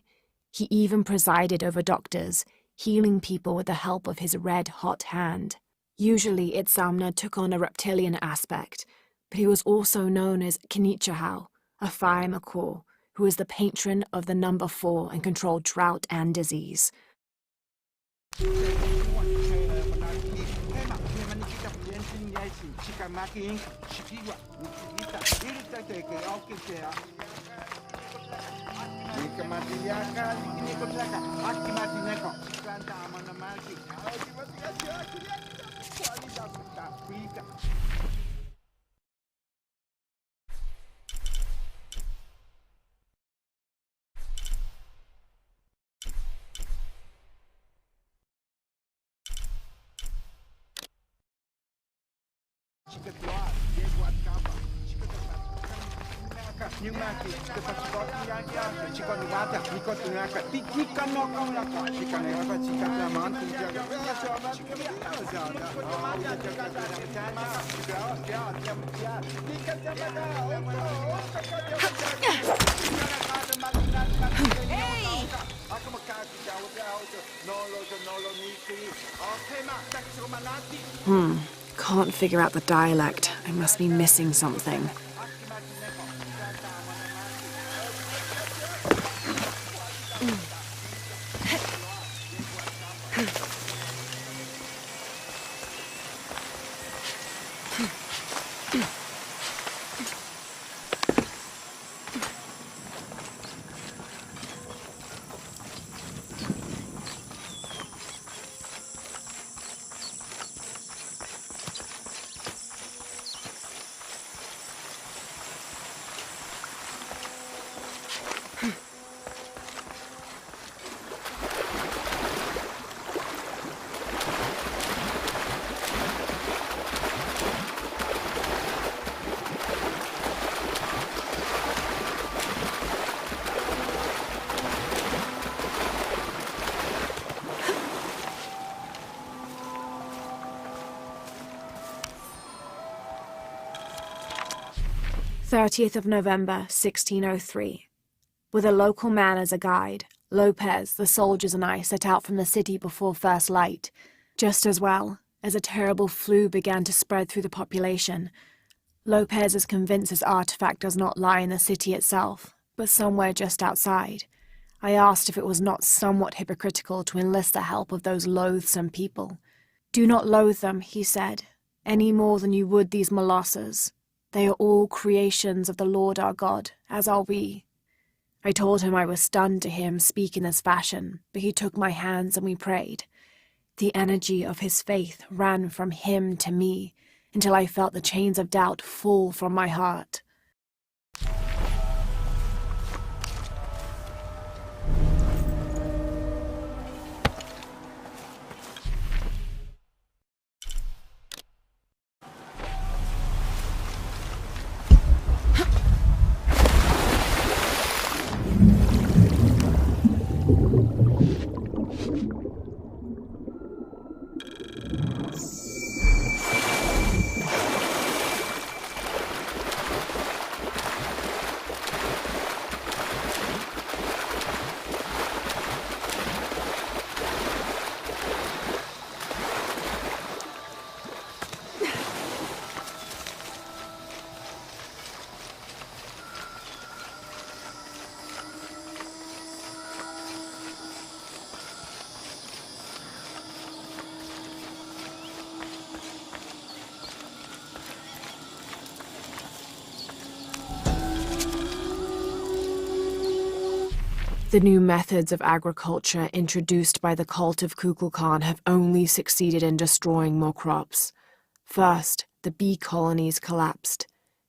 He even presided over doctors, healing people with the help of his red-hot hand. Usually Itzamna took on a reptilian aspect, but he was also known as Kinichahau, a fire macaw, who is the patron of the number 4 and controlled drought and disease. Can't figure out the dialect. I must be missing something. November 30th, 1603. With a local man as a guide, Lopez, the soldiers and I set out from the city before first light. Just as well, as a terrible flu began to spread through the population. Lopez is convinced his artifact does not lie in the city itself, but somewhere just outside. I asked if it was not somewhat hypocritical to enlist the help of those loathsome people. Do not loathe them, he said, any more than you would these molosses. They are all creations of the Lord our God, as are we. I told him I was stunned to hear him speak in this fashion, but he took my hands and we prayed. The energy of his faith ran from him to me, until I felt the chains of doubt fall from my heart. The new methods of agriculture introduced by the cult of Kukulkan have only succeeded in destroying more crops. First, the bee colonies collapsed.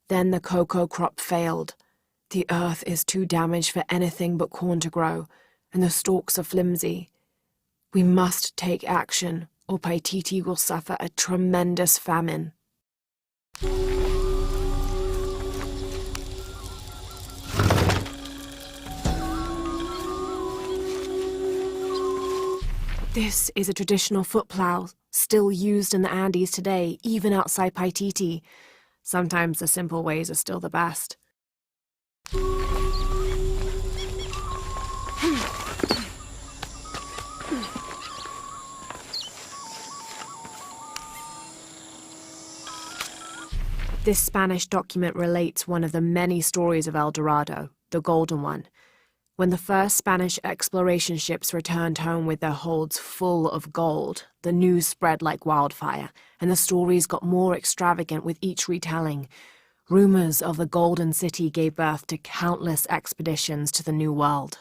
Then the cocoa crop failed. The earth is too damaged for anything but corn to grow, and the stalks are flimsy. We must take action, or Paititi will suffer a tremendous famine. This is a traditional foot plow, still used in the Andes today, even outside Paititi. Sometimes the simple ways are still the best. This Spanish document relates one of the many stories of El Dorado, the Golden One. When the first Spanish exploration ships returned home with their holds full of gold, the news spread like wildfire, and the stories got more extravagant with each retelling. Rumors of the Golden City gave birth to countless expeditions to the New World.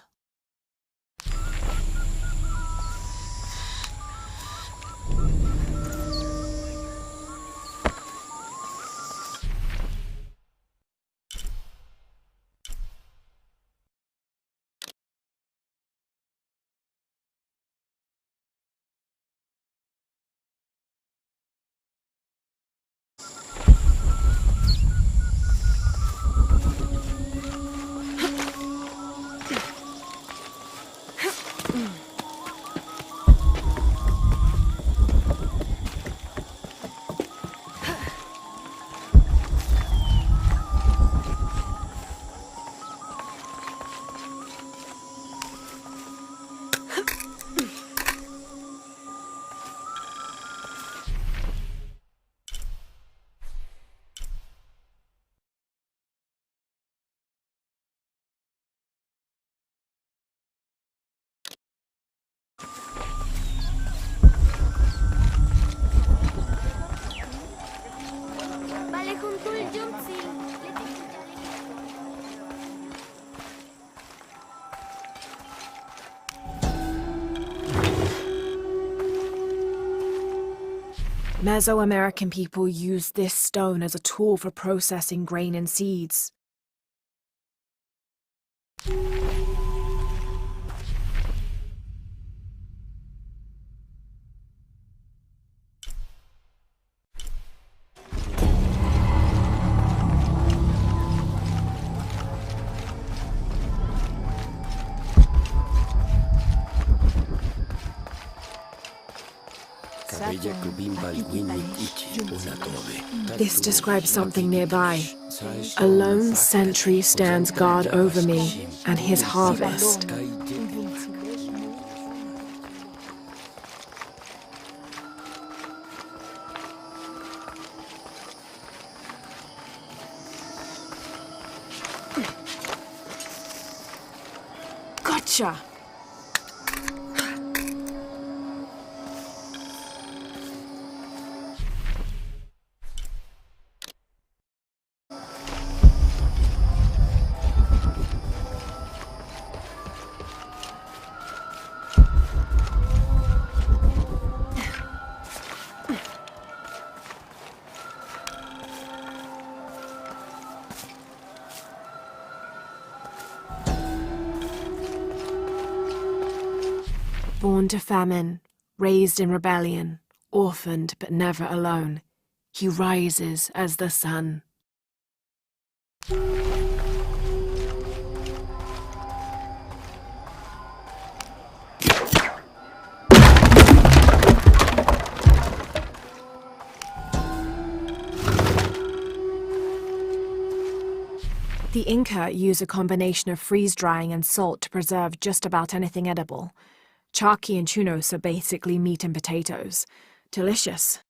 Mesoamerican people used this stone as a tool for processing grain and seeds. This describes something nearby. A lone sentry stands guard over me and his harvest. Gotcha! Born to famine, raised in rebellion, orphaned but never alone, he rises as the sun. The Inca use a combination of freeze-drying and salt to preserve just about anything edible. Charqui and chunos are basically meat and potatoes. Delicious.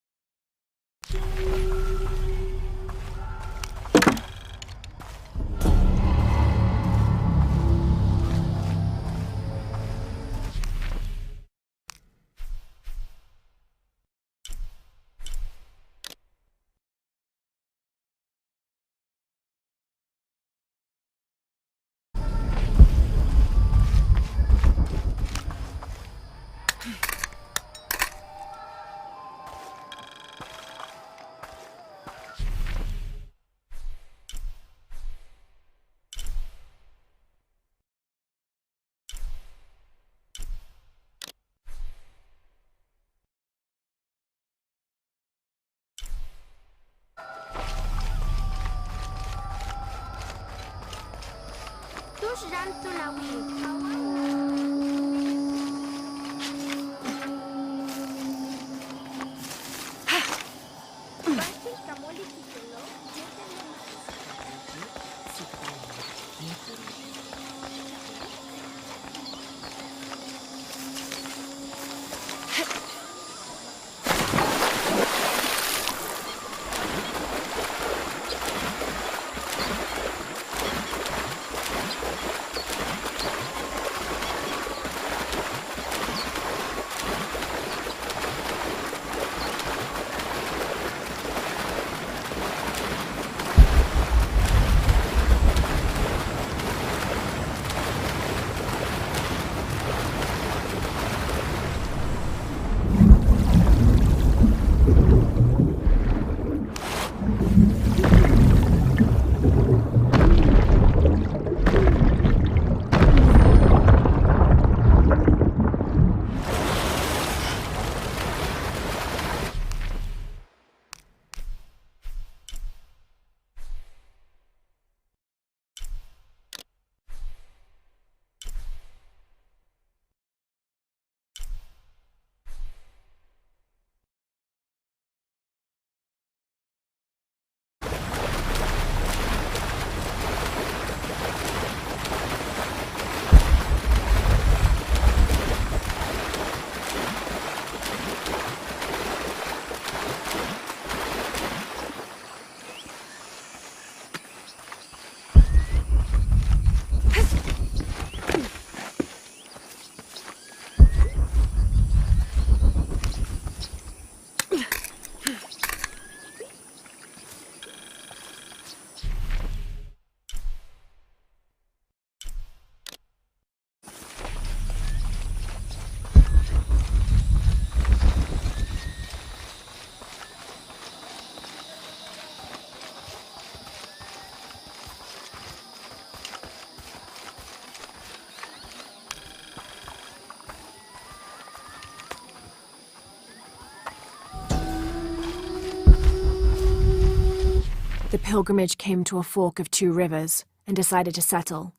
The pilgrimage came to a fork of two rivers and decided to settle.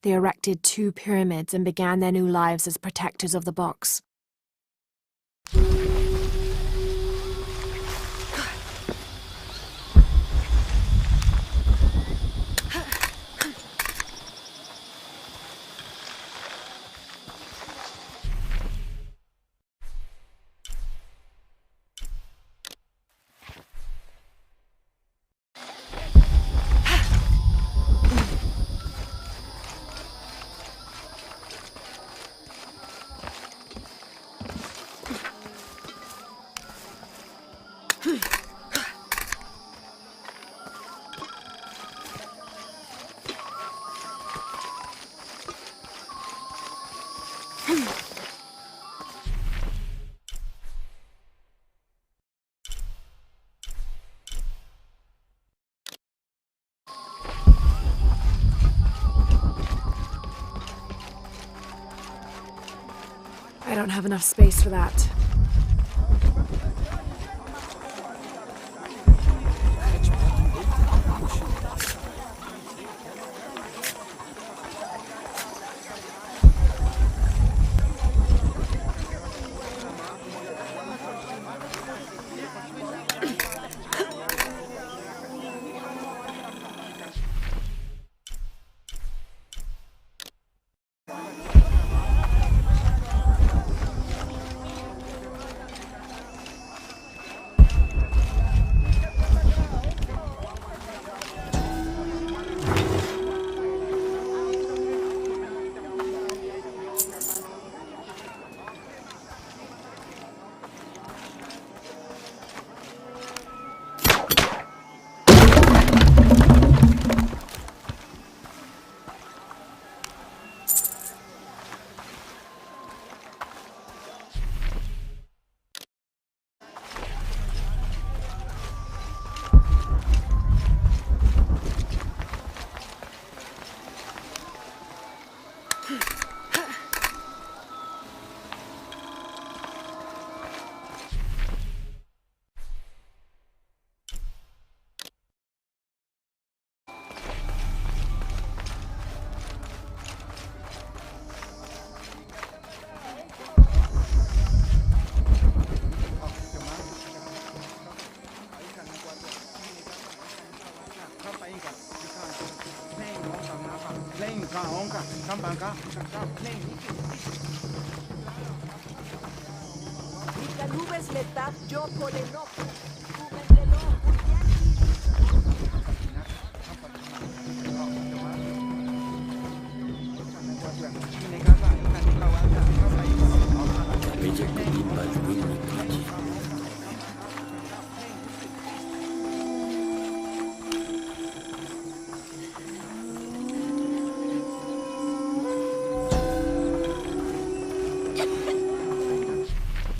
They erected 2 pyramids and began their new lives as protectors of the box. don't have enough space for that.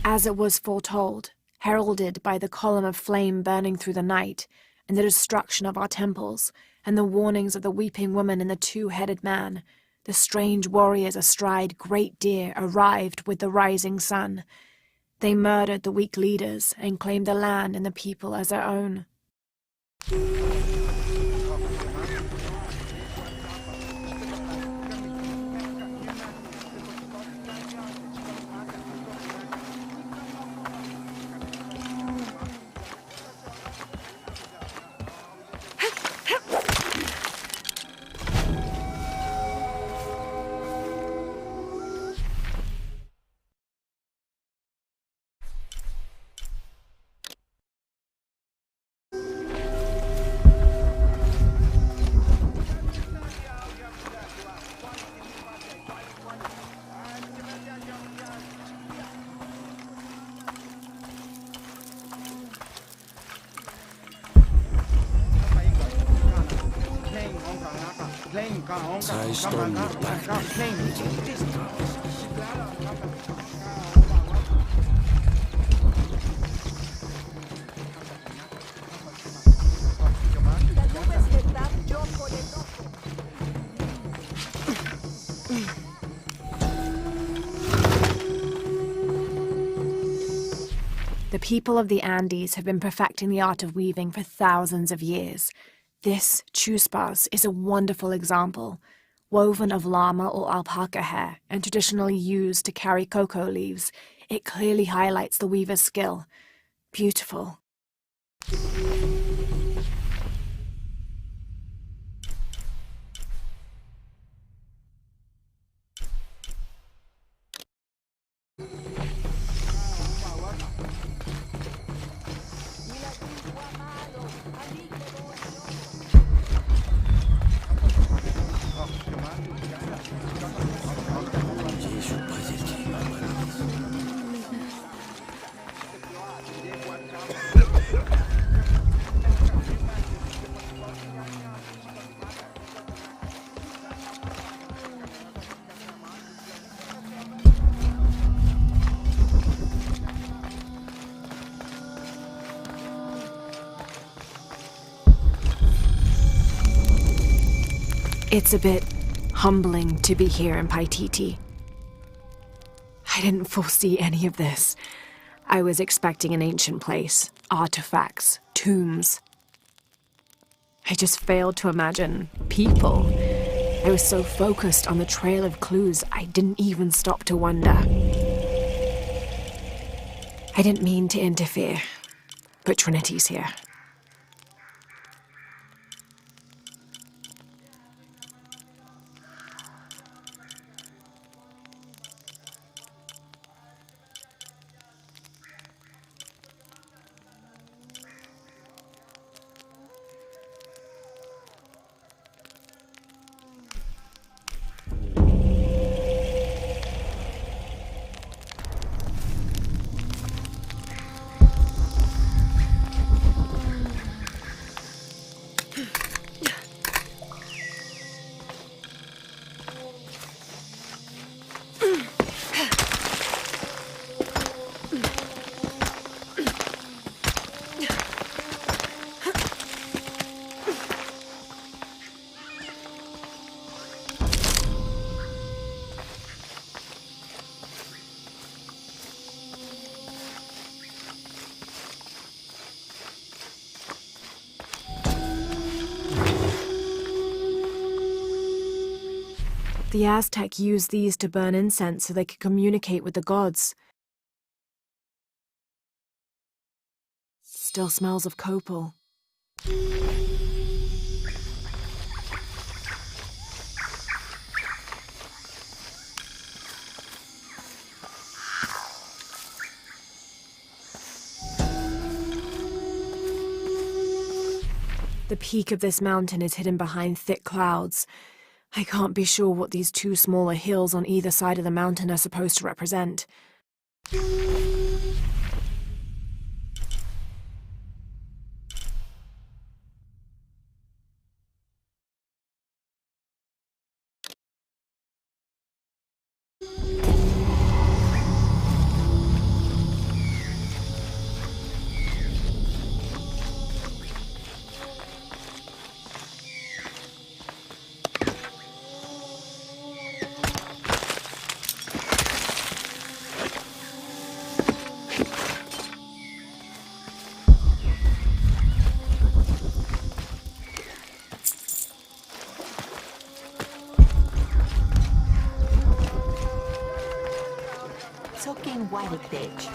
As it was foretold, heralded by the column of flame burning through the night, and the destruction of our temples, and the warnings of the weeping woman and the two-headed man, the strange warriors astride great deer arrived with the rising sun. They murdered the weak leaders and claimed the land and the people as their own. The people of the Andes have been perfecting the art of weaving for thousands of years. This chuspas is a wonderful example, woven of llama or alpaca hair and traditionally used to carry cocoa leaves. It clearly highlights the weaver's skill. Beautiful. It's a bit humbling to be here in Paititi. I I didn't foresee any of this. I was expecting an ancient place, artifacts, tombs. I just failed to imagine people. I was so focused on the trail of clues, I didn't even stop to wonder. I didn't mean to interfere, but Trinity's here. The Aztec used these to burn incense so they could communicate with the gods. Still smells of copal. The peak of this mountain is hidden behind thick clouds. I can't be sure what these two smaller hills on either side of the mountain are supposed to represent. Soaking white ditch.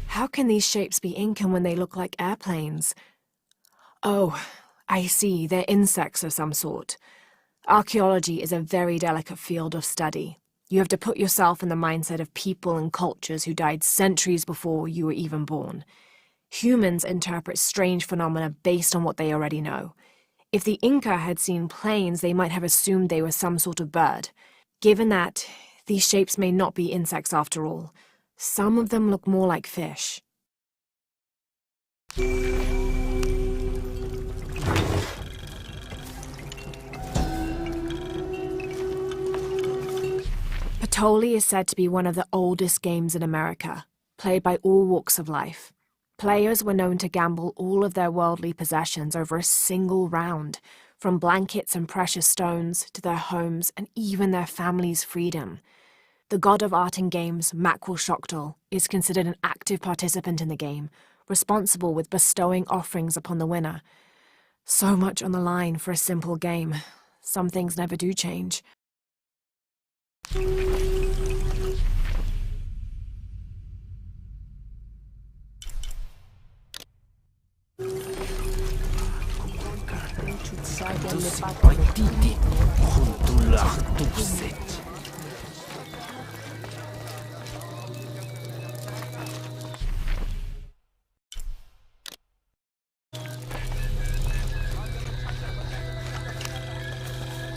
How can these shapes be Incan when they look like airplanes? Oh, I see. They're insects of some sort. Archaeology is a very delicate field of study. You have to put yourself in the mindset of people and cultures who died centuries before you were even born. Humans interpret strange phenomena based on what they already know. If the Inca had seen planes, they might have assumed they were some sort of bird. Given that, these shapes may not be insects after all. Some of them look more like fish. Patoli is said to be one of the oldest games in America, played by all walks of life. Players were known to gamble all of their worldly possessions over a single round, from blankets and precious stones to their homes and even their family's freedom. The god of art and games, Makwilxochtl, is considered an active participant in the game, responsible with bestowing offerings upon the winner. So much on the line for a simple game. Some things never do change.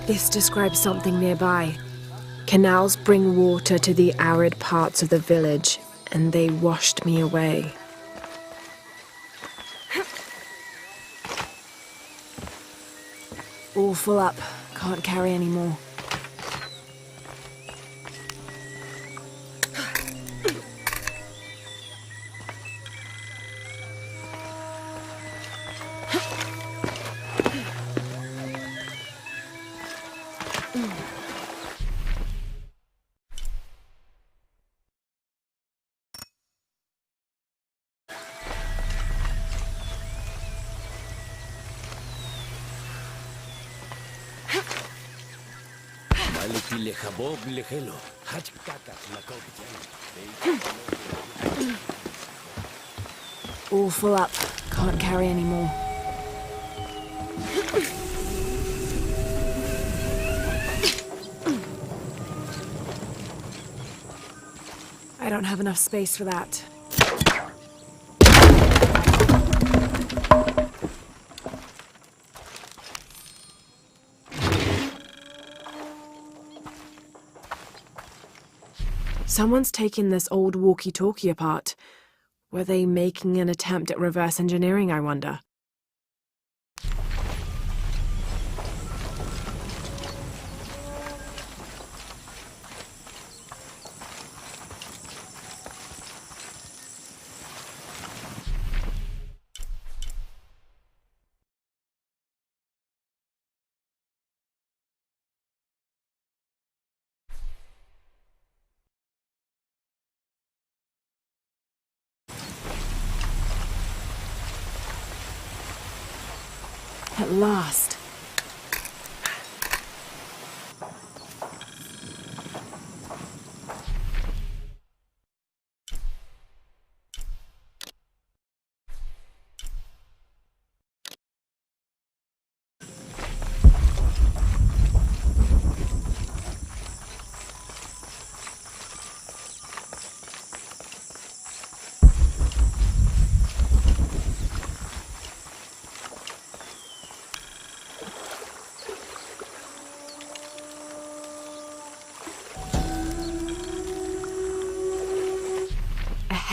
This describes something nearby. Canals bring water to the arid parts of the village, and they washed me away. All full up. Can't carry any more. All full up. Can't carry any more. I don't have enough space for that. Someone's taking this old walkie-talkie apart. Were they making an attempt at reverse engineering, I wonder? At last.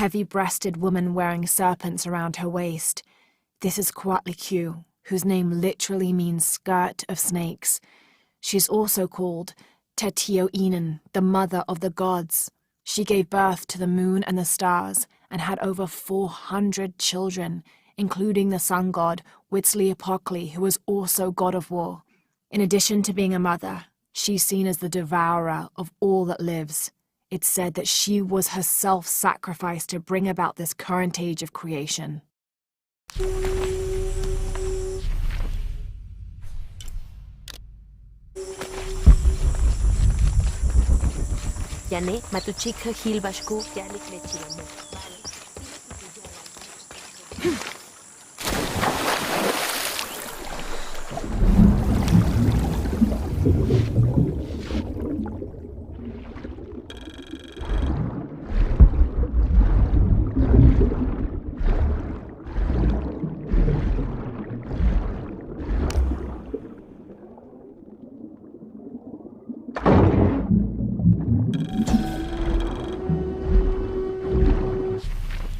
Heavy-breasted woman wearing serpents around her waist. This is Coatlicue, whose name literally means skirt of snakes. She's also called Tetioinen, the mother of the gods. She gave birth to the moon and the stars and had over 400 children, including the sun god Huitzilopochtli, who was also god of war. In addition to being a mother, she's seen as the devourer of all that lives. It's said that she was herself sacrificed to bring about this current age of creation. Yane, matuchika hilbashku, yanik lechiramu.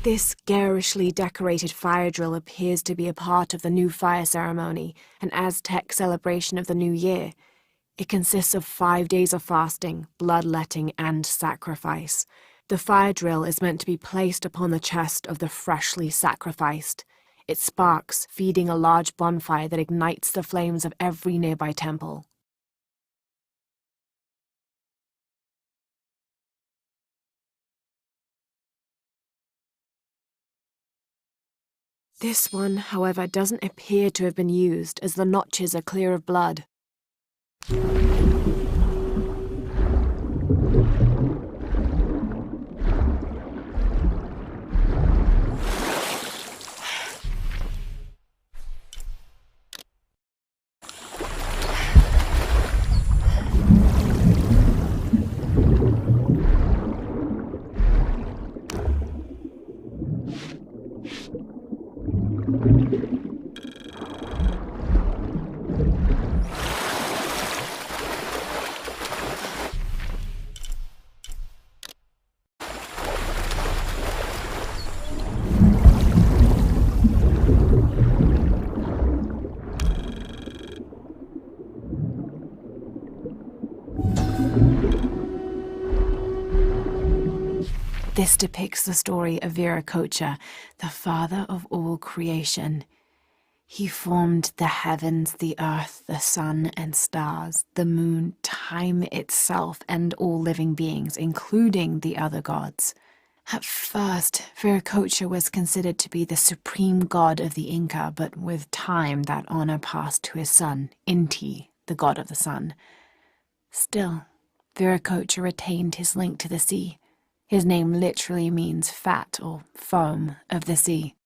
This garishly decorated fire drill appears to be a part of the new fire ceremony, an Aztec celebration of the new year. It consists of 5 days of fasting, bloodletting, and sacrifice. The fire drill is meant to be placed upon the chest of the freshly sacrificed. It sparks, feeding a large bonfire that ignites the flames of every nearby temple. This one, however, doesn't appear to have been used, as the notches are clear of blood. This depicts the story of Viracocha, the father of all creation. He formed the heavens, the earth, the sun and stars, the moon, time itself, and all living beings, including the other gods. At first, Viracocha was considered to be the supreme god of the Inca, but with time that honor passed to his son, Inti, the god of the sun. Still, Viracocha retained his link to the sea. His name literally means fat or foam of the sea.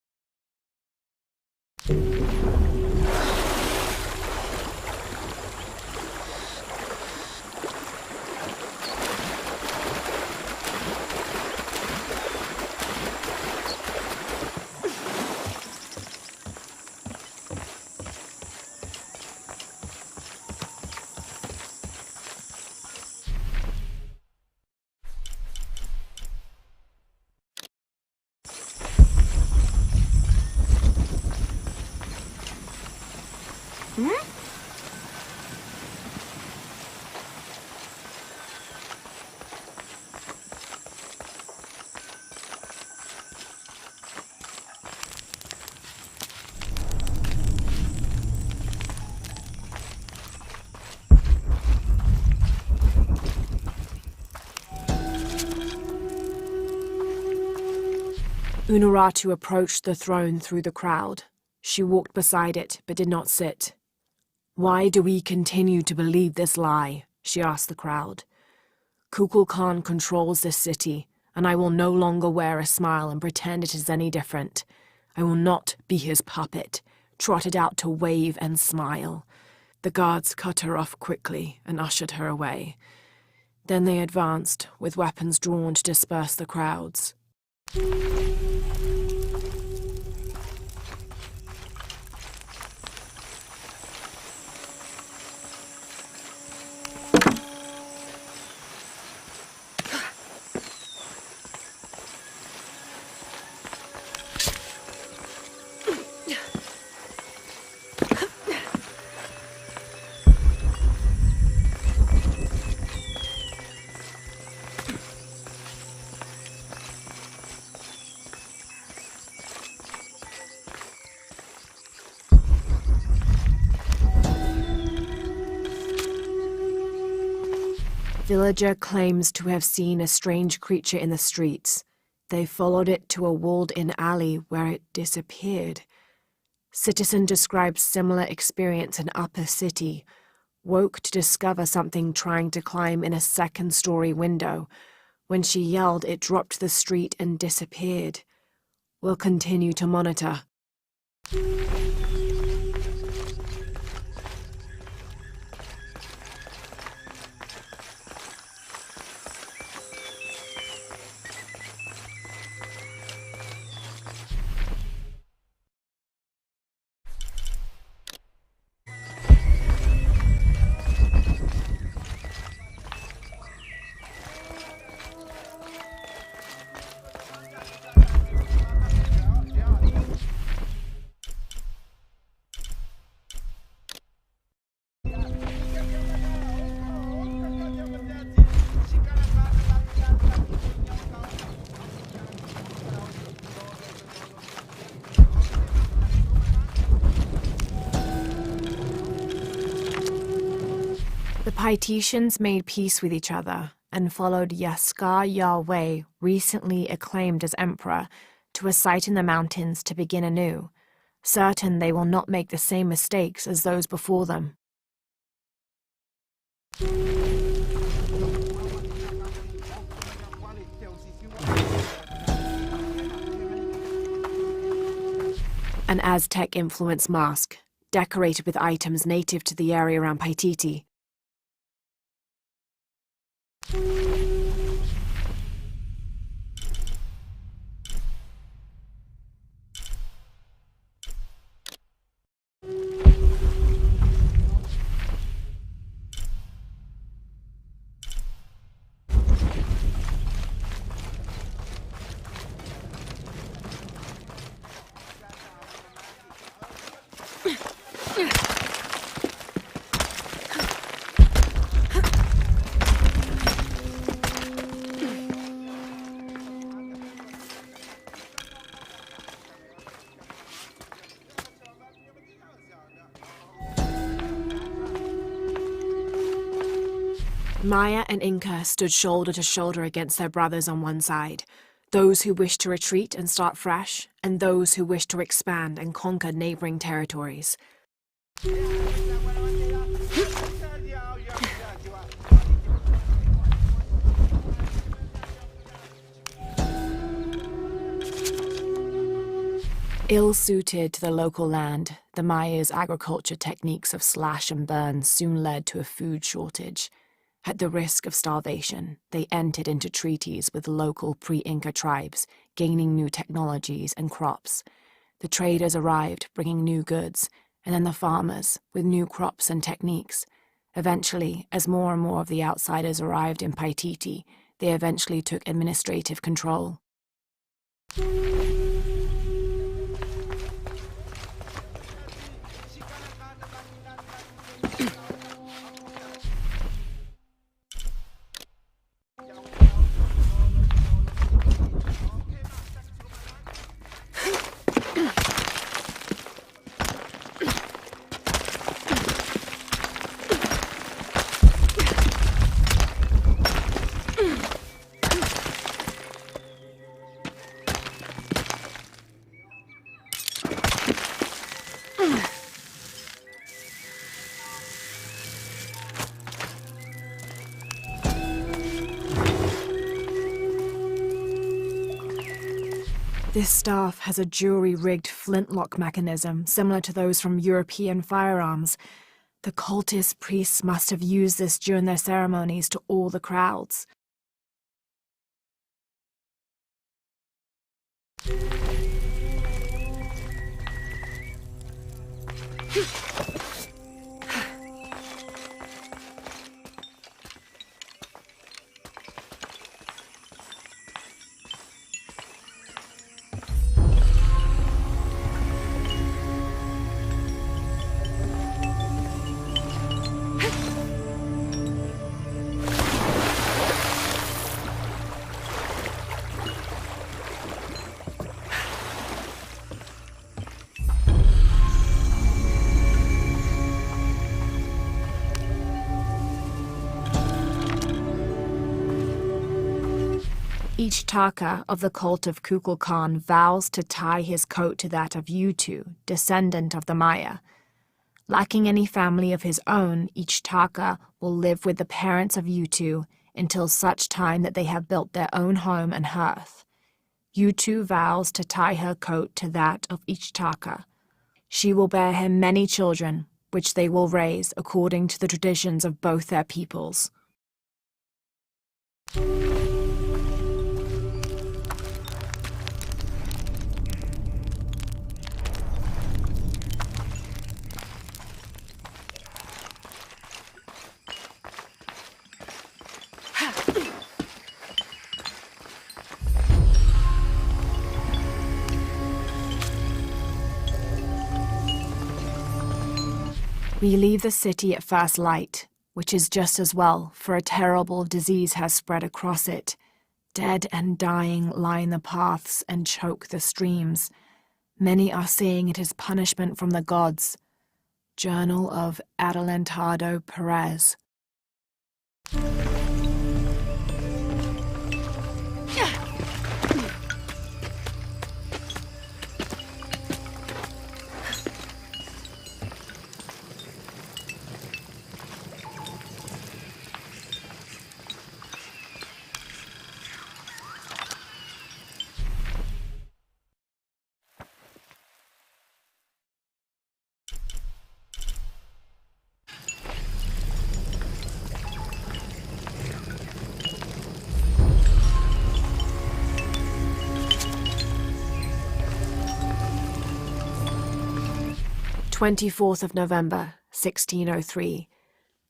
Unuratu approached the throne through the crowd. She walked beside it, but did not sit. "Why do we continue to believe this lie?" she asked the crowd. "Kukulkan controls this city, and I will no longer wear a smile and pretend it is any different. I will not be his puppet, trotted out to wave and smile." The guards cut her off quickly and ushered her away. Then they advanced, with weapons drawn to disperse the crowds. Villager claims to have seen a strange creature in the streets. They followed it to a walled-in alley where it disappeared. Citizen describes similar experience in Upper City. Woke to discover something trying to climb in a second-story window. When she yelled, it dropped to the street and disappeared. We'll continue to monitor. The Paititians made peace with each other and followed Yaskar Yahweh, recently acclaimed as emperor, to a site in the mountains to begin anew, certain they will not make the same mistakes as those before them. An Aztec-influenced mask, decorated with items native to the area around Paititi. Maya and Inca stood shoulder to shoulder against their brothers on one side, those who wished to retreat and start fresh, and those who wished to expand and conquer neighboring territories. Ill-suited to the local land, the Maya's agriculture techniques of slash and burn soon led to a food shortage. At the risk of starvation, they entered into treaties with local pre-Inca tribes, gaining new technologies and crops. The traders arrived, bringing new goods, and then the farmers, with new crops and techniques. Eventually, as more and more of the outsiders arrived in Paititi, they eventually took administrative control. This staff has a jury-rigged flintlock mechanism similar to those from European firearms. The cultist priests must have used this during their ceremonies to awe the crowds. Each Taka of the cult of Kukulkan vows to tie his coat to that of Yutu, descendant of the Maya. Lacking any family of his own, each Taka will live with the parents of Yutu until such time that they have built their own home and hearth. Yutu vows to tie her coat to that of each Taka. She will bear him many children, which they will raise according to the traditions of both their peoples. We leave the city at first light, which is just as well, for a terrible disease has spread across it. Dead and dying line the paths and choke the streams. Many are saying it is punishment from the gods. Journal of Adelantado Perez. "24th of November, 1603.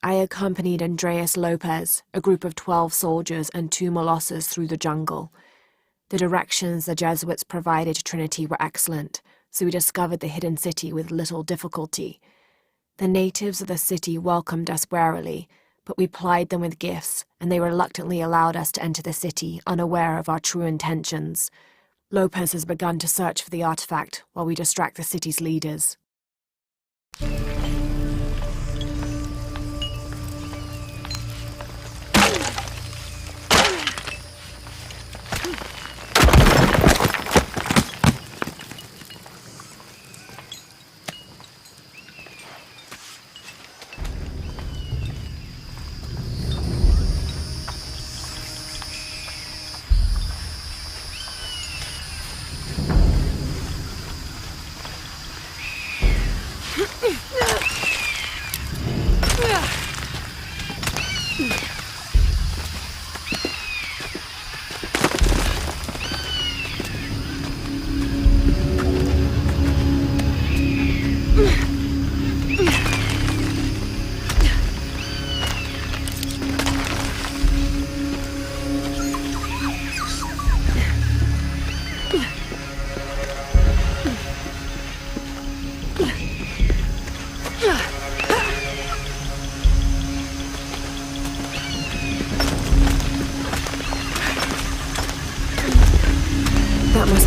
I accompanied Andreas Lopez, a group of 12 soldiers and 2 Molossers through the jungle. The directions the Jesuits provided to Trinity were excellent, so we discovered the hidden city with little difficulty. The natives of the city welcomed us warily, but we plied them with gifts, and they reluctantly allowed us to enter the city, unaware of our true intentions. Lopez has begun to search for the artifact while we distract the city's leaders."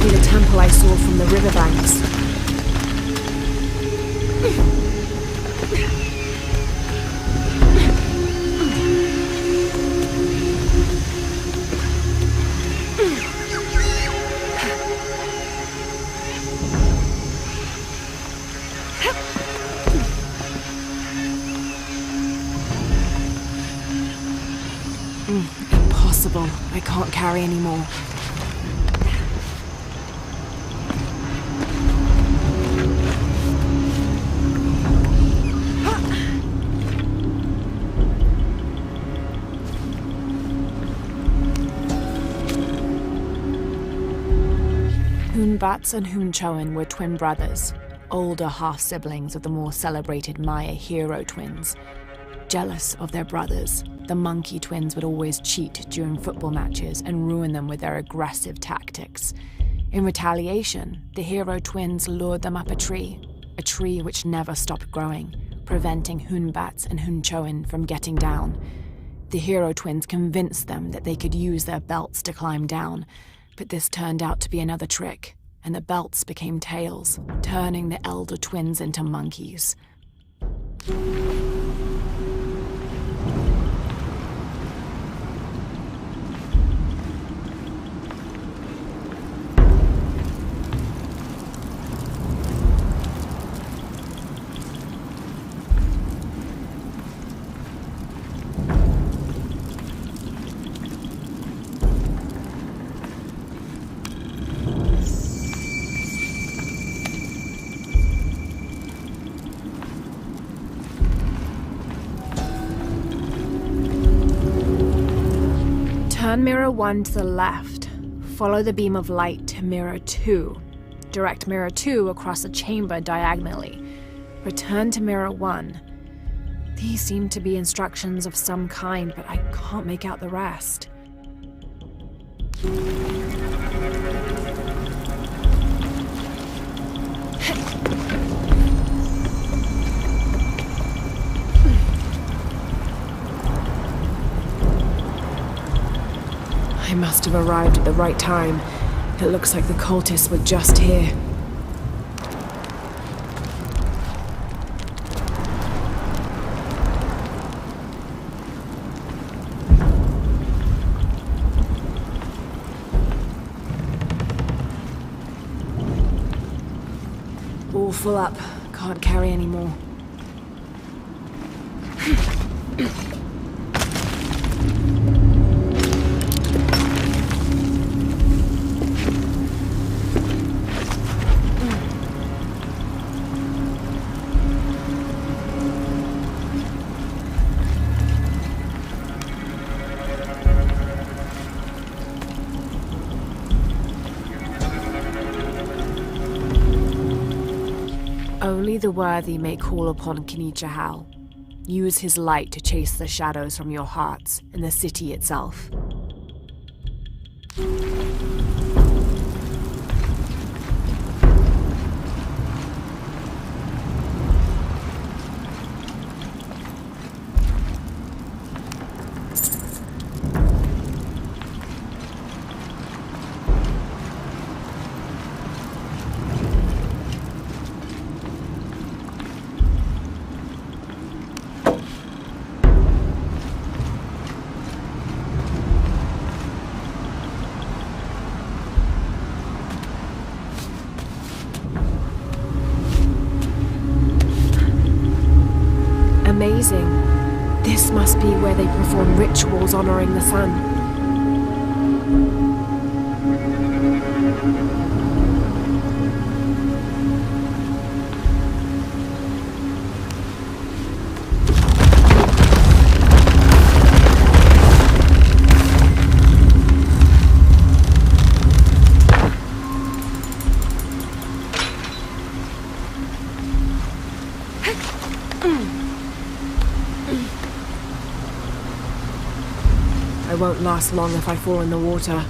must be the temple I saw from the riverbanks. Impossible. I can't carry anymore. Hunbats and Hunchoen were twin brothers, older half-siblings of the more celebrated Maya hero twins. Jealous of their brothers, the monkey twins would always cheat during football matches and ruin them with their aggressive tactics. In retaliation, the hero twins lured them up a tree which never stopped growing, preventing Hunbats and Hunchoen from getting down. The hero twins convinced them that they could use their belts to climb down, but this turned out to be another trick, and the belts became tails, turning the elder twins into monkeys. Turn mirror 1 to the left. Follow the beam of light to mirror 2. Direct mirror 2 across the chamber diagonally. Return to mirror 1. These seem to be instructions of some kind, but I can't make out the rest. I must have arrived at the right time. It looks like the cultists were just here. All full up. Can't carry any more. Only the worthy may call upon Kinichahal. Use his light to chase the shadows from your hearts and the city itself. Amazing. This must be where they perform rituals honoring the sun. I won't last long if I fall in the water.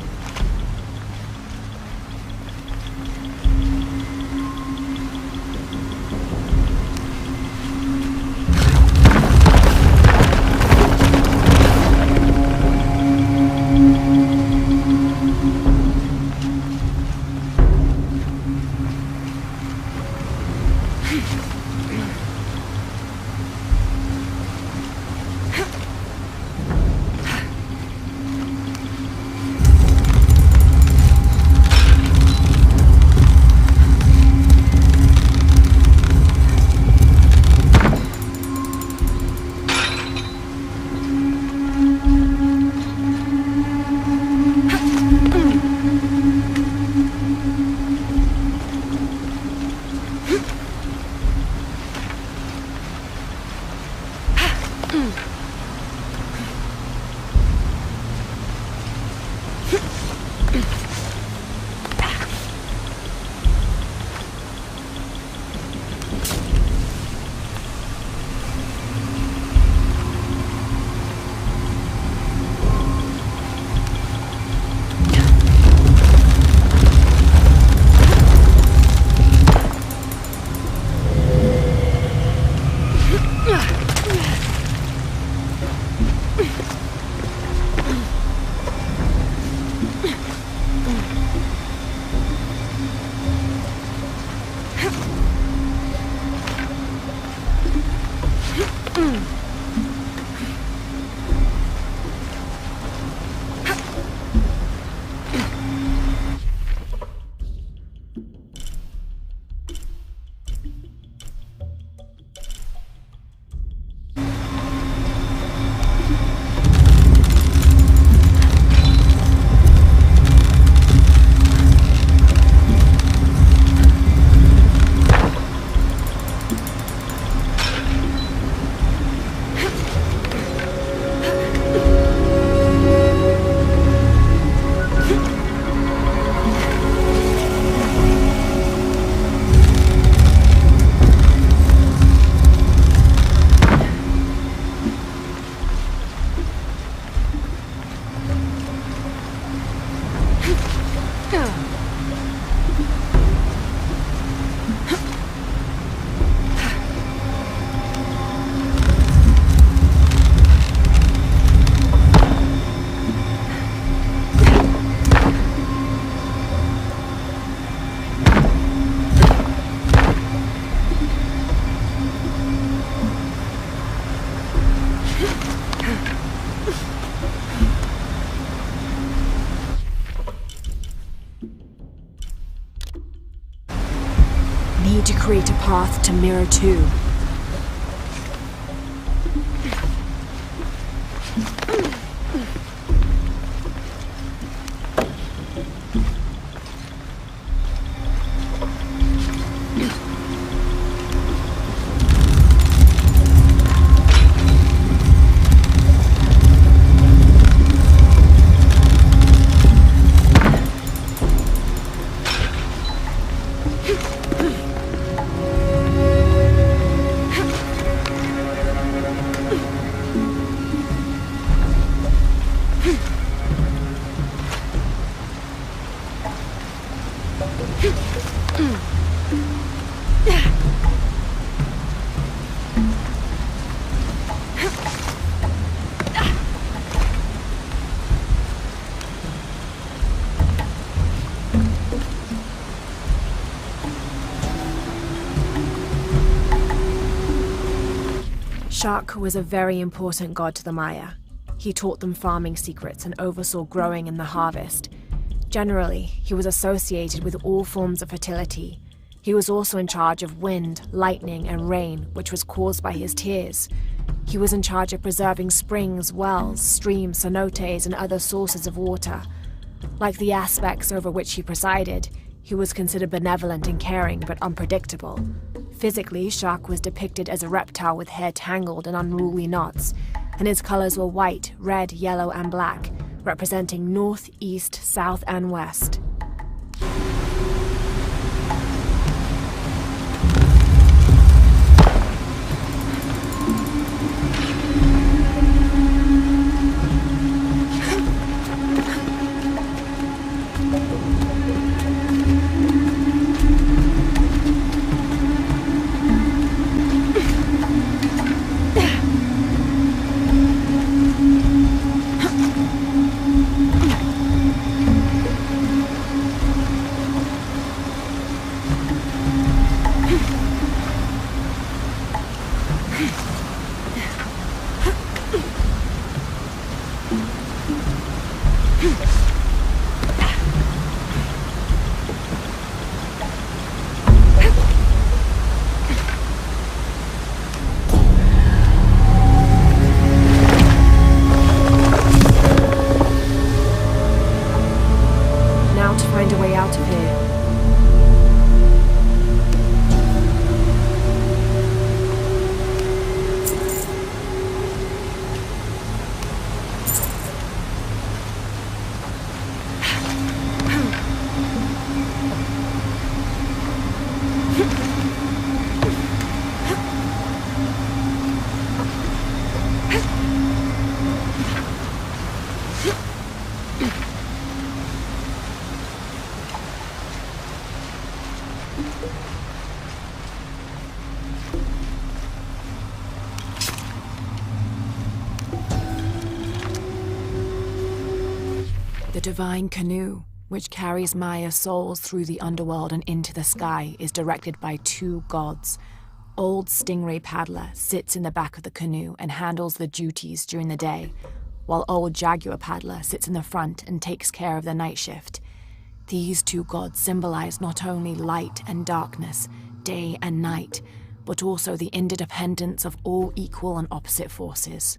Need to create a path to Mirror 2. Shak was a very important god to the Maya. He taught them farming secrets and oversaw growing and the harvest. Generally, he was associated with all forms of fertility. He was also in charge of wind, lightning, and rain, which was caused by his tears. He was in charge of preserving springs, wells, streams, cenotes, and other sources of water. Like the aspects over which he presided, he was considered benevolent and caring, but unpredictable. Physically, Shak was depicted as a reptile with hair tangled in unruly knots, and his colors were white, red, yellow, and black, representing north, east, south, and west. The divine canoe, which carries Maya's souls through the underworld and into the sky, is directed by two gods. Old Stingray Paddler sits in the back of the canoe and handles the duties during the day, while Old Jaguar Paddler sits in the front and takes care of the night shift. These two gods symbolize not only light and darkness, day and night, but also the interdependence of all equal and opposite forces.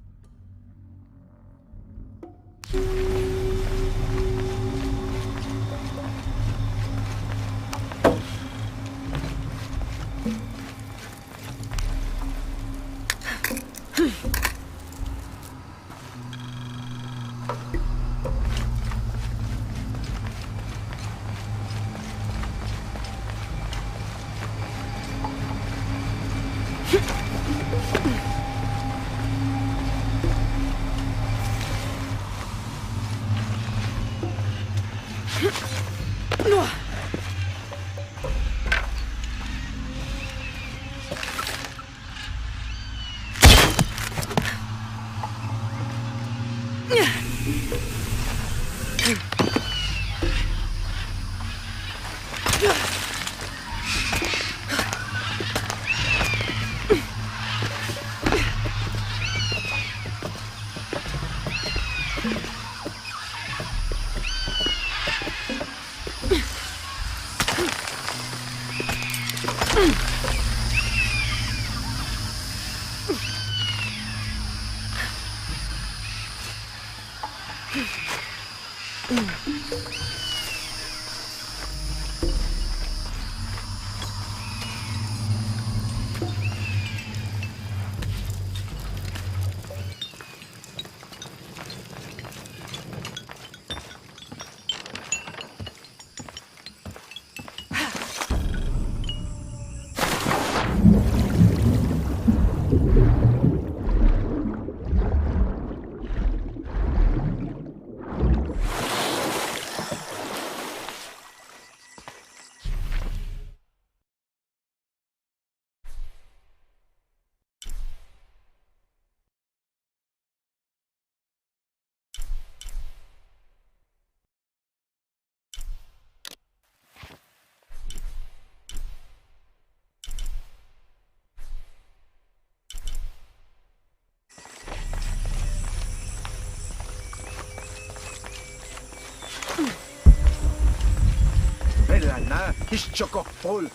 Nada, he's chock-full.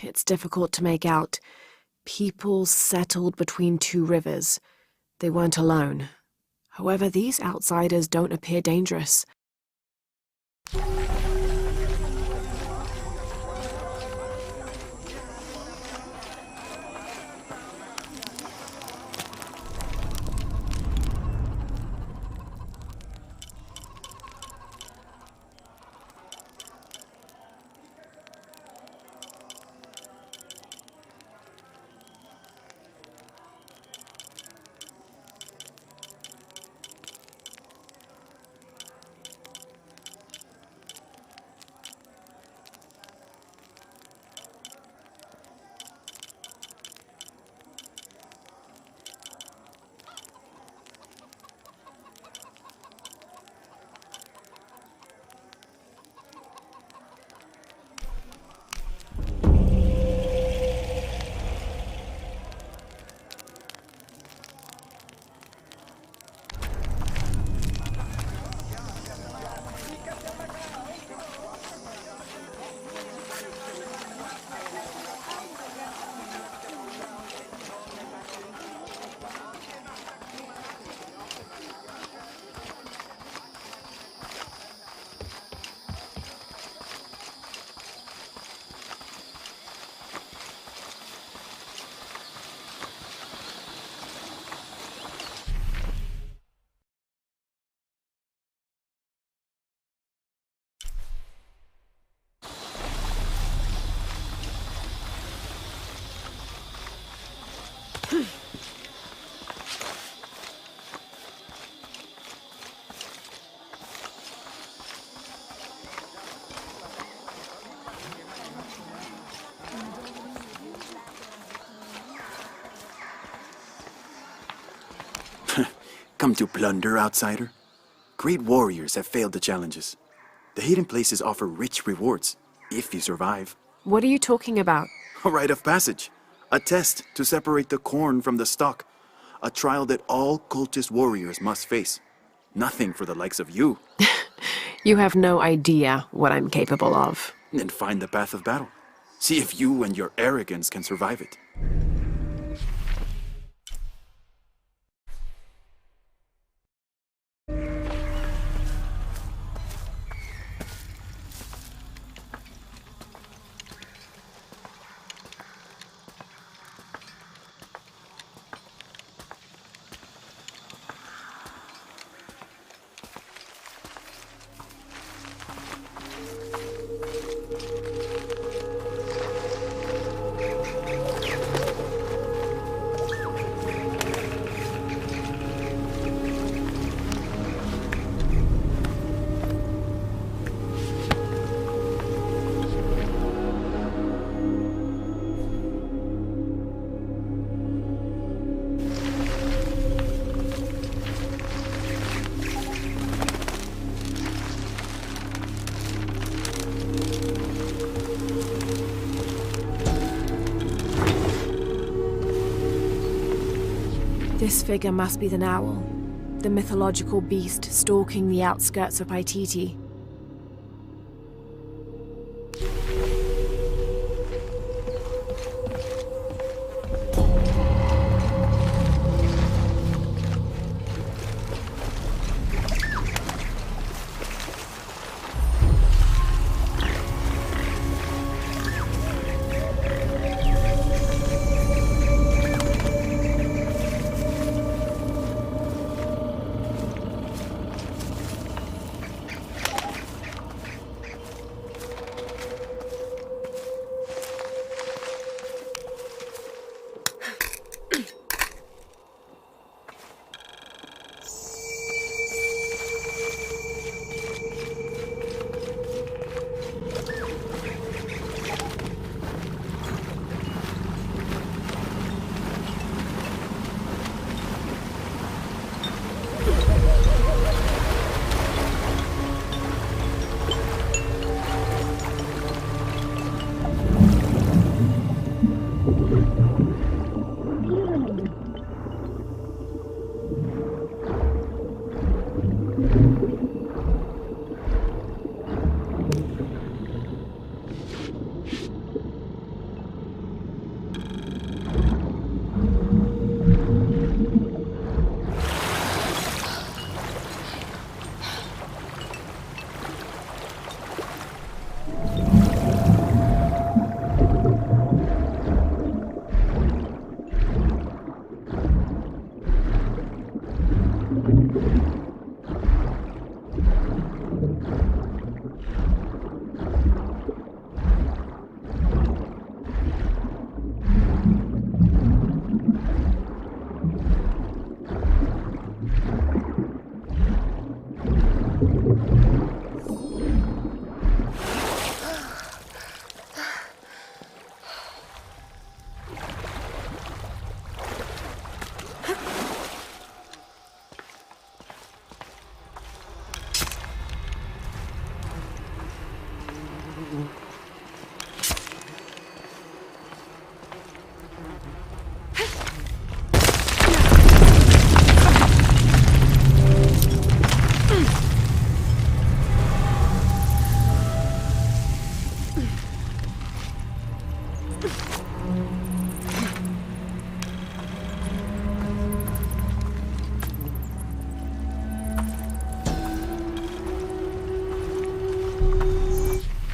It's difficult to make out. People settled between two rivers. They weren't alone. However, these outsiders don't appear dangerous. Come to plunder, outsider? Great warriors have failed the challenges. The hidden places offer rich rewards, if you survive. What are you talking about? A rite of passage. A test to separate the corn from the stalk. A trial that all cultist warriors must face. Nothing for the likes of you. You have no idea what I'm capable of. Then find the path of battle. See if you and your arrogance can survive it. This figure must be the Owl, the mythological beast stalking the outskirts of Paititi.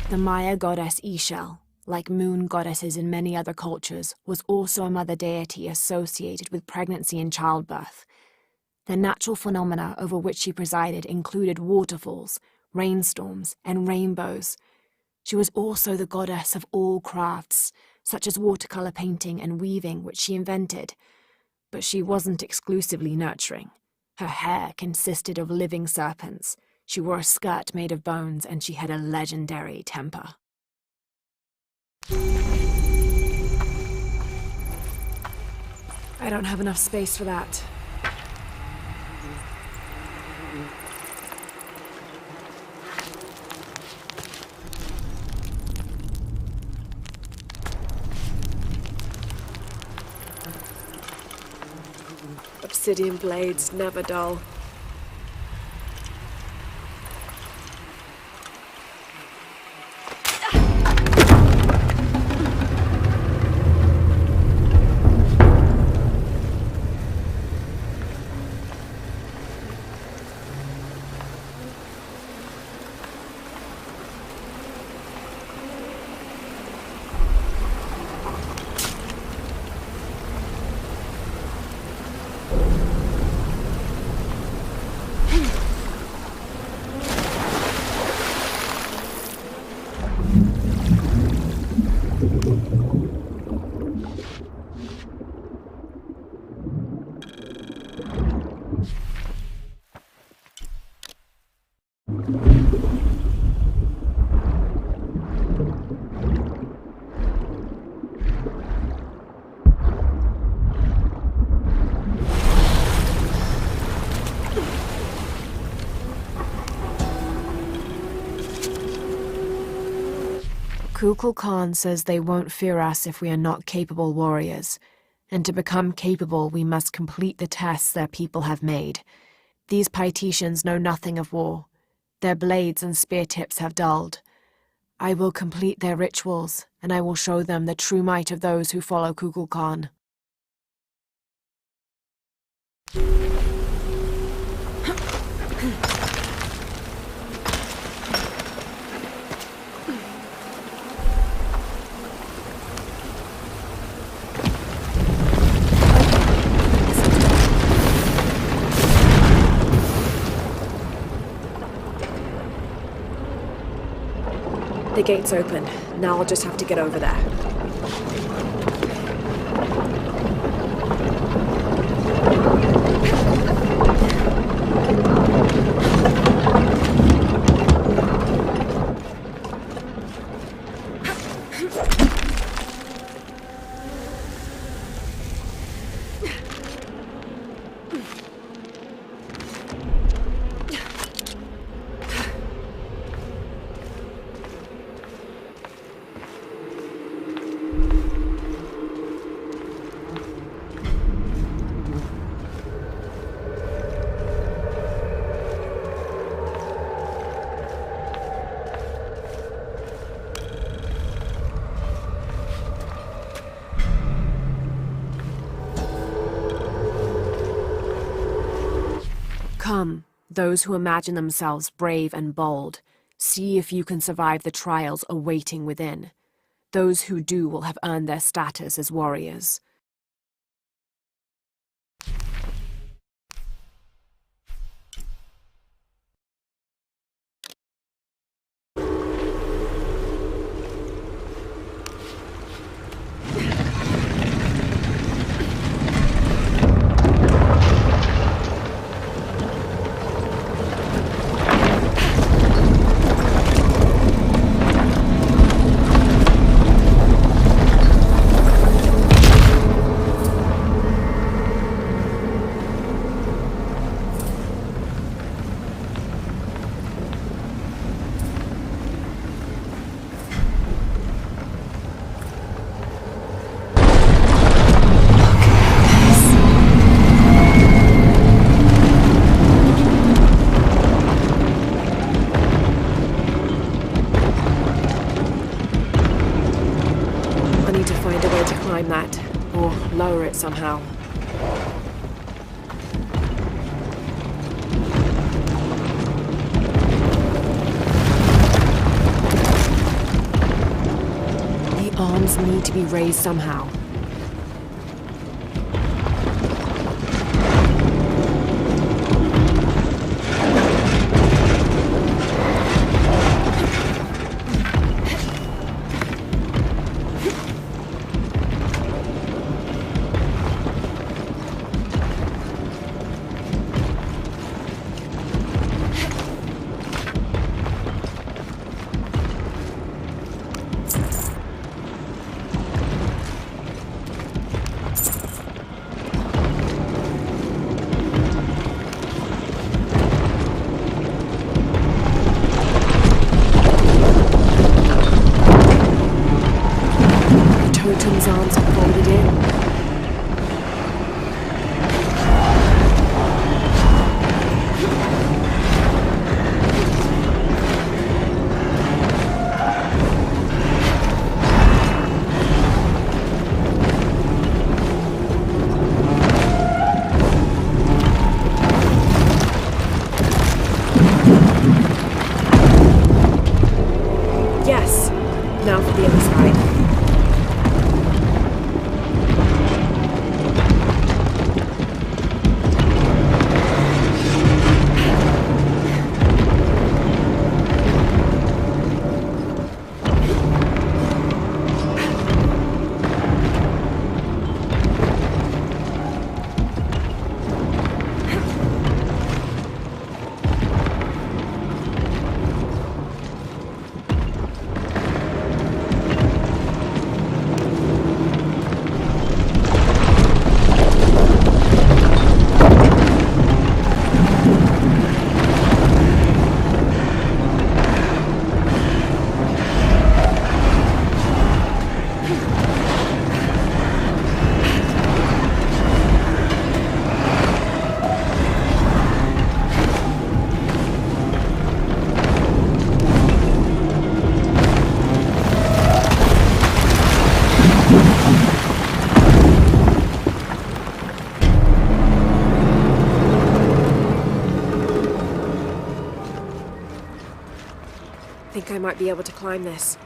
The Maya goddess Ixchel, like moon goddesses in many other cultures, was also a mother deity associated with pregnancy and childbirth. The natural phenomena over which she presided included waterfalls, rainstorms, and rainbows. She was also the goddess of all crafts, such as watercolor painting and weaving, which she invented. But she wasn't exclusively nurturing. Her hair consisted of living serpents. She wore a skirt made of bones, and she had a legendary temper. I don't have enough space for that. Obsidian blades, never dull. Kukul Khan says they won't fear us if we are not capable warriors. And to become capable, we must complete the tests their people have made. These Paititians know nothing of war. Their blades and spear tips have dulled. I will complete their rituals, and I will show them the true might of those who follow Kukulkan. The gate's open. Now I'll just have to get over there. Come, those who imagine themselves brave and bold, see if you can survive the trials awaiting within. Those who do will have earned their status as warriors. That, or lower it somehow. The arms need to be raised somehow. Totem's arms are folded in. Yes. Now for the other side. think I might be able to climb this.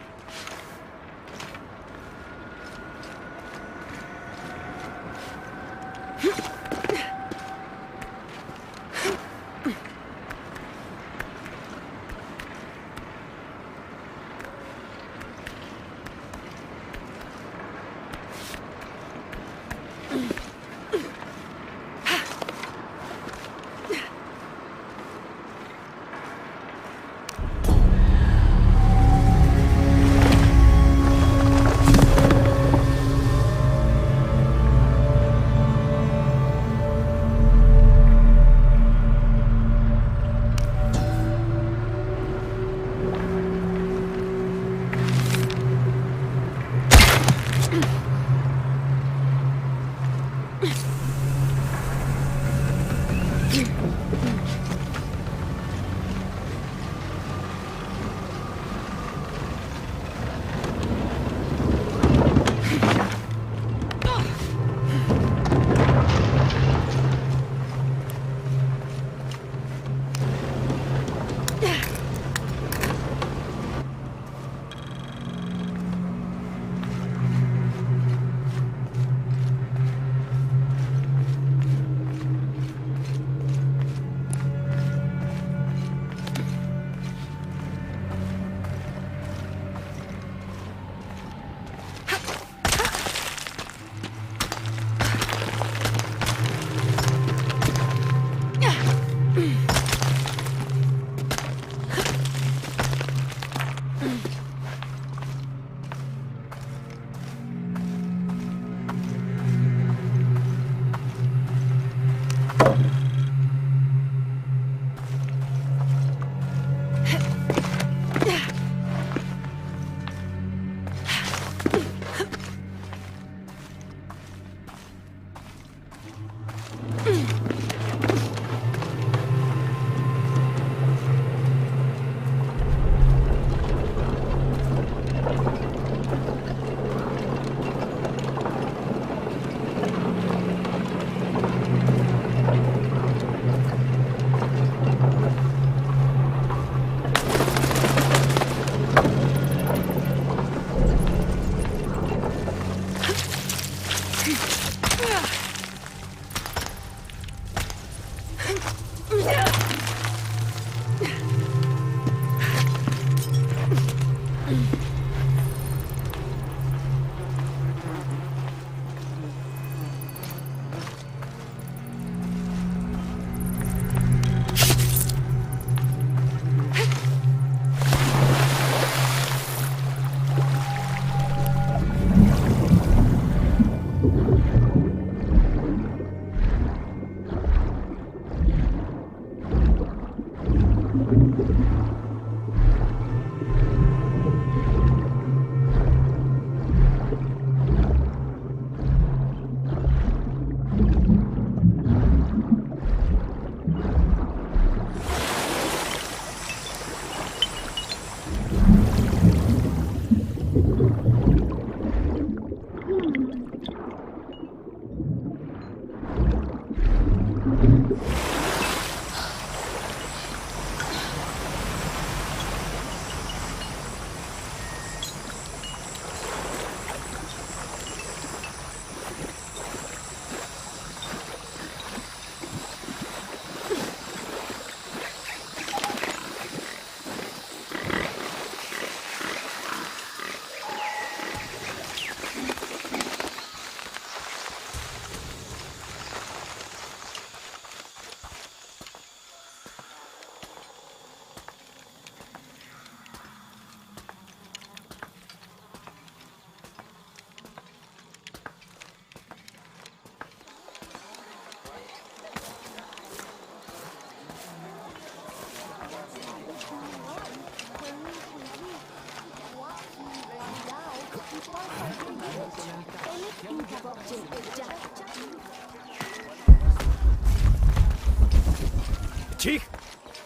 Chick,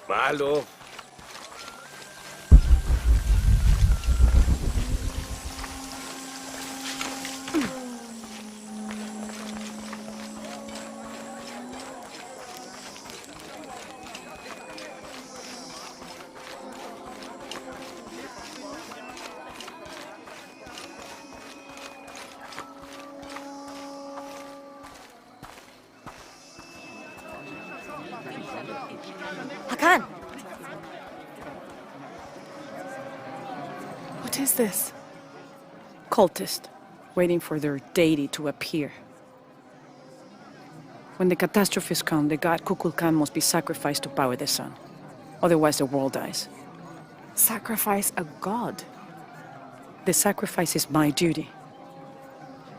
malo. Hakan! What is this? Cultist, waiting for their deity to appear. When the catastrophes come, the god Kukulkan must be sacrificed to power the sun. Otherwise, the world dies. Sacrifice a god? The sacrifice is my duty.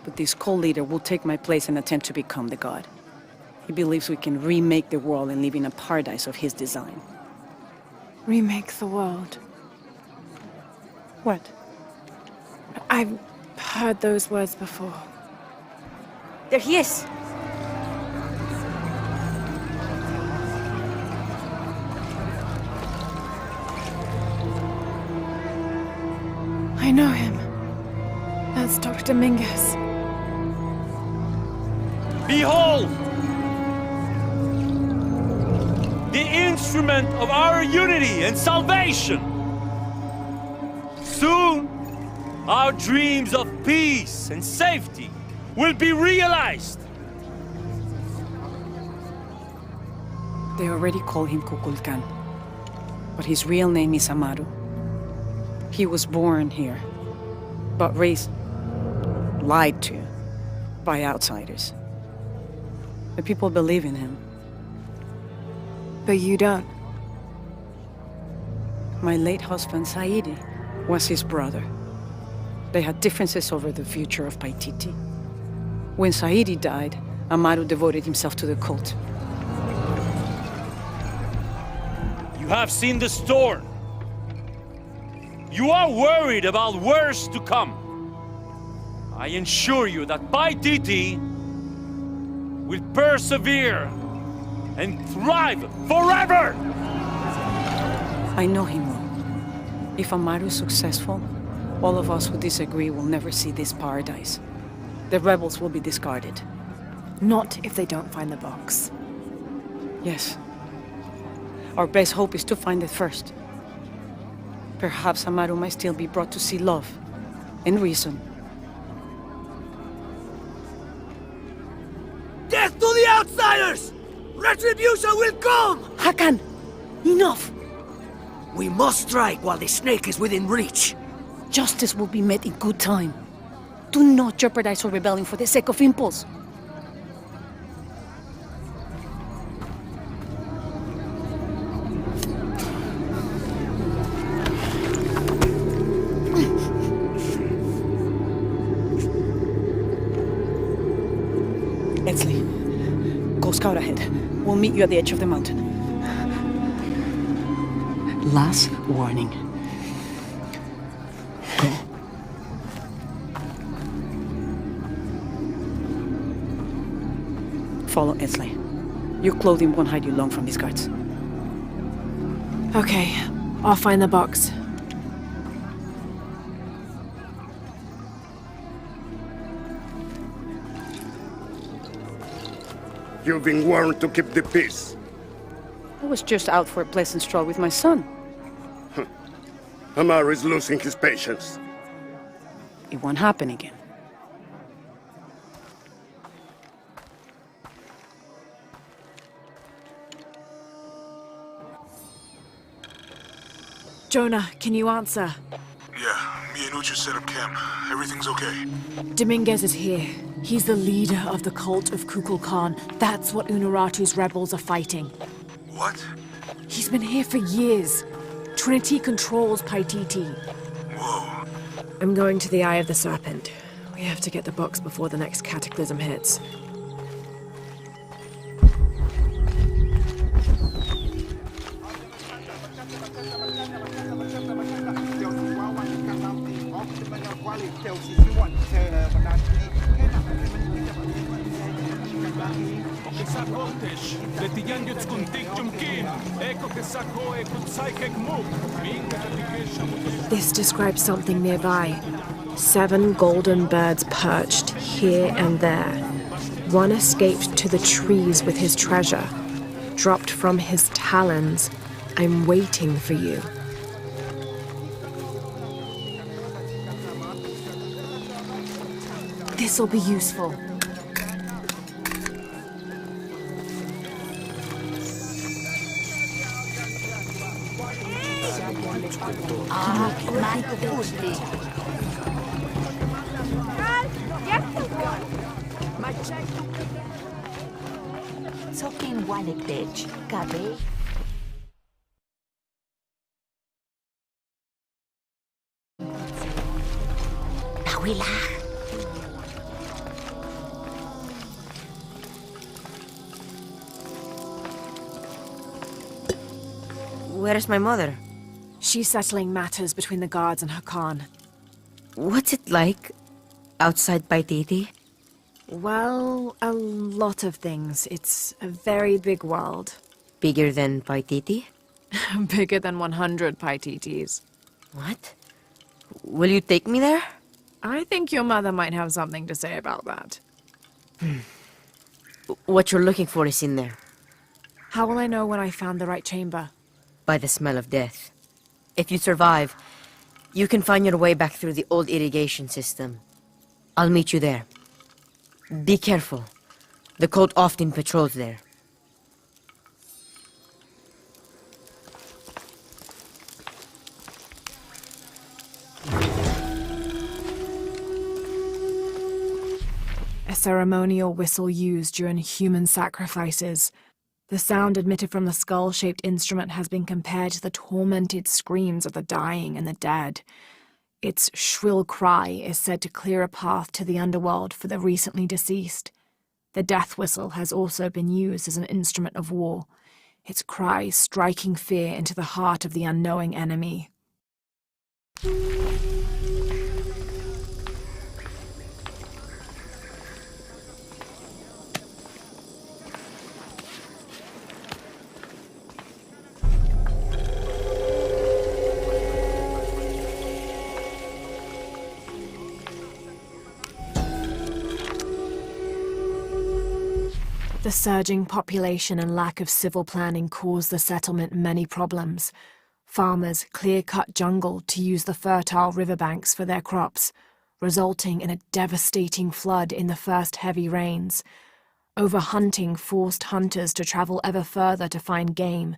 But this cult leader will take my place and attempt to become the god. He believes we can remake the world and live in a paradise of his design. Remake the world? What? I've heard those words before. There he is! I know him. That's Dr. Mingus. Behold! The instrument of our unity and salvation! Soon, our dreams of peace and safety will be realized! They already call him Kukulkan, but his real name is Amaru. He was born here, but raised, lied to, by outsiders. The people believe in him. But you don't. My late husband, Saidi, was his brother. They had differences over the future of Paititi. When Saidi died, Amaru devoted himself to the cult. You have seen the storm. You are worried about worse to come. I assure you that Paititi will persevere and thrive forever! I know him well. If Amaru is successful, all of us who disagree will never see this paradise. The rebels will be discarded. Not if they don't find the box. Yes. Our best hope is to find it first. Perhaps Amaru might still be brought to see love and reason. Death to the outsiders! Retribution will come! Hakan! Enough! We must strike while the snake is within reach. Justice will be met in good time. Do not jeopardize our rebellion for the sake of impulse. Etzli, go scout ahead. We'll meet you at the edge of the mountain. Last warning. Go. Follow Etzli. Your clothing won't hide you long from these guards. Okay, I'll find the box. You've been warned to keep the peace. I was just out for a pleasant stroll with my son. Amaru is losing his patience. It won't happen again. Jonah, can you answer? Yeah, me and Ucha set up camp. Everything's okay. Dominguez is here. He's the leader of the cult of Kukulkan. That's what Unuratu's rebels are fighting. What? He's been here for years. Trinity controls Paititi. Whoa. I'm going to the Eye of the Serpent. We have to get the box before the next cataclysm hits. This describes something nearby. 7 golden birds perched here and there. One escaped to the trees with his treasure. Dropped from his talons. I'm waiting for you. This'll be useful. Sokin Walekdej, Gabe. Where's my mother? She's settling matters between the guards and Hakan. What's it like outside Paititi? Well, a lot of things. It's a very big world. Bigger than Paititi? Bigger than 100 Paititis. What? Will you take me there? I think your mother might have something to say about that. What you're looking for is in there. How will I know when I found the right chamber? By the smell of death. If you survive, you can find your way back through the old irrigation system. I'll meet you there. Be careful. The cult often patrols there. A ceremonial whistle used during human sacrifices. The sound emitted from the skull-shaped instrument has been compared to the tormented screams of the dying and the dead. Its shrill cry is said to clear a path to the underworld for the recently deceased. The death whistle has also been used as an instrument of war, its cry striking fear into the heart of the unknowing enemy. The surging population and lack of civil planning caused the settlement many problems. Farmers clear-cut jungle to use the fertile riverbanks for their crops, resulting in a devastating flood in the first heavy rains. Overhunting forced hunters to travel ever further to find game.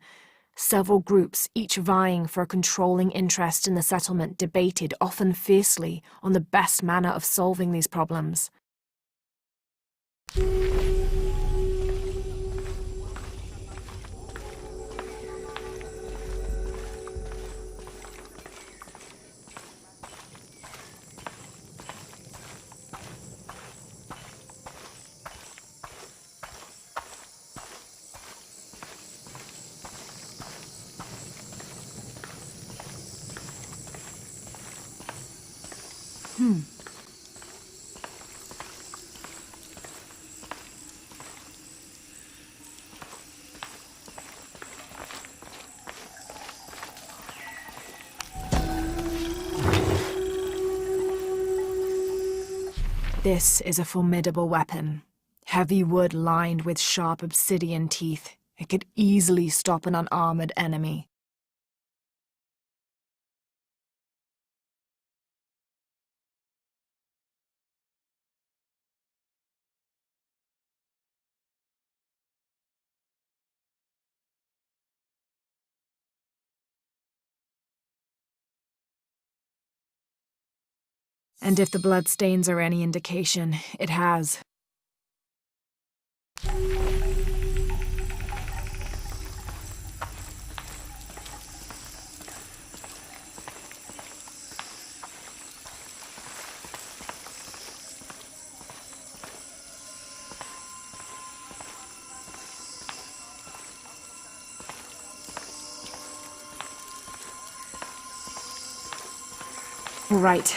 Several groups, each vying for a controlling interest in the settlement, debated often fiercely on the best manner of solving these problems. This is a formidable weapon. Heavy wood lined with sharp obsidian teeth. It could easily stop an unarmored enemy. And if the bloodstains are any indication, it has. All right.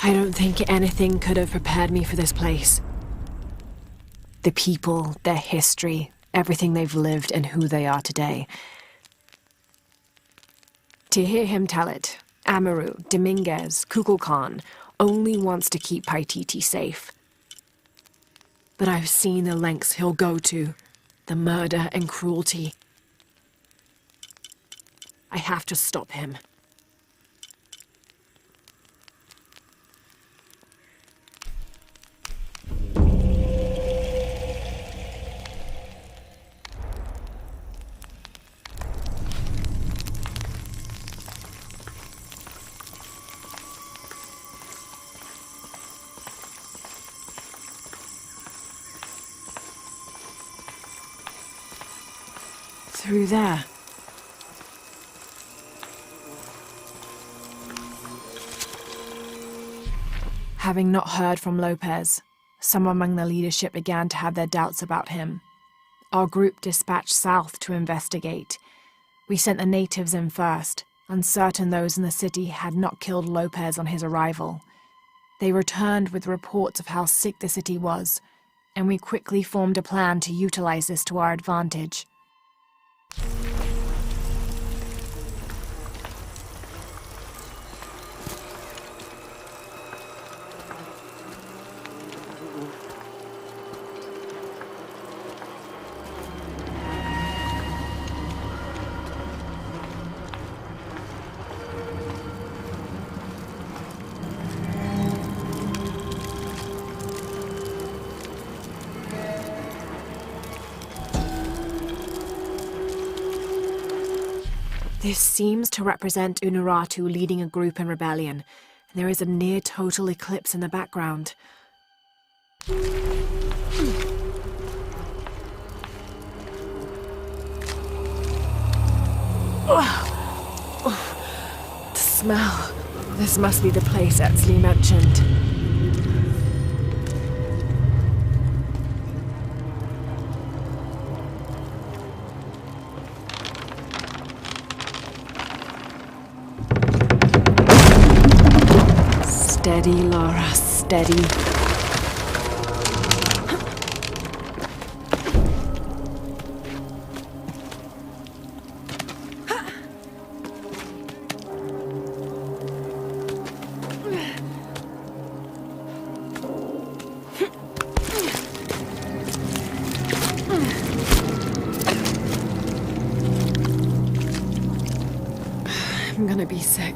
I don't think anything could have prepared me for this place. The people, their history, everything they've lived and who they are today. To hear him tell it, Amaru, Dominguez, Kukulkan only wants to keep Paititi safe. But I've seen the lengths he'll go to, the murder and cruelty. I have to stop him. Through there. Having not heard from Lopez, some among the leadership began to have their doubts about him. Our group dispatched south to investigate. We sent the natives in first, uncertain those in the city had not killed Lopez on his arrival. They returned with reports of how sick the city was, and we quickly formed a plan to utilize this to our advantage. This seems to represent Unuratu leading a group in rebellion, and there is a near-total eclipse in the background. The smell. This must be the place Etzli mentioned. Steady, Laura, steady. I'm gonna be sick.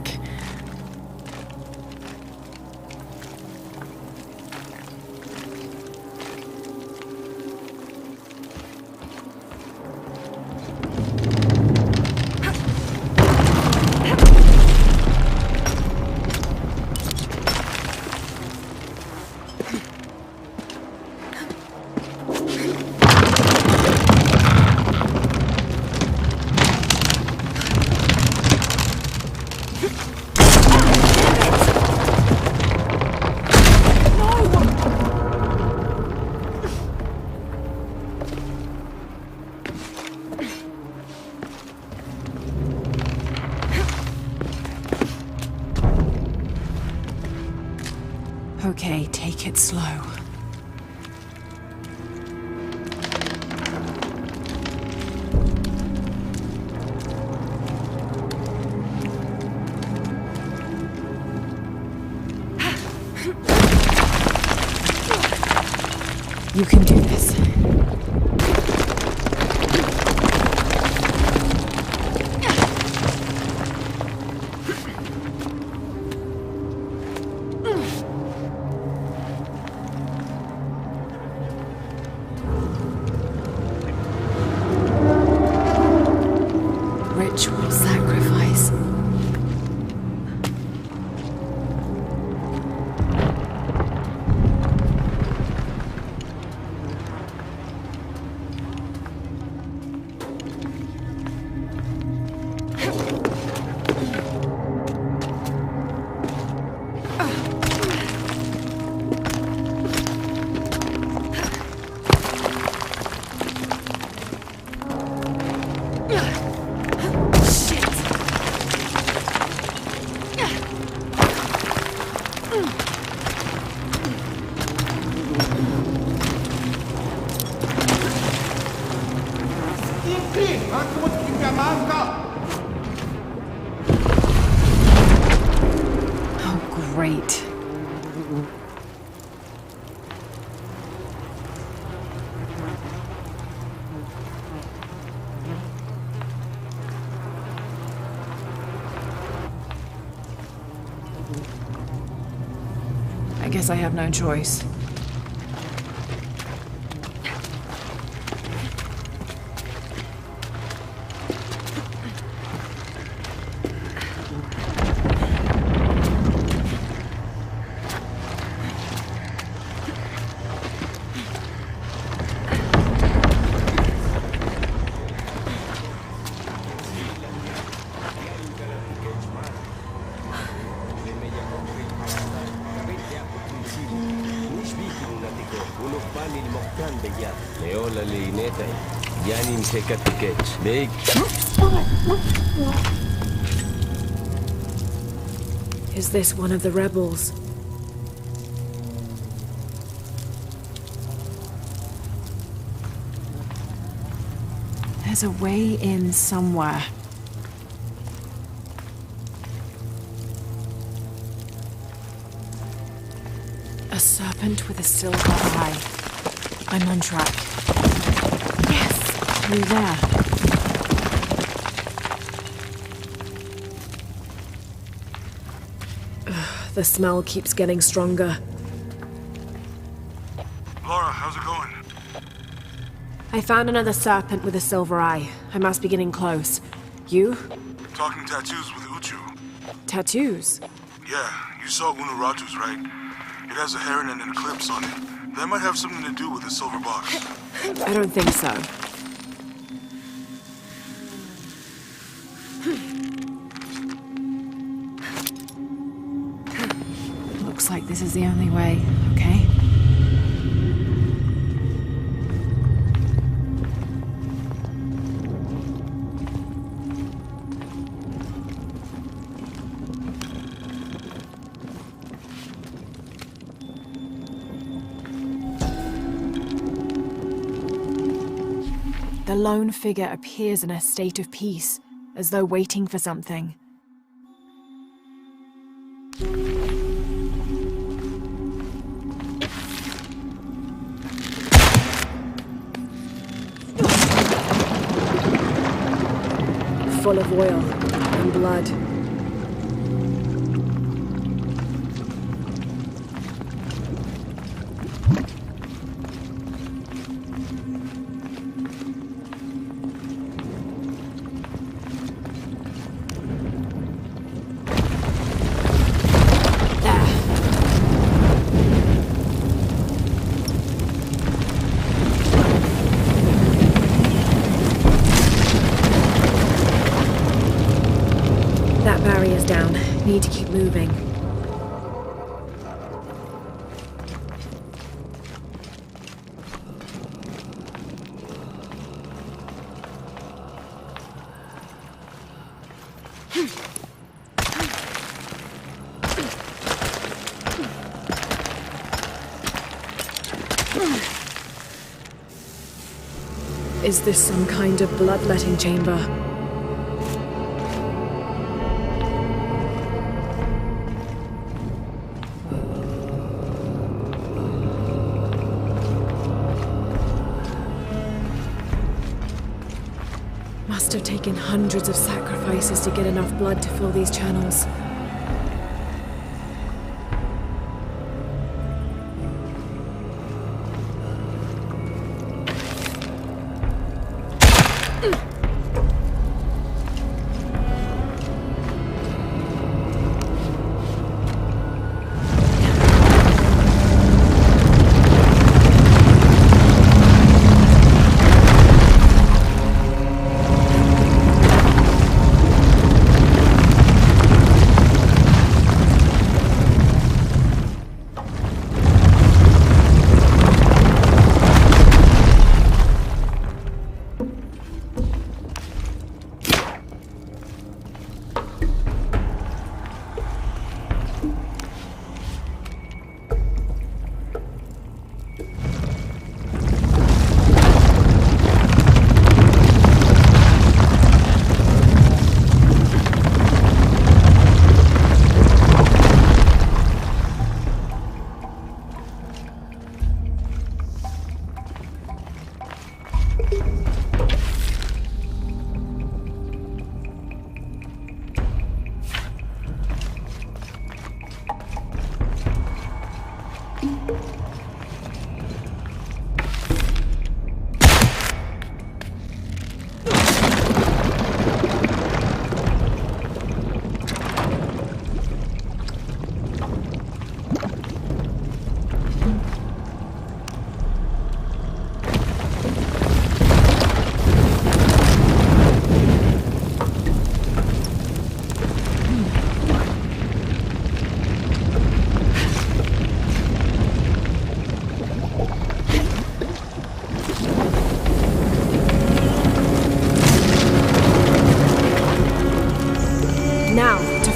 Okay, take it slow. You can do this. Ritual sacrifice. I guess I have no choice. Is this one of the rebels? There's a way in somewhere. A serpent with a silver eye. I'm on track. Yes, through there. The smell keeps getting stronger. Laura, how's it going? I found another serpent with a silver eye. I must be getting close. You? Talking tattoos with Uchu. Tattoos? Yeah, you saw Unuratu's, right? It has a heron and an eclipse on it. That might have something to do with the silver box. I don't think so. Looks like this is the only way, okay? The lone figure appears in a state of peace, as though waiting for something. Full of oil and blood. That barrier's down. Need to keep moving. Is this some kind of bloodletting chamber? Must have taken hundreds of sacrifices to get enough blood to fill these channels.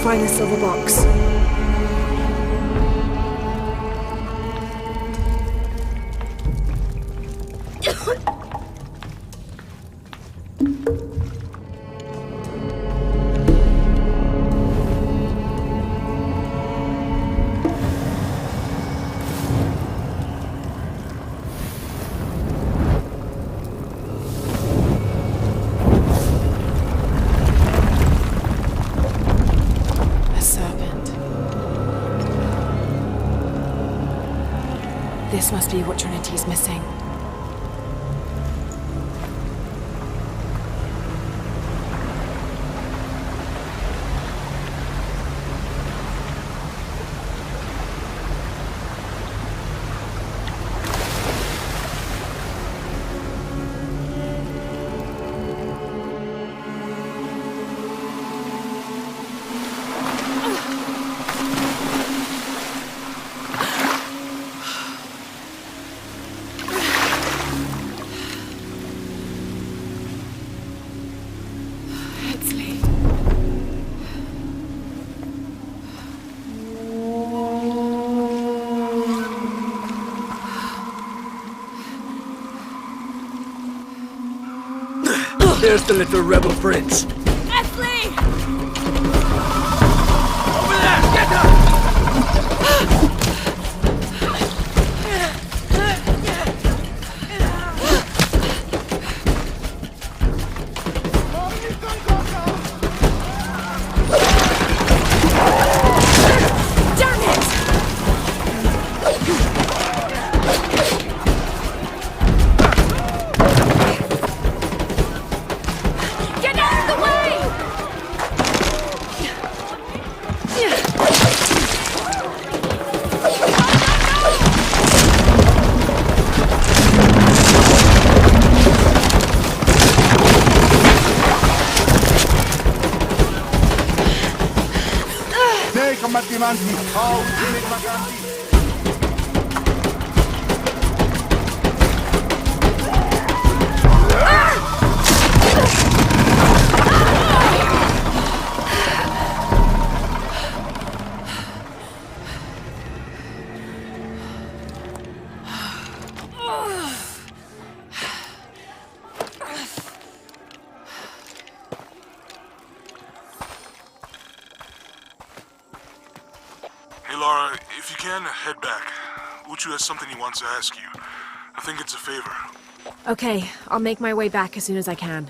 Find the silver box. This must be what Trinity's missing. There's the little rebel prince. Esley! Over there! Get her! Hey, Lara, if you can, head back. Uchu has something he wants to ask you. I think it's a favor. Okay, I'll make my way back as soon as I can.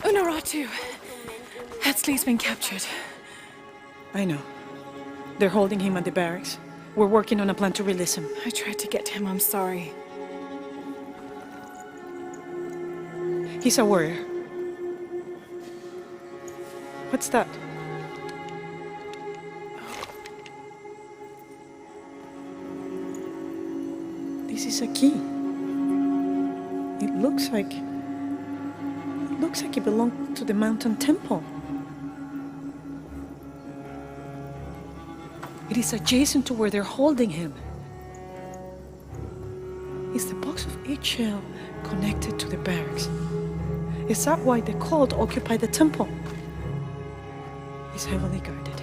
Unaratu! Etzli's been captured. I know. They're holding him at the barracks. We're working on a plan to release him. I tried to get him, I'm sorry. He's a warrior. What's that? This is a key. It looks like it belonged to the mountain temple. It is adjacent to where they're holding him. Is the box of eggshell connected to the barracks? Is that why the cult occupied the temple? It's heavily guarded.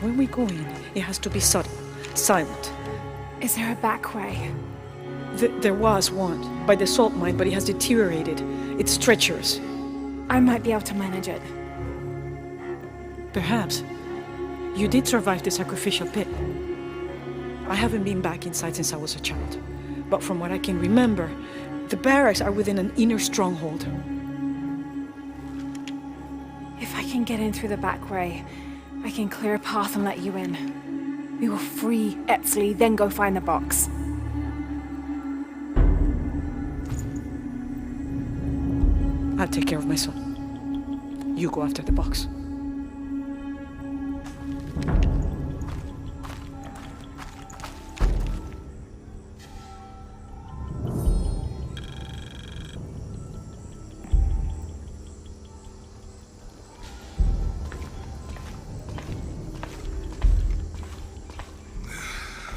When we go in, it has to be subtle, silent. Is there a back way? There was one, by the salt mine, but it has deteriorated. It's treacherous. I might be able to manage it. Perhaps. You did survive the sacrificial pit. I haven't been back inside since I was a child. But from what I can remember, the barracks are within an inner stronghold. If I can get in through the back way, I can clear a path and let you in. We will free Etzli, then go find the box. I'll take care of my son. You go after the box.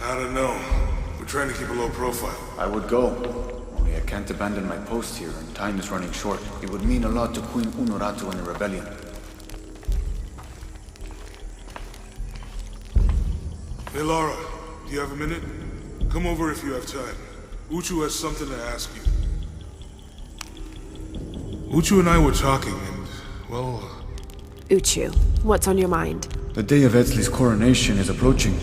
I don't know. We're trying to keep a low profile. I would go. Only I can't abandon my post here, and time is running short. It would mean a lot to Queen Unuratu and the rebellion. Hey, Lara, do you have a minute? Come over if you have time. Uchu has something to ask you. Uchu and I were talking, and, well... Uchu, what's on your mind? The day of Etzli's coronation is approaching.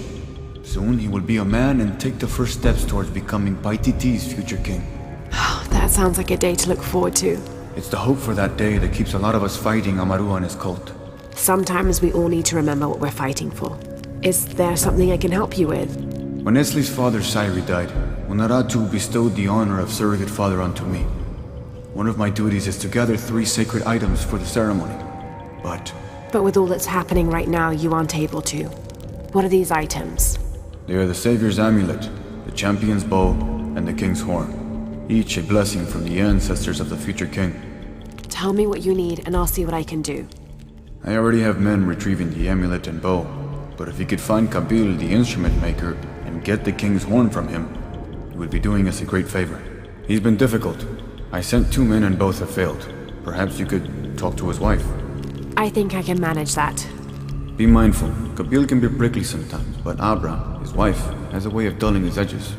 Soon he will be a man and take the first steps towards becoming Paititi's future king. That sounds like a day to look forward to. It's the hope for that day that keeps a lot of us fighting Amaru and his cult. Sometimes we all need to remember what we're fighting for. Is there something I can help you with? When Etzli's father Sairi died, Unuratu bestowed the honor of surrogate father onto me. One of my duties is to gather 3 sacred items for the ceremony. But with all that's happening right now, you aren't able to. What are these items? They are the Savior's amulet, the champion's bow, and the king's horn. Each a blessing from the ancestors of the future king. Tell me what you need, and I'll see what I can do. I already have men retrieving the amulet and bow, but if you could find Kabil, the instrument maker, and get the king's horn from him, you would be doing us a great favor. He's been difficult. I sent 2 men and both have failed. Perhaps you could talk to his wife. I think I can manage that. Be mindful. Kabil can be prickly sometimes, but Abra, his wife, has a way of dulling his edges.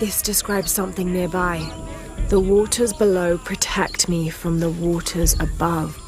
This describes something nearby. The waters below protect me from the waters above.